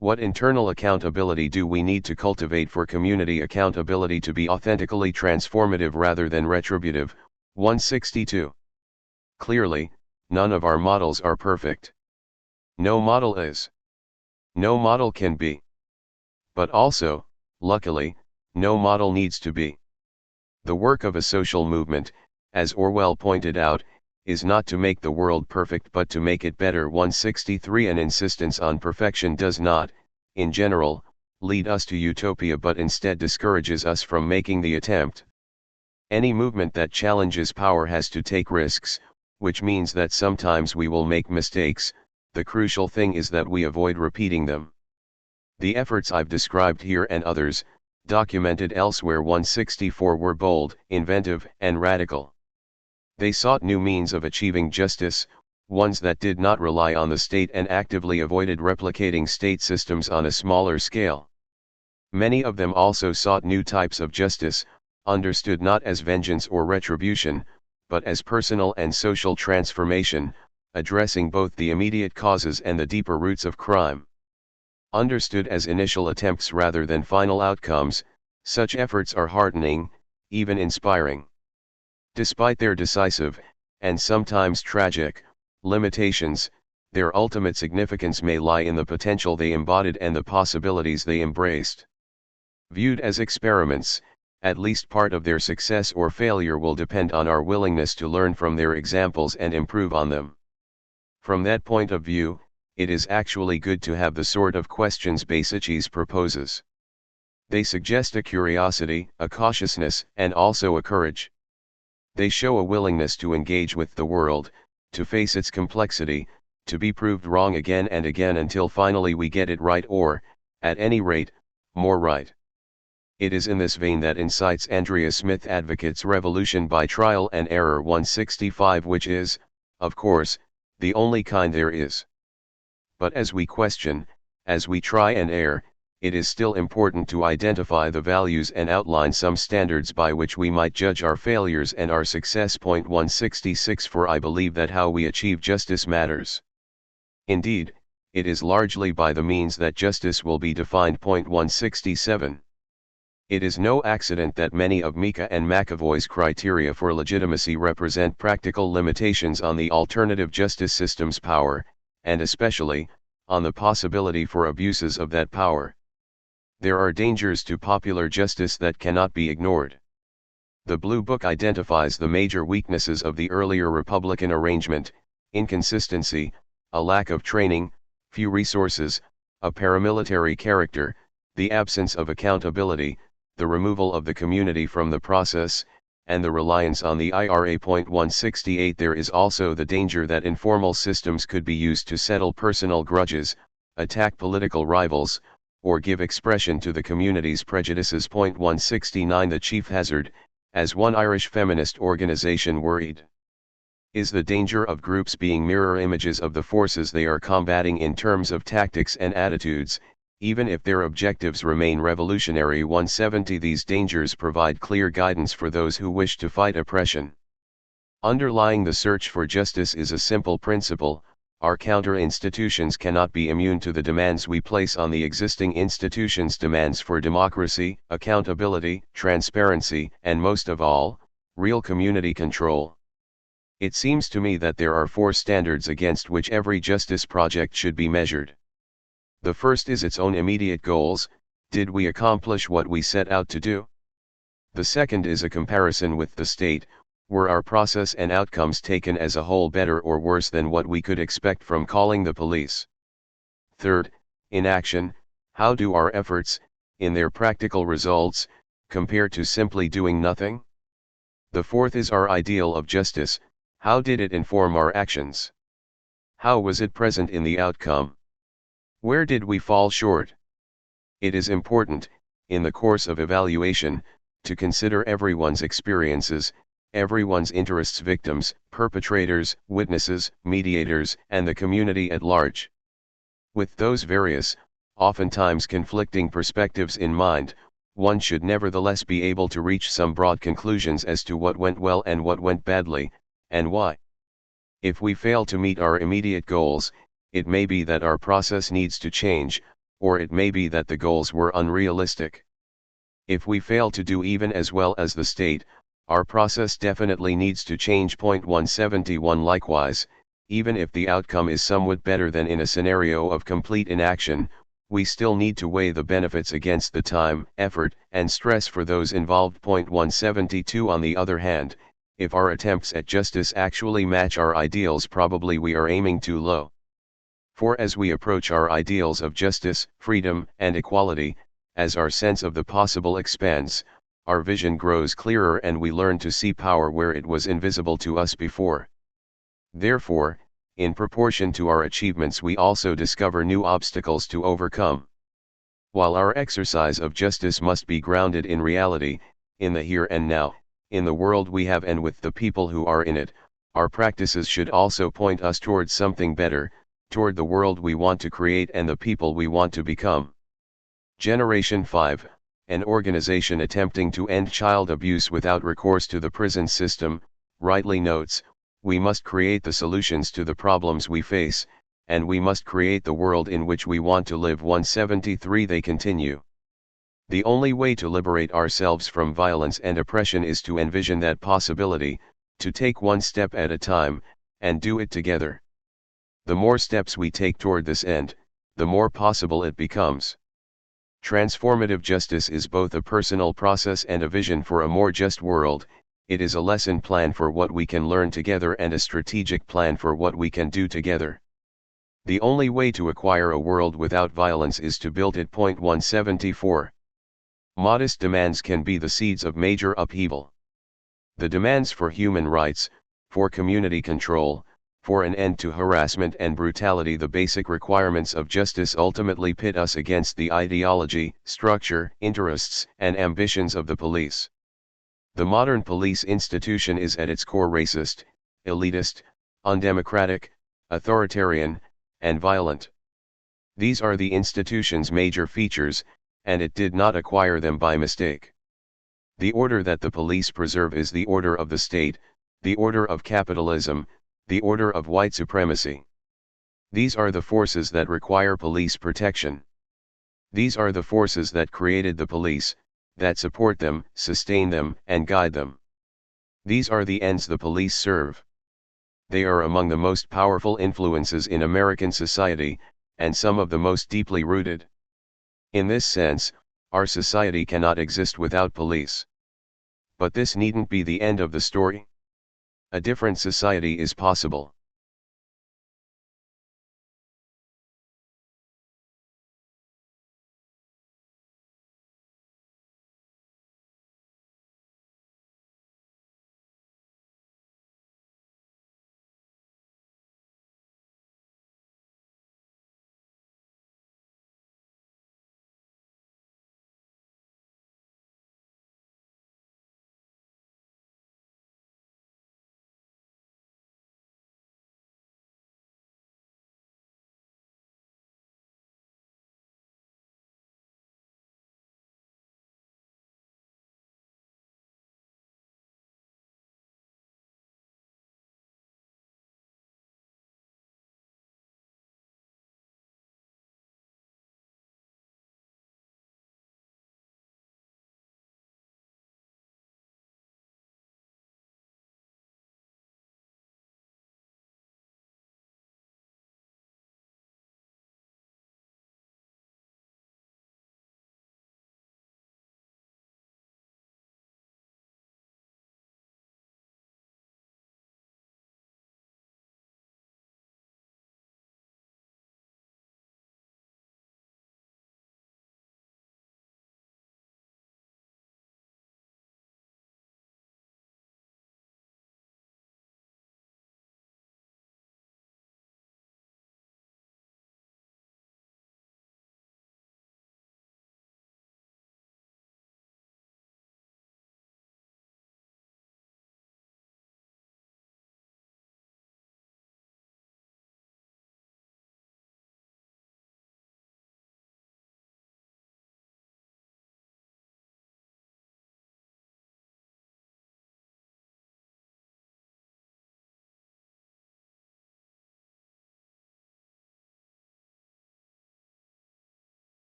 What internal accountability do we need to cultivate for community accountability to be authentically transformative rather than retributive? 162. Clearly, none of our models are perfect. No model is. No model can be. But also, luckily, no model needs to be. The work of a social movement, as Orwell pointed out, is not to make the world perfect but to make it better. 163. An insistence on perfection does not, in general, lead us to utopia but instead discourages us from making the attempt. Any movement that challenges power has to take risks, which means that sometimes we will make mistakes. The crucial thing is that we avoid repeating them. The efforts I've described here and others, documented elsewhere 164 were bold, inventive, and radical. They sought new means of achieving justice, ones that did not rely on the state and actively avoided replicating state systems on a smaller scale. Many of them also sought new types of justice, understood not as vengeance or retribution, but as personal and social transformation, addressing both the immediate causes and the deeper roots of crime. Understood as initial attempts rather than final outcomes, such efforts are heartening, even inspiring. Despite their decisive, and sometimes tragic, limitations, their ultimate significance may lie in the potential they embodied and the possibilities they embraced. Viewed as experiments, at least part of their success or failure will depend on our willingness to learn from their examples and improve on them. From that point of view, it is actually good to have the sort of questions Basichy's proposes. They suggest a curiosity, a cautiousness, and also a courage. They show a willingness to engage with the world, to face its complexity, to be proved wrong again and again until finally we get it right or, at any rate, more right. It is in this vein that incites Andrea Smith advocates revolution by trial and error 165, which is, of course, the only kind there is. But as we question, as we try and err, it is still important to identify the values and outline some standards by which we might judge our failures and our success. 166 For I believe that how we achieve justice matters. Indeed, it is largely by the means that justice will be defined. 167 It is no accident that many of Mika and McAvoy's criteria for legitimacy represent practical limitations on the alternative justice system's power, and especially, on the possibility for abuses of that power. There are dangers to popular justice that cannot be ignored. The Blue Book identifies the major weaknesses of the earlier Republican arrangement: inconsistency, a lack of training, few resources, a paramilitary character, the absence of accountability, the removal of the community from the process, and the reliance on the IRA. 168 There is also the danger that informal systems could be used to settle personal grudges, attack political rivals, or give expression to the community's prejudices. 169 The chief hazard, as one Irish feminist organization worried, is the danger of groups being mirror images of the forces they are combating in terms of tactics and attitudes, even if their objectives remain revolutionary. 170 These dangers provide clear guidance for those who wish to fight oppression. Underlying the search for justice is a simple principle: our counter-institutions cannot be immune to the demands we place on the existing institutions' demands for democracy, accountability, transparency, and most of all, real community control. It seems to me that there are four standards against which every justice project should be measured. The first is its own immediate goals: did we accomplish what we set out to do? The second is a comparison with the state: were our process and outcomes taken as a whole better or worse than what we could expect from calling the police? Third, in action, how do our efforts, in their practical results, compare to simply doing nothing? The fourth is our ideal of justice: how did it inform our actions? How was it present in the outcome? Where did we fall short? It is important, in the course of evaluation, to consider everyone's experiences, everyone's interests, victims, perpetrators, witnesses, mediators, and the community at large. With those various, oftentimes conflicting perspectives in mind, one should nevertheless be able to reach some broad conclusions as to what went well and what went badly, and why. If we fail to meet our immediate goals, it may be that our process needs to change, or it may be that the goals were unrealistic. If we fail to do even as well as the state, our process definitely needs to change. 171 Likewise, even if the outcome is somewhat better than in a scenario of complete inaction, we still need to weigh the benefits against the time, effort, and stress for those involved. 172 On the other hand, if our attempts at justice actually match our ideals, probably we are aiming too low. For as we approach our ideals of justice, freedom, and equality, as our sense of the possible expands, our vision grows clearer and we learn to see power where it was invisible to us before. Therefore, in proportion to our achievements, we also discover new obstacles to overcome. While our exercise of justice must be grounded in reality, in the here and now, in the world we have and with the people who are in it, our practices should also point us towards something better, toward the world we want to create and the people we want to become. Generation 5, an organization attempting to end child abuse without recourse to the prison system, rightly notes, we must create the solutions to the problems we face, and we must create the world in which we want to live. 173 They continue. The only way to liberate ourselves from violence and oppression is to envision that possibility, to take one step at a time, and do it together. The more steps we take toward this end, the more possible it becomes. Transformative justice is both a personal process and a vision for a more just world. It is a lesson plan for what we can learn together and a strategic plan for what we can do together. The only way to acquire a world without violence is to build it. 174. Modest demands can be the seeds of major upheaval. The demands for human rights, for community control, for an end to harassment and brutality, the basic requirements of justice, ultimately pit us against the ideology, structure, interests, and ambitions of the police. The modern police institution is at its core racist, elitist, undemocratic, authoritarian, and violent. These are the institution's major features, and it did not acquire them by mistake. The order that the police preserve is the order of the state, the order of capitalism, the order of white supremacy. These are the forces that require police protection. These are the forces that created the police, that support them, sustain them, and guide them. These are the ends the police serve. They are among the most powerful influences in American society, and some of the most deeply rooted. In this sense, our society cannot exist without police. But this needn't be the end of the story. A different society is possible.